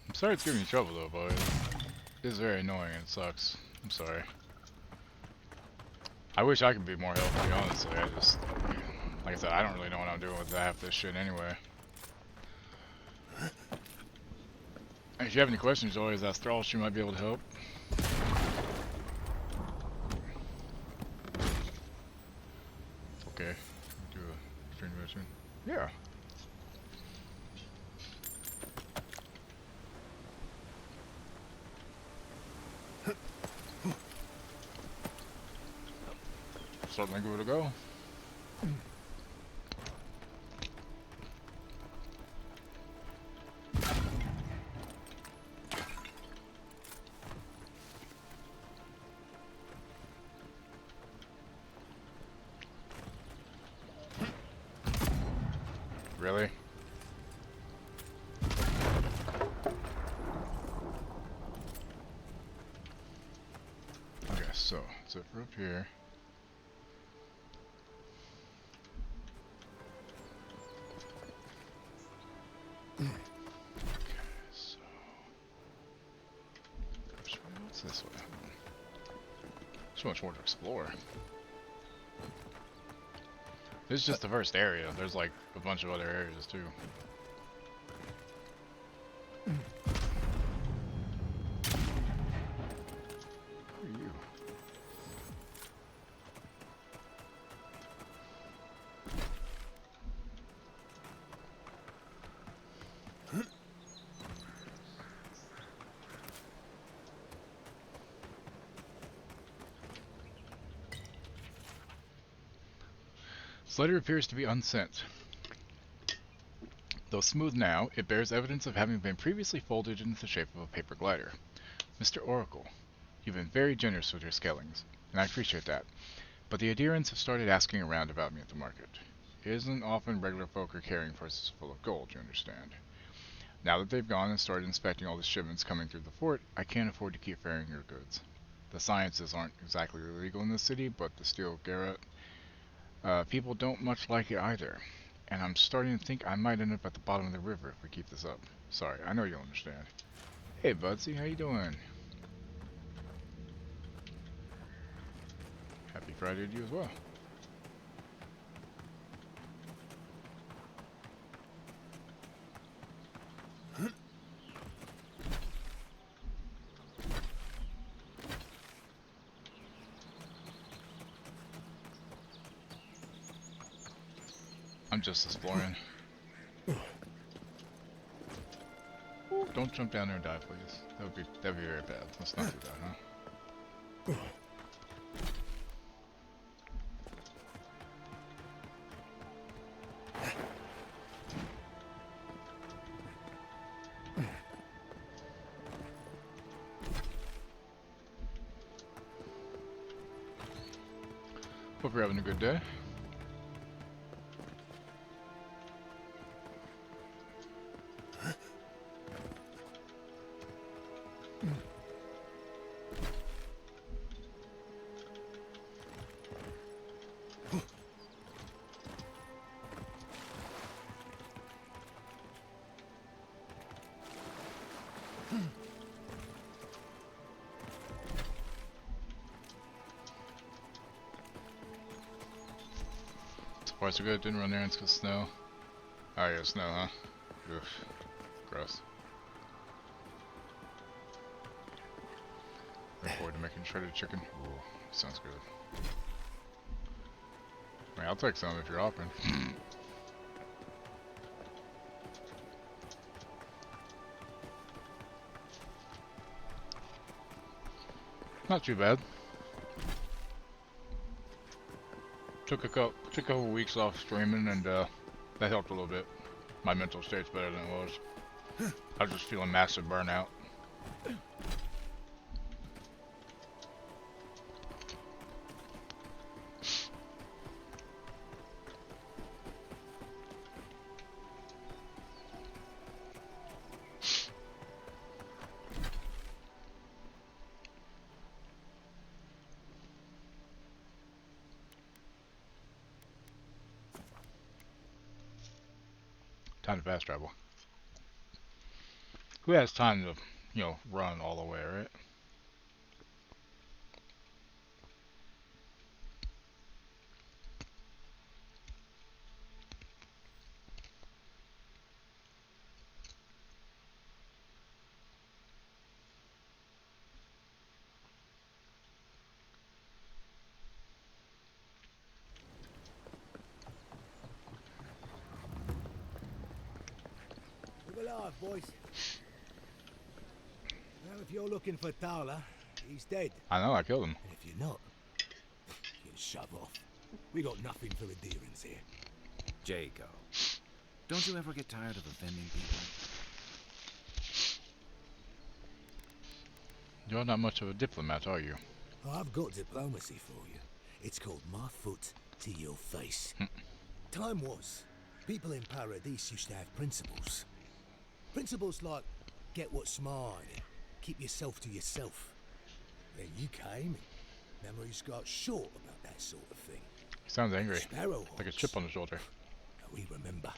I'm sorry it's giving you trouble though, boys. It's very annoying and it sucks. I'm sorry. I wish I could be more helpful, to be honest. I just, like I said, I don't really know what I'm doing with half this shit anyway. And if you have any questions, always ask Thrall. She might be able to help. Okay. Do a stream version. Yeah. Certainly give it a go. Really? Okay, so it's up here. What's this way? So much more to explore. This is just the first area. There's like a bunch of other areas too. Who are you? This letter appears to be unsent. Though smooth now, it bears evidence of having been previously folded into the shape of a paper glider. Mr. Oracle, you've been very generous with your skellings, and I appreciate that. But the adherents have started asking around about me at the market. It isn't often regular folk are carrying purses full of gold, you understand. Now that they've gone and started inspecting all the shipments coming through the fort, I can't afford to keep ferrying your goods. The sciences aren't exactly illegal in the city, but the steel garret, people don't much like it either. And I'm starting to think I might end up at the bottom of the river if we keep this up. Sorry, I know you'll understand. Hey, Budsy, how you doing? Happy Friday to you as well. I'm just exploring. Ooh, don't jump down there and die, please. That'd be very bad. Let's not do that, huh? Hope you're having a good day. far so good. Didn't run errands because snow. Oh yeah, snow, huh? Oof. Gross. Looking forward to making shredded chicken. Ooh, sounds good. I mean, I'll take some if you're offering. Not too bad. Took a couple weeks off streaming, and that helped a little bit. My mental state's better than it was. I was just feeling massive burnout. Time to fast travel. Who has time to, run all the way, right? Live alive, boys. Now, if you're looking for Tala, he's dead. I know, I killed him. And if you're not, you can shove off. We got nothing for the Deerins here. Jago, don't you ever get tired of offending people? You're not much of a diplomat, are you? I've got diplomacy for you. It's called my foot to your face. Time was, people in Paradise used to have principles. Principles like, get what's mine, and keep yourself to yourself. Then you came, and memories got short about that sort of thing. He sounds angry, Sparrowhawks. like a chip on the shoulder. We remember.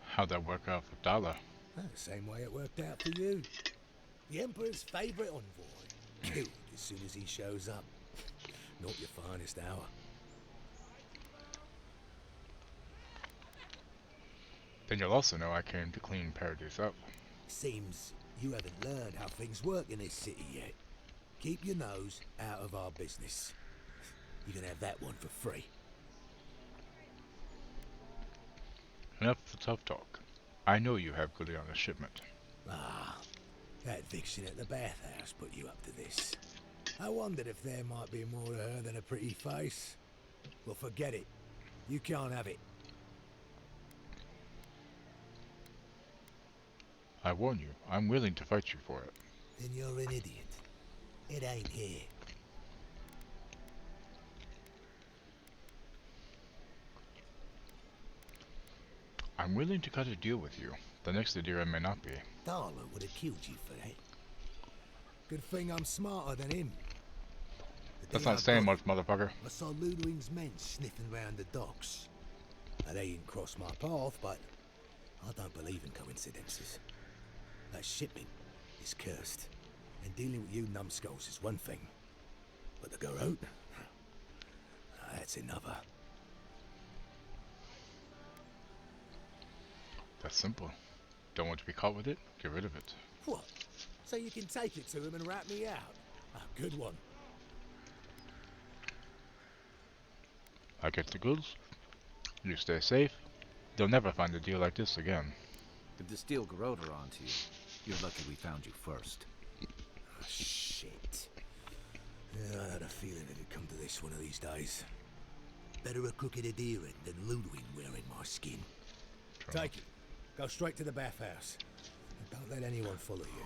How'd that work out for Dala? The same way it worked out for you. The Emperor's favourite envoy, killed as soon as he shows up. Not your finest hour. Then you'll also know I came to clean Paradise up. Seems you haven't learned how things work in this city yet. Keep your nose out of our business. You can have that one for free. Enough of the tough talk. I know you have goodie on a shipment. Ah, that vixen at the bathhouse put you up to this. I wondered if there might be more to her than a pretty face. Well, forget it. You can't have it. I warn you, I'm willing to fight you for it. Then you're an idiot. It ain't here. I'm willing to cut a deal with you. The next Adira may not be. Darla would have killed you for that. Good thing I'm smarter than him. That's not saying much, motherfucker. I saw Ludwig's men sniffing round the docks. Now, they didn't cross my path, but I don't believe in coincidences. That shipment is cursed, and dealing with you numbskulls is one thing. But the Garrote? That's another. That's simple. Don't want to be caught with it? Get rid of it. What? So you can take it to him and rat me out? A good one. I get the goods. You stay safe. They'll never find a deal like this again. If the steel Garrote are onto you, you're lucky we found you first. Oh, shit. Yeah, I had a feeling it'd come to this one of these days. Better a crooked adherent than Ludwig wearing my skin. Take it. Go straight to the bathhouse. And don't let anyone follow you.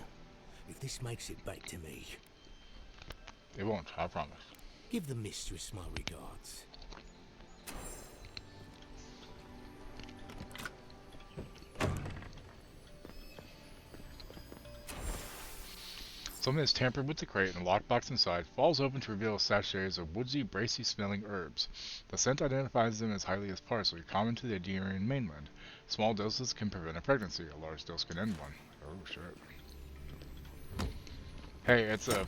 If this makes it back to me... It won't, I promise. Give the mistress my regards. Someone has tampered with the crate and the lockbox inside falls open to reveal sachets of woodsy, bracy smelling herbs. The scent identifies them as highly as parsley, common to the Iberian mainland. Small doses can prevent a pregnancy, a large dose can end one. Oh shit. Hey, it's a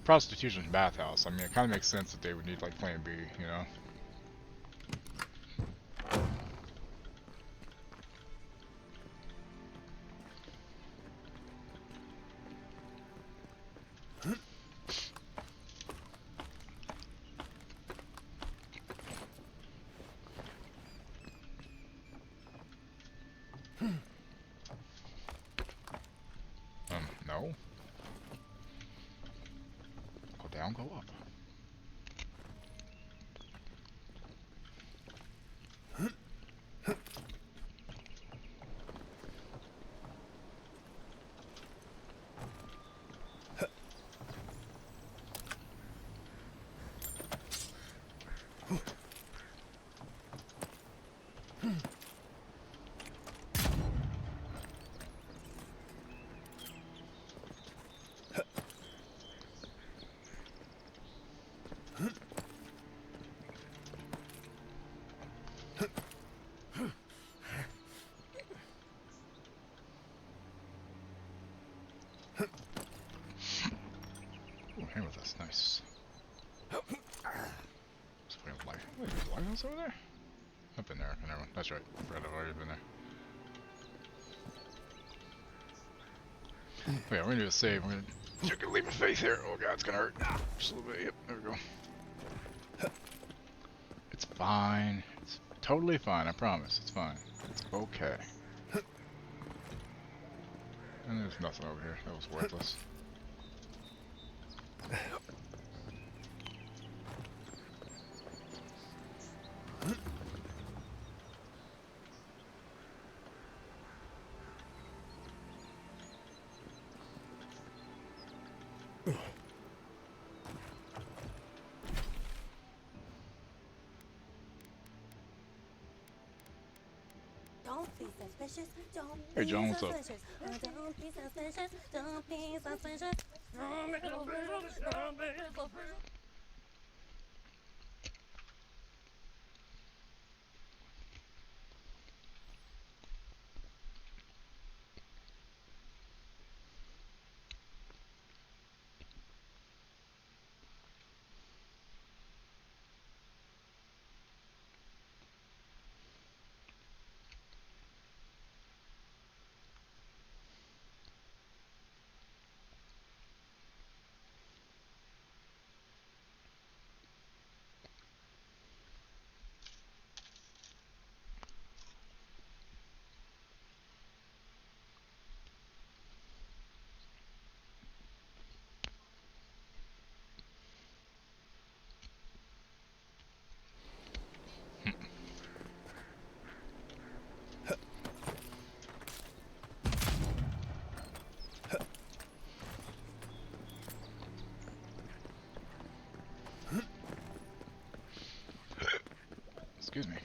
prostitution bathhouse. I mean, it kind of makes sense that they would need like Plan B, you know. No. Go down, go up. Ooh, here with us, nice. Wait, there's a lighthouse over there? I've been there, never mind. That's right. I've already been there. Oh yeah, we're gonna do a save. We're gonna take a leap of faith here. Oh god, it's gonna hurt. Just a little bit. Yep, there we go. It's fine. It's totally fine, I promise. It's fine. It's okay. And there's nothing over here. That was worthless. Don't be suspicious. Don't Hey be John, what's up? suspicious. Don't be suspicious. Don't be suspicious. Don't be suspicious. Don't be suspicious. Excuse me.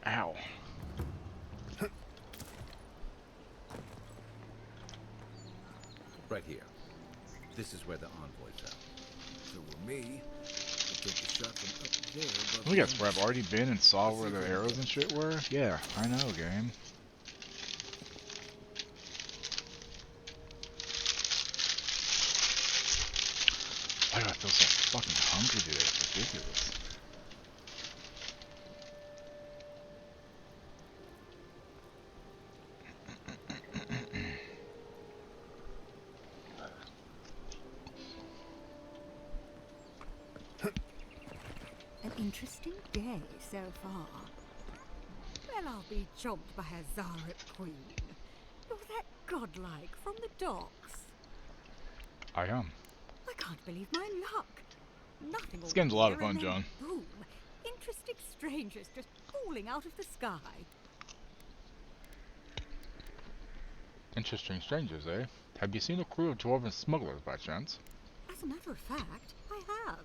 Ow. Right here. This is where the envoy fell. So will me. I'll take the shot from up there. Look at this, where I've already been and saw where the arrows and shit were. Yeah, I know, game. Why do I feel so fucking hungry today? It's ridiculous. An interesting day so far. Well, I'll be chomped by a Zaret queen. You're that godlike from the docks. I am. I can't believe my luck. Nothing This game's a lot of here fun, and then John. Boom! Interesting strangers just falling out of the sky. Interesting strangers, eh? Have you seen a crew of dwarven smugglers by chance? As a matter of fact, I have.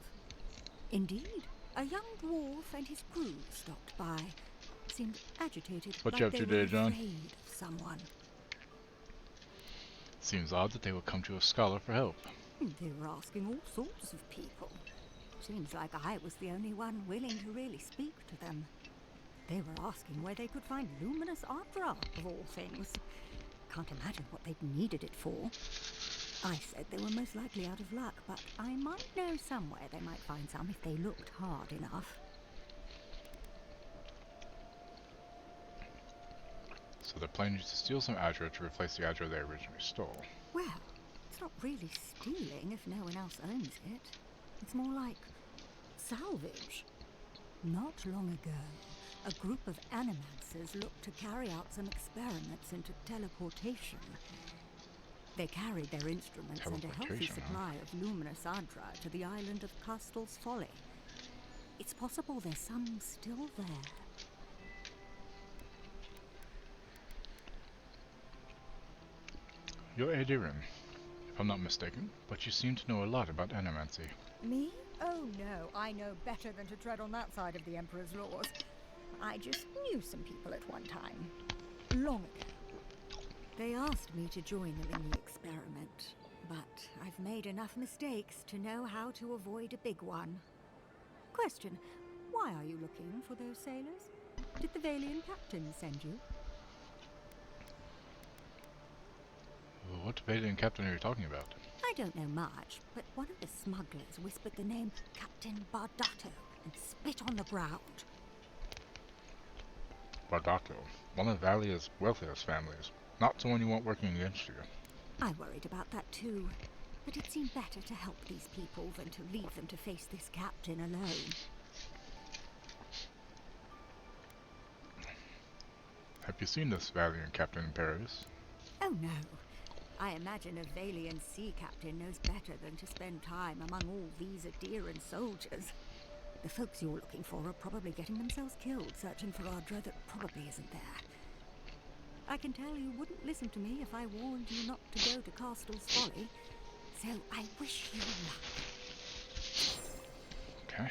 Indeed, a young dwarf and his crew stopped by. Seemed agitated, What like you up they to were today, John? afraid of someone. Seems odd that they would come to a scholar for help. They were asking all sorts of people. Seems like I was the only one willing to really speak to them. They were asking where they could find luminous Ardra, of all things. Can't imagine what they'd needed it for. I said they were most likely out of luck, but I might know somewhere they might find some if they looked hard enough. So they're planning to steal some Adra to replace the Adra they originally stole. Well, it's not really stealing if no one else owns it. It's more like salvage. Not long ago, a group of animancers looked to carry out some experiments into teleportation. They carried their instruments and a healthy supply of luminous Ardra to the island of Castel's Folly. It's possible there's some still there. You're Adiran, if I'm not mistaken, but you seem to know a lot about animancy. Me? Oh no, I know better than to tread on that side of the Emperor's laws. I just knew some people at one time. Long ago. They asked me to join them in the experiment, but I've made enough mistakes to know how to avoid a big one. Question, why are you looking for those sailors? Did the Valian captain send you? What Valian captain are you talking about? I don't know much, but one of the smugglers whispered the name Captain Bardato and spit on the ground. Bardato, one of Valia's wealthiest families. Not someone you want working against you. I worried about that too, but it seemed better to help these people than to leave them to face this captain alone. Have you seen this Valian captain in Paris? Oh no. I imagine a Valian sea captain knows better than to spend time among all these Adiran soldiers. The folks you're looking for are probably getting themselves killed searching for Ardra that probably isn't there. I can tell you wouldn't listen to me if I warned you not to go to Castel's Folly, so I wish you luck. Okay.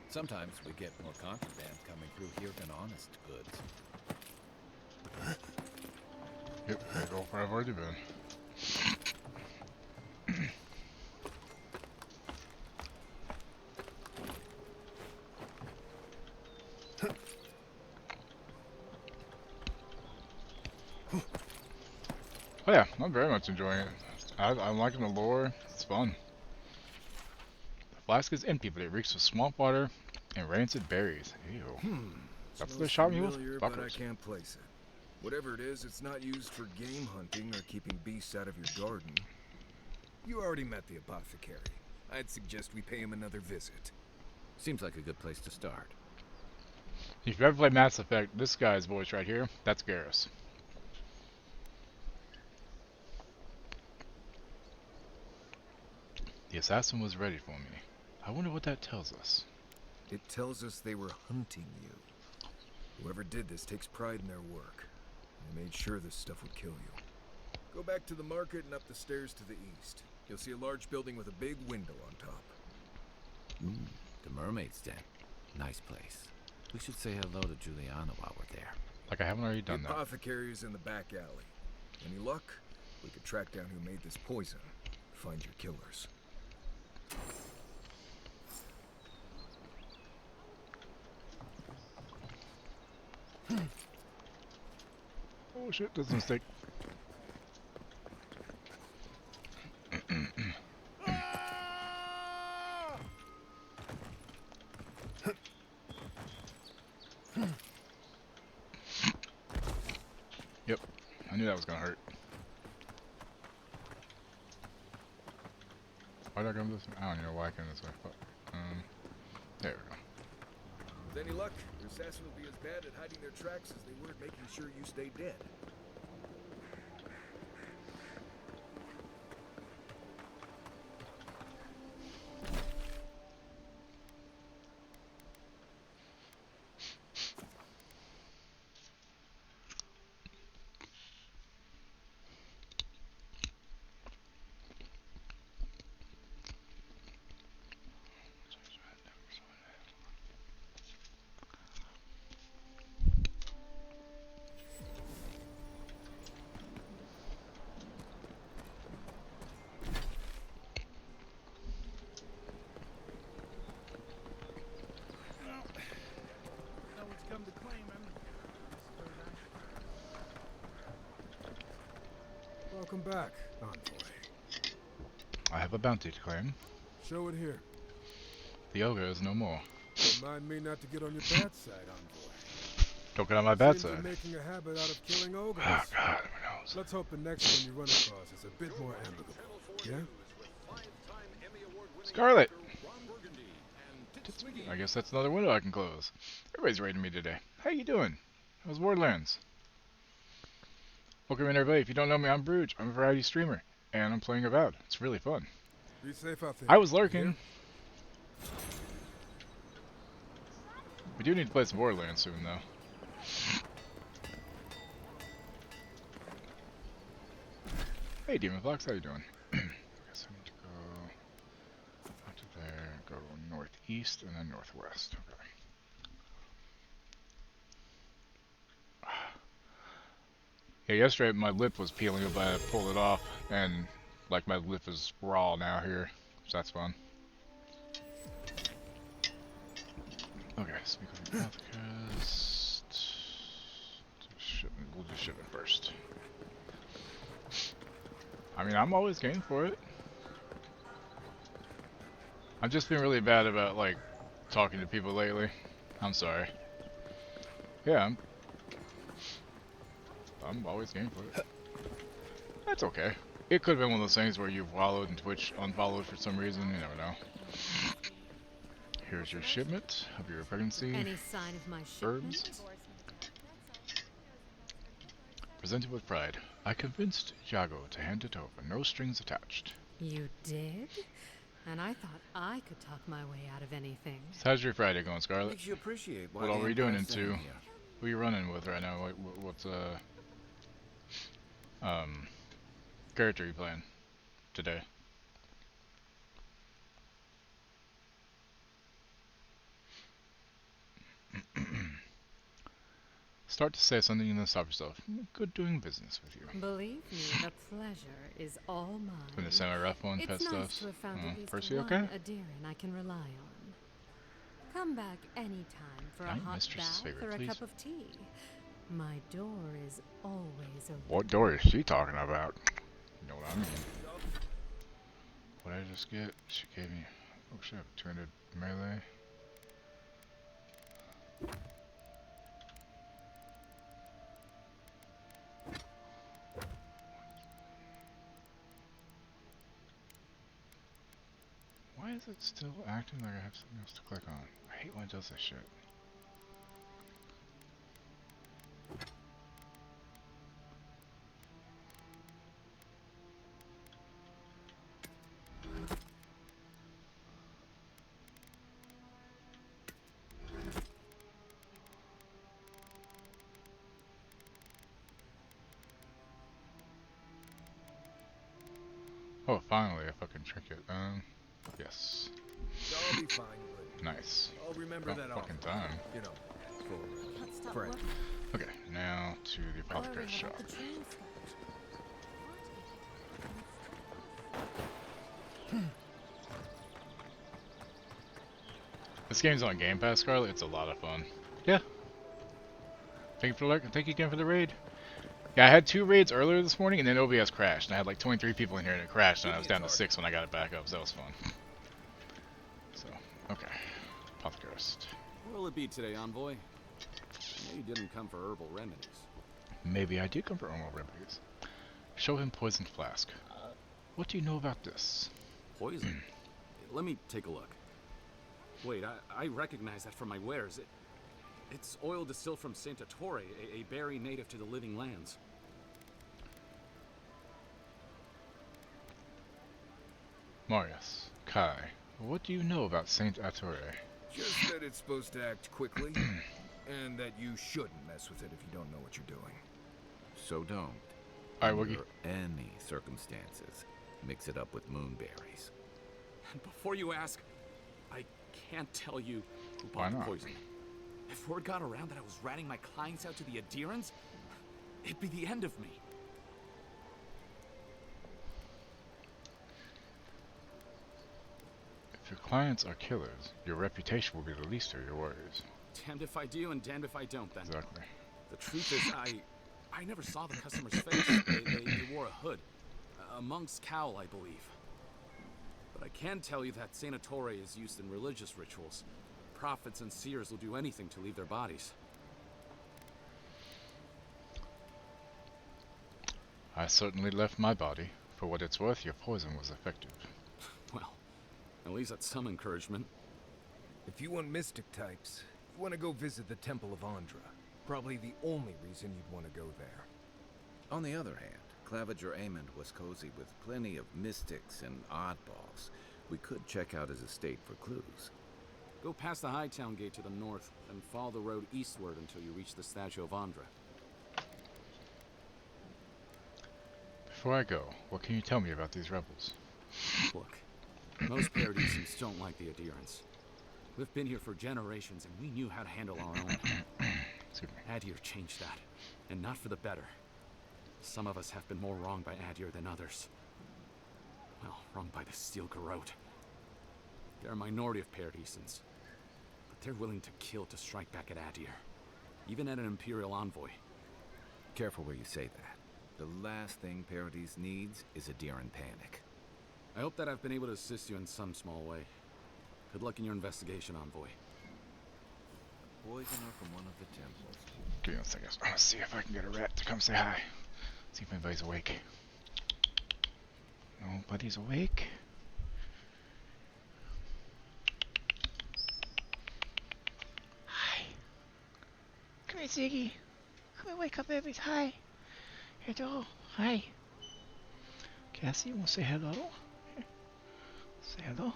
Sometimes we get more contraband coming through here than honest goods. Yep, I go where I've already been. Oh yeah, I'm very much enjoying it. I'm liking the lore. It's fun. The flask is empty, but it reeks of swamp water and rancid berries. Ew. That's what they shot me with? Familiar, but I can't place it. Whatever it is, it's not used for game hunting or keeping beasts out of your garden. You already met the apothecary. I'd suggest we pay him another visit. Seems like a good place to start. If you ever played Mass Effect, this guy's voice right here, that's Garrus. The assassin was ready for me. I wonder what that tells us. It tells us they were hunting you. Whoever did this takes pride in their work. They made sure this stuff would kill you. Go back to the market and up the stairs to the east. You'll see a large building with a big window on top. The Mermaid's Den. Nice place. We should say hello to Juliana while we're there. Like I haven't already done The that. apothecary is in the back alley. Any luck? We could track down who made this poison. Find your killers. Oh shit, that's a mistake. Yep, I knew that was gonna hurt. Why did I come this way? I don't even know why I came this way. But, there we go. With any luck, your assassin will be as bad at hiding their tracks as they were at making sure you stay dead. Welcome back, Envoy. I have a bounty to claim. Show it here. The ogre is no more. Remind me not to get on your bad side, Envoy. Don't get on my bad Seem to side. be making a habit out of killing ogres. Oh God, who knows? Let's hope the next one you run across is a bit more amicable. Yeah? Scarlet! I guess that's another window I can close. Everybody's raiding me today. How you doing? How's Wardlands? Welcome in everybody. If you don't know me, I'm Bruge. I'm a variety streamer. And I'm playing Avowed. It's really fun. Be safe out there. I was lurking. We do need to play some Borderlands soon, though. Hey, Demon Fox, how you doing? I guess I need to go out to there, go northeast, and then northwest. Okay. Yeah, yesterday my lip was peeling, but I pulled it off, and like my lip is raw now here, so that's fun. Okay, speak of the Apothecast. We'll do shipment first. I mean, I'm always game for it. I've just been really bad about, like, talking to people lately. I'm sorry. Yeah, I'm always game for it. That's okay. It could have been one of those things where you've wallowed and Twitch unfollowed for some reason. You never know. Here's your shipment of your pregnancy. Any sign of my shipment? Herbs. Presented with pride. I convinced Jago to hand it over. No strings attached. You did? And I thought I could talk my way out of anything. So how's your Friday going, Scarlet? Makes you appreciate what all are you doing into? Who are you running with right now? What's character you playing today? Start to say something and then stop yourself. Good doing business with you. Believe me, the pleasure is all mine. Been a semi-rough one, pet It's stuff. nice to have found at least Percy, one okay? Adirian I can rely on. Come back anytime for a I'm hot mistress's bath favorite, or a please. cup of tea. My door is always open. What door is she talking about? You know what I mean. What did I just get? She gave me... Oh shit, 200 melee. Why is it still acting like I have something else to click on? I hate when it does this shit. Oh, finally a fucking trinket. Yes. I'll be fine, but Nice. I'll remember About that fucking offer. time. You know, for Stop Fred. working. Okay, now to the apothecary's shop. This game's on Game Pass, Scarlet. It's a lot of fun. Yeah. Thank you again for the raid. Yeah, I had 2 raids earlier this morning, and then OBS crashed. And I had like 23 people in here, and it crashed, and I was down to 6 when I got it back up, so that was fun. So, okay. Apothecarist. What'll it be today, Envoy? I know you didn't come for herbal remedies. Maybe I did come for herbal remedies. Show him poisoned flask. What do you know about this? Poison? Let me take a look. Wait, I recognize that from my wares. It's oil distilled from Saint Ettore, a berry native to the Living Lands. Marius, Kai, what do you know about Saint Ettore? Just that it's supposed to act quickly, and that you shouldn't mess with it if you don't know what you're doing. So don't. Alright, Woogie. Under any circumstances, mix it up with moonberries. And before you ask, I can't tell you who Why bought the not? poison. If word got around that I was ratting my clients out to the Adherents, it'd be the end of me. If your clients are killers, your reputation will be the least of your worries. Damned if I do and damned if I don't, then. Exactly. The truth is, I never saw the customer's face. They wore a hood. A monk's cowl, I believe. But I can tell you that Saint Ettore is used in religious rituals. Prophets and seers will do anything to leave their bodies. I certainly left my body. For what it's worth, your poison was effective. Well, at least that's some encouragement. If you want mystic types, you want to go visit the Temple of Andra. Probably the only reason you'd want to go there. On the other hand, Claviger Amond was cozy with plenty of mystics and oddballs. We could check out his estate for clues. Go past the Hightown Gate to the north, and follow the road eastward until you reach the statue of Andra. Before I go, what can you tell me about these rebels? Look, most Paradisians don't like the Adherents. We've been here for generations, and we knew how to handle our own. Adir changed that, and not for the better. Some of us have been more wronged by Adir than others. Well, wronged by the Steel Garrote. They're a minority of Paradisians, but they're willing to kill to strike back at Adir, even at an Imperial envoy. Careful where you say that. The last thing Paradis needs is a Diran panic. I hope that I've been able to assist you in some small way. Good luck in your investigation, envoy. Poisoner from one of the temples. Give me a second. I want to see if I can get a rat to come say hi. See if anybody's awake. Nobody's awake. Hi. Come here, Ziggy. Come and wake up every hi. Hello. Hi. Cassie, you want to say hello? Here. Say hello.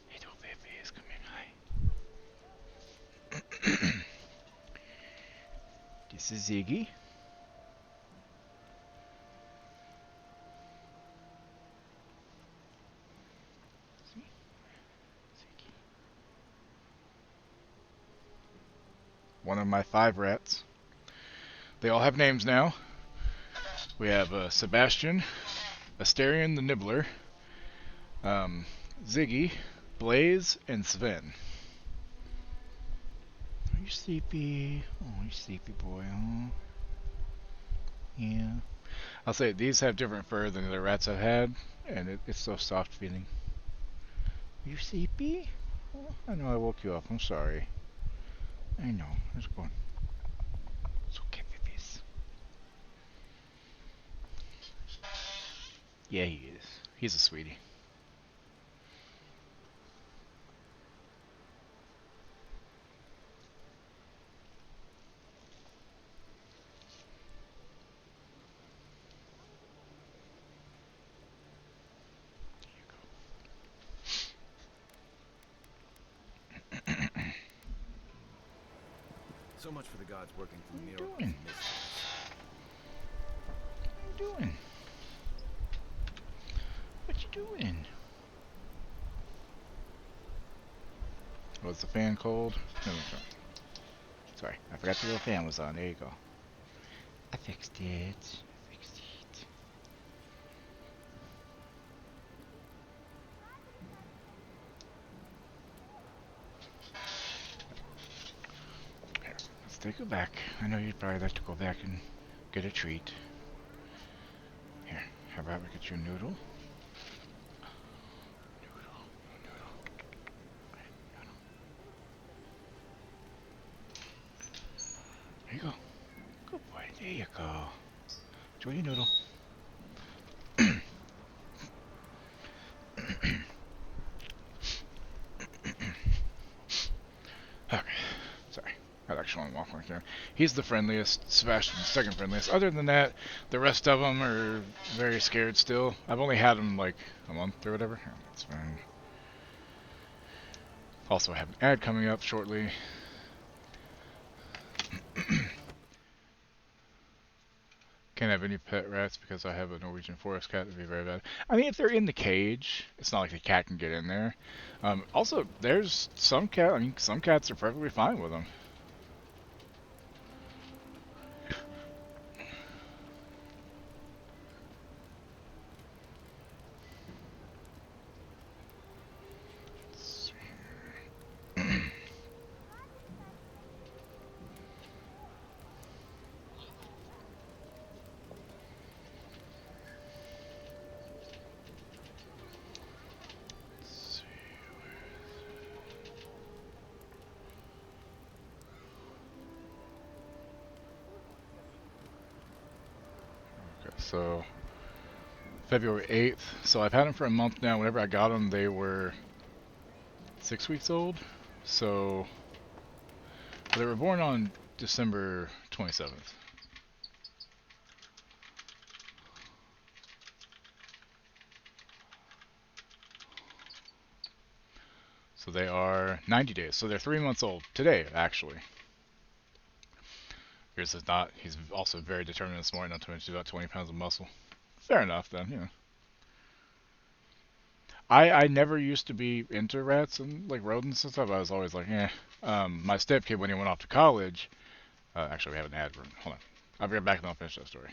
Hello, baby. It's coming. Hi. This is Ziggy. One of my 5 rats. They all have names now. We have Sebastian, Asterion the Nibbler, Ziggy, Blaze, and Sven. Are you sleepy? Oh, you sleepy boy, huh? Yeah. I'll say these have different fur than the other rats I've had, and it's so soft feeling. Are you sleepy? Oh, I know I woke you up. I'm sorry. I know. Let's go. It's okay, babies. Yeah, he is. He's a sweetie. So much for the gods working through miracles doing? and mysteries. What you doing? What you doing? Was the fan cold? No, sorry, I forgot the little fan was on. There you go. I fixed it. I fixed it. Here, let's take it back. I know you'd probably like to go back and get a treat. Here, how about we get you a noodle? There you go. Good boy. There you go. Enjoy your noodle. Okay, sorry. I actually want to walk like there. He's the friendliest. Sebastian's second friendliest. Other than that, the rest of them are very scared still. I've only had them like a month or whatever. Yeah, that's fine. Also, I have an ad coming up shortly. Can't have any pet rats because I have a Norwegian forest cat. That'd be very bad. I mean, if they're in the cage, it's not like the cat can get in there. Also, there's some cat. I mean, some cats are perfectly fine with them. So February 8th. So I've had them for a month now. Whenever I got them, they were 6 weeks old. So they were born on December 27th. So they are 90 days. So they're 3 months old today, actually. Yours is not. He's also very determined this morning, not to mention about 20 pounds of muscle. Fair enough, then, you know. I never used to be into rats and like rodents and stuff. I was always like, eh. My stepkid, when he went off to college, actually we have an ad room. Hold on. I'll be right back and I'll finish that story.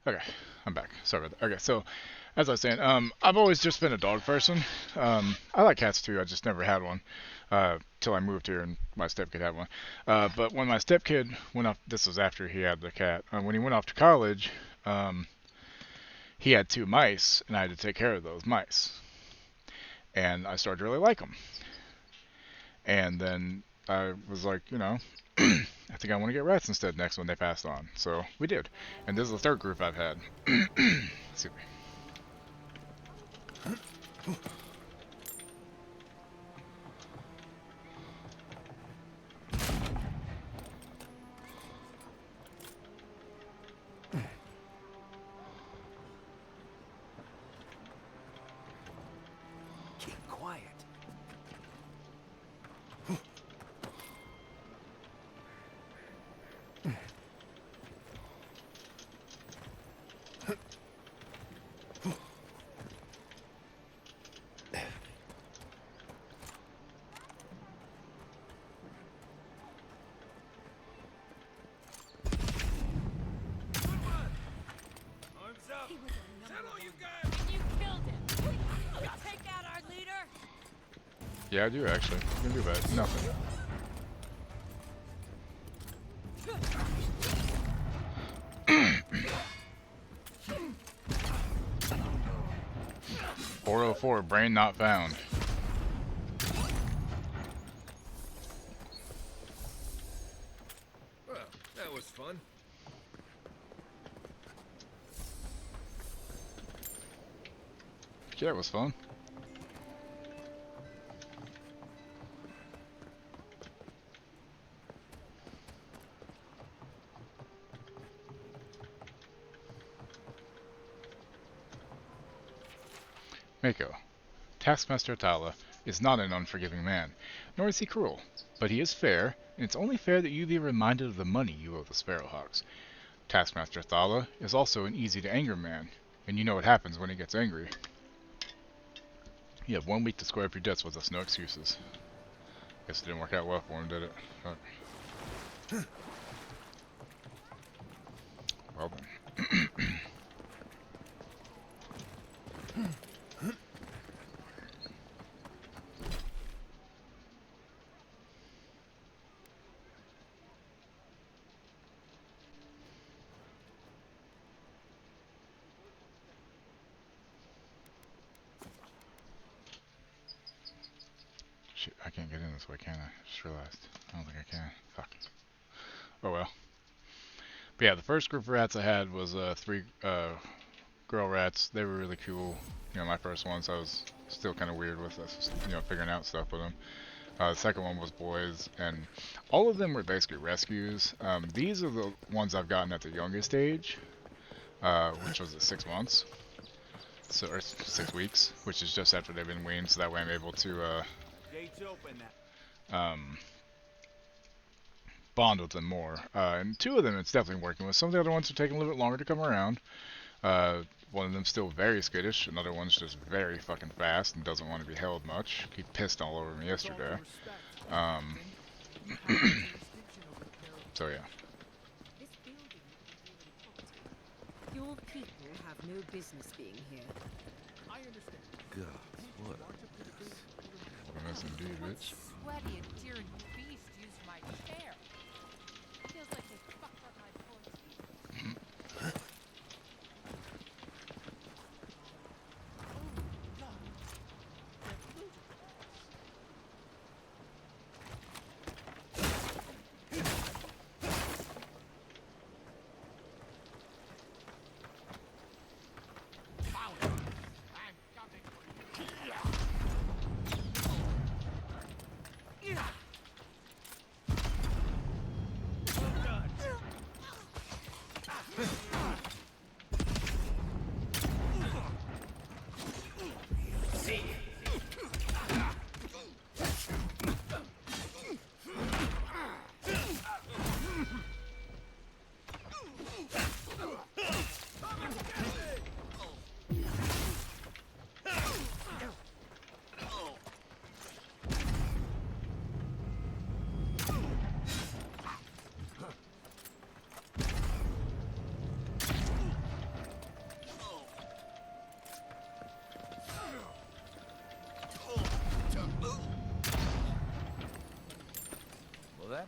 Okay, I'm back. Sorry about that. Okay, so as I was saying, I've always just been a dog person. I like cats too. I just never had one till I moved here and my stepkid had one. But when my stepkid went off, this was after he had the cat. When he went off to college, he had 2 mice, and I had to take care of those mice. And I started to really like them. And then I was like, you know, I think I want to get rats instead next when they passed on. So we did. And this is the 3rd group I've had. Excuse me. Keep quiet. Yeah, I do actually. You can do that. Nothing. .404, brain not found. Well, that was fun. Yeah, it was fun. Mako. Taskmaster Atala is not an unforgiving man, nor is he cruel, but he is fair, and it's only fair that you be reminded of the money you owe the Sparrowhawks. Taskmaster Athala is also an easy-to-anger man, and you know what happens when he gets angry. You have 1 week to square up your debts with us, no excuses. Guess it didn't work out well for him, did it? Fuck. Well then. Shit, I can't get in this way, can I? Just realized. I don't think I can. Fuck. Oh well. But yeah, the first group of rats I had was 3 girl rats. They were really cool. You know, my first ones, I was still kind of weird with us, you know, figuring out stuff with them. The second one was boys, and all of them were basically rescues. These are the ones I've gotten at the youngest age, which was at 6 months. So, or 6 weeks, which is just after they've been weaned, so that way I'm able to bond with them more. And 2 of them it's definitely working with. Some of the other ones are taking a little bit longer to come around. One of them's still very skittish, another one's just very fucking fast and doesn't want to be held much. He pissed all over me yesterday. So yeah. Your people have no business being here. I understand. God, what? Yes, indeed, bitch. Sweaty and tearing beast used my chair. Feels like they fucked up my poor teeth.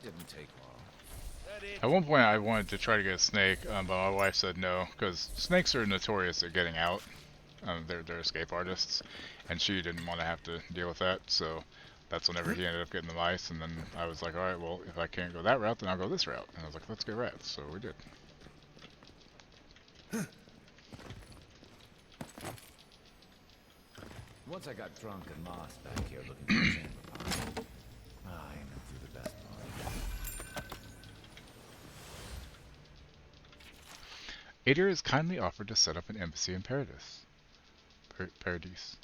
Didn't take long. At one point, I wanted to try to get a snake, but my wife said no, because snakes are notorious at getting out. They're escape artists, and she didn't want to have to deal with that, so that's whenever he ended up getting the mice, and then I was like, alright, well, if I can't go that route, then I'll go this route. And I was like, let's get rats, so we did. Once I got drunk and lost back here looking for a chamber pot, I went through the best part. Adir is kindly offered to set up an embassy in Paradise. Paradise.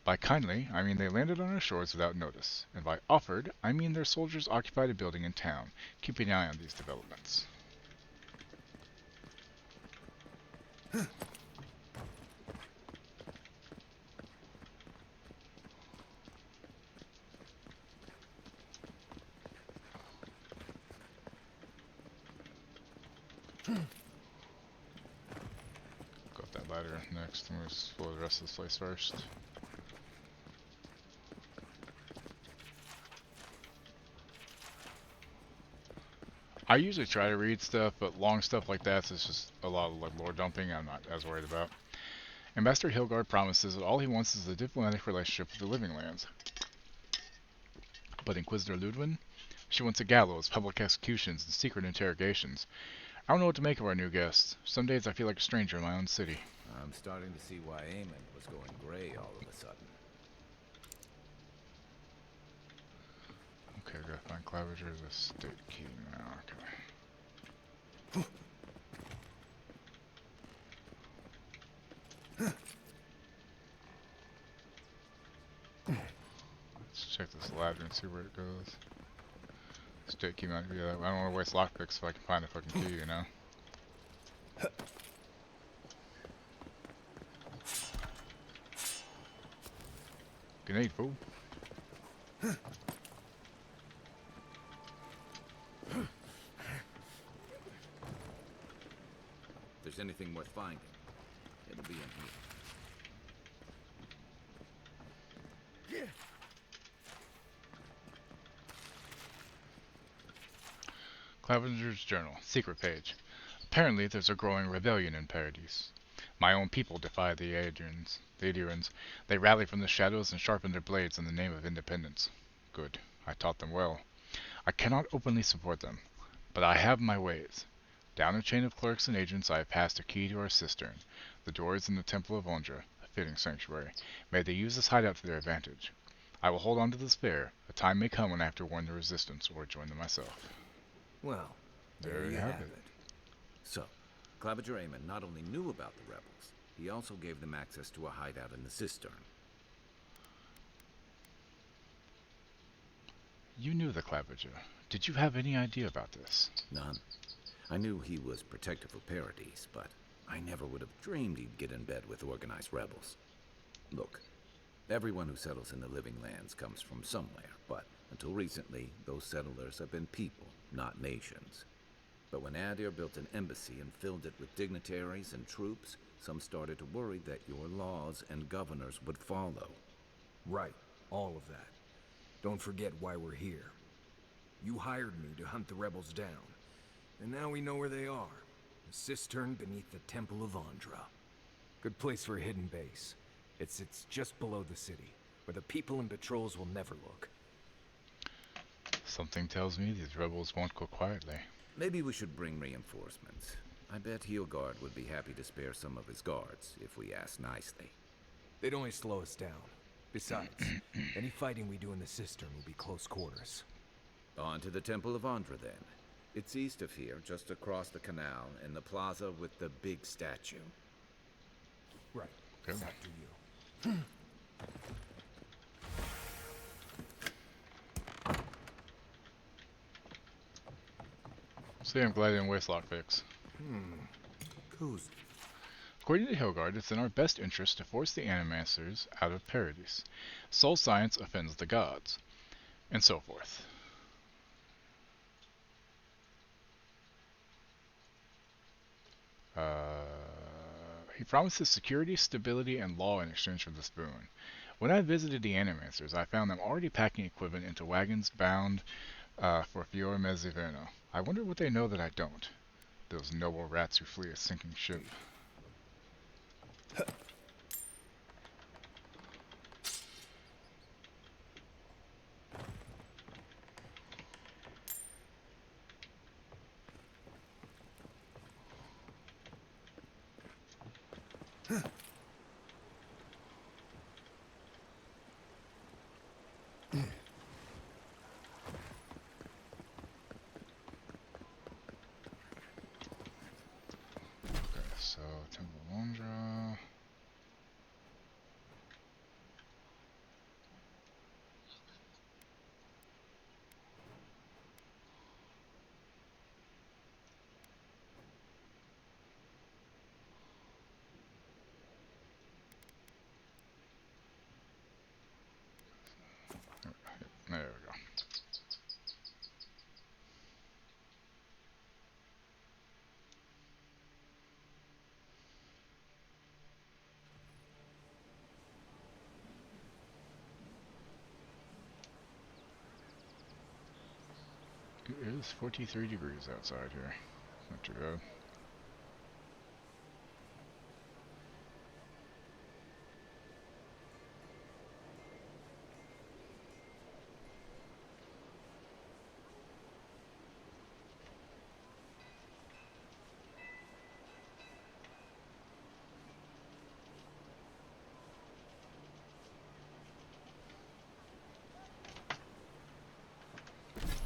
By kindly, I mean they landed on our shores without notice, and by offered, I mean their soldiers occupied a building in town, keeping an eye on these developments. Got that ladder next, and we'll explore the rest of this place first. I usually try to read stuff, but long stuff like that is just a lot of like lore dumping I'm not as worried about. Ambassador Hilgard promises that all he wants is a diplomatic relationship with the Living Lands. But Inquisitor Ludwin? She wants a gallows, public executions, and secret interrogations. I don't know what to make of our new guest. Some days I feel like a stranger in my own city. I'm starting to see why Eamon was going gray all of a sudden. Okay, I gotta find Clavager's estate key now. Okay. Let's check this ladder and see where it goes. Estate key might be that. I don't want to waste lockpicks if I can find a fucking key, you know? Grenade, fool. If there's anything worth finding, it'll be in here. Clavenger's Journal, secret page. Apparently, there's a growing rebellion in Paradise. My own people defy the Adrians. They rally from the shadows and sharpen their blades in the name of independence. Good. I taught them well. I cannot openly support them, but I have my ways. Down a chain of clerks and agents, I have passed a key to our cistern. The door is in the Temple of Ondra, a fitting sanctuary. May they use this hideout to their advantage. I will hold on to this fair. A time may come when I have to warn the resistance or join them myself. Well, there you have it. So, Clavager Eamon not only knew about the rebels, he also gave them access to a hideout in the cistern. You knew the Clavager. Did you have any idea about this? None. I knew he was protective of Paradise, but I never would have dreamed he'd get in bed with organized rebels. Look, everyone who settles in the Living Lands comes from somewhere, but until recently, those settlers have been people, not nations. But when Adir built an embassy and filled it with dignitaries and troops, some started to worry that your laws and governors would follow. Right, all of that. Don't forget why we're here. You hired me to hunt the rebels down, and now we know where they are. The cistern beneath the Temple of Ondra. Good place for a hidden base. It sits just below the city, where the people and patrols will never look. Something tells me these rebels won't go quietly. Maybe we should bring reinforcements. I bet Hilgard would be happy to spare some of his guards, if we ask nicely. They'd only slow us down. Besides, any fighting we do in the cistern will be close quarters. On to the Temple of Ondra, then. It's east of here, just across the canal, in the plaza with the big statue. Right. Good. After you. See, I'm glad I didn't waste lockpicks. Cozy. According to Hilgard, it's in our best interest to force the Animancers out of Paradise. Soul science offends the gods. And so forth. He promises security, stability, and law in exchange for this boon. When I visited the Animancers, I found them already packing equipment into wagons bound For Fiore Mezziverno. I wonder what they know that I don't. Those noble rats who flee a sinking ship. So, Temple Londra. There we go. It is 43 degrees outside here. Not too bad.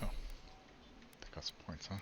Oh, they got some points, huh?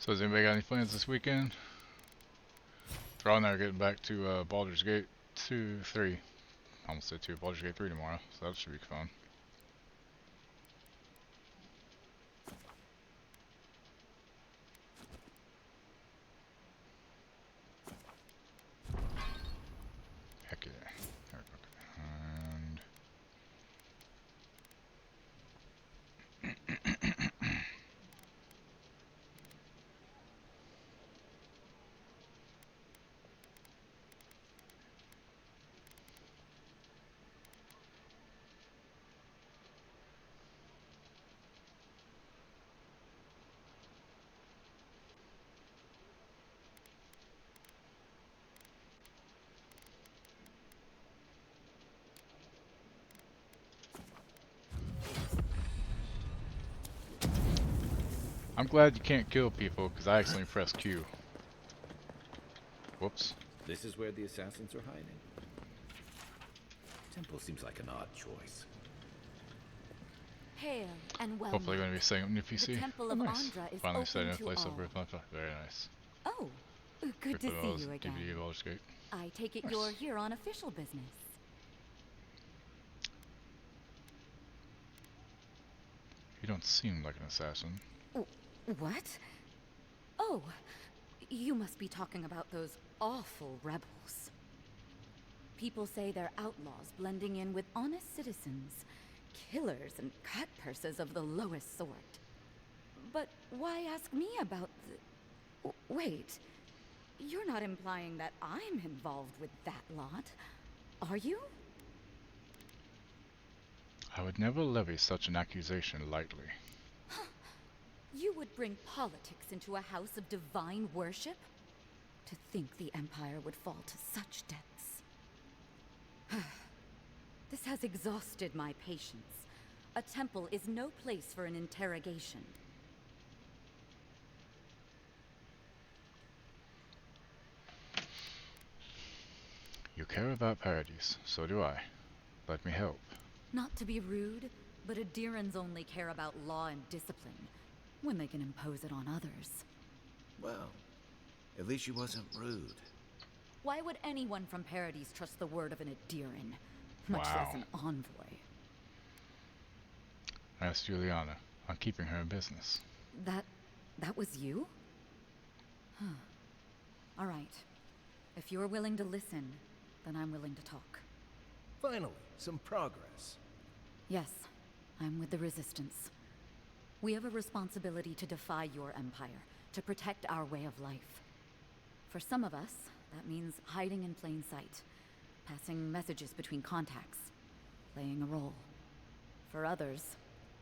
So has anybody got any plans this weekend? Thrall and I are getting back to Baldur's Gate 2, 3. Almost said 2, Baldur's Gate 3 tomorrow, so that should be fun. Heck yeah. There we go. And I'm glad you can't kill people, because I accidentally pressed Q. Whoops. This is where the assassins are hiding. Temple seems like an odd choice. Hail and welcome. Hopefully going to be setting up new PC. The Temple of Andra is Finally open setting up to place all. over. Very nice. Oh, good to see you again. DVD Baldur's Gate. I take it Nice. you're here on official business. You don't seem like an assassin. What? Oh, you must be talking about those awful rebels. People say they're outlaws blending in with honest citizens, killers and cut purses of the lowest sort. But why ask me about the... Wait, you're not implying that I'm involved with that lot, are you? I would never levy such an accusation lightly. You would bring politics into a house of divine worship? To think the Empire would fall to such depths. This has exhausted my patience. A temple is no place for an interrogation. You care about Paradise, so do I. Let me help. Not to be rude, but Adirans only care about law and discipline when they can impose it on others. Well, at least she wasn't rude. Why would anyone from Paradise trust the word of an Adiran, much less an envoy? Ask Juliana. I'm keeping her in business. That was you? Huh. All right. If you're willing to listen, then I'm willing to talk. Finally, some progress. Yes, I'm with the Resistance. We have a responsibility to defy your empire, to protect our way of life. For some of us, that means hiding in plain sight, passing messages between contacts, playing a role. For others,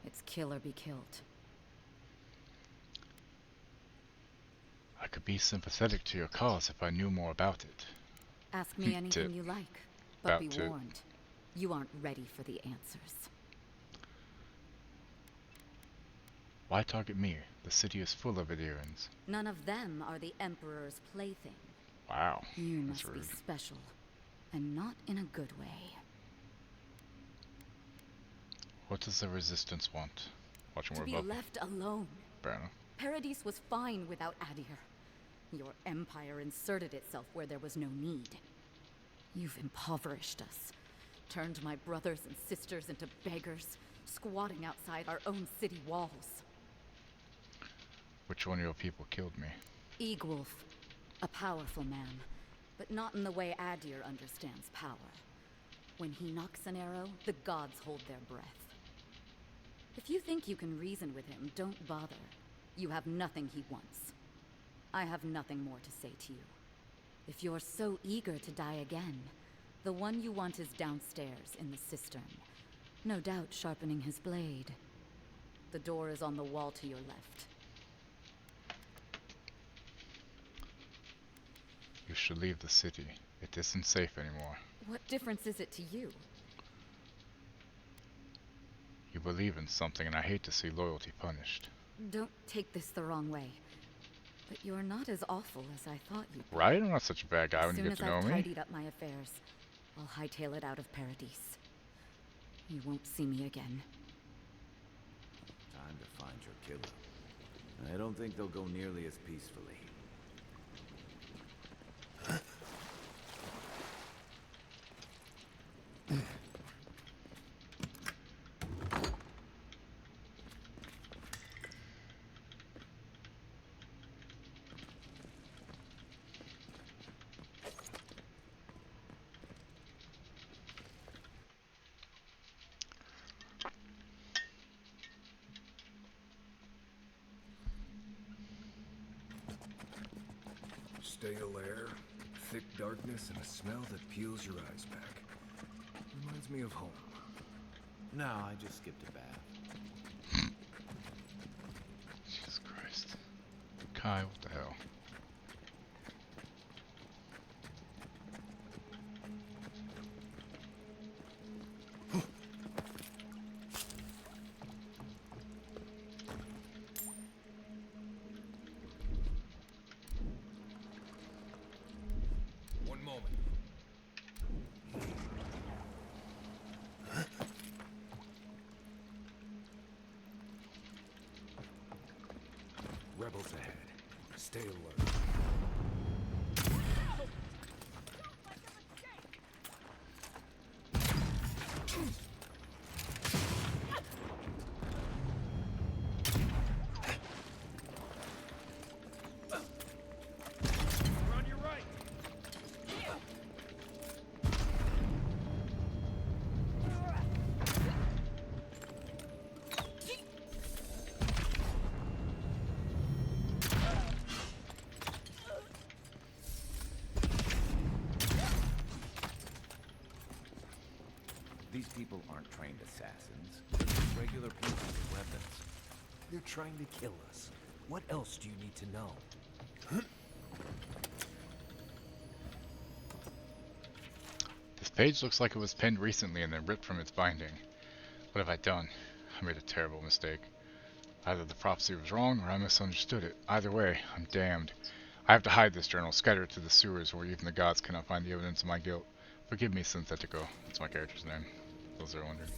it's kill or be killed. I could be sympathetic to your cause if I knew more about it. Ask me anything you like, but be warned. You aren't ready for the answers. Why target me? The city is full of Adirans. None of them are the Emperor's plaything. Wow, You that's must rude. be special, and not in a good way. What does the Resistance want? Watching To more be above. left alone. Fair enough. Paradise was fine without Adir. Your empire inserted itself where there was no need. You've impoverished us, turned my brothers and sisters into beggars, squatting outside our own city walls. Which one of your people killed me? Egwulf, a powerful man, but not in the way Adir understands power. When he knocks an arrow, the gods hold their breath. If you think you can reason with him, don't bother. You have nothing he wants. I have nothing more to say to you. If you're so eager to die again, the one you want is downstairs in the cistern, no doubt sharpening his blade. The door is on the wall to your left. You should leave the city. It isn't safe anymore. What difference is it to you? You believe in something, and I hate to see loyalty punished. Don't take this the wrong way, but you're not as awful as I thought you'd be. Right? I'm not such a bad guy when you get to know As soon as me. I've tidied up my affairs, I'll hightail it out of Paradise. You won't see me again. Time to find your killer. I don't think they'll go nearly as peacefully. Stale air, thick darkness, and a smell that peels your eyes back. Reminds me of home. No, I just skipped a bath. Jesus Christ. Kai, what the hell? One moment. Rebels ahead. Stay alert. We're on your right. These people aren't trained assassins. They're just regular people with weapons. They're trying to kill us. What else do you need to know? page looks like it was penned recently and then ripped from its binding. What have I done? I made a terrible mistake. Either the prophecy was wrong or I misunderstood it. Either way, I'm damned. I have to hide this journal, scatter it to the sewers where even the gods cannot find the evidence of my guilt. Forgive me, Synthetico. That's my character's name. Those are wondering.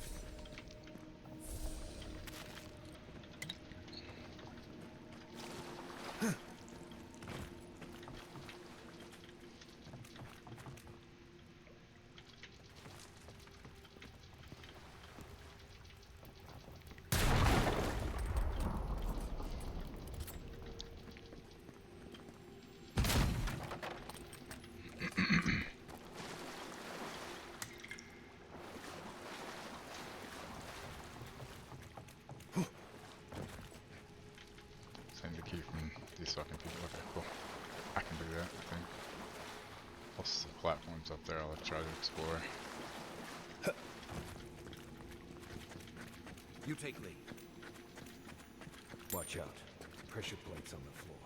Send the key from these fucking people. Okay, cool. I can do that, I think. What's the platforms up there? I'll try to explore. You take lead. Watch out. Pressure plates on the floor.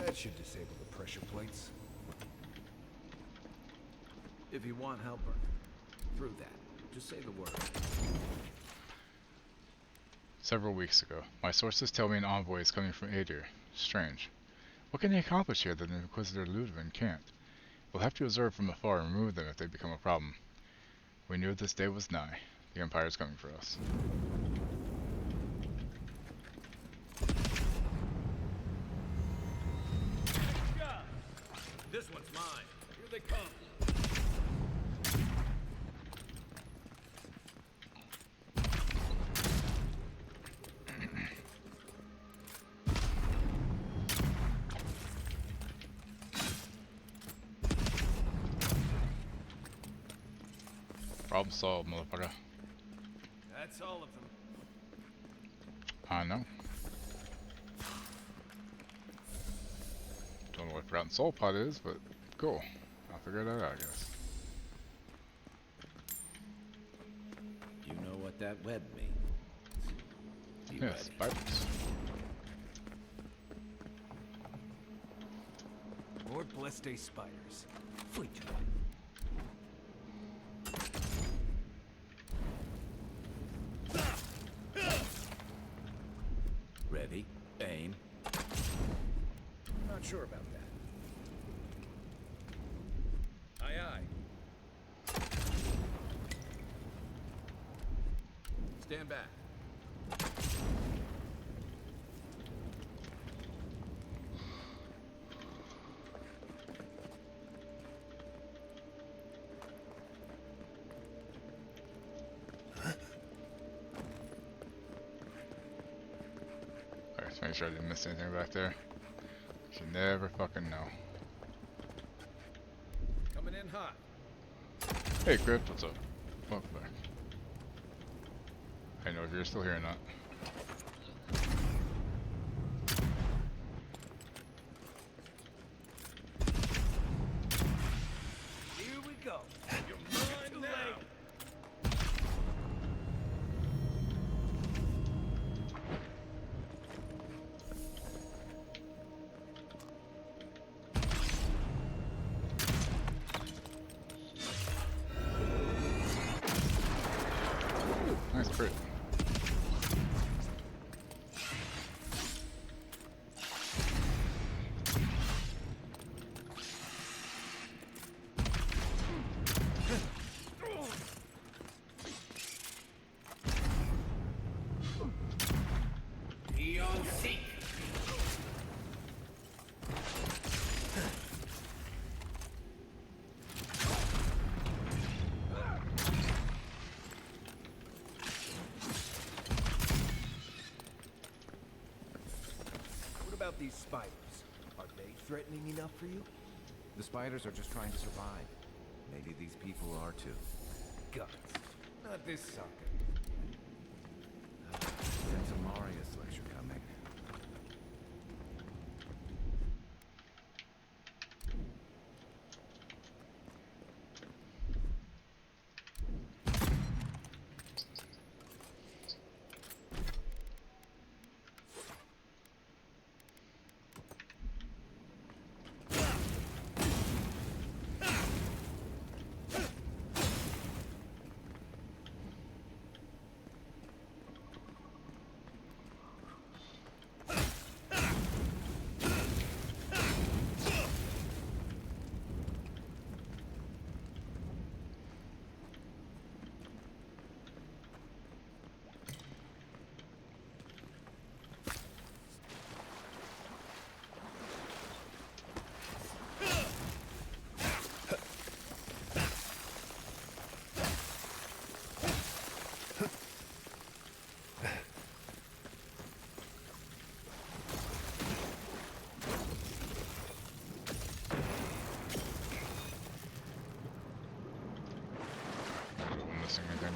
That should disable the pressure plates. If you want help through that, just say the word. Several weeks ago, my sources tell me an envoy is coming from Adir. Strange. What can they accomplish here that Inquisitor Ludwig can't? We'll have to observe from afar and remove them if they become a problem. We knew this day was nigh. The Empire is coming for us. This one's mine. Here they come. Problem solved, motherfucker. That's all of them. I know. Don't know what Forgotten Soul Pod is, but cool. I'll figure that out, I guess. You know what that web means? You Yes, ready? spiders. More Bleste spiders. Fight. Ready? Aim. Not sure about that. Aye, aye. Stand back. Alright, make sure I didn't miss anything back there. You never fucking know. Coming in hot. Hey, Crypt, what's up? Welcome back. I know if you're still here or not. Here we go. You're mine now. Nice crit. What about these spiders? Are they threatening enough for you? The spiders are just trying to survive. Maybe these people are too. Guts. Not this sucker. Sense of Marius lecture coming.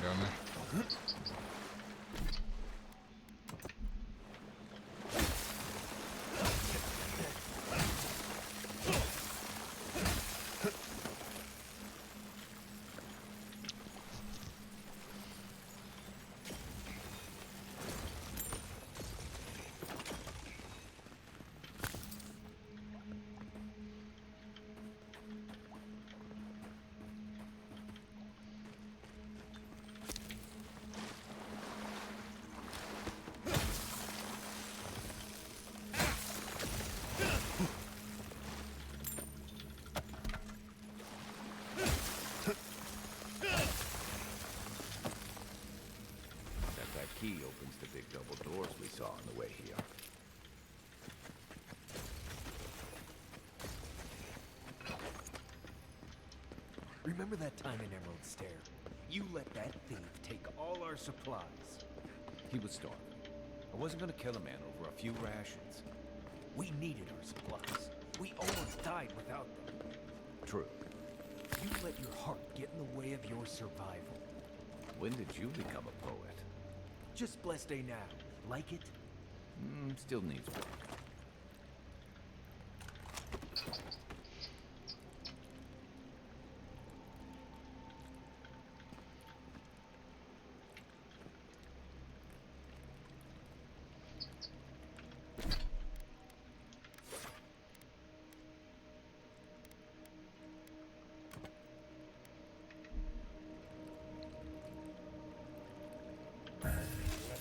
down there. That key opens the big double doors we saw on the way here. Remember that time in Emerald Stair? You let that thief take all our supplies. He was starving. I wasn't gonna kill a man over a few rations. We needed our supplies. We almost died without them. True. You let your heart get in the way of your survival. When did you become a poet? Just blessed day now. Like it? Still needs work.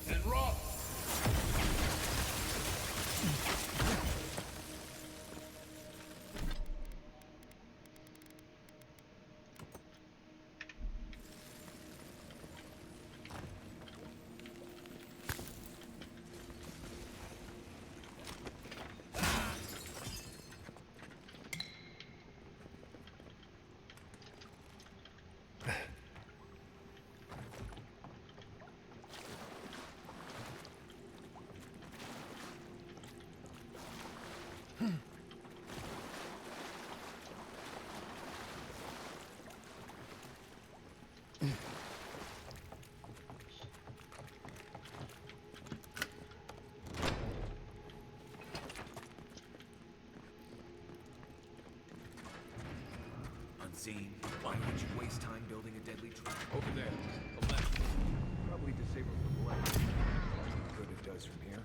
And rock! Unseen, why would you waste time building a deadly trap? Over there. The left. Probably disable the blade. What good it does from here.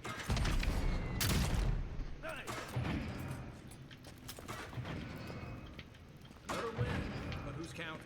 Another win, but who's counting?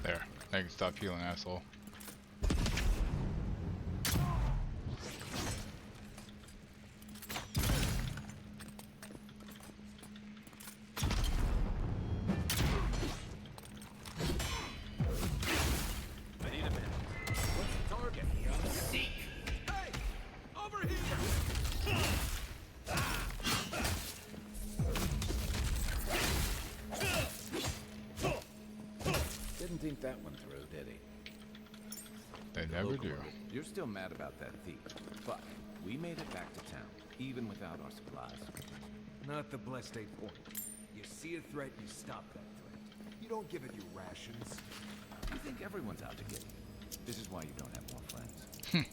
There. I can stop healing, asshole. I need a minute. What's the target? Seek! Hey! Over here! Didn't think that one through, did he? They never do. You're still mad about that thief, but we made it back to town, even without our supplies. Not the blessed day point. You see a threat, you stop that threat. You don't give it your rations. You think everyone's out to get you. This is why you don't have more friends.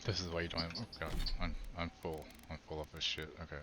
This is why you don't have. Oh god, I'm full. I'm full of this shit. Okay,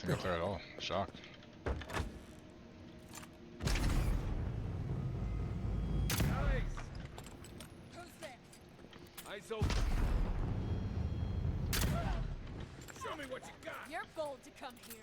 nothing up there at all. Shocked. Eyes open. Show me what you got. You're bold to come here.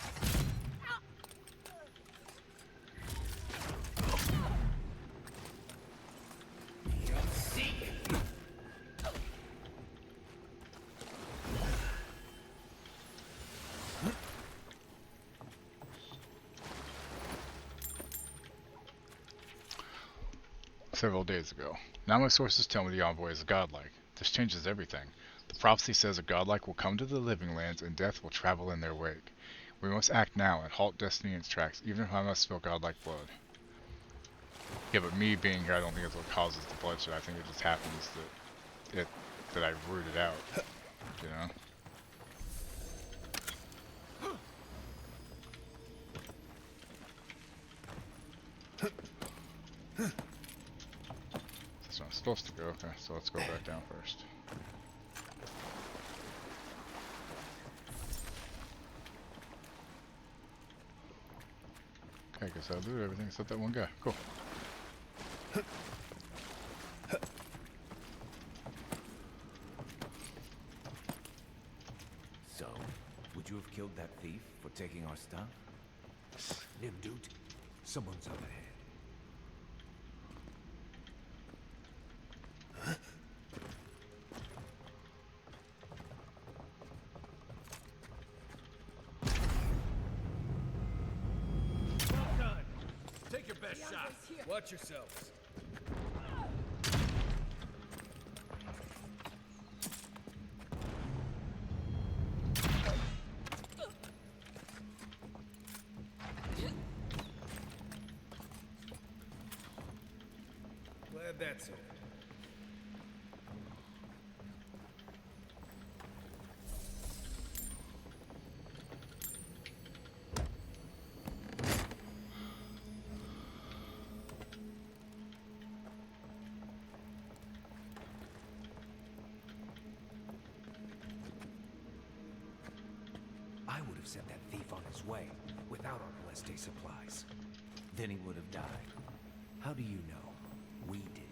Several days ago. Now my sources tell me the envoy is godlike. This changes everything. The prophecy says a godlike will come to the living lands and death will travel in their wake. We must act now and halt destiny in its tracks, even if I must spill godlike blood. Yeah, but me being here, I don't think it's what causes the bloodshed. I think it just happens that I rooted out. You know? That's where I'm supposed to go. Okay, so let's go back down first. Okay, I guess I'll do everything except that one guy. Cool. So, would you have killed that thief for taking our stuff? Him, dude. Someone's over here. Well done. Take your best shot. Watch yourselves. Glad that's over. I would have sent that thief on his way without our blessed day supplies. Then he would have died. How do you know? We didn't.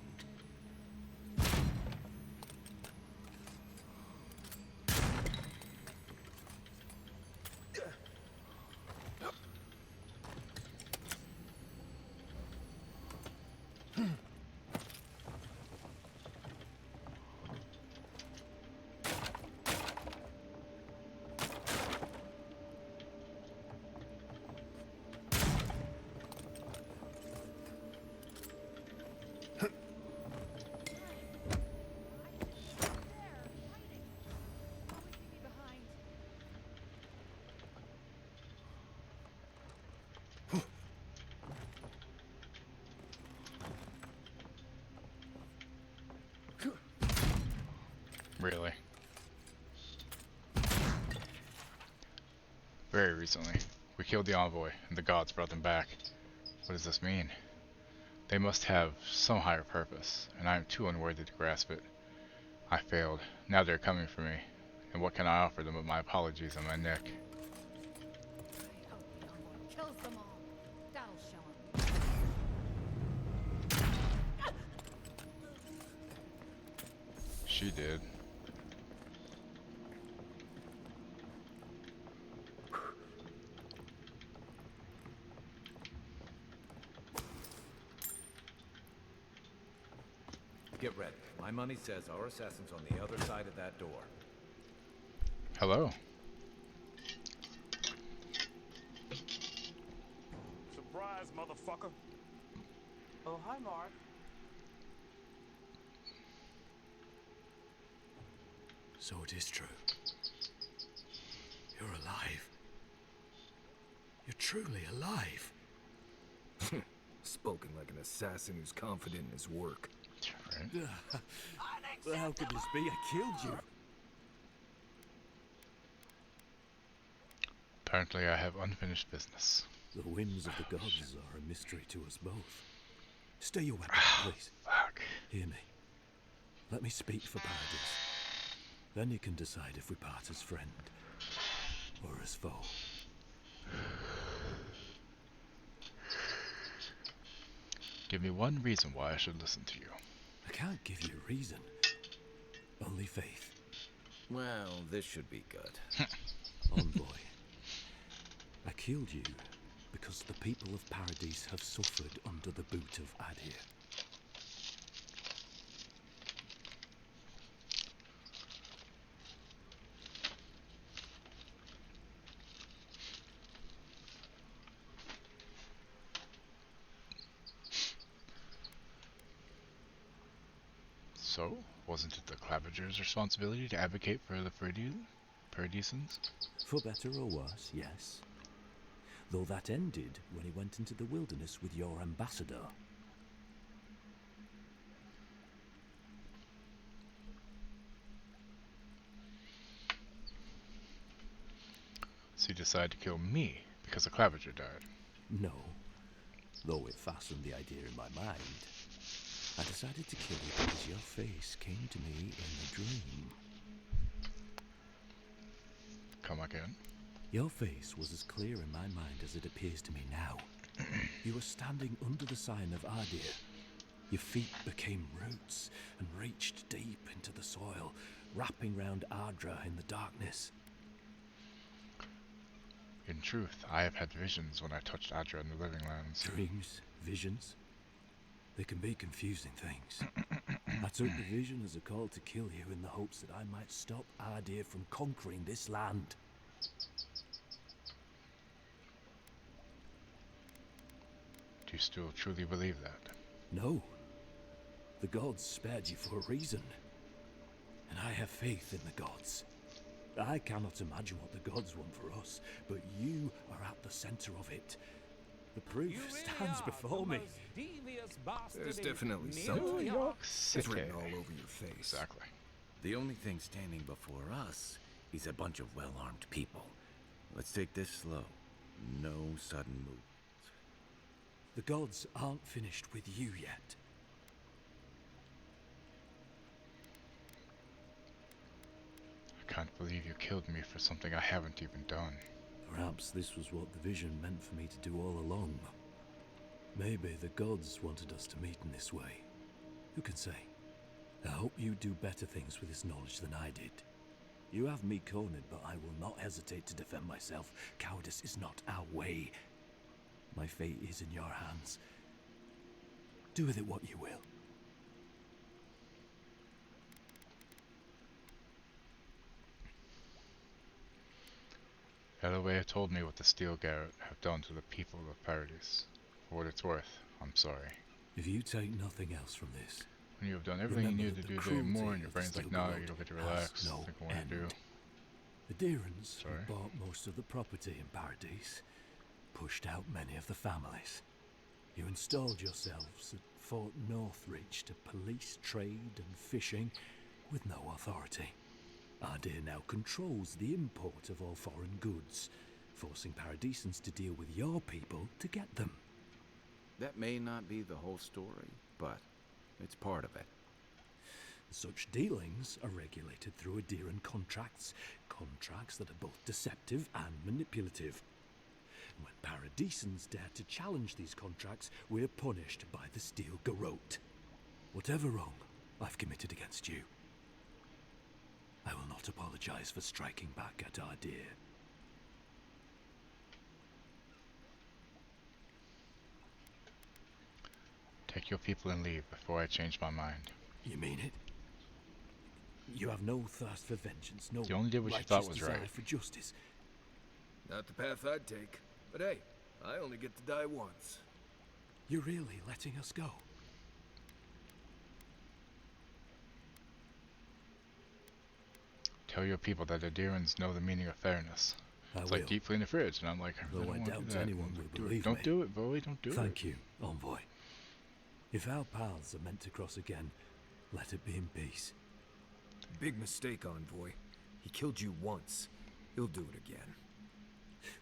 Really? Very recently, we killed the envoy, and the gods brought them back. What does this mean? They must have some higher purpose, and I am too unworthy to grasp it. I failed. Now they're coming for me. And what can I offer them but my apologies and my neck? I hope the envoy kills them all. That'll show him. She did. Get ready. My money says our assassin's on the other side of that door. Hello. Surprise, motherfucker. Oh, hi, Mark. So it is true. You're alive. You're truly alive. Spoken like an assassin who's confident in his work. Well, how could this be? I killed you. Apparently I have unfinished business. The whims of the gods are a mystery to us both. Stay your weapon, please. Fuck. Hear me. Let me speak for Paradis. Then you can decide if we part as friend or as foe. Give me one reason why I should listen to you. I can't give you a reason. Only faith. Well, this should be good. Envoy, I killed you because the people of Paradise have suffered under the boot of Adir. So, wasn't it the Clavager's responsibility to advocate for the Paradisans? For better or worse, yes. Though that ended when he went into the wilderness with your ambassador. So you decided to kill me because the Clavager died? No. Though it fastened the idea in my mind. I decided to kill you because your face came to me in a dream. Come again? Your face was as clear in my mind as it appears to me now. You were standing under the sign of Adir. Your feet became roots and reached deep into the soil, wrapping round Ardra in the darkness. In truth, I have had visions when I touched Adra in the Living Lands. Dreams, visions, they can be confusing things. I took the vision as a call to kill you in the hopes that I might stop Adir from conquering this land. Do you still truly believe that? No. The gods spared you for a reason. And I have faith in the gods. I cannot imagine what the gods want for us, but you are at the center of it. The proof stands before me. There's definitely New something. York It's City. written all over your face. Exactly. The only thing standing before us is a bunch of well-armed people. Let's take this slow. No sudden move. The gods aren't finished with you yet. I can't believe you killed me for something I haven't even done. Perhaps this was what the vision meant for me to do all along. Maybe the gods wanted us to meet in this way. Who can say? I hope you do better things with this knowledge than I did. You have me cornered, but I will not hesitate to defend myself. Cowardice is not our way. My fate is in your hands. Do with it what you will. Elway told me what the Steel Garret have done to the people of Paradise. For what it's worth, I'm sorry. If you take nothing else from this, When you have done everything you remember needed that to the do today more, cruelty and your of the brain's like, Steel no, Garret you don't get to has relax. no Think of what to do. end. The Deerans, who Sorry. bought most of the property in Paradise, pushed out many of the families. You installed yourselves at Fort Northridge to police trade and fishing with no authority. Adir now controls the import of all foreign goods, forcing Paradisans to deal with your people to get them. That may not be the whole story, but it's part of it. Such dealings are regulated through Adiran contracts that are both deceptive and manipulative. When Paradisans dare to challenge these contracts, we're punished by the Steel Garrote. Whatever wrong I've committed against you, I will not apologize for striking back at Adir. Take your people and leave before I change my mind. You mean it? You have no thirst for vengeance, no You only did what you righteous thought was desire right. for justice. Not the path I'd take. But hey, I only get to die once. You're really letting us go? Tell your people that the Adirans know the meaning of fairness. I It's will. like deep clean the fridge, and I'm like, Though I don't doubt do that. anyone will Do it. believe Don't me. do it, boy. Don't do it. Thank you, Envoy. If our paths are meant to cross again, let it be in peace. Big mistake, Envoy. He killed you once. He'll do it again.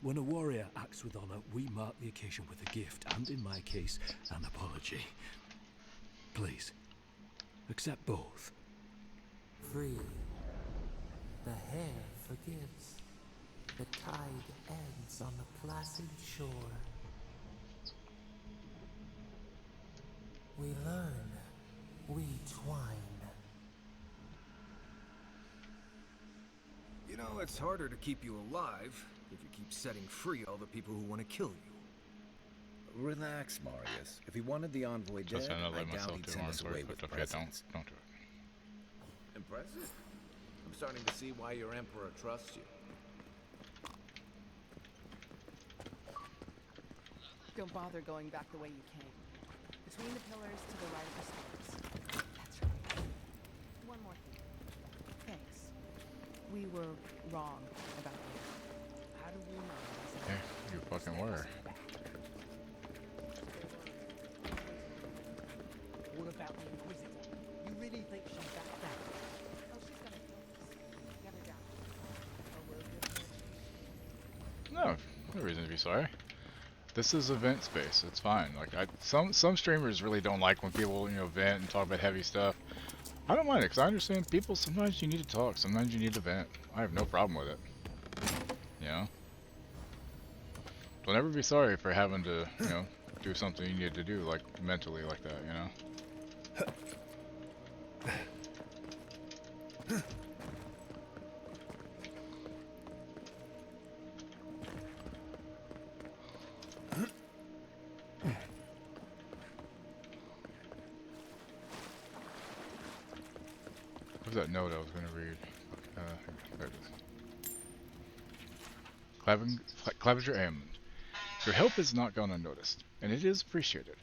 When a warrior acts with honor, we mark the occasion with a gift, and in my case, an apology. Please, accept both. Free. The hair forgives. The tide ebbs on the placid shore. We learn, we twine. You know, it's harder to keep you alive if you keep setting free all the people who want to kill you. Relax, Marius. If he wanted the envoy Just dead, gonna I let doubt myself he'd do send one us for away it, with but okay, presents. don't do it. Impressive. I'm starting to see why your emperor trusts you. Don't bother going back the way you came. Between the pillars to the right of the stairs. That's right. One more thing. Thanks. We were wrong about you. How do we know? Yeah, you fucking were. What about the Inquisitor? You really think she's that bad? Oh, she's gonna kill us. Never doubt it. But we'll give her a chance. No reason to be sorry. This is event space. It's fine. Like some streamers really don't like when people vent and talk about heavy stuff. I don't mind it because I understand people. Sometimes you need to talk. Sometimes you need to vent. I have no problem with it. You know. Don't ever be sorry for having to do something you need to do like mentally like that. You know. What was that note I was going to read? There it is. Claviger Ammon. Your help is not gone unnoticed, and it is appreciated.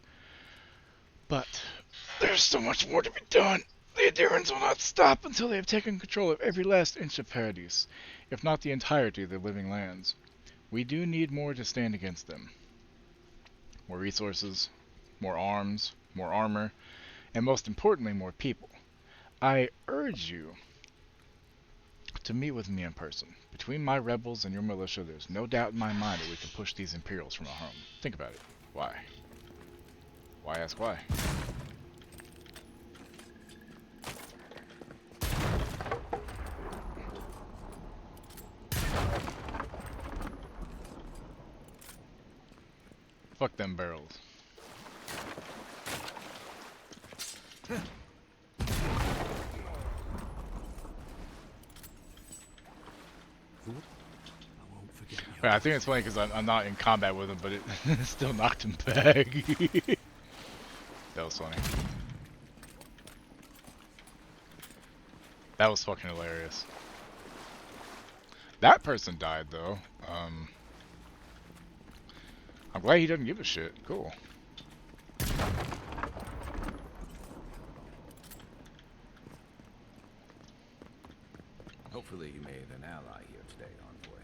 But there's so much more to be done. The adherents will not stop until they have taken control of every last inch of Paradise, if not the entirety of the living lands. We do need more to stand against them. More resources, more arms, more armor, and most importantly, more people. I urge you to meet with me in person. Between my rebels and your militia, there's no doubt in my mind that we can push these Imperials from our home. Think about it. Why? Why ask why? Fuck them barrels. I think it's funny because I'm not in combat with him, but it still knocked him back. That was funny. That was fucking hilarious. That person died though. I'm glad he doesn't give a shit. Cool. Hopefully you made an ally here today, envoy.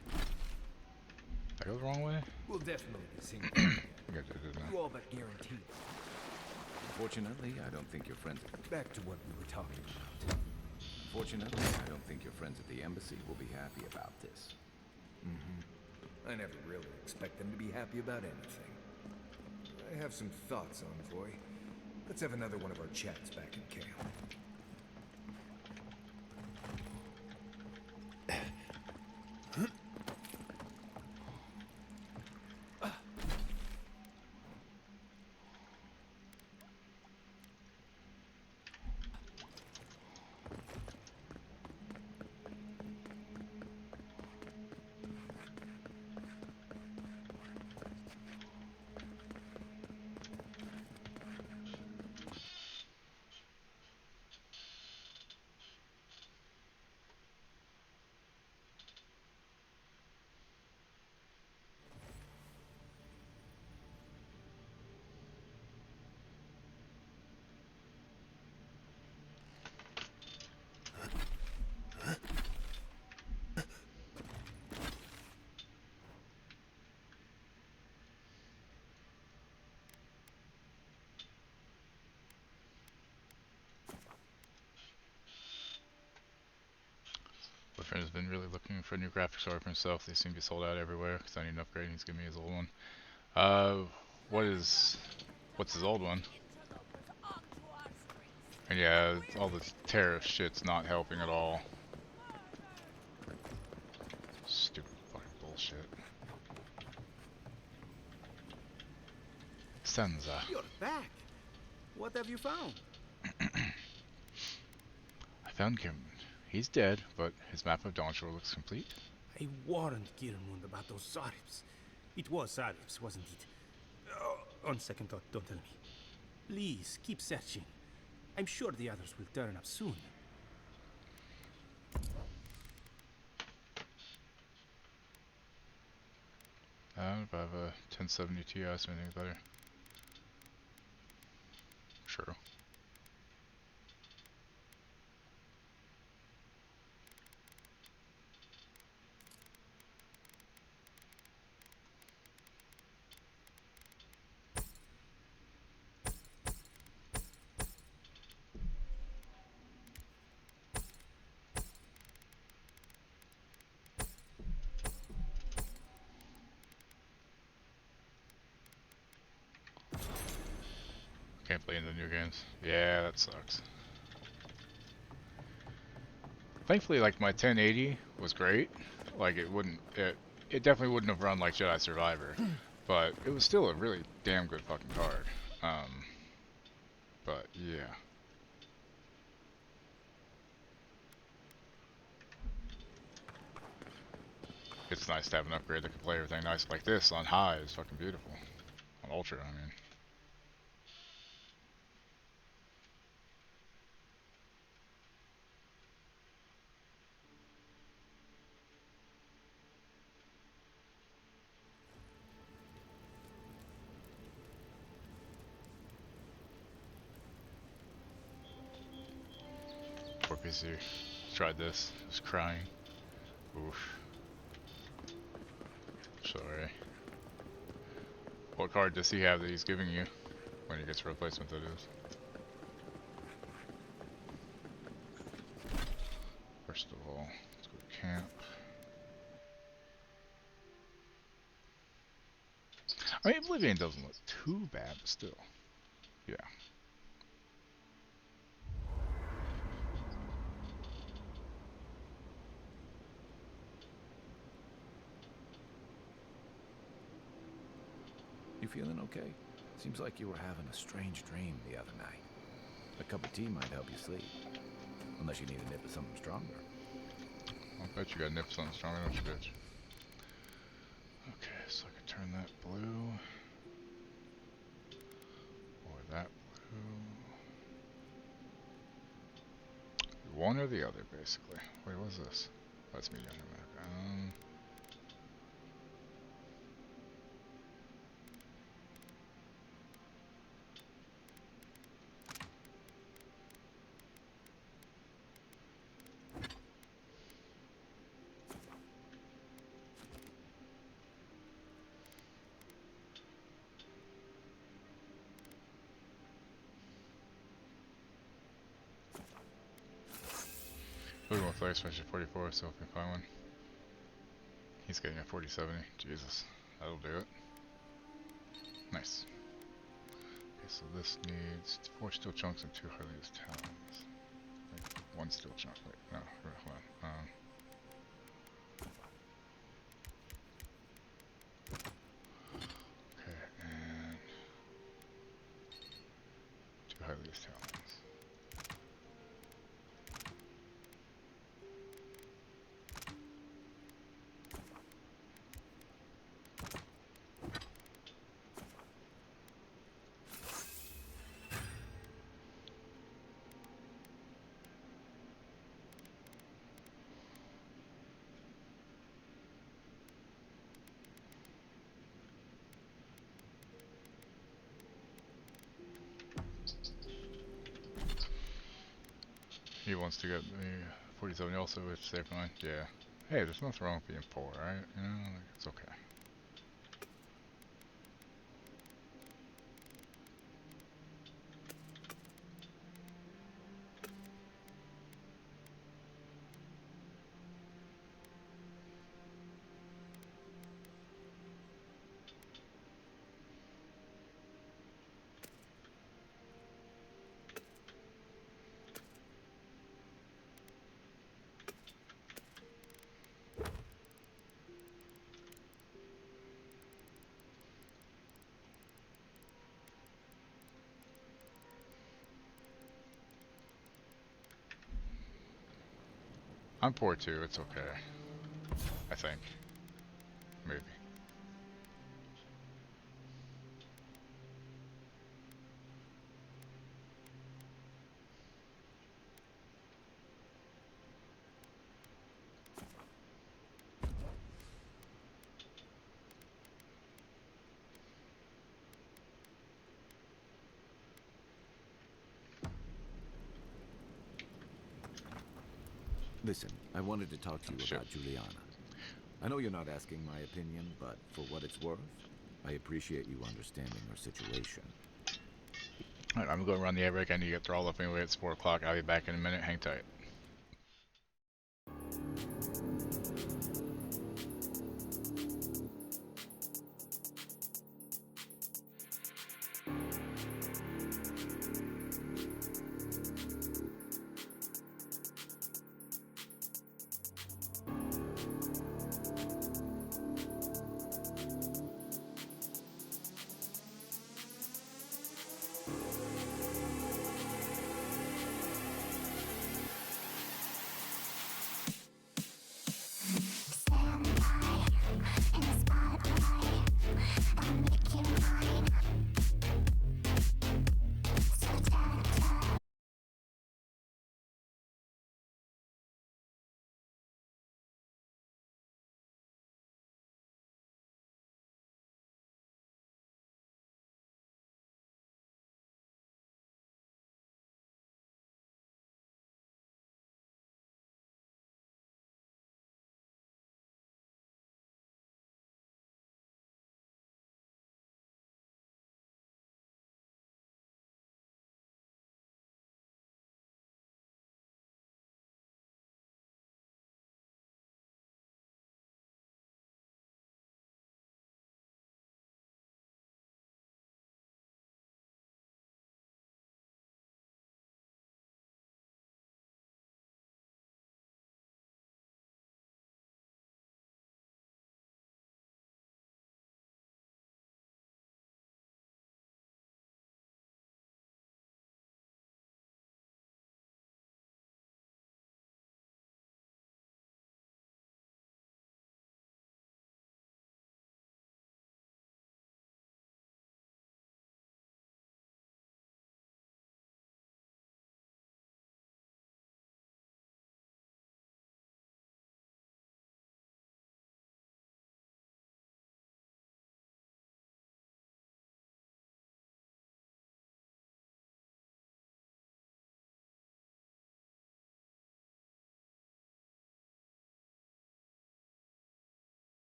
That goes the wrong way? We'll definitely be seeing You all but guaranteed. Unfortunately, I don't think your friends... Back to what we were talking about. Unfortunately, I don't think your friends at the embassy will be happy about this. I never really expect them to be happy about anything. I have some thoughts, envoy. Let's have another one of our chats back in camp. Boyfriend has been really looking for a new graphics card for himself. They seem to be sold out everywhere because I need an upgrade. He's giving me his old one. What's his old one? And yeah, all the tariff shit's not helping at all. Stupid fucking Senza. You're back. What have you found? I found Gilmund. He's dead, but his map of Dawnshore looks complete. I warned Gilmund about those Sarifs. It was Sarifs, wasn't it? Oh, on second thought, don't tell me. Please, keep searching. I'm sure the others will turn up soon. If I have a 1070 Ti, so anything better. True. Can't play in the new games. Yeah, that sucks. Thankfully, like, my 1080 was great. Like, it definitely wouldn't have run like Jedi Survivor, but it was still a really damn good fucking card. But yeah. It's nice to have an upgrade that can play everything nice like this on high is fucking beautiful. On ultra, I mean. Poor PC. Tried this. Was crying. Oof. Sorry. What card does he have that he's giving you? When he gets a replacement, that is. First of all, let's go to camp. I mean, Oblivion doesn't look too bad, but still. Yeah. You feeling okay? Seems like you were having a strange dream the other night. A cup of tea might help you sleep. Unless you need a nip of something stronger. I bet you got a nip of something stronger, don't you, bitch? Okay, so I can turn that blue. Or that blue. One or the other, basically. Wait, what's this? That's me, We're going flex special 44, so if we find one. He's getting a 4070. Jesus. That'll do it. Nice. Okay, so this needs 4 steel chunks and 2 highly used talons. Wait, 1 steel chunk. Wait, no, hold on. Okay, and 2 highly used talons. He wants to get the 47 also, which they're fine. Yeah. Hey, there's nothing wrong with being poor, right? You know, like, it's okay. I'm poor too, it's okay. I think. Maybe. Listen, I wanted to talk to you about Juliana. I know you're not asking my opinion, but for what it's worth, I appreciate you understanding her situation. Alright, I'm going to run the air break. I need to get throttled up anyway. It's 4 o'clock. I'll be back in a minute. Hang tight.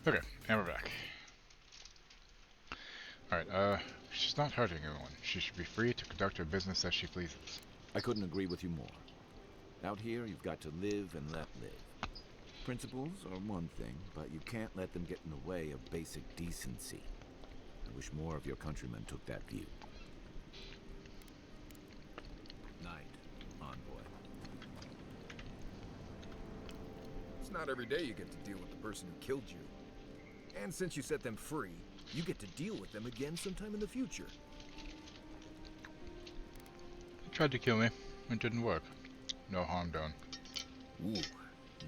Okay, and we're back. Alright, she's not hurting anyone. She should be free to conduct her business as she pleases. I couldn't agree with you more. Out here, you've got to live and let live. Principles are one thing, but you can't let them get in the way of basic decency. I wish more of your countrymen took that view. Night, envoy. It's not every day you get to deal with the person who killed you. And since you set them free, You get to deal with them again sometime in the future. He tried to kill me. It didn't work. No harm done. Ooh,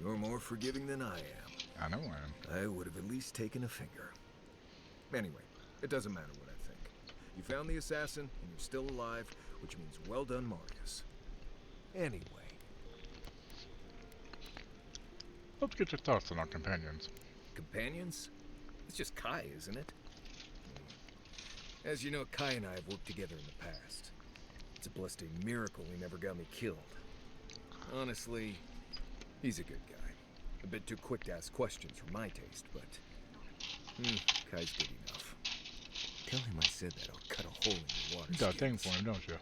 you're more forgiving than I am. I know I am. I would have at least taken a finger. Anyway, it doesn't matter what I think. You found the assassin, and you're still alive, which means well done, Marius. Anyway. Let's get your thoughts on our companions. Companions? It's just Kai, isn't it? As you know, Kai and I have worked together in the past. It's a blessed miracle he never got me killed. Honestly, he's a good guy. A bit too quick to ask questions for my taste, but Kai's good enough. Tell him I said that I'll cut a hole in your water. You got a thing for him, don't you?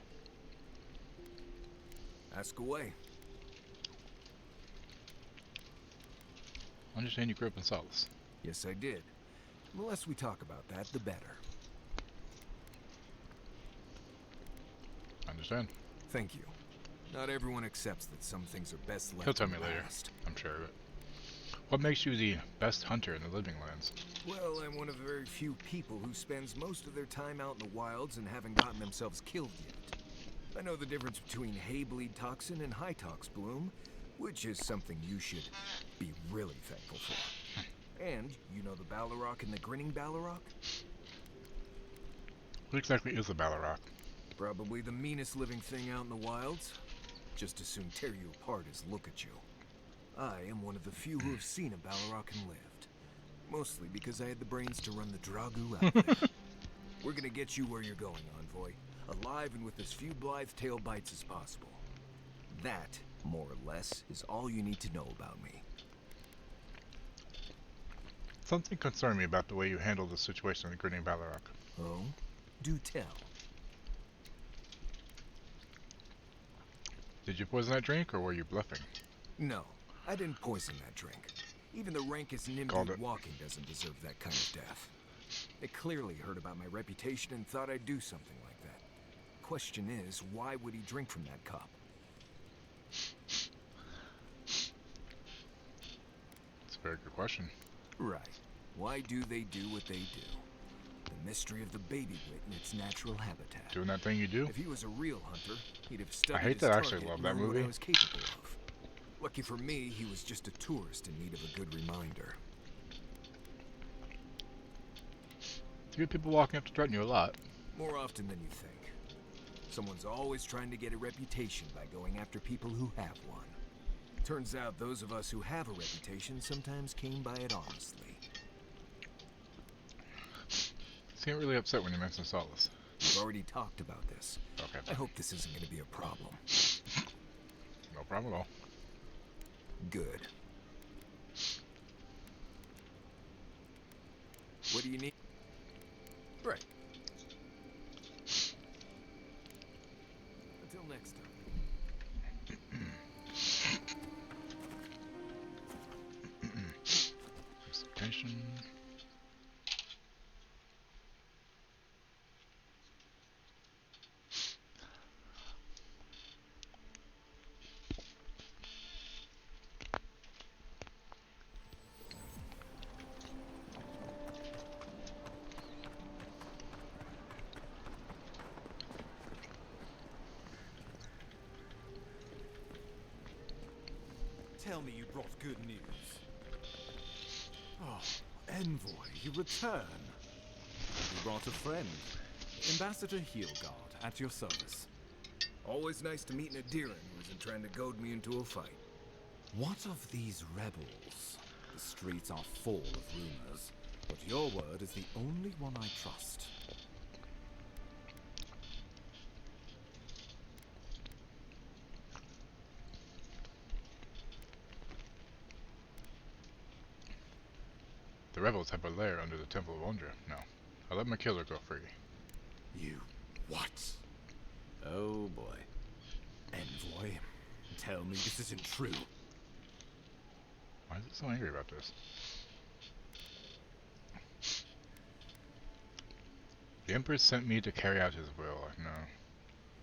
Ask away. I understand you grew up in Solace. Yes, I did. The less we talk about that, the better. I understand. Thank you. Not everyone accepts that some things are best left. He'll tell me in the later. past. I'm sure of it. What makes you the best hunter in the living lands? Well, I'm one of the very few people who spends most of their time out in the wilds and haven't gotten themselves killed yet. I know the difference between hay bleed toxin and high tox bloom, which is something you should be really thankful for. And you know the Ballarok and the grinning Ballarok? What exactly is a Ballarok? Probably the meanest living thing out in the wilds. Just as soon tear you apart as look at you. I am one of the few who have seen a Ballarok and lived. Mostly because I had the brains to run the Dragu out there. We're gonna get you where you're going, Envoy. Alive and with as few blithe tail bites as possible. That, more or less, is all you need to know about me. Something concerned me about the way you handled the situation in the Grinning Ballarok. Oh? Do tell. Did you poison that drink, or were you bluffing? No, I didn't poison that drink. Even the rankest nimby walking doesn't deserve that kind of death. It clearly heard about my reputation and thought I'd do something like that. Question is, why would he drink from that cup? That's a very good question. Right. Why do they do what they do? The mystery of the baby wit in its natural habitat. Doing that thing you do? If he was a real hunter, he'd have studied I hate his that I actually target love and that known what movie. I was capable of. Lucky for me, he was just a tourist in need of a good reminder. You get people walking up to threaten you a lot. More often than you think. Someone's always trying to get a reputation by going after people who have one. Turns out those of us who have a reputation sometimes came by it honestly. You seem really upset when you mention Solace. We've already talked about this. Okay. I hope this isn't going to be a problem. No problem at all. Good. What do you need? Right. Until next time. Recitation. Tell me you brought good news. Oh, Envoy, you return. We brought a friend. Ambassador Heelguard, at your service. Always nice to meet an Adiran who isn't trying to goad me into a fight. What of these rebels? The streets are full of rumors, but your word is the only one I trust. The rebels have a lair under the Temple of Ondra. No. I let my killer go free. You what? Oh boy. Envoy, tell me this isn't true. Why is it so angry about this? The Emperor sent me to carry out his will. No.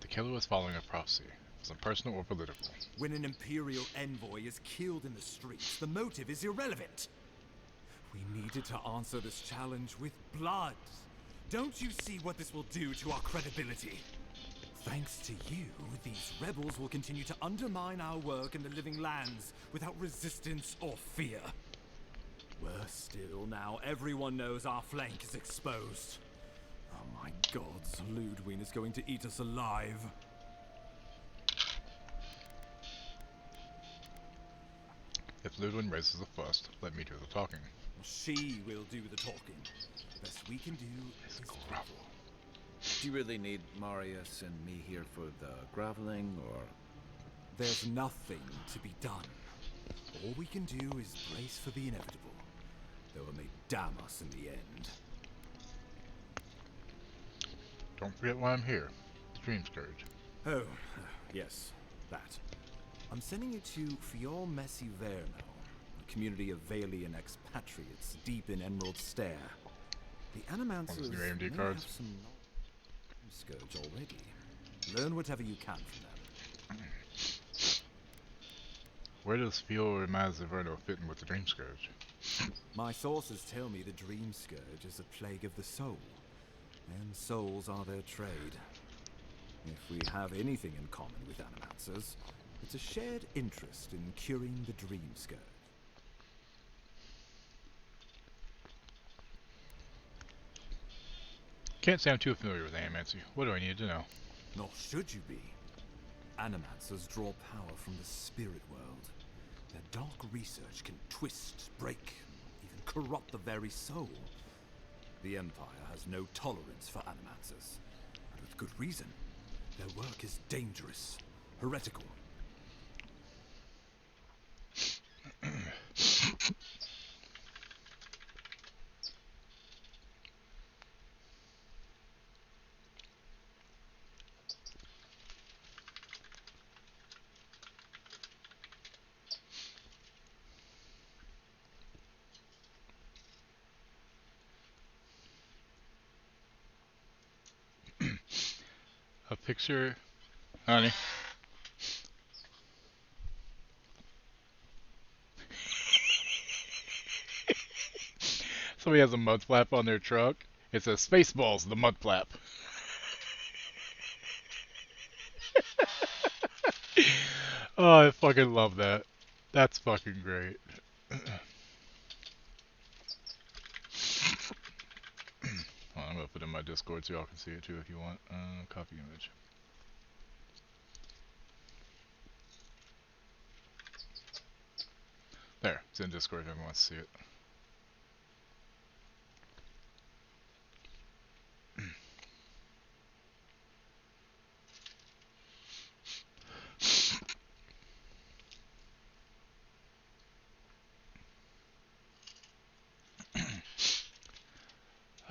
The killer was following a prophecy. It wasn't personal or political. When an Imperial envoy is killed in the streets, the motive is irrelevant. We needed to answer this challenge with blood. Don't you see what this will do to our credibility? Thanks to you, these rebels will continue to undermine our work in the Living Lands without resistance or fear. Worse still, now everyone knows our flank is exposed. Oh my gods, Ludwig is going to eat us alive. If Ludwig raises the fuss, let me do the talking. She will do the talking. The best we can do is grovel. Do you really need Marius and me here for the groveling, or...? There's nothing to be done. All we can do is brace for the inevitable, though it may damn us in the end. Don't forget why I'm here. The Dream Scourge. Oh, yes, that. I'm sending you to Fior-Messi-Verno, a community of Valian expatriates deep in Emerald Stair. The Animancers may AMD have cards. some Scourge already. Learn whatever you can from them. Where does Fior-Messi-Verno fit in with the Dream Scourge? My sources tell me the Dream Scourge is a plague of the soul, and souls are their trade. If we have anything in common with Animancers, it's a shared interest in curing the Dream Scourge. Can't say I'm too familiar with Animancy. What do I need to know? Nor should you be. Animancers draw power from the spirit world. Their dark research can twist, break, even corrupt the very soul. The Empire has no tolerance for Animancers, and with good reason. Their work is dangerous, heretical. A picture, honey. Somebody has a mud flap on their truck. It says Spaceballs, the mud flap. Oh, I fucking love that. That's fucking great. Well, I'm gonna put it in my Discord so y'all can see it too if you want. Copy image. There, it's in Discord if anyone wants to see it.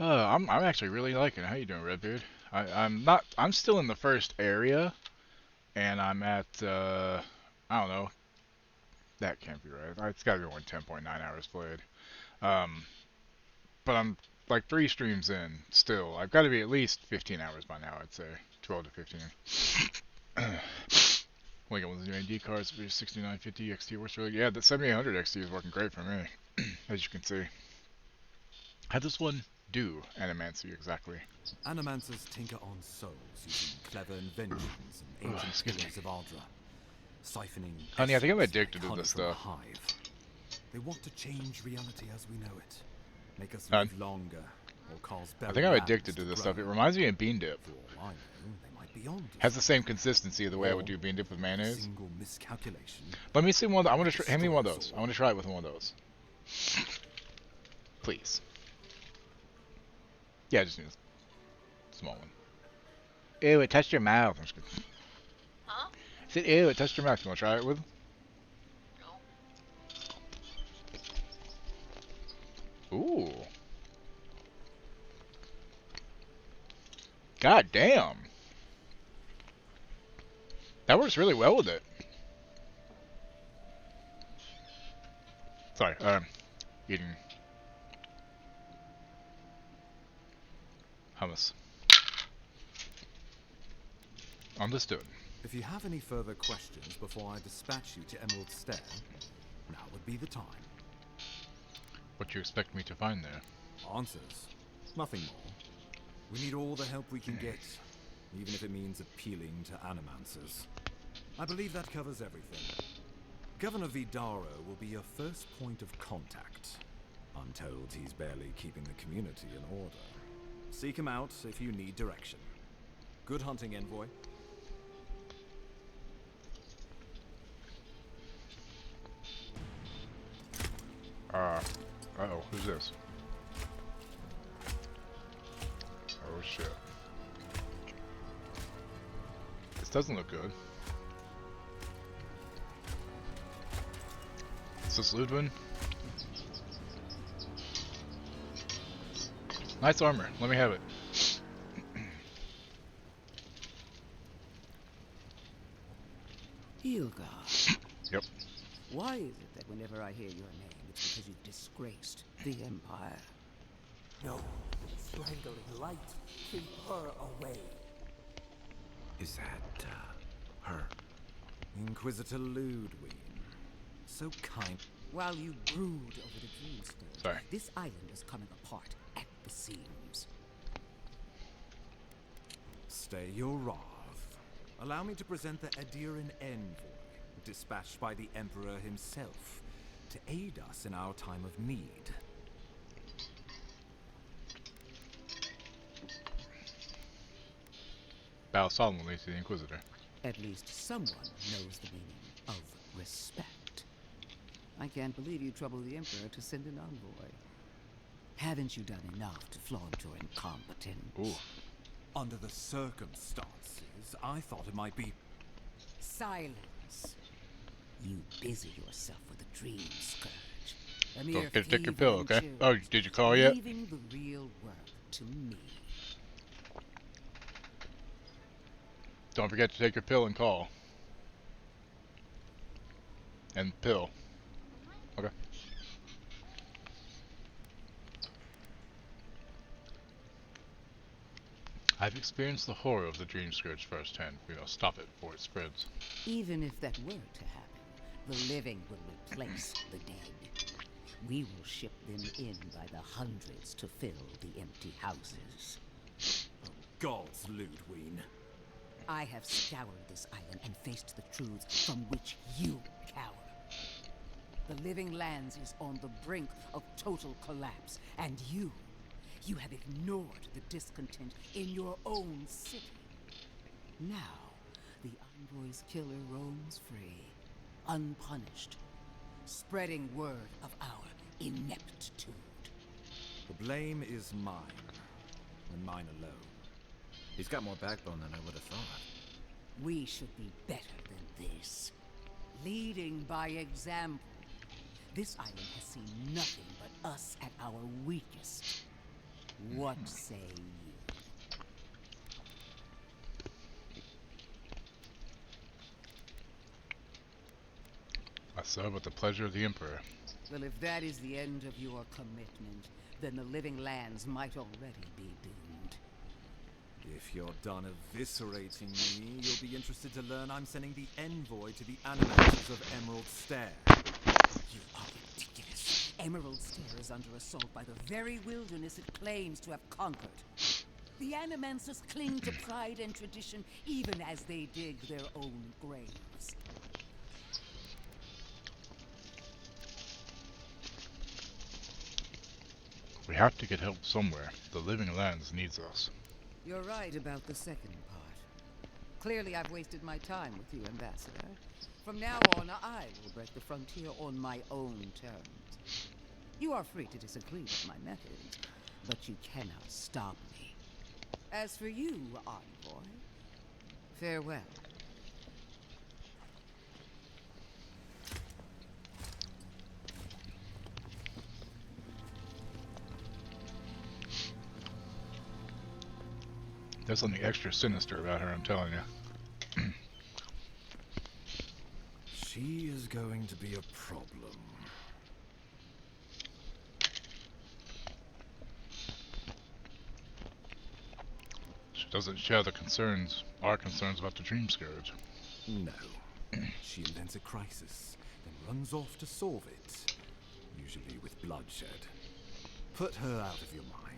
I'm actually really liking it. How you doing, Redbeard? I'm still in the first area, and I'm at I don't know. That can't be right. It's got to be only 10.9 hours played. But I'm like 3 streams in still. I've got to be at least 15 hours by now, I'd say. 12 to 15. Wake up with the new AD cards, 6950 XT works really good. Yeah, the 7800 XT is working great for me, as you can see. How does one do Animancy exactly? Animancers tinker on souls using clever inventions and ancient skills of Ardra. Siphoning Honey, I think I'm addicted to this stuff. They want to change reality as we know it. Make us live longer, or cause I think I'm addicted to this stuff. It reminds me of bean dip. Has the same consistency of the way I would do bean dip with mayonnaise. Let me see one. I want to hand me one of those. I want to try it with one of those. Please. Yeah, I just need a small one. Ew, it touched your mouth. I'm just kidding. Huh? I said, ew, it touched your mouth. You want to try it with? No. Ooh. God damn. That works really well with it. Sorry, eating hummus. Understood. If you have any further questions before I dispatch you to Emerald Stair, now would be the time. What you expect me to find there? Answers. Nothing more. We need all the help we can get, even if it means appealing to animancers. I believe that covers everything. Governor Vidaro will be your first point of contact. I'm told he's barely keeping the community in order. Seek him out if you need direction. Good hunting, Envoy. Uh-oh, who's this? Oh shit. This doesn't look good. Is this Ludwin? Nice armor, let me have it. Ilgar. Yep. Why is it that whenever I hear your name, it's because you've disgraced the Empire? No, strangling light. Keep her away. Is that, her? Inquisitor Ludwin. So kind. While you brood over the Dreamscourge, Sorry. this island is coming apart at the seams. Stay your wrath. Allow me to present the Adiran Envoy, dispatched by the Emperor himself, to aid us in our time of need. Bow solemnly to the Inquisitor. At least someone knows the meaning of respect. I can't believe you troubled the Emperor to send an envoy. Haven't you done enough to flaunt your incompetence? Ooh. Under the circumstances, I thought it might be... Silence. You busy yourself with the Dream Scourge. A Go mere take your thieving pill, okay? children, Oh, did you call yet? leaving the real work to me. Don't forget to take your pill and call. And pill. Okay. I've experienced the horror of the Dream Scourge firsthand. We must stop it before it spreads. Even if that were to happen, the living will replace the dead. We will ship them in by the hundreds to fill the empty houses. Oh, gods, Ludwin. I have scoured this island and faced the truths from which you cower. The Living Lands is on the brink of total collapse, and you have ignored the discontent in your own city. Now, the Envoy's killer roams free, unpunished, spreading word of our ineptitude. The blame is mine, and mine alone. He's got more backbone than I would have thought. We should be better than this. Leading by example. This island has seen nothing but us at our weakest. What say you? I serve at the pleasure of the Emperor. Well, if that is the end of your commitment, then the Living Lands might already be doomed. If you're done eviscerating me, you'll be interested to learn I'm sending the envoy to the animators of Emerald Stair. You are ridiculous. Emerald Stair is under assault by the very wilderness it claims to have conquered. The Animancers cling to pride and tradition even as they dig their own graves. We have to get help somewhere. The Living Lands needs us. You're right about the second part. Clearly I've wasted my time with you, Ambassador. From now on, I will break the frontier on my own terms. You are free to disagree with my methods, but you cannot stop me. As for you, Envoy, farewell. There's something extra sinister about her, I'm telling you. She is going to be a problem. She doesn't share the concerns, our concerns about the Dream Scourge. No. She invents a crisis, then runs off to solve it. usually with bloodshed. Put her out of your mind.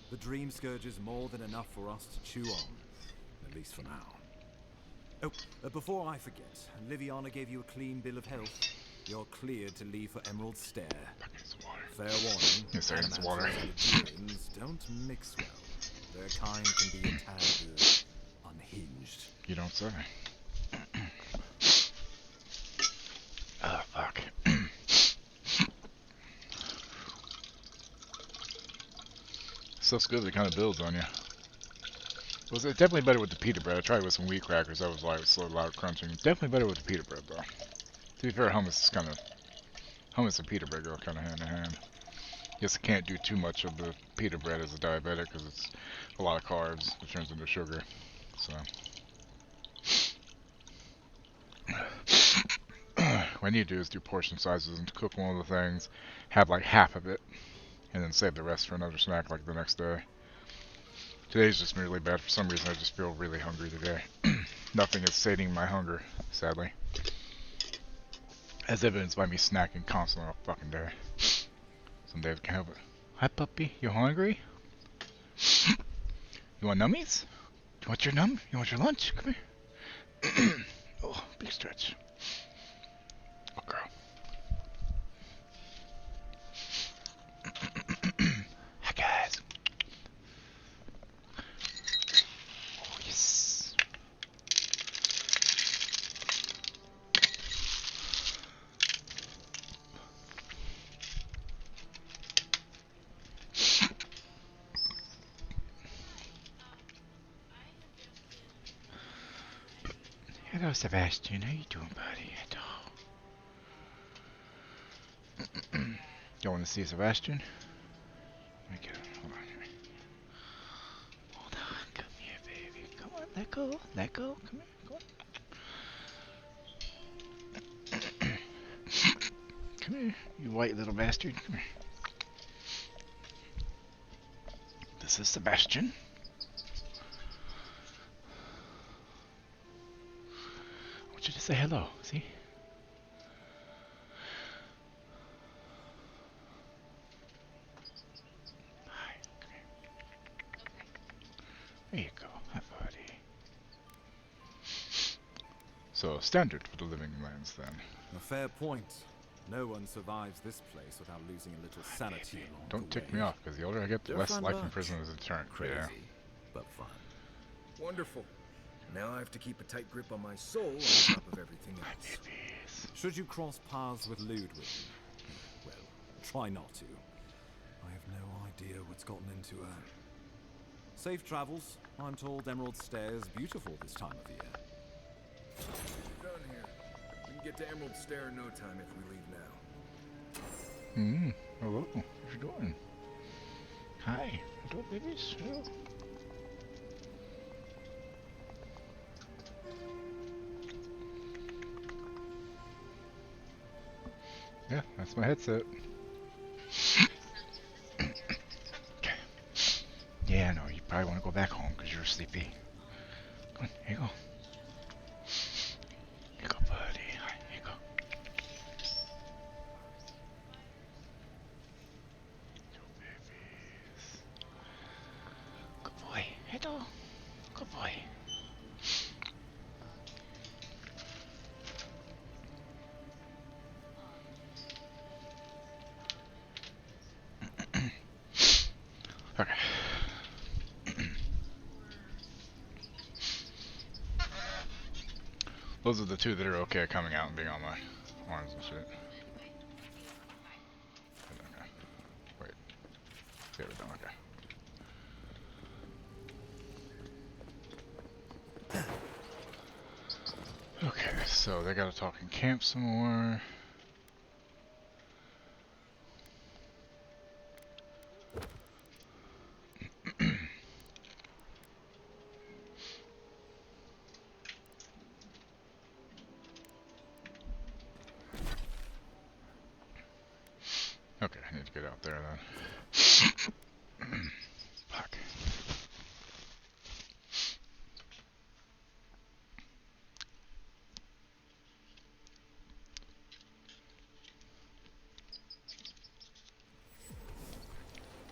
The Dream Scourge is more than enough for us to chew on, at least for now. Oh, before I forget, Liviana gave you a clean bill of health. You're cleared to leave for Emerald Stair. Fair warning, Yes, sir, it's water. Animancers and Adirians don't mix well. Their kind can be a tad unhinged. You don't say. Oh, fuck. Stuff's good, it kind of builds on you. Was it definitely better with the pita bread? I tried it with some wheat crackers. That was like slow, loud crunching. Definitely better with the pita bread, though. To be fair, hummus and pita bread go kind of hand in hand. Yes, I can't do too much of the pita bread as a diabetic because it's a lot of carbs. It turns into sugar. So what I need to do is do portion sizes and cook one of the things, have like half of it, and then save the rest for another snack like the next day. Today's just really bad. For some reason, I just feel really hungry today. Nothing is sating my hunger, sadly. As evidenced by me snacking constantly all fucking day. Some days I can't help it. Hi, puppy. You hungry? You want nummies? You want your You want your lunch? Come here. Oh, big stretch. Oh, girl. Hi, guys. Oh, yes. Hello, Sebastian. How you doing, buddy? Hello. You want to see Sebastian? Let me get him. Hold on here. Hold on. Come here, baby. Come on. Let go. Let go. Come here. Go on. Come here, you white little bastard. Come here. This is Sebastian. I want you to say hello. See? Hi. Come here. There you go. Hi, buddy. So, standard for the living lands, then. A fair point. No one survives this place without losing a little sanity along Don't the tick way. me off, because the older I get, the They're less fun life in bunch. prison is a deterrent. Crazy, Yeah. but fun. Wonderful. Now I have to keep a tight grip on my soul on top of everything else. Should you cross paths with Ludwig, well, try not to. I have no idea what's gotten into her. Safe travels. I'm told Emerald Stair is beautiful this time of year. We're done here. We can get to Emerald Stair in no time if we leave now. Hello. What you doing? Hi. Hello, babies. Hello. Yeah, that's my headset. Okay. Yeah, I know. You probably want to go back home because you're sleepy. Come on, here you go. Here you go, buddy. Hi, here you go. Yo, babies. Good boy. Hello. Good boy. Okay. Those are the two that are okay at coming out and being on my arms and shit. Okay. Wait. There we go. Okay. Okay, so they gotta talk in camp some more. Okay, I need to get out there then. Fuck.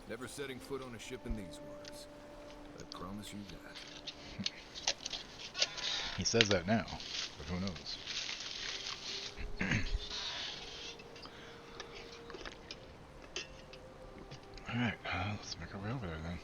Never setting foot on a ship in these waters. I promise you that. He says that now, but who knows? Alright, let's make our way over there then.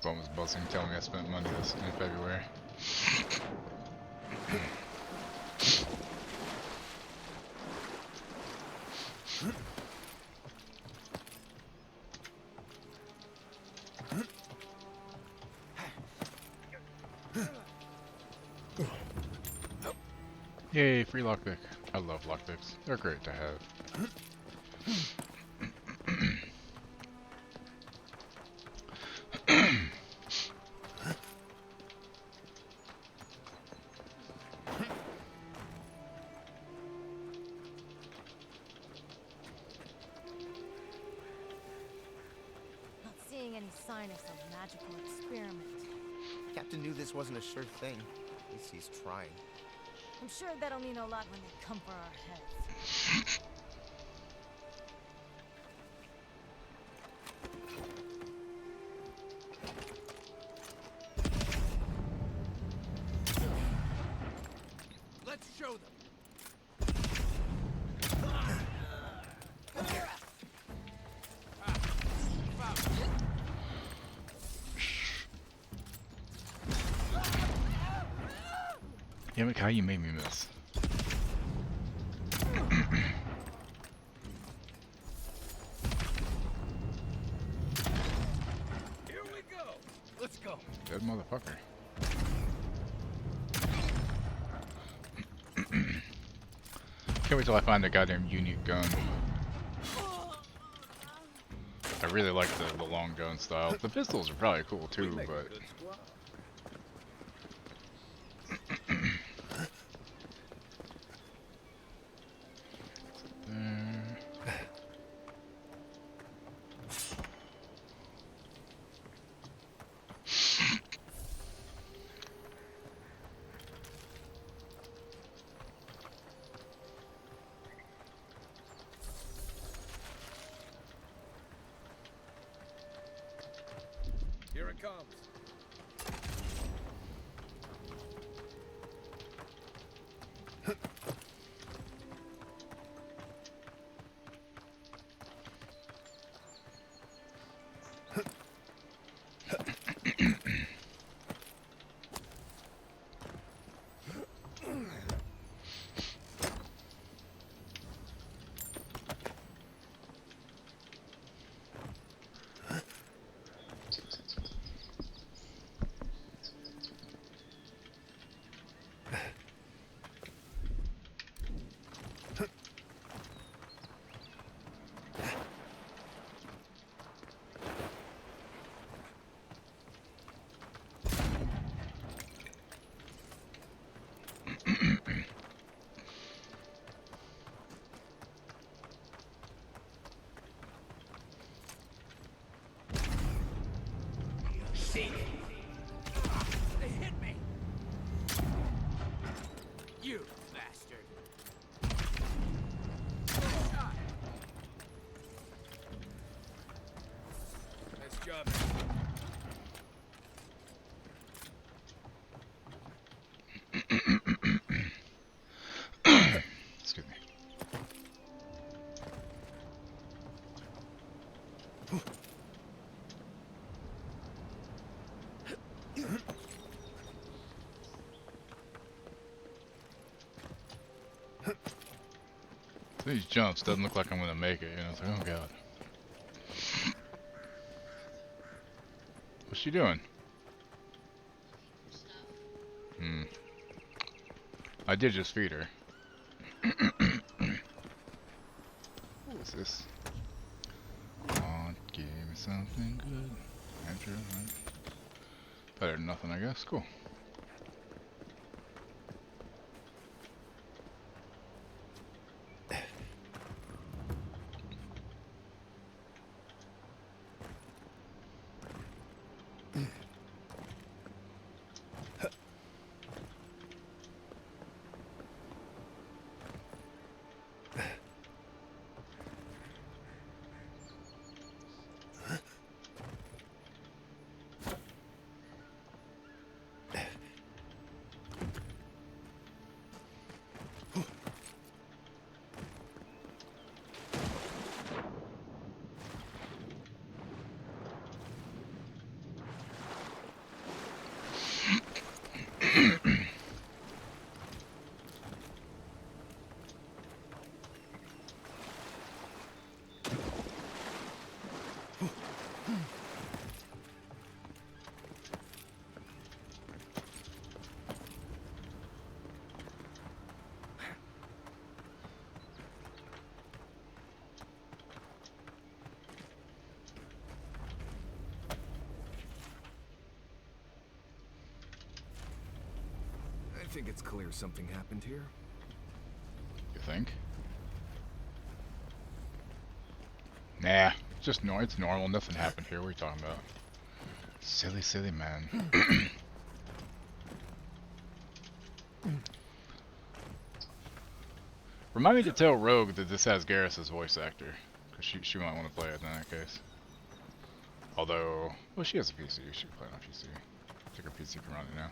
Phone was buzzing, telling me I spent money this in February. Yay, free lockpick. I love lockpicks. They're great to have. Not seeing any sign of some magical experiment. Captain knew this wasn't a sure thing. At least he's trying. I'm sure that'll mean a lot when they come for our heads. Let's show them. Damn it, Kai, you made me miss. Here we go. Let's go. Dead motherfucker. Can't wait till I find a goddamn unique gun. I really like the long gun style. The pistols are probably cool too, but... Here it comes. Excuse me. These jumps doesn't look like I'm gonna make it, you know, it's like, oh god. What's she doing? I did just feed her. What is this? Come on, give me something good. Andrew, right? Better than nothing, I guess. Cool. I think it's clear something happened here. You think? Nah, just no. It's normal. Nothing happened here. What are you talking about? Silly, silly man. Remind me to tell Rogue that this has Garrus's voice actor, because she might want to play it in that case. Although, well, she has a PC. She can play it on PC. I think her PC can run it now.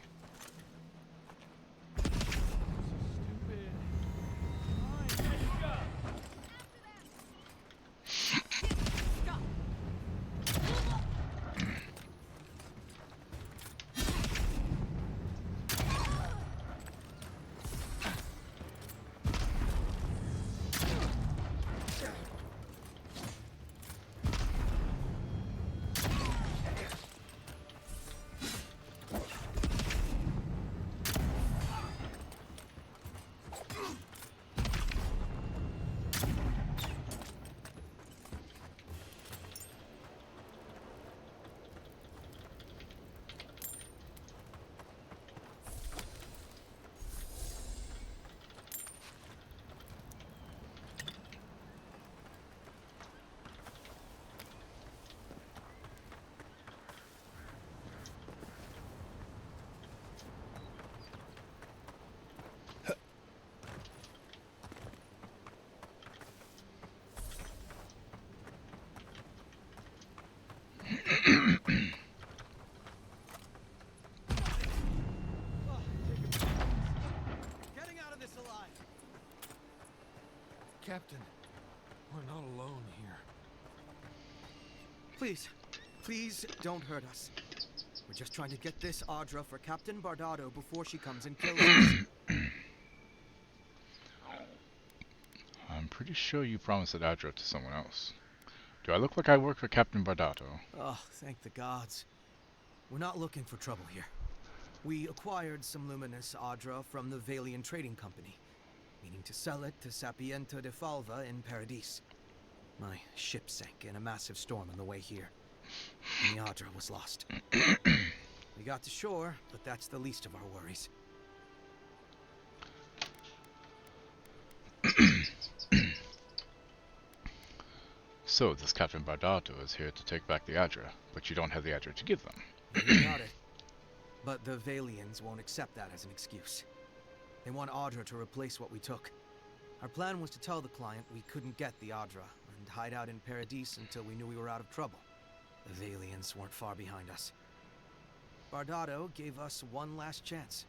Getting out of this alive. Captain, we're not alone here. Please don't hurt us. We're just trying to get this Audra for Captain Bardado before she comes and kills us. I'm pretty sure you promised that address to someone else. Do I look like I work for Captain Bardado? Oh, thank the gods. We're not looking for trouble here. We acquired some luminous Audra from the Valian Trading Company, meaning to sell it to Sapiento de Falva in Paradis. My ship sank in a massive storm on the way here, and the Audra was lost. We got to shore, but that's the least of our worries. So, this Captain Bardado is here to take back the Adra, but you don't have the Adra to give them. You got it. But the Valians won't accept that as an excuse. They want Audra to replace what we took. Our plan was to tell the client we couldn't get the Audra and hide out in Paradis until we knew we were out of trouble. The Valiants weren't far behind us. Bardado gave us one last chance.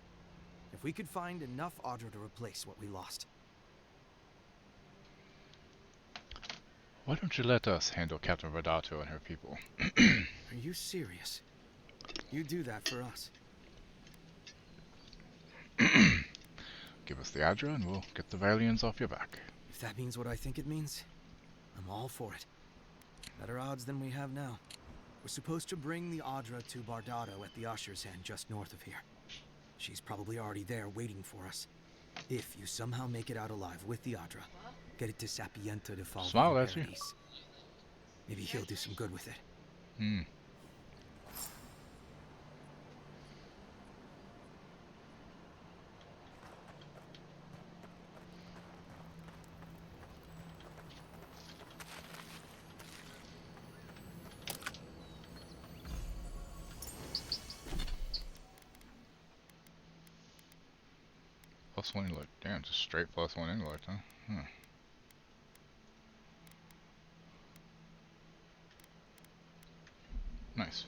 If we could find enough Audra to replace what we lost. Why don't you let us handle Captain Vardato and her people? Are you serious? You do that for us. Give us the Adra and we'll get the Valians off your back. If that means what I think it means, I'm all for it. Better odds than we have now. We're supposed to bring the Audra to Bardado at the Usher's End just north of here. She's probably already there waiting for us. If you somehow make it out alive with the Audra, get it to Sapiento de Falva. Smile at you. Maybe he'll do some good with it. Hmm. +1 intellect. Damn, just straight +1 intellect, huh? Huh. Nice.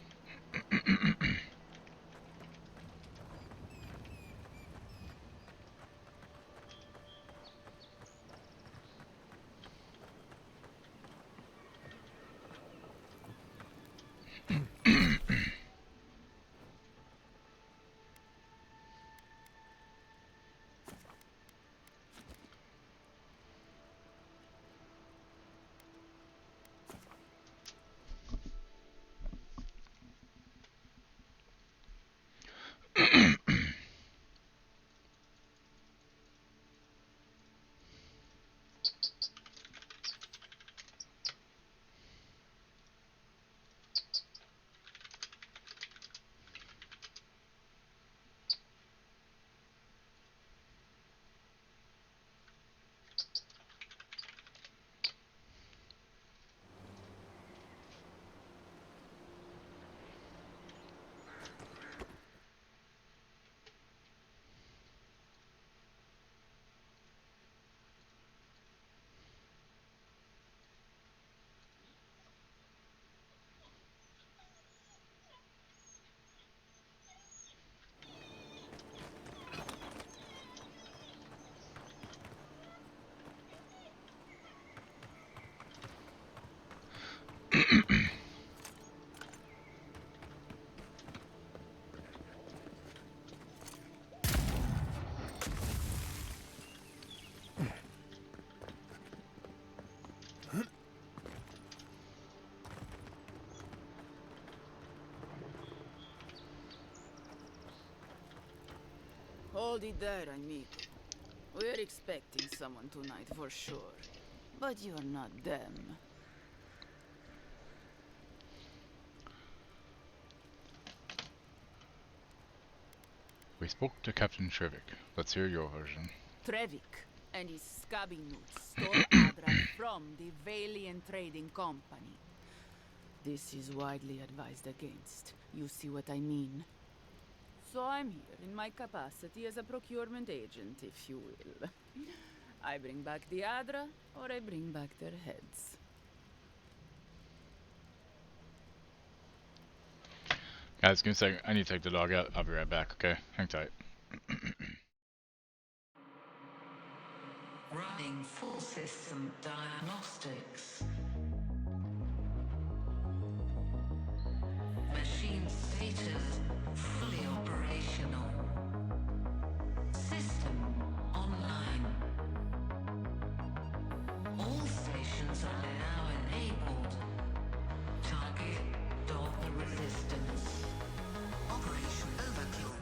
Hold it there, amigo. We're expecting someone tonight for sure. But you're not them. We spoke to Captain Trevik. Let's hear your version. Trevik and his scabby nuts stole Adra from the Valiant Trading Company. This is widely advised against. You see what I mean? So I'm here in my capacity as a procurement agent, if you will. I bring back the Adra, or I bring back their heads. Guys, give me a second. I need to take the dog out. I'll be right back, okay? Hang tight. Running full system diagnostics. Machine status fully operational. System online. All stations are now enabled. Target dog resistance. Operation overkill.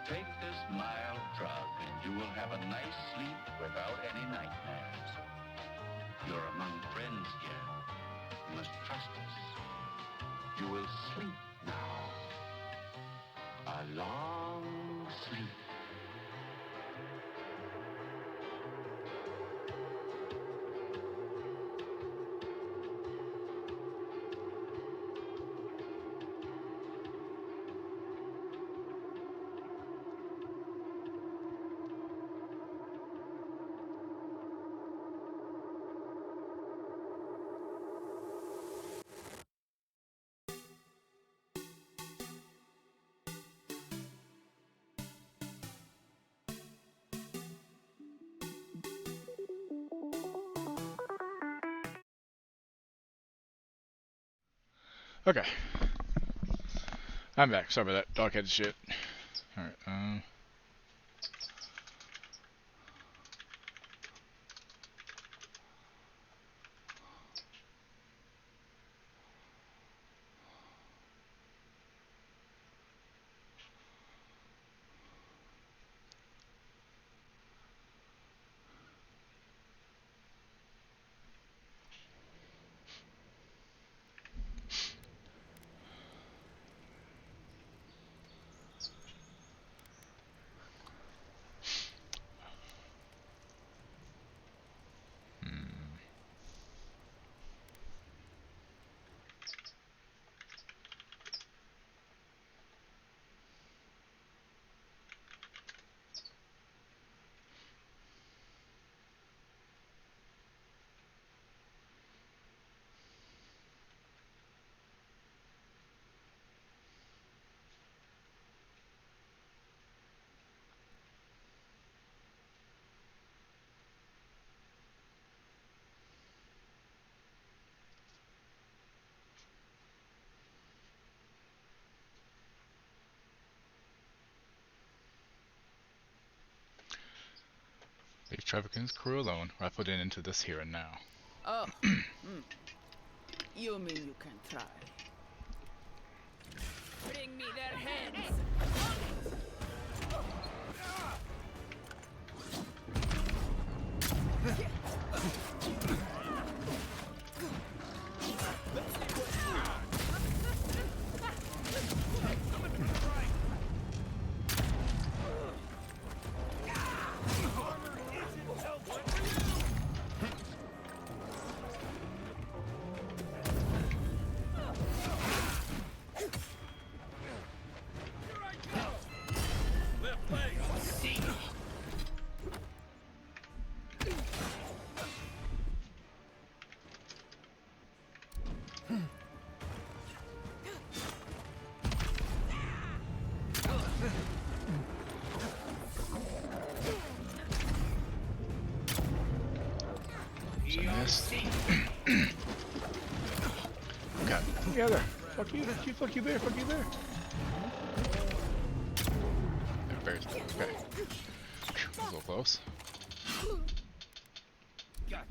Take this mild drug and you will have a nice sleep without any nightmares. You're among friends here. You must trust us. You will sleep now. A long sleep. Okay. I'm back. Sorry about that dog-headed shit. Alright, leave Trevican's crew alone, or I put it into this here and now. Oh. You mean you can try? Bring me their heads! God, together. Fuck you, fuck you there, fuck you there. Very okay. That was a little close. Gotcha.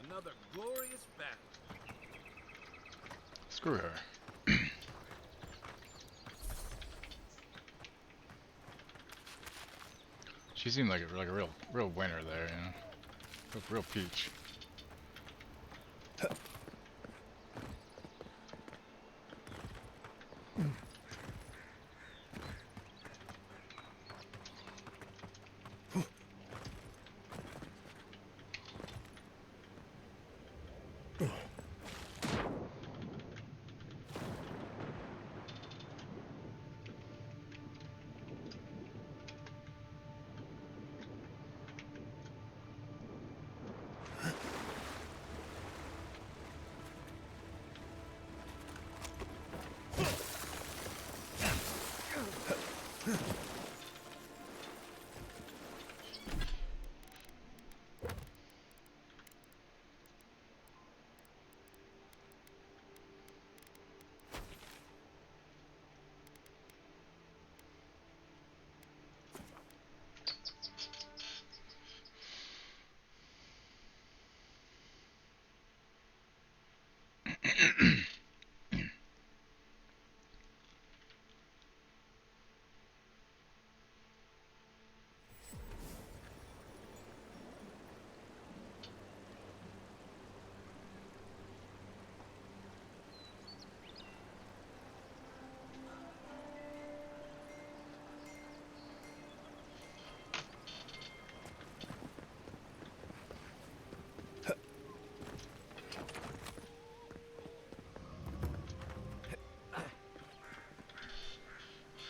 Another glorious battle. Screw her. She seemed like a real winner there, you know, real peach.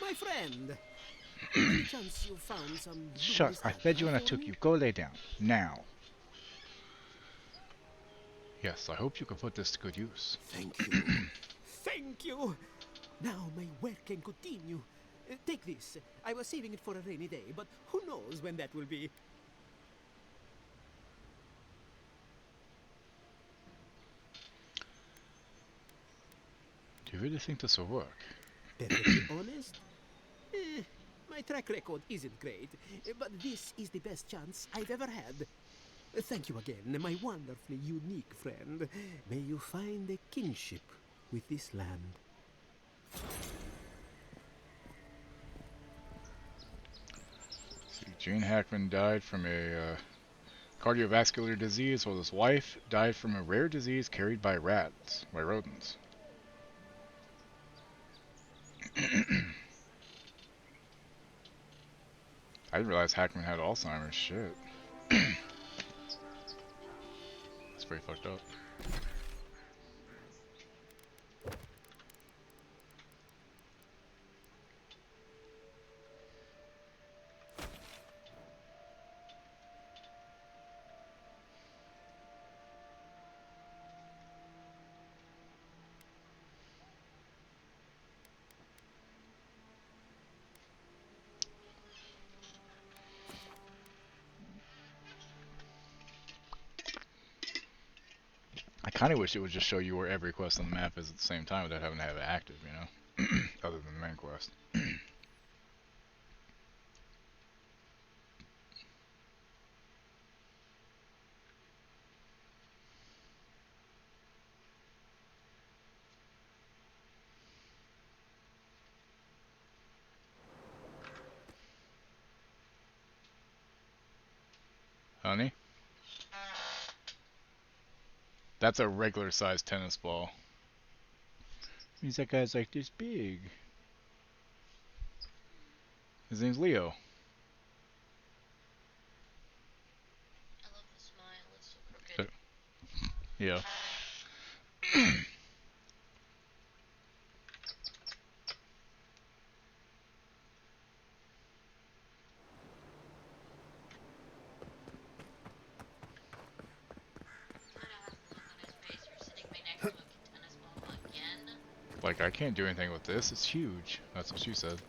My friend, any chance you found some... Shut! I fed you and I took you. Go lay down. Now. Yes, I hope you can put this to good use. Thank you. Thank you! Now my work can continue. Take this. I was saving it for a rainy day, but who knows when that will be. Do you really think this will work? Perfectly honest? My track record isn't great, but this is the best chance I've ever had. Thank you again, my wonderfully unique friend. May you find a kinship with this land. Gene Hackman died from a cardiovascular disease, while his wife died from a rare disease carried by rodents. I didn't realize Hackman had Alzheimer's. Shit. That's pretty fucked up. I kind of wish it would just show you where every quest on the map is at the same time without having to have it active, you know? Other than the main quest. Honey? That's a regular sized tennis ball. Means that guy's like this big. His name's Leo. I love the smile, it's so crooked. Yeah. Like, I can't do anything with this, it's huge. That's what she said.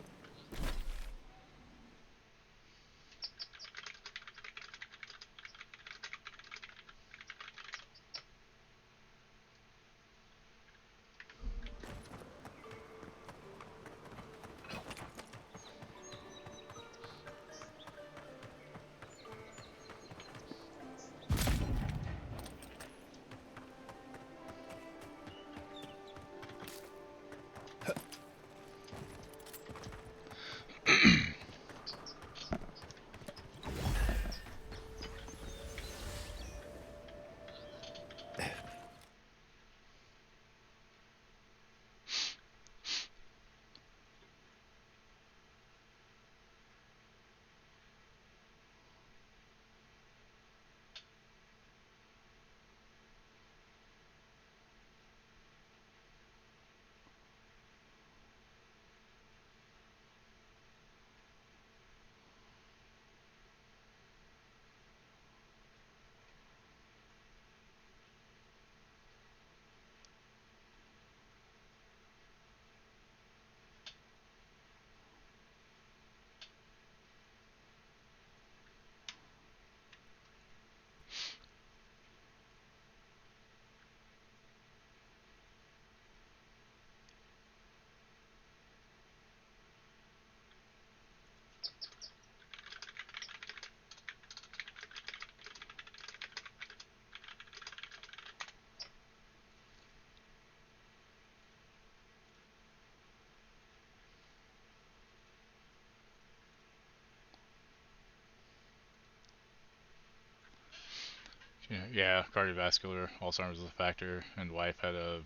Yeah, cardiovascular, Alzheimer's is a factor, and wife had a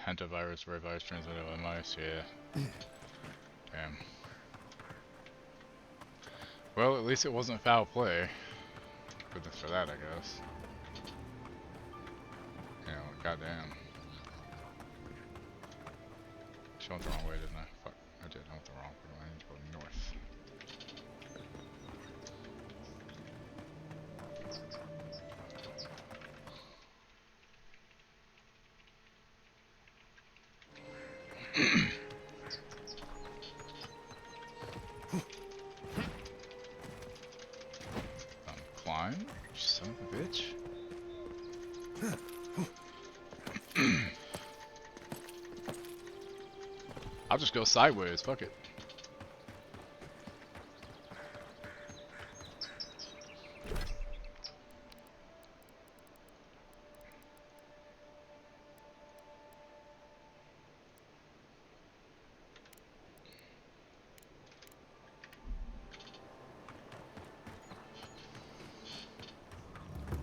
hantavirus, rare virus transmitted by mice. Yeah. Damn. Well, at least it wasn't foul play. Goodness for that, I guess. You know, goddamn. She went the wrong way, didn't I? Fuck, I did. I went the wrong way. I need to go north. Climb? You son of a bitch. I'll just go sideways, fuck it.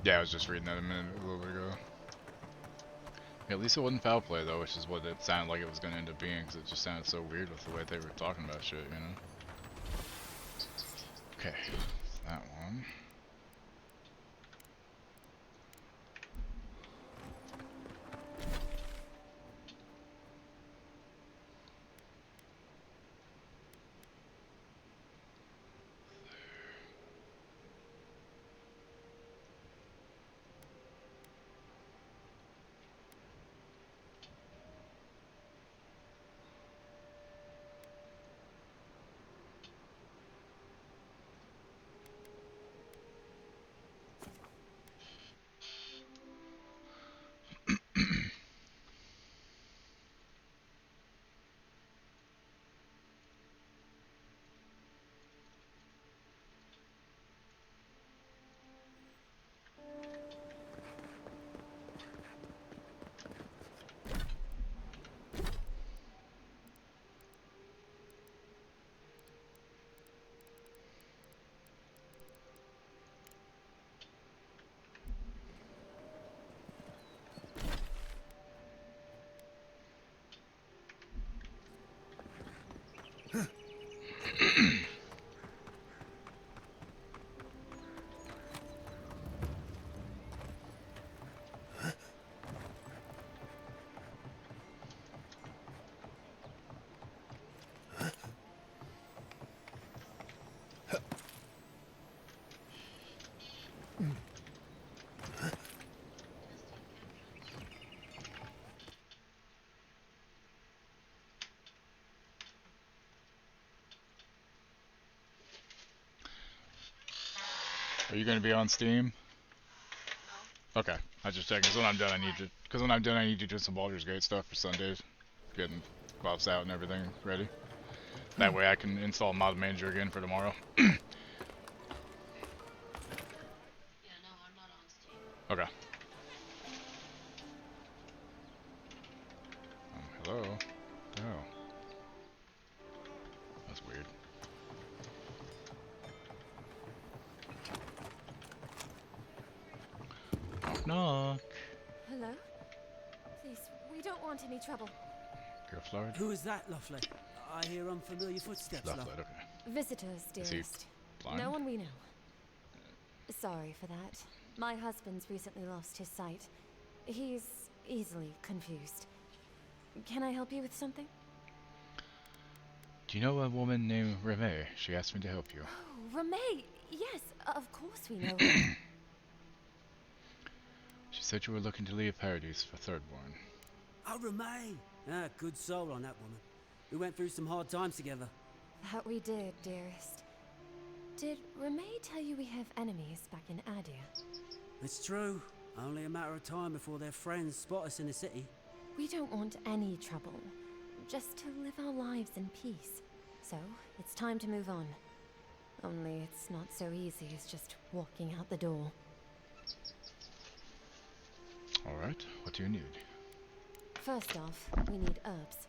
Yeah, I was just reading that a little bit ago. Yeah, at least it wasn't foul play though, which is what it sounded like it was going to end up being, because it just sounded so weird with the way they were talking about shit, you know? Okay, that one. Are you going to be on Steam? No. Okay, I just checking. Because when I'm done, I need to do some Baldur's Gate stuff for Sundays, getting buffs out and everything ready. That way I can install Mod Manager again for tomorrow. Yeah, no, I'm not on Steam. Okay. Hello? What the hell? That's weird. Knock knock. Hello? Please, we don't want any trouble. Gift Lord? Who is that, Lovely? I hear unfamiliar footsteps, Love love. Lord, okay. Visitors, Is he dearest. blind? No one we know. Sorry for that. My husband's recently lost his sight. He's easily confused. Can I help you with something? Do you know a woman named Reme? She asked me to help you. Oh, Ramay! Yes, of course we know her. She said you were looking to leave Paradise for Thirdborn. Oh, Ramay! Ah, good soul on that woman. We went through some hard times together. That we did, dearest. Did Ramay tell you we have enemies back in Adia? It's true. Only a matter of time before their friends spot us in the city. We don't want any trouble. Just to live our lives in peace. So, it's time to move on. Only it's not so easy as just walking out the door. Alright, what do you need? First off, we need herbs.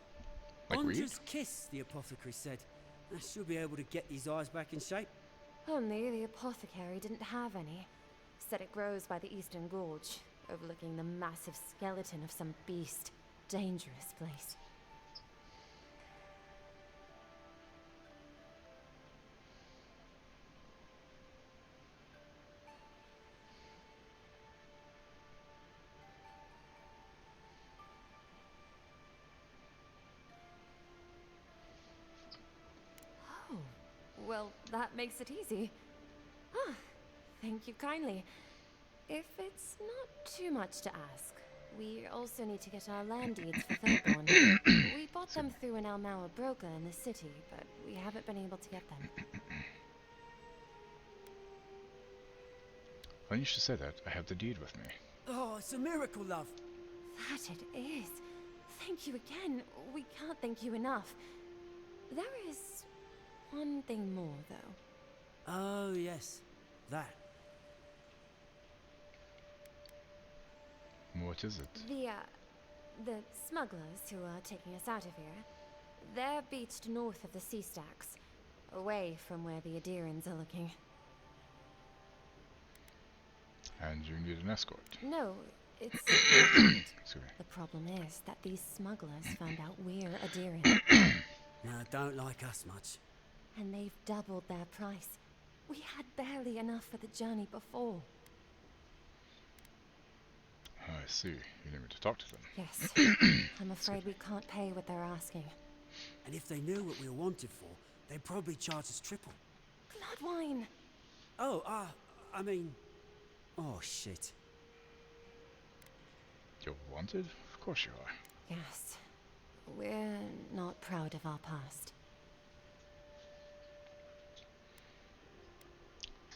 Like weed? Andra's kiss, the apothecary said. I should be able to get these eyes back in shape. Only the apothecary didn't have any. said it grows by the Eastern Gorge, overlooking the massive skeleton of some beast. Dangerous place. Oh, well, that makes it easy. Ah, thank you kindly. If it's not too much to ask, we also need to get our land deeds for Thurborn. We bought them through an Almaua broker in the city, but we haven't been able to get them. When you should say that, I have the deed with me. Oh, it's a miracle, love. That it is. Thank you again. We can't thank you enough. There is one thing more, though. Oh, yes. That. What is it? The smugglers who are taking us out of here, they're beached north of the sea stacks, away from where the Adirans are looking. And you need an escort. No, it's Excuse me. The problem is that these smugglers found out we're Adiran. No, don't like us much. And they've doubled their price. We had barely enough for the journey before. I see. You need me to talk to them. Yes. I'm afraid we can't pay what they're asking. And if they knew what we were wanted for, they'd probably charge us triple. Bloodwine! Oh, I mean... Oh, shit. You're wanted? Of course you are. Yes. We're not proud of our past.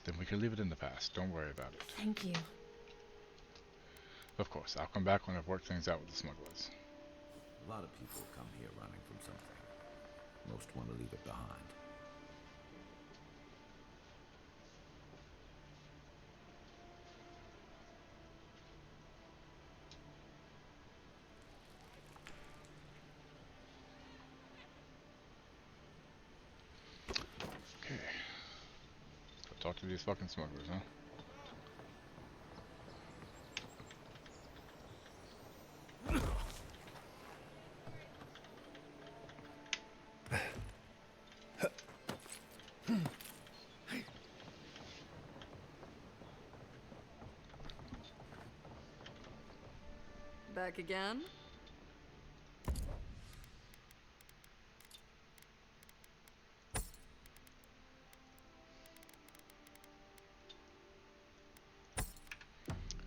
Then we can leave it in the past. Don't worry about it. Thank you. Of course, I'll come back when I've worked things out with the smugglers. A lot of people come here running from something. Most want to leave it behind. Okay. Go talk to these fucking smugglers, huh? Back again?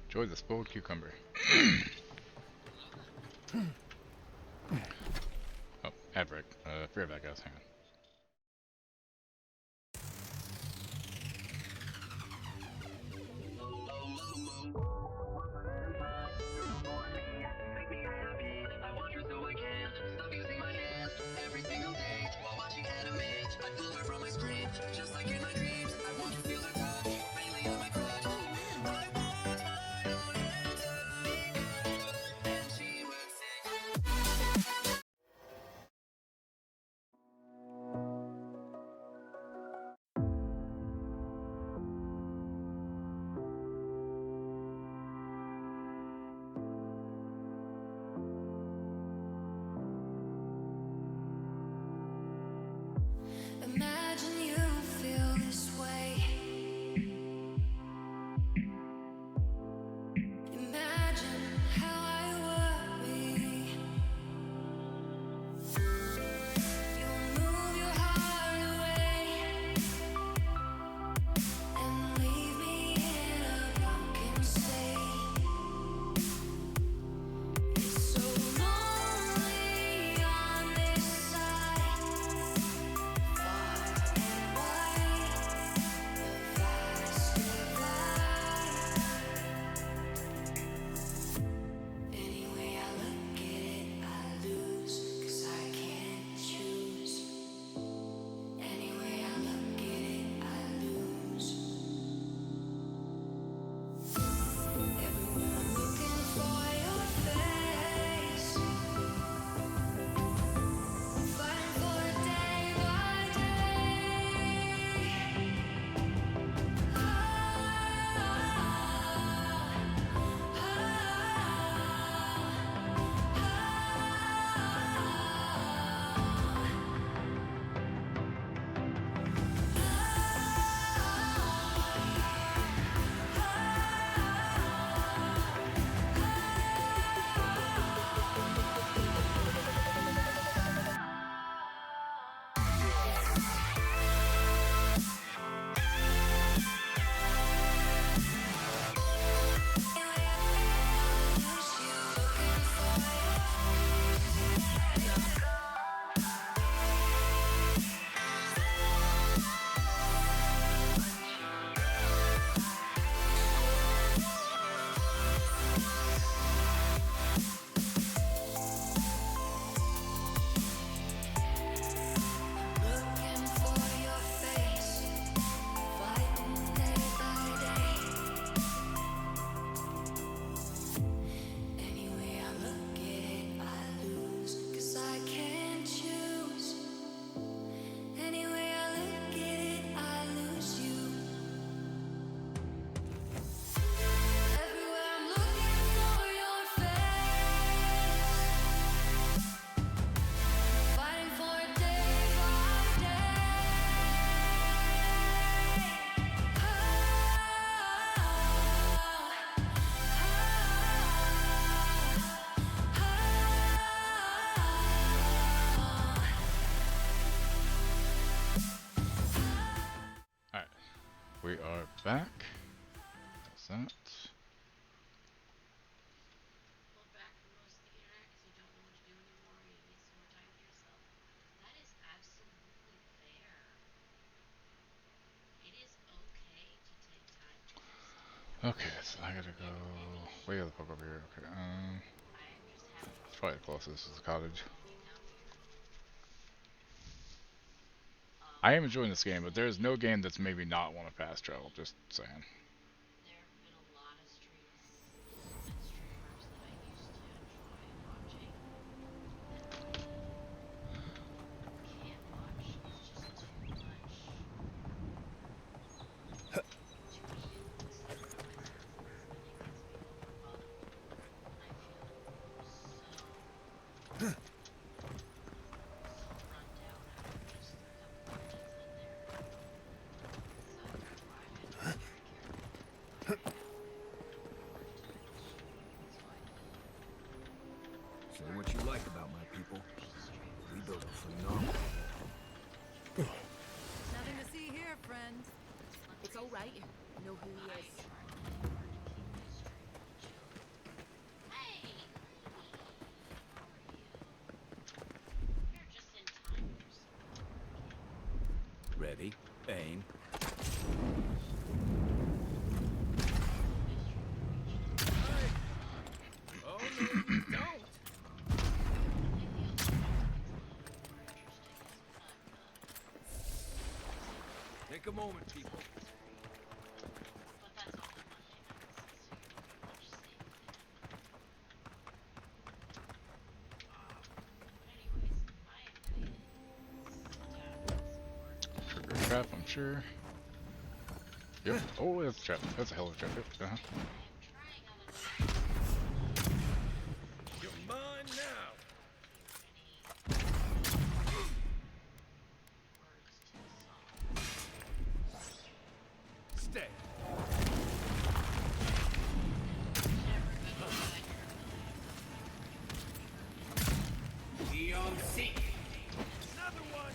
Enjoy the spoiled cucumber. Oh, Averick. Forget about guys. Hang on. we are back. That's that. Pulled back from most of the internet because you don't know what to do anymore. You need some more time to yourself. That is absolutely fair. It is okay to take time to yourself. Okay, so I gotta go way the fuck over here. Okay, it's probably the closest is the cottage. I am enjoying this game, but there is no game that's made me not want to fast travel. Just saying. There have been a lot of streams and streamers that I used to enjoy watching that can't watch. It's just too much. Too many inputs through my senses, and it gets me overwhelmed. And I feel so run down after just a couple of minutes in there. So that's why I had to be very careful. Say what you like about my people. We built a phenomenal wall. Nothing to see here, friend. It's all right. I know who he is. Ready, aim. Oh, no, you don't. Take a moment, people. Trigger trap, I'm sure. Yep. Oh, that's a trap. That's a hell of a trap. Yep. You're mine now. Stay. Neon Seek. Another one.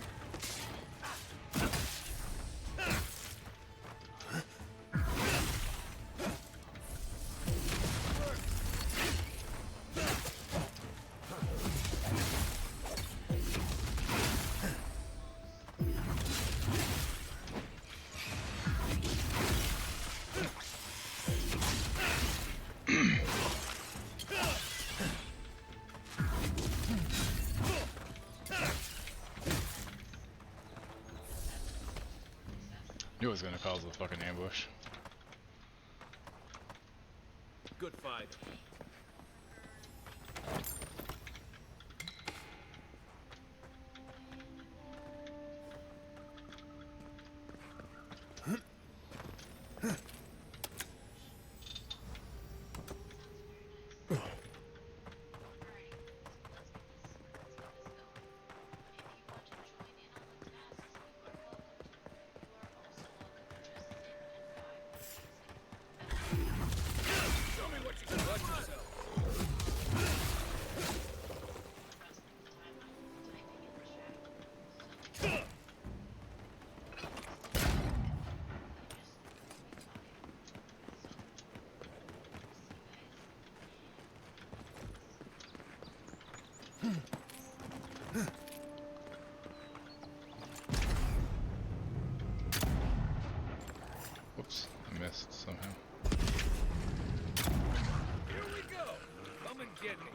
Knew it was gonna cause a fucking ambush. Good fight. Show me what you can let yourself. Whoops, I missed somehow. Here we go. Come and get me.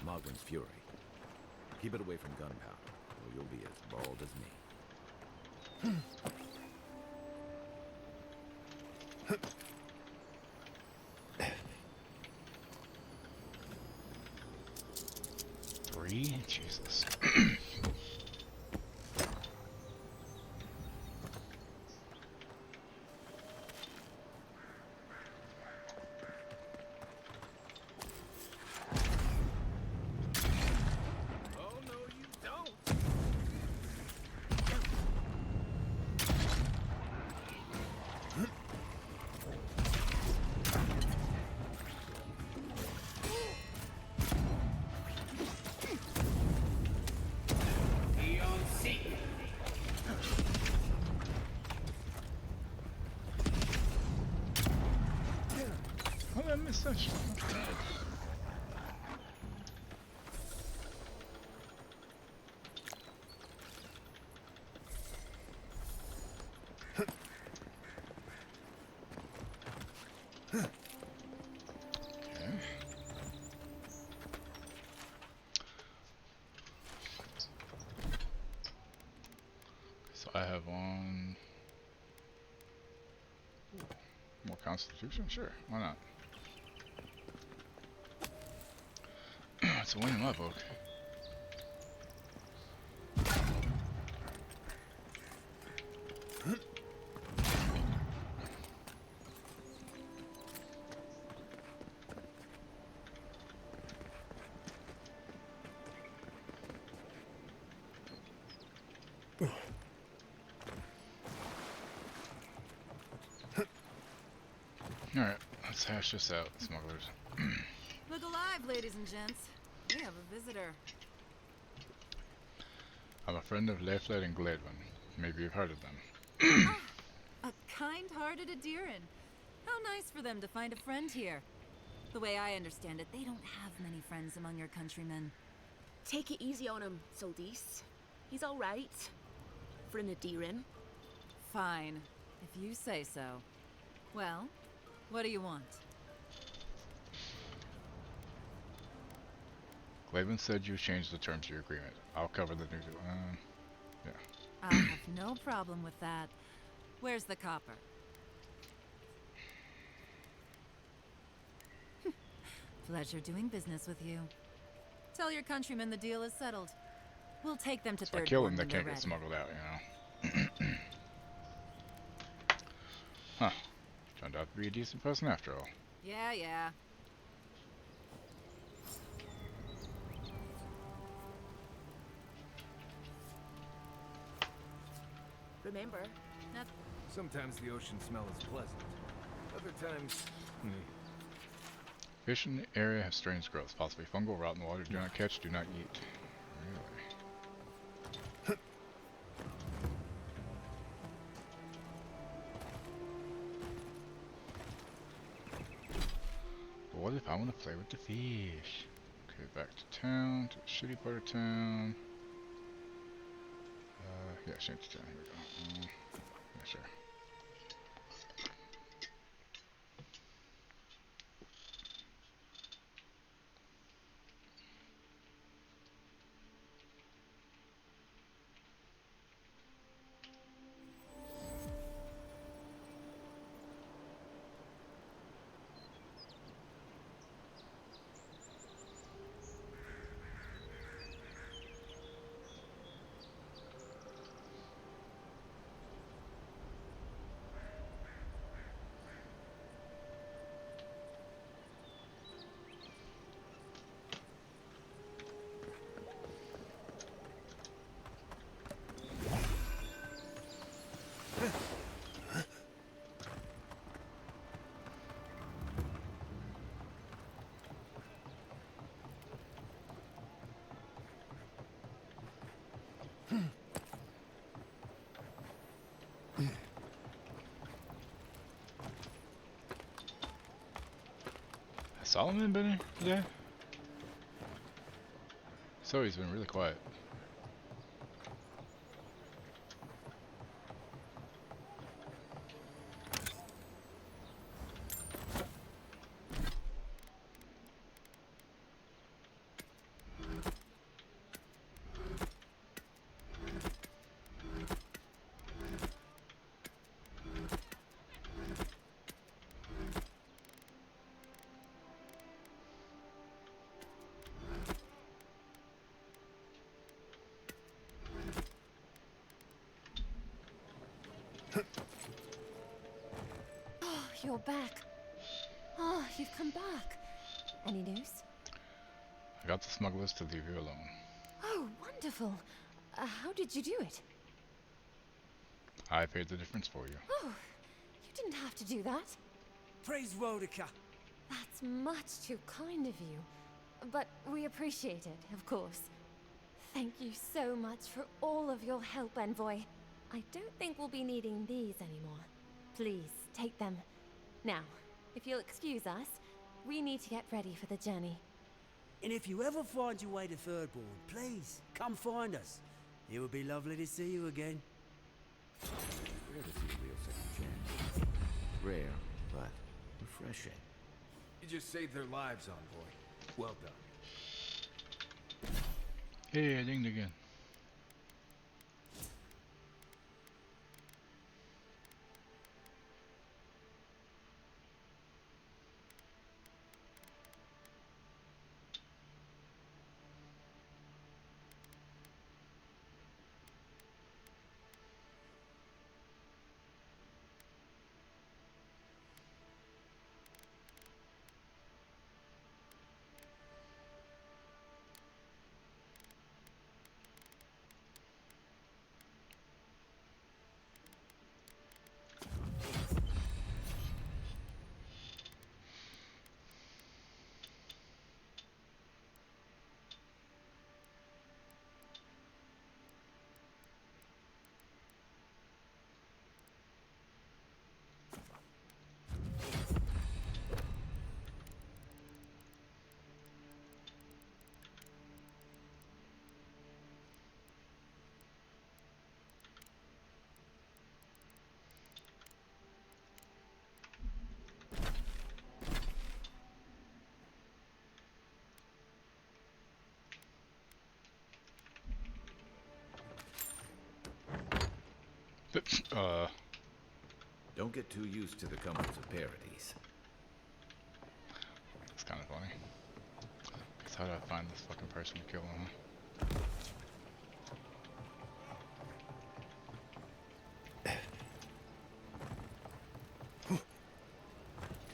Mogwin's Fury. Keep it away from gunpowder, or you'll be as bald as me. Three? Jesus. Oh, no, you don't. How did I miss that shit? So I have on more Constitution? Sure, why not? It's a win in my book. Alright, let's hash this out, smugglers. Look alive, ladies and gents. We have a visitor. I'm a friend of Leiflet and Gladwin. Maybe you've heard of them. A kind-hearted Adiran. How nice for them to find a friend here. The way I understand it, they don't have many friends among your countrymen. Take it easy on him, Soldis. He's all right. For an Adiran. Fine, if you say so. Well, what do you want? Gladwin said you changed the terms of your agreement. I'll cover the new yeah. I'll have no problem with that. Where's the copper? Pleasure doing business with you. Tell your countrymen the deal is settled. We'll take them to So I Third kill Born them, they when they're can't get ready. smuggled out, you know? Huh. Turned out to be a decent person after all. Yeah, yeah. Remember, Sometimes the ocean smell is pleasant. Other times, Fish in the area have strange growth, possibly fungal, rot in the water. Do not catch, do not eat. Really? But what if I want to play with the fish? Okay, back to town, to the shitty part of town. Yeah, change to town, here we go. Yeah, sure. Has Solomon been here today? So he's been really quiet. Oh, you're back. Oh, you've come back. Any news? I got the smugglers to leave you alone. Oh, wonderful. How did you do it? I paid the difference for you. Oh, you didn't have to do that. Praise Rodica. That's much too kind of you. But we appreciate it, of course. Thank you so much for all of your help, Envoy. I don't think we'll be needing these anymore. Please, take them. Now, If you'll excuse us, we need to get ready for the journey. And if you ever find your way to Thirdborn, please come find us. It would be lovely to see you again. Rare to see a real second chance. Rare, but refreshing. You just saved their lives, Envoy. Well done. Hey, I dinged again. Don't get too used to the comforts of Paradise. It's kind of funny. Cause how do I find this fucking person to kill him?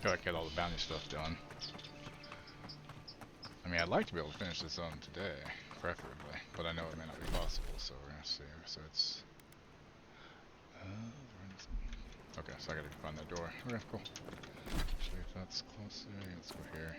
Gotta get all the bounty stuff done. I mean, I'd like to be able to finish this zone today, preferably, but I know it may not be possible, so we're gonna see. So it's... okay, so I gotta find that door. Okay, cool. Actually, if that's closer, let's go here.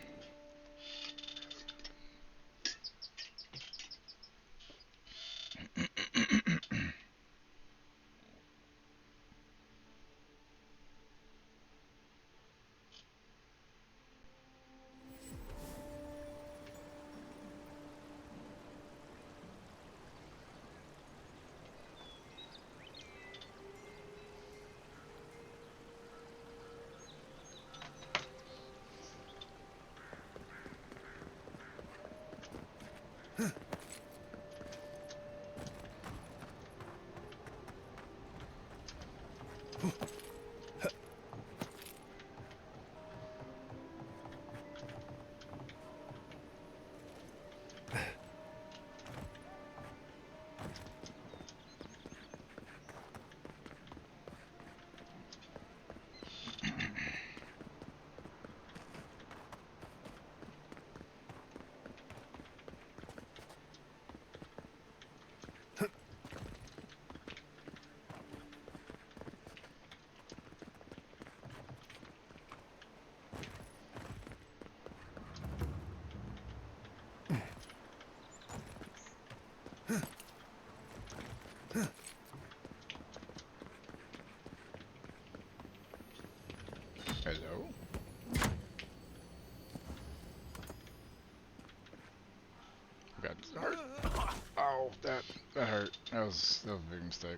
Hello? Got hurt. Oh, that hurt. That was a big mistake.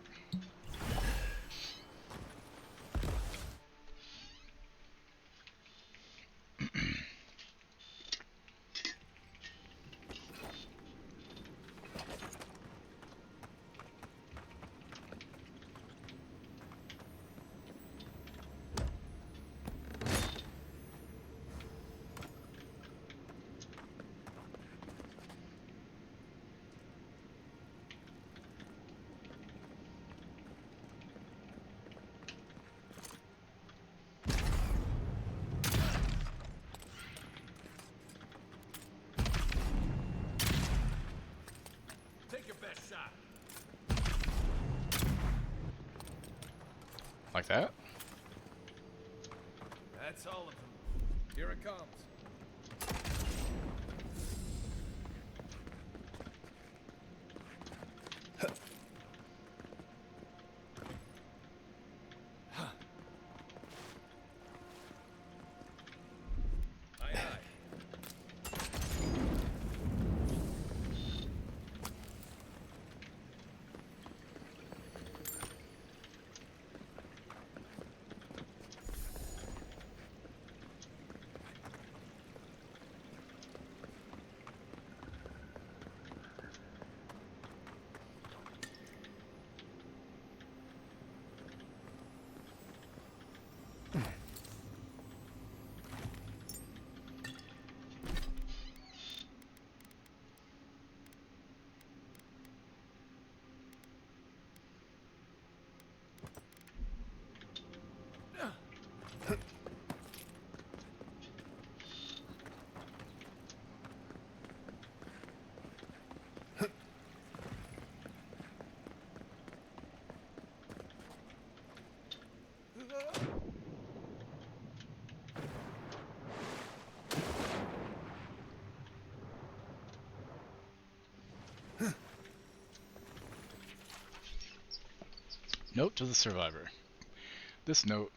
Take your best shot. Like that? That's all of them. Here it comes. Note to the survivor. This note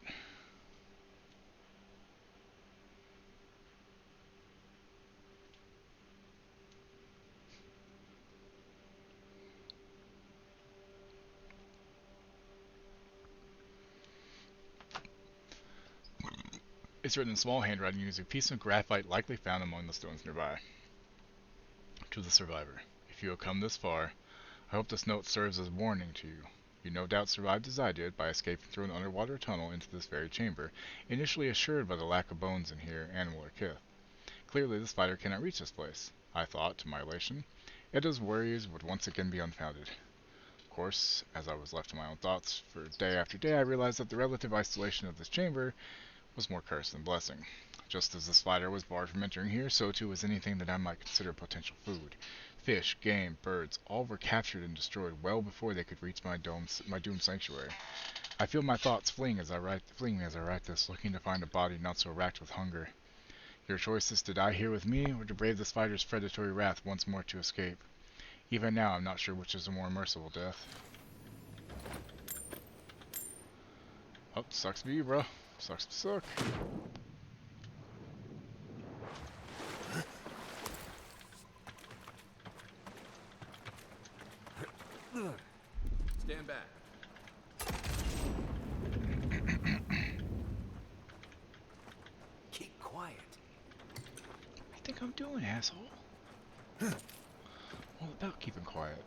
is written in small handwriting using a piece of graphite likely found among the stones nearby. To the survivor. If you have come this far, I hope this note serves as a warning to you. You no doubt survived as I did by escaping through an underwater tunnel into this very chamber, initially assured by the lack of bones in here, animal or kith. Clearly this fighter cannot reach this place. I thought, to my elation, Eda's worries would once again be unfounded. Of course, as I was left to my own thoughts for day after day, I realized that the relative isolation of this chamber was more curse than blessing. Just as the spider was barred from entering here, so too was anything that I might consider potential food. Fish, game, birds, all were captured and destroyed well before they could reach my doomed sanctuary. I feel my thoughts fleeing as I write this, looking to find a body not so racked with hunger. Your choice is to die here with me, or to brave the spider's predatory wrath once more to escape. Even now, I'm not sure which is a more merciful death. Oh, sucks to be you, bro. Sucks to suck. Stand back. Keep quiet. What do you think I'm doing, asshole? All about keeping quiet.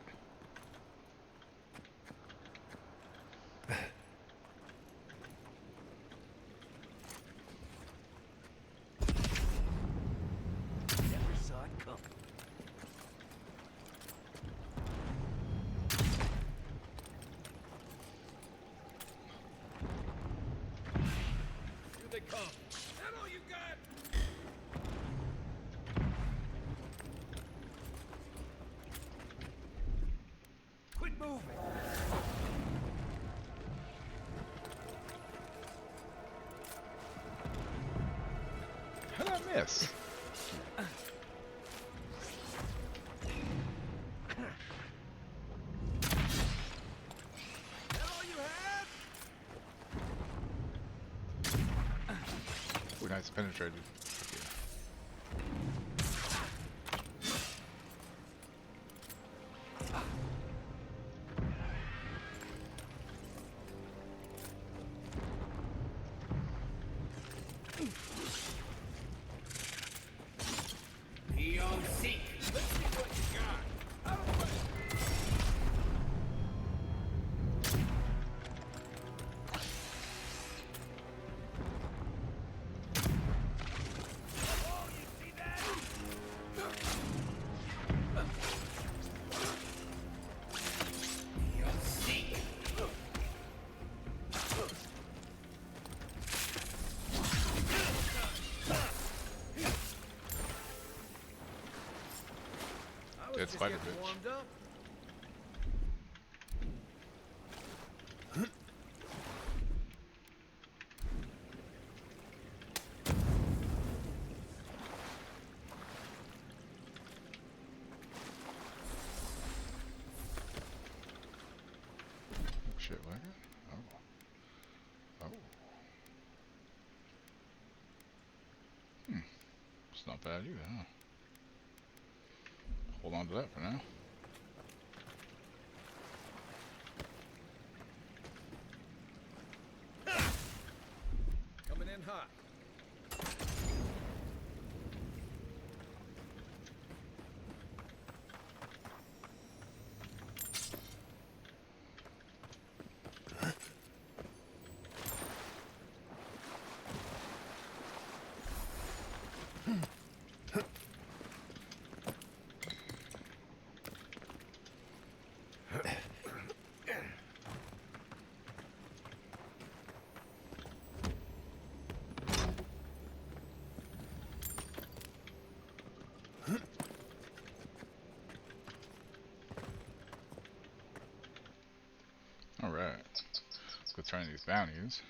Never saw it coming. Here they come. That all you got? Quit moving. How'd I miss? That all you had? Ooh, nice penetrated. Neon Seek. Let's see what you got. Out of the way. Oh, you see that? Neon Seek. I was Dead just spider getting bitch. warmed up. Shit, what? Oh. Oh. It's not bad either, huh? Hold on to that for now. Coming in hot. Alright. Let's go try these bounties.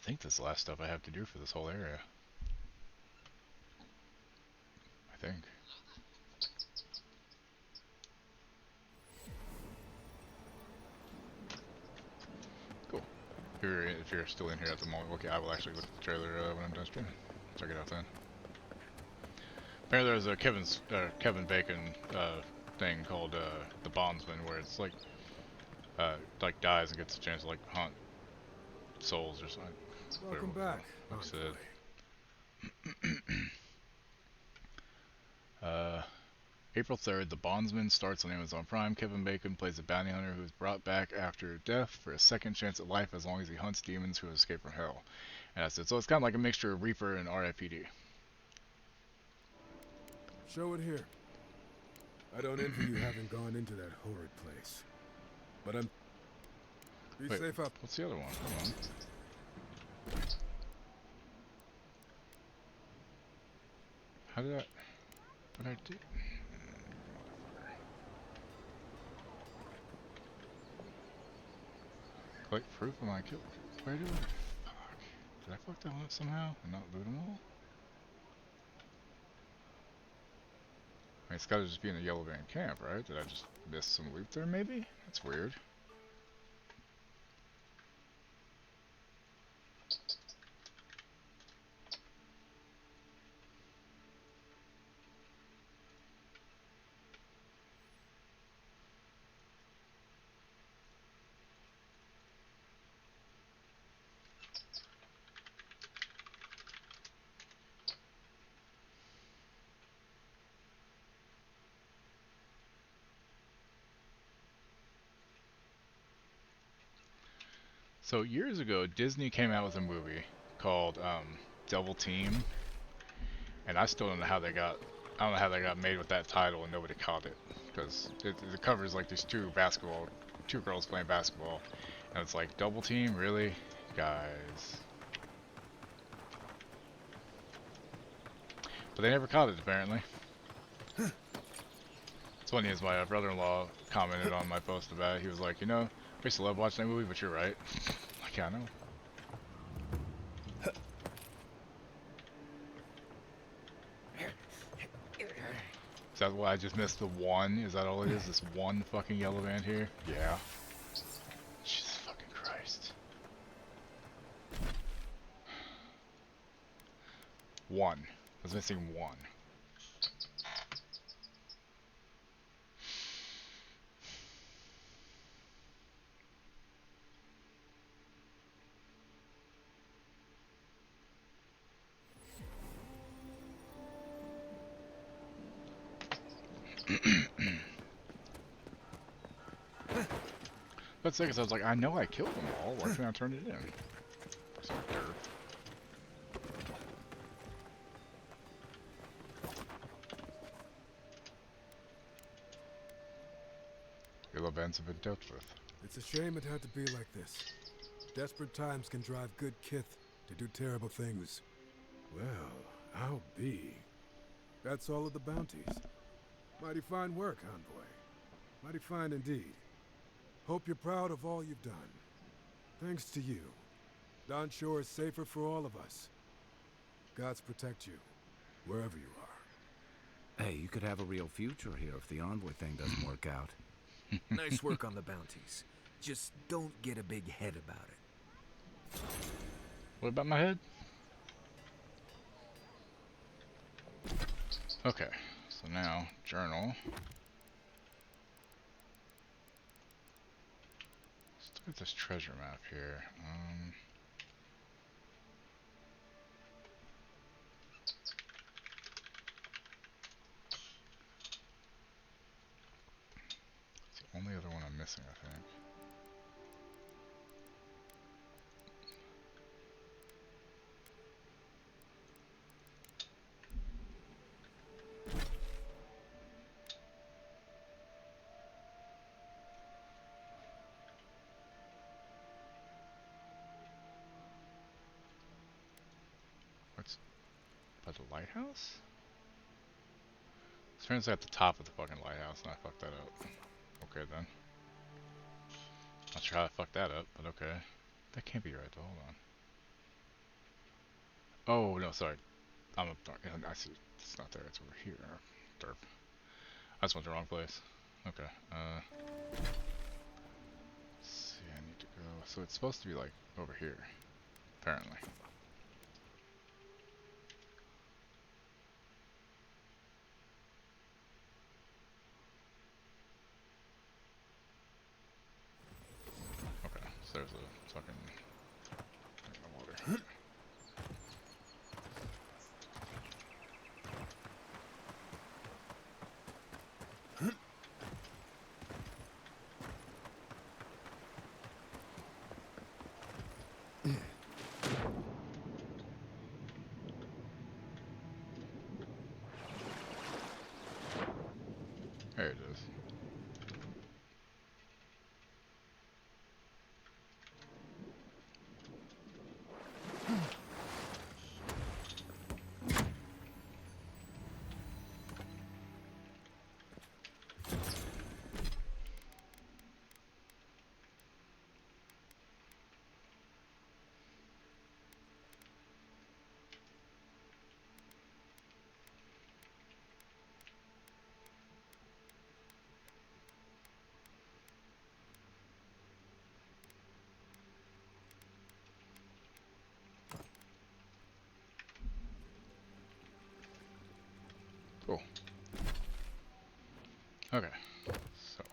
think that's the last stuff I have to do for this whole area. I think. Cool. If you're still in here at the moment, okay, I will actually look at the trailer when I'm done streaming. Check it out then. Apparently there's a Kevin Bacon thing called The Bondsman, where it's like dies and gets a chance to like haunt souls or something. Welcome back. Like said. April 3rd, The Bondsman starts on Amazon Prime. Kevin Bacon plays a bounty hunter who is brought back after death for a second chance at life as long as he hunts demons who have escaped from hell. And that's it. So it's kind of like a mixture of Reaper and R.I.P.D. Show it here. I don't envy you having gone into that horrid place. But I'm... Be safe up. What's the other one? Hold on. How did I... What did I do? Collect proof of my kill. Where do I... Fuck. Did I fuck that one up somehow and not loot them all? I mean, it's gotta just be in a yellow van camp, right? Did I just miss some loot there, maybe? That's weird. So years ago, Disney came out with a movie called Double Team, and I still don't know how they got. I don't know how they got made with that title and nobody caught it, because it covers like these two girls playing basketball, and it's like Double Team, really, guys. But they never caught it apparently. It's funny as my brother-in-law commented on my post about it. He was like, you know, I used to love watching that movie, but you're right. Like, yeah, I know. Is that why I just missed the one? Is that all it is? This one fucking yellow band here? Yeah. Jesus fucking Christ. One. I was missing one. But seconds I was like, I know I killed them all. Why can't I turn it in? Some dirt. Your events have been dealt with. It's a shame it had to be like this. Desperate times can drive good kith to do terrible things. Well, I'll be. That's all of the bounties. Mighty fine work, Envoy. Mighty fine indeed. Hope you're proud of all you've done. Thanks to you, Don Shore is safer for all of us. Gods protect you, wherever you are. Hey, you could have a real future here if the Envoy thing doesn't work out. Nice work on the bounties. Just don't get a big head about it. What about my head? Okay, so now, journal. Let's look at this treasure map here. It's the only other one I'm missing, I think. What's by the lighthouse? It's apparently at the top of the fucking lighthouse, and I fucked that up. Okay then. Not sure how I fucked that up, but okay. That can't be right though, hold on. Oh, no, sorry. I'm up dark. I see. It's not there. It's over here. Derp. I just went the wrong place. Okay. Let's see. I need to go. So it's supposed to be like over here, apparently. Okay. So there's a fucking water. There it is. Cool. Okay. So.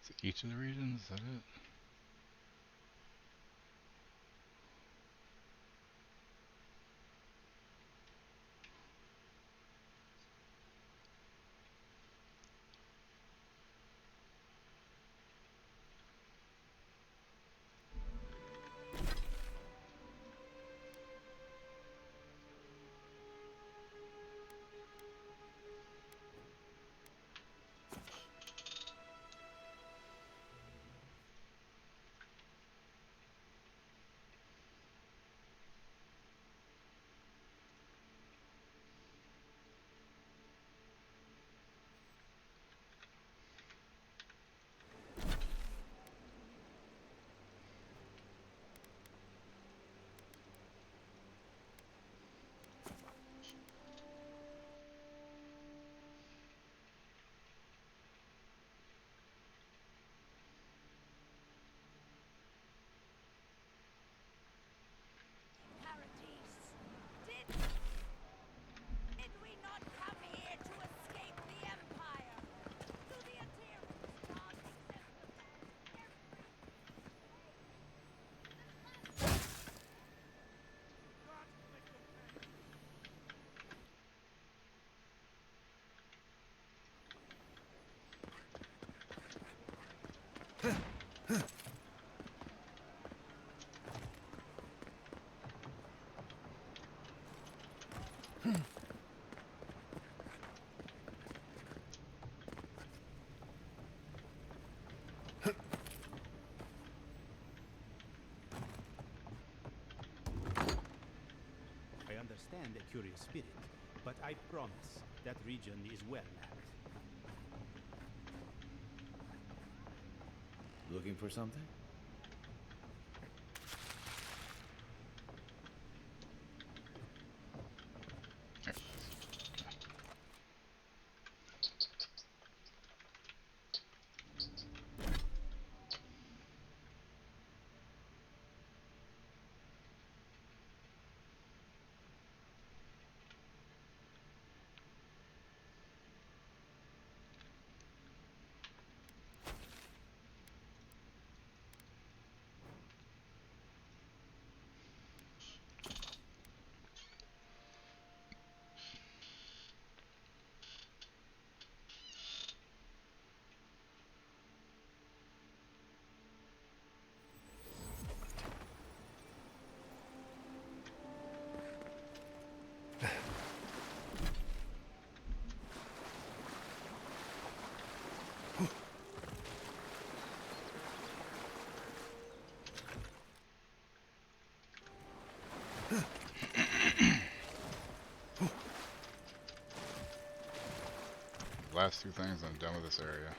Is it each of the regions? Is that it? Did we not come here to escape the Empire? Do the Aetirians not exist I understand a curious spirit, but I promise that region is well mapped. Looking for something? last two things and I'm done with this area.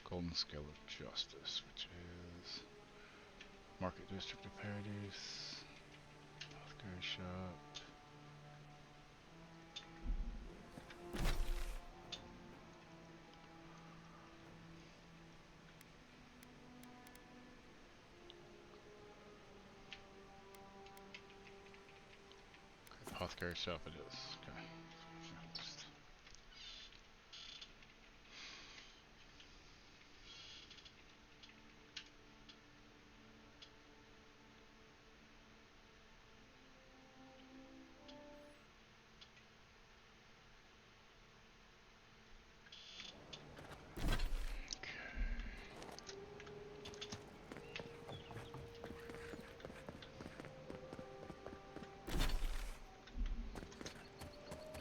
Golden Scale of Justice, which is Market District of Paradise, Healthcare Shop. Okay, Healthcare Shop it is. Okay.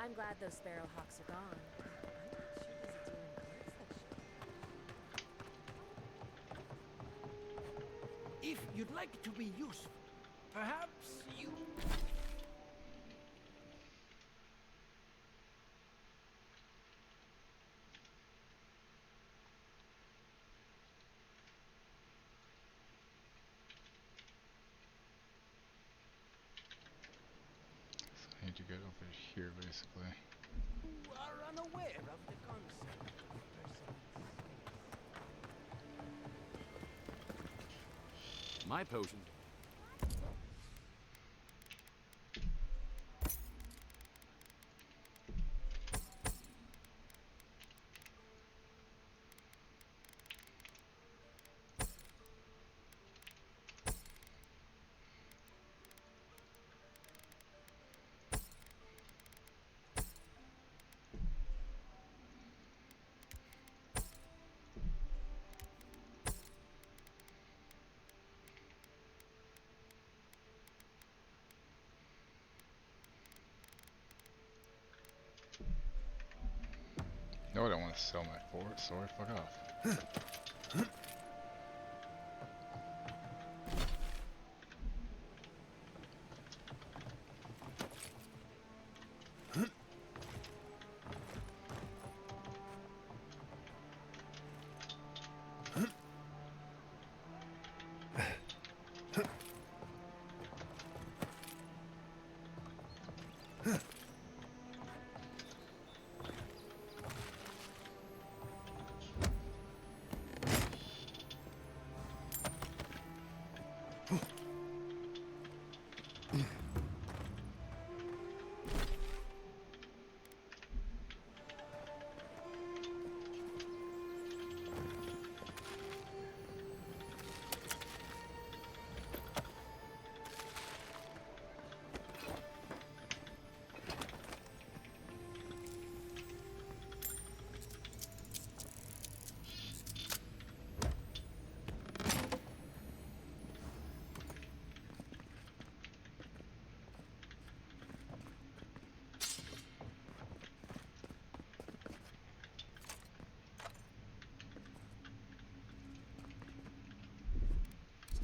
I'm glad those sparrowhawks are gone. I'm not sure there's a deer in collection. If you'd like to be useful, perhaps you... I need to get over here, basically. Who are unaware of the concept of personal space. My potion. No, I don't want to sell my fort, sword. Fuck off.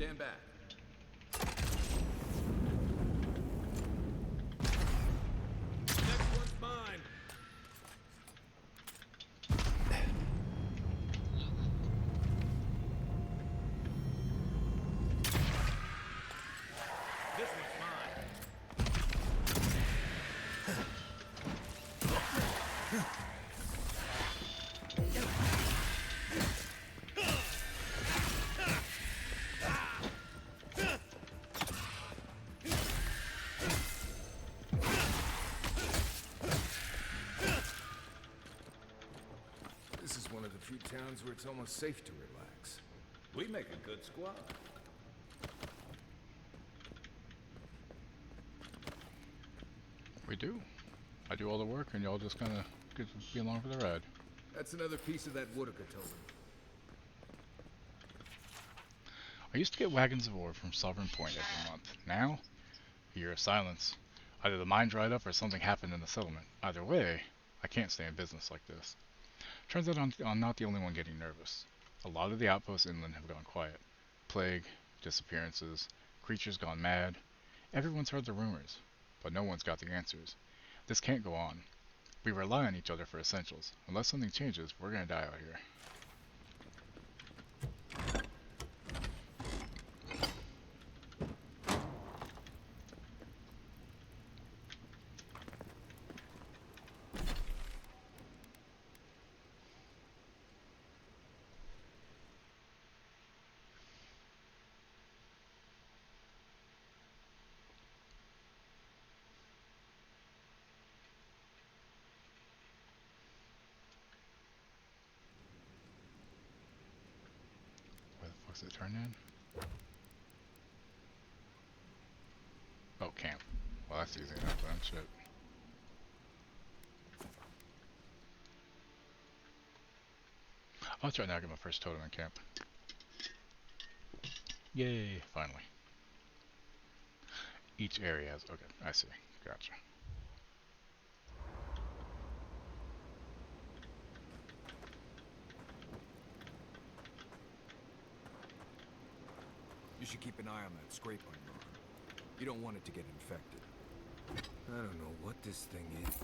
Stand back. This one's mine. This is one of the few towns where it's almost safe to relax. We make a good squad. We do. I do all the work, and y'all just kind of be along for the ride. That's another piece of that Woodaka totem. I used to get wagons of ore from Sovereign Point every month. Now, a year of silence. Either the mine dried up or something happened in the settlement. Either way, I can't stay in business like this. Turns out I'm not the only one getting nervous. A lot of the outposts inland have gone quiet. Plague, disappearances, creatures gone mad. Everyone's heard the rumors, but no one's got the answers. This can't go on. We rely on each other for essentials. Unless something changes, we're gonna die out here. What's it turn in? Oh, camp. Well, that's easy enough then. Shit. I'll try now to get my first totem in camp. Yay, finally. Each area has... Okay, I see. Gotcha. You should keep an eye on that scrape on your arm. You don't want it to get infected. I don't know what this thing is.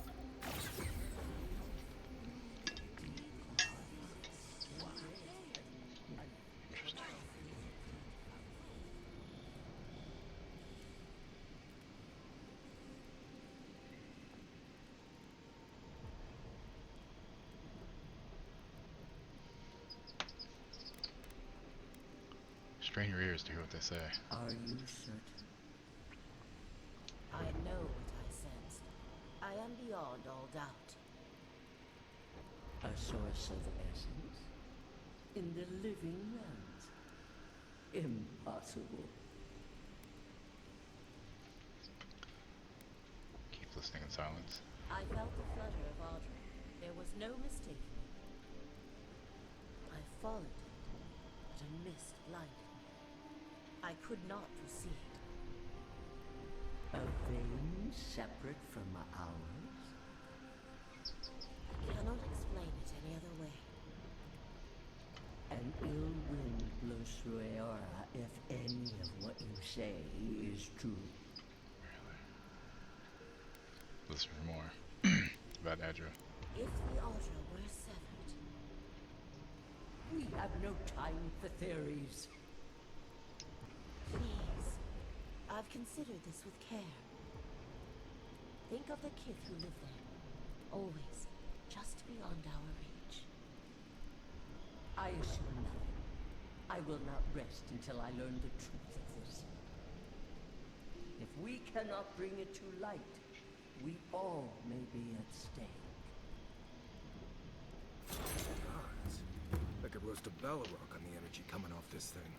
Strain your ears to hear what they say. Are you certain? I know what I sensed. I am beyond all doubt. A source of essence? In the living lands? Impossible. Keep listening in silence. I felt the flutter of Audrey. There was no mistaking it. I followed it, but a mist blinded me. I could not proceed. A vein separate from ours? I cannot explain it any other way. An ill wind blows through Aora if any of what you say is true. Listen for more. About Adra. If the Audra were severed... We have no time for theories. Please. I've considered this with care. Think of the kith who live there. Always just beyond our reach. I assume nothing. I will not rest until I learn the truth of this. If we cannot bring it to light, we all may be at stake. Gods. I could roast a Balrog on the energy coming off this thing.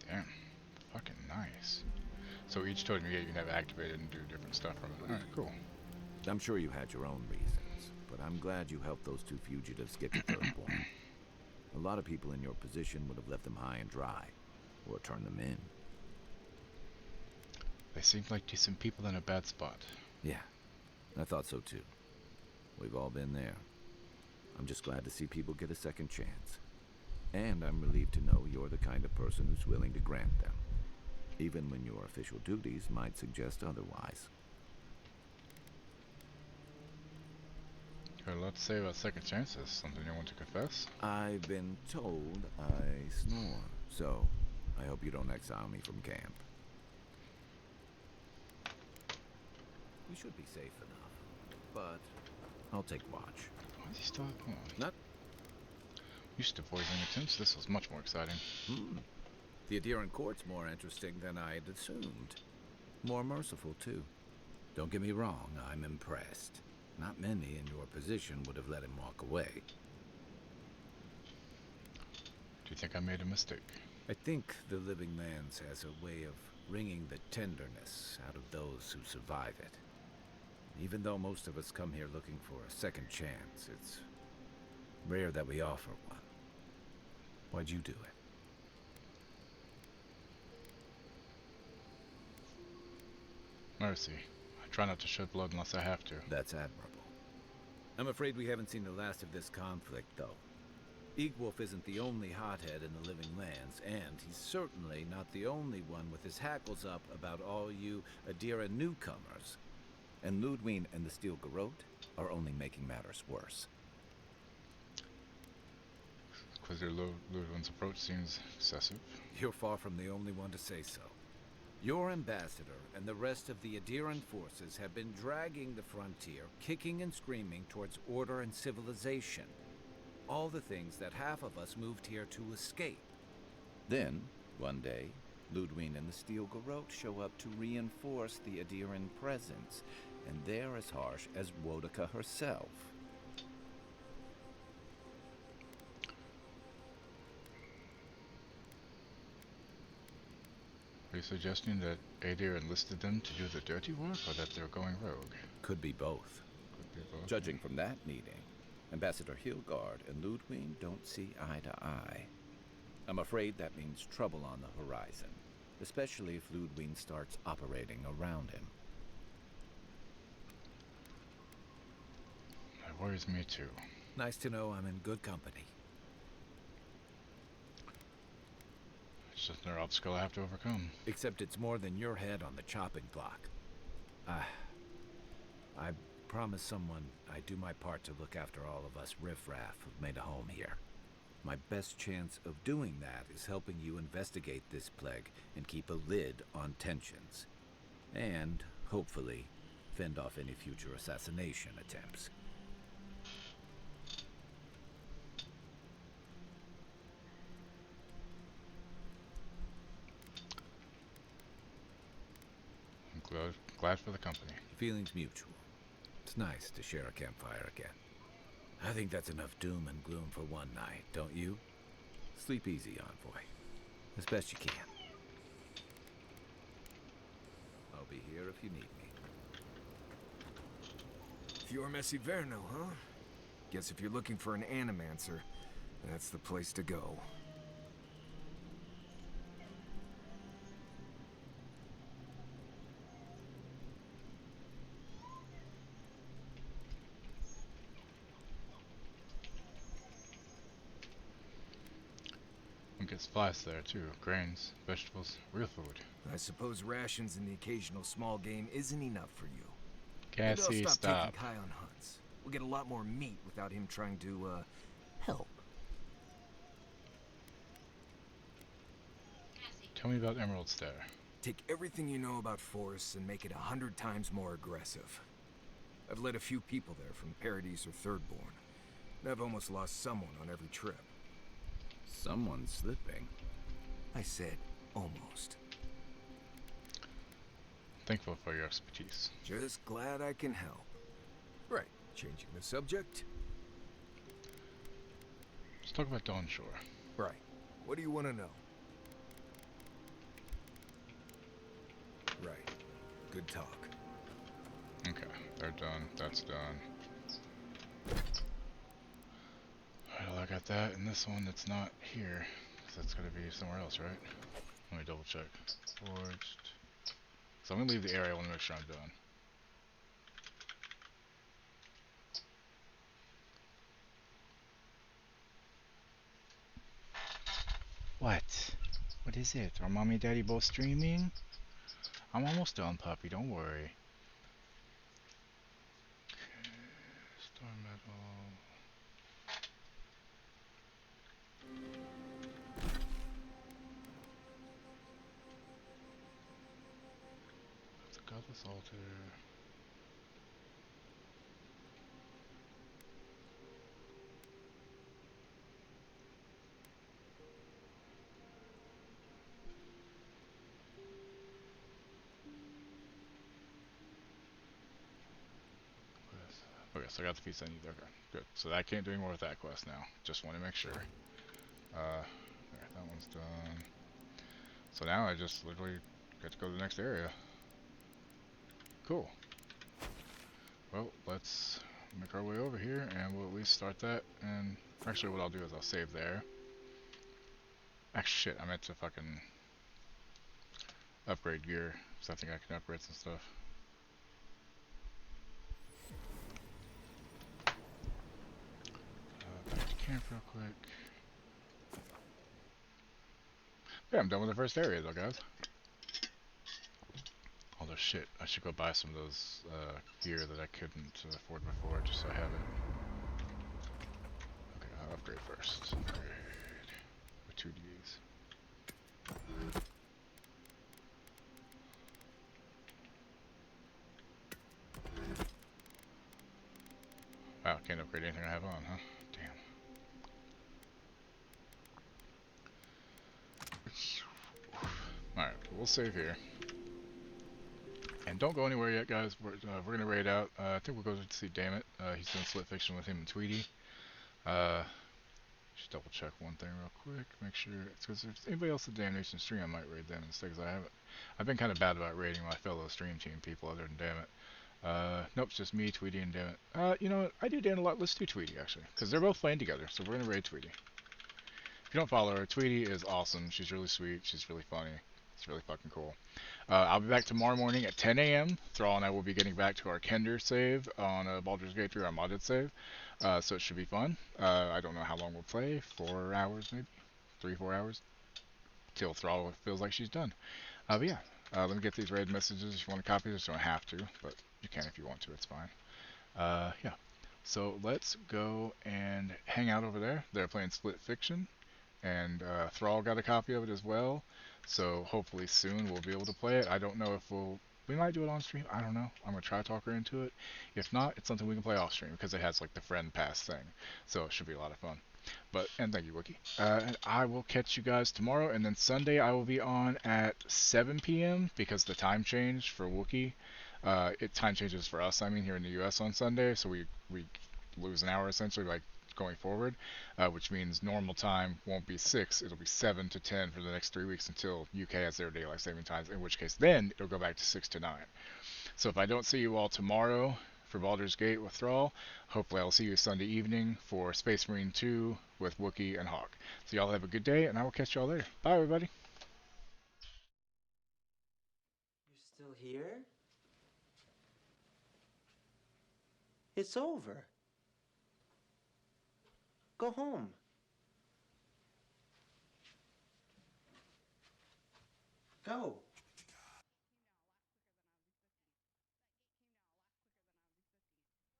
Damn. Fucking nice. So each totem you get, you can have activated and do different stuff from it. Alright, cool. I'm sure you had your own reasons, but I'm glad you helped those two fugitives get to Firstborn. A lot of people in your position would have left them high and dry, or turned them in. They seemed like decent people in a bad spot. Yeah, I thought so too. We've all been there. I'm just glad to see people get a second chance. And I'm relieved to know you're the kind of person who's willing to grant them, even when your official duties might suggest otherwise. Got a lot to say about second chances. Something you want to confess? I've been told I snore So, I hope you don't exile me from camp. We should be safe enough, but I'll take watch. Why is he still? Hold on. Not. Used to poisoning attempts. This was much more exciting. The Adiran court's more interesting than I had assumed. More merciful, too. Don't get me wrong, I'm impressed. Not many in your position would have let him walk away. Do you think I made a mistake? I think the Living Lands has a way of wringing the tenderness out of those who survive it. Even though most of us come here looking for a second chance, it's rare that we offer one. Why'd you do it? Mercy. I try not to shed blood unless I have to. That's admirable. I'm afraid we haven't seen the last of this conflict, though. Eagwolf isn't the only hothead in the Living Lands, and he's certainly not the only one with his hackles up about all you Adira newcomers. And Ludwig and the Steel Garrote are only making matters worse. Inquisitor Ludwig's approach seems excessive. You're far from the only one to say so. Your ambassador and the rest of the Adiran forces have been dragging the frontier, kicking and screaming towards order and civilization. All the things that half of us moved here to escape. Then, one day, Ludwig and the Steel Garrote show up to reinforce the Adiran presence, and they're as harsh as Wodaka herself. Are you suggesting that Adir enlisted them to do the dirty work, or that they're going rogue? Could be both. Could be both. Judging from that meeting, Ambassador Hilgard and Ludwig don't see eye to eye. I'm afraid that means trouble on the horizon, especially if Ludwig starts operating around him. That worries me too. Nice to know I'm in good company. It's just another obstacle I have to overcome. Except it's more than your head on the chopping block. I promised someone I'd do my part to look after all of us riffraff who've made a home here. My best chance of doing that is helping you investigate this plague and keep a lid on tensions. And, hopefully, fend off any future assassination attempts. I'm glad for the company. Feelings mutual. It's nice to share a campfire again. I think that's enough doom and gloom for one night, don't you? Sleep easy, Envoy. As best you can. I'll be here if you need me. Fior Messiverno, huh? Guess if you're looking for an animancer, that's the place to go. One gets supplies there too. Grains, vegetables, real food. I suppose rations and the occasional small game isn't enough for you. Cassie, Maybe I'll stop. taking Kai on hunts. We'll get a lot more meat without him trying to, help. Tell me about Emerald Stare. Take everything you know about forests and make it 100 times more aggressive. I've led a few people there from Paradise or Thirdborn, and I've almost lost someone on every trip. Someone's slipping. I said almost. Thankful for your expertise. Just glad I can help. Right, changing the subject. Let's talk about Dawnshore. Right. What do you want to know? Right. Good talk. Okay, they're done. That's done. Alright, well, I got that, and this one that's not here. 'Cause that's gotta be somewhere else, right? Let me double check. Forged. So I'm gonna leave the area, I wanna make sure I'm done. What? What is it? Are mommy and daddy both streaming? I'm almost done, puppy, don't worry. Okay, Star Metal. About this altar. Okay, so I got the piece I need. Okay, good. So I can't do any more with that quest now. Just want to make sure. There, that one's done. So now I just literally get to go to the next area. Cool. Well, let's make our way over here, and we'll at least start that. And actually, what I'll do is I'll save there. Actually, shit, I meant to fucking upgrade gear, so I think I can upgrade some stuff. Back to camp real quick. Yeah, I'm done with the first area though, guys. Although shit, I should go buy some of those gear that I couldn't afford before, just so I have it. Okay, I'll upgrade first. Upgrade with 2Ds. Wow, can't upgrade anything I have on, huh? Damn. Alright, we'll save here. And don't go anywhere yet, guys. We're gonna raid out. I think we'll go to see Dammit. He's doing Split Fiction with him and Tweety. Just double check one thing real quick. Make sure, because if there's anybody else at Damnation stream, I might raid them instead. Because I've been kind of bad about raiding my fellow stream team people other than Dammit. Nope, it's just me, Tweety, and Dammit. You know what? I do Dan a lot. Let's do Tweety actually, because they're both playing together. So we're gonna raid Tweety. If you don't follow her, Tweety is awesome. She's really sweet. She's really funny. It's really fucking cool. I'll be back tomorrow morning at 10 a.m. Thrall and I will be getting back to our Kender save on Baldur's Gate 3, our modded save. So it should be fun. I don't know how long we'll play. 4 hours maybe? 3-4 hours? Till Thrall feels like she's done. But yeah, let me get these raid messages. If you want to copy this, you don't have to, but you can if you want to. It's fine. Yeah. So let's go and hang out over there. They're playing Split Fiction. And Thrall got a copy of it as well, so hopefully soon we'll be able to play it. I don't know if we might do it on stream, I don't know. I'm going to try to talk her into it. If not, it's something we can play off stream, because it has like the friend pass thing, so it should be a lot of fun. And thank you, Wookie. And I will catch you guys tomorrow, and then Sunday I will be on at 7 p.m. because the time changed for Wookie. Time changes for us, I mean, here in the US on Sunday, so we lose an hour essentially, like, going forward, which means normal time won't be 6, it'll be 7 to 10 for the next 3 weeks until UK has their daylight saving times, in which case then it'll go back to 6 to 9. So if I don't see you all tomorrow for Baldur's Gate with Thrall, hopefully I'll see you Sunday evening for Space Marine 2 with Wookiee and Hawk. So y'all have a good day, and I will catch y'all later. Bye, everybody. You're still here? It's over. Go home. Go.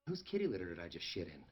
Whose kitty litter did I just shit in?